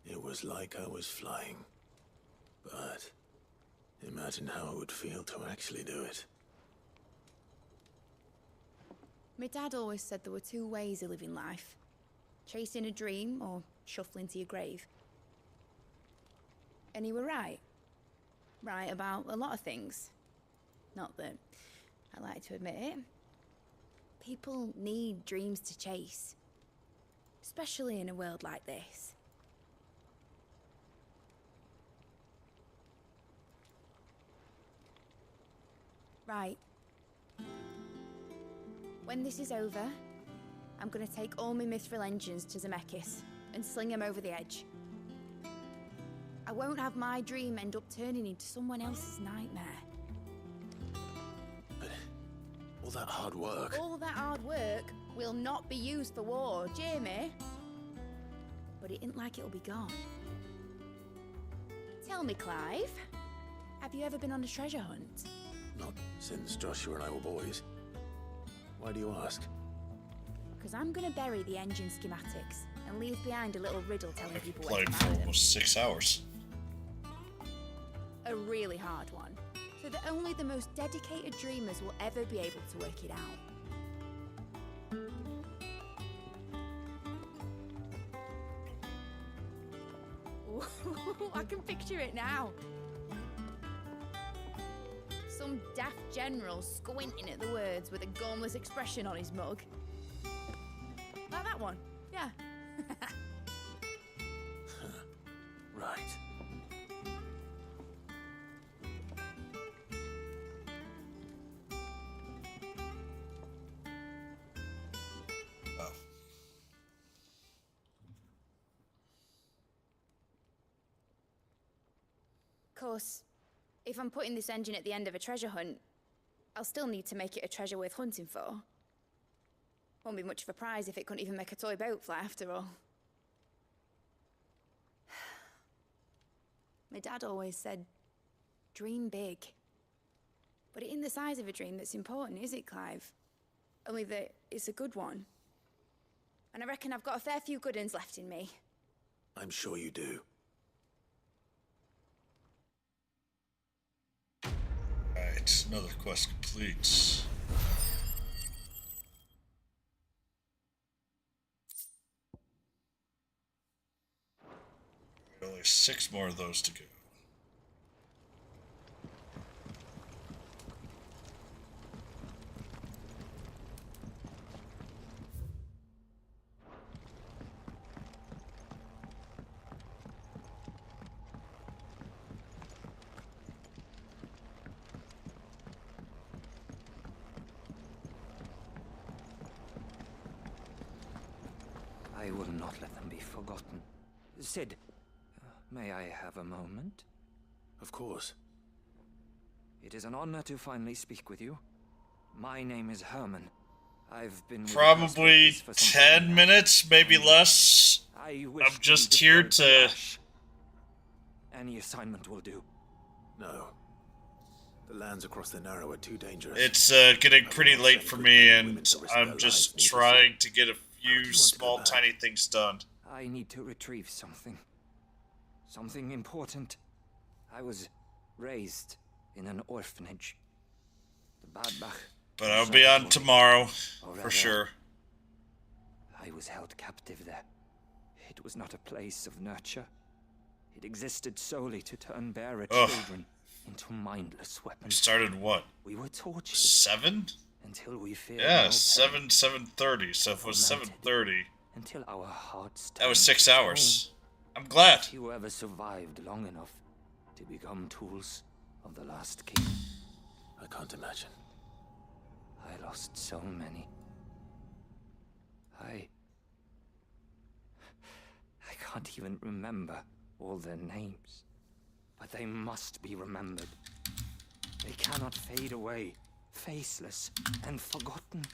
It was like I was flying. But imagine how it would feel to actually do it. My dad always said there were two ways of living life. Chasing a dream or shuffling to your grave. And he were right. Right about a lot of things. Not that I like to admit it. People need dreams to chase. especially in a world like this. Right. When this is over, I'm gonna take all my mithril engines to Zemeckis and sling them over the edge. I won't have my dream end up turning into someone else's nightmare. All that hard work. All that hard work will not be used for war, Jamie. But it ain't like it'll be gone. Tell me, Clive, have you ever been on a treasure hunt? Not since Joshua and I were boys. Why do you ask? Because I'm gonna bury the engine schematics and leave behind a little riddle telling people where Played to for find them. almost 6 hours. A really hard one, so that only the most dedicated dreamers will ever be able to work it out. Ooh, I can picture it now. Some daft general squinting at the words with a gormless expression on his mug. Like that one, yeah. Right. Of course, if I'm putting this engine at the end of a treasure hunt, I'll still need to make it a treasure worth hunting for. Won't be much of a prize if it couldn't even make a toy boat fly after all. My dad always said, dream big. But it ain't the size of a dream that's important, is it, Clive? Only that it's a good one. And I reckon I've got a fair few good uns left in me. I'm sure you do. Alright, another quest complete. Only 6 more of those to go. I will not let them be forgotten. Sid, may I have a moment? Of course. It is an honor to finally speak with you. My name is Herman. I've been with Probably the for some time 10 minutes, maybe less. I I'm wish just be here deployed to... Ash. Any assignment will do. No. The lands across the Narrow are too dangerous. It's getting pretty late for me, and I'm just trying to get a few small, tiny things done. I need to retrieve something. Something important. I was raised in an orphanage. The Badbach. But I'll be on tomorrow, for sure. I was held captive there. It was not a place of nurture. It existed solely to turn bearer children into mindless weapons. Started what? We were tortured. 7? Until we feared Yeah, no 7:30. So if it was 7:30, until our hearts that was turned 6 to hours. stone. I'm glad. Few ever survived long enough to become tools of the last king. I can't imagine. I lost so many. I can't even remember all their names. But they must be remembered. They cannot fade away, faceless and forgotten.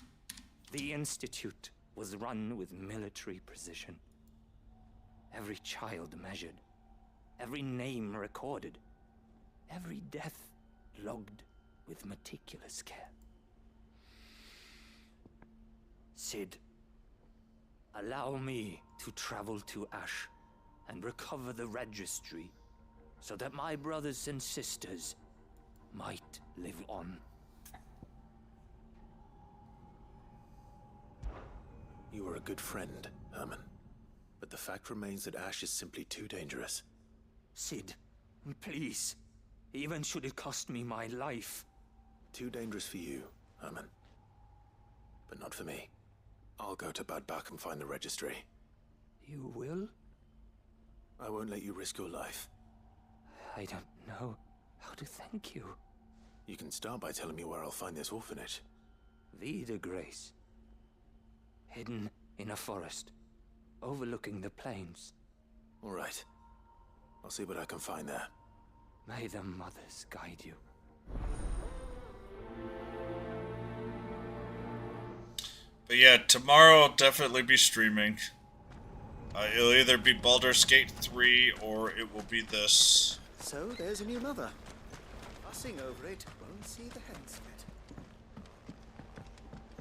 The Institute was run with military precision. Every child measured, every name recorded, every death logged with meticulous care. Sid, allow me to travel to Ash and recover the registry so that my brothers and sisters might live on. You were a good friend, Herman. But the fact remains that Ash is simply too dangerous. Sid, please. Even should it cost me my life. Too dangerous for you, Herman. But not for me. I'll go to Bad Bach and find the registry. You will? I won't let you risk your life. I don't know how to thank you. You can start by telling me where I'll find this orphanage. Vie de Grace. Hidden in a forest, overlooking the plains. All right. I'll see what I can find there. May the mothers guide you. But yeah, tomorrow I'll definitely be streaming. It'll either be Baldur's Gate 3 or it will be this. So there's a new mother. Fussing over it won't see the hens of it.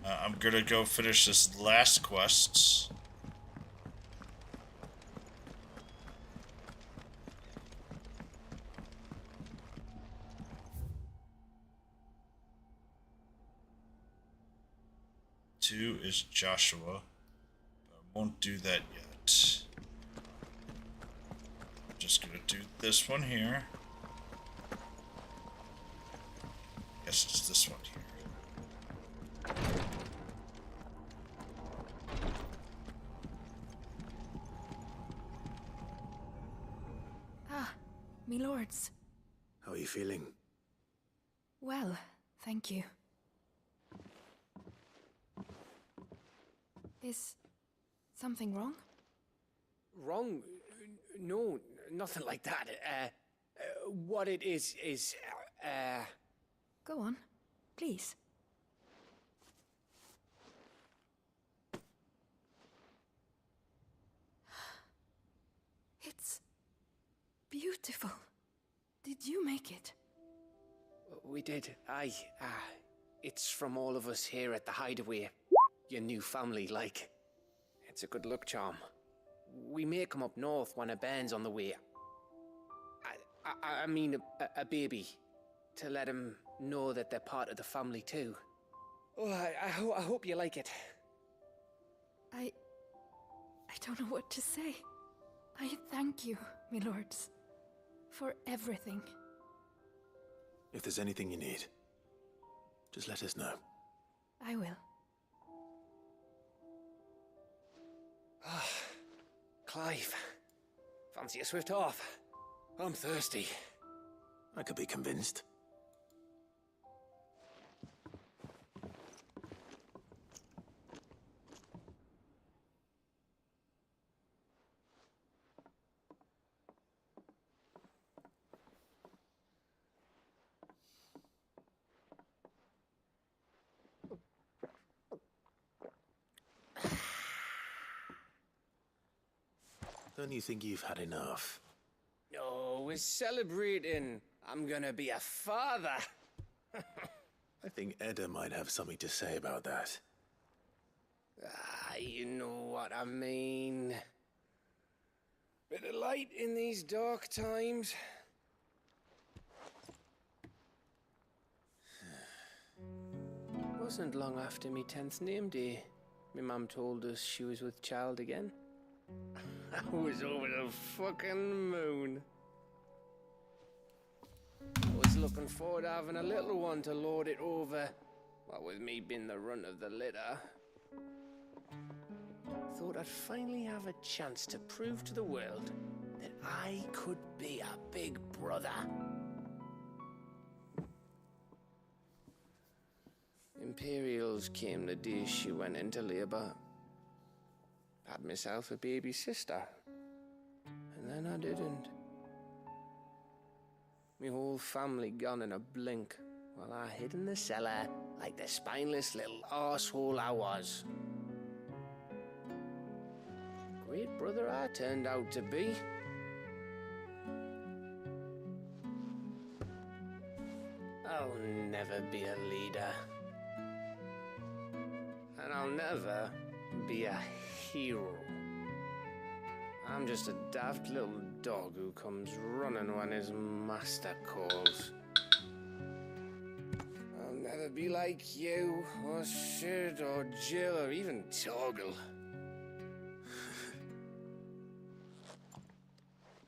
I'm gonna go finish this last quest. Two is Joshua, but I won't do that yet. I'm just gonna do this one here. Guess it's this one here. Ah, me lords. How are you feeling? Well, thank you. Is something wrong? Wrong? No, nothing like that. What it is, Go on, please. It's beautiful. Did you make it? We did. Aye. It's from all of us here at the Hideaway. Your new family, like. It's a good luck charm. We may come up north when a band's on the way. I mean a baby. To let him know that they're part of the family too. Oh, I hope you like it. I don't know what to say. I thank you, my lords, for everything. If there's anything you need, just let us know. I will. Clive, fancy a swift off? I'm thirsty. I could be convinced. Don't you think you've had enough? No, we're celebrating. I'm gonna be a father. I think Edda might have something to say about that. You know what I mean. Bit of light in these dark times. Wasn't long after me 10th name day, my mum told us she was with child again. I was over the fucking moon. I was looking forward to having a little one to lord it over, what with me being the runt of the litter. Thought I'd finally have a chance to prove to the world that I could be a big brother. Imperials came the day she went into labour. Had myself a baby sister, and then I didn't. My whole family gone in a blink, while I hid in the cellar like the spineless little arsehole I was. Great brother I turned out to be. I'll never be a leader. And I'll never be a hero. I'm just a daft little dog who comes running when his master calls. I'll never be like you, or Sid, or Jill, or even Torgal.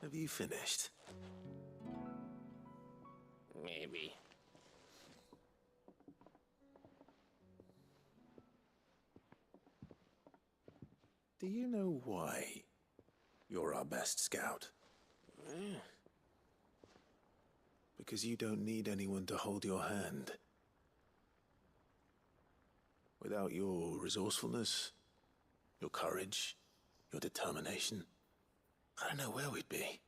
Have you finished? Maybe. Do you know why You're our best scout. Because you don't need anyone to hold your hand. Without your resourcefulness, your courage, your determination, I don't know where we'd be.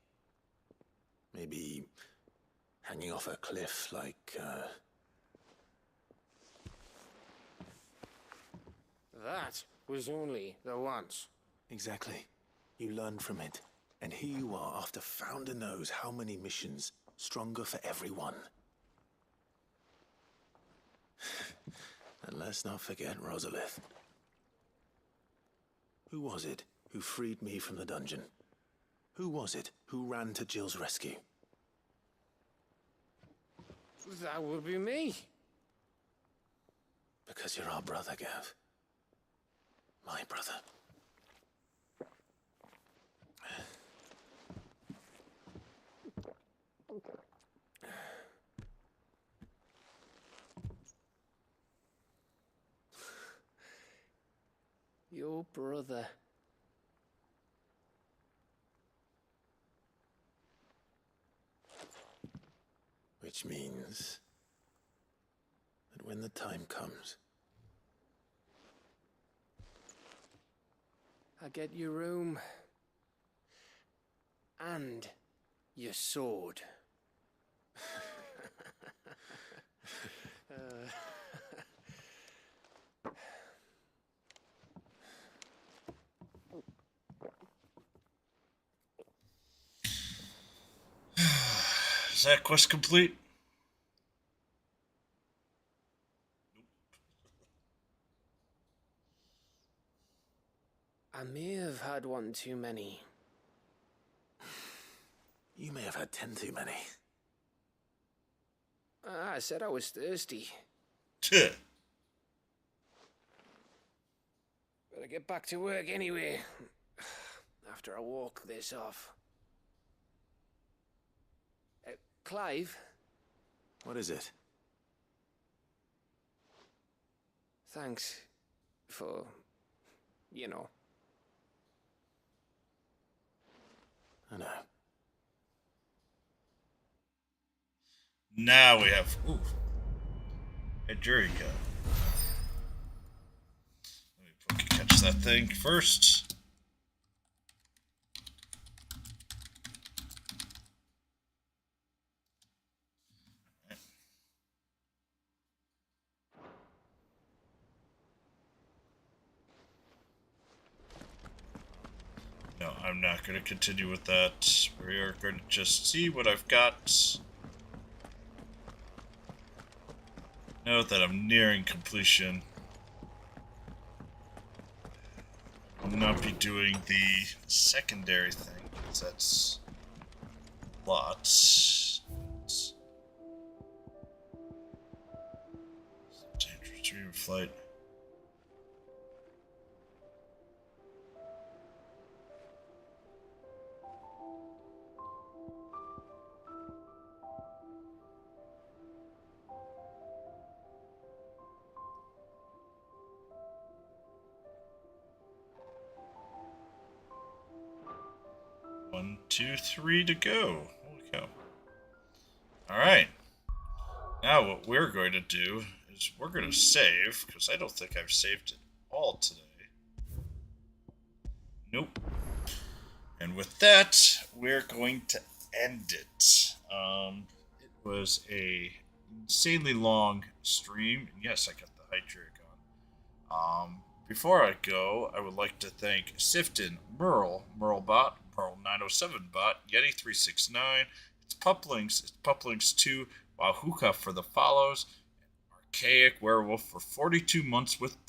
Maybe hanging off a cliff like, That was only the once. Exactly. You learned from it. And here you are after Founder knows how many missions, stronger for everyone. And let's not forget Rosalith. Who was it who freed me from the dungeon? Who was it who ran to Jill's rescue? That would be me. Because you're our brother, Gav. My brother. Your brother. Which means that when the time comes, I get your room. And your sword. Is that quest complete? I may have had one too many. you may have had 10 too many. I said I was thirsty. Better get back to work anyway. After I walk this off. Clive? What is it? Thanks for, you know. I know. Now we have a jury gun. Let me catch that thing first. No, I'm not going to continue with that. We are going to just see what I've got. Note that I'm nearing completion. I will not be doing the secondary thing, because that's lots. Dangerous dream of flight. One, two, three to go. Holy cow. Alright. Now what we're going to do is we're going to save, because I don't think I've saved it all today. Nope. And with that, we're going to end it. It was a insanely long stream. And yes, I got the hydrate on. Before I go, I would like to thank Sifton, Merle, Merlebot, Merle907bot, Yeti369, it's Puplings2, Wahooka for the follows, Archaic Werewolf for 42 months with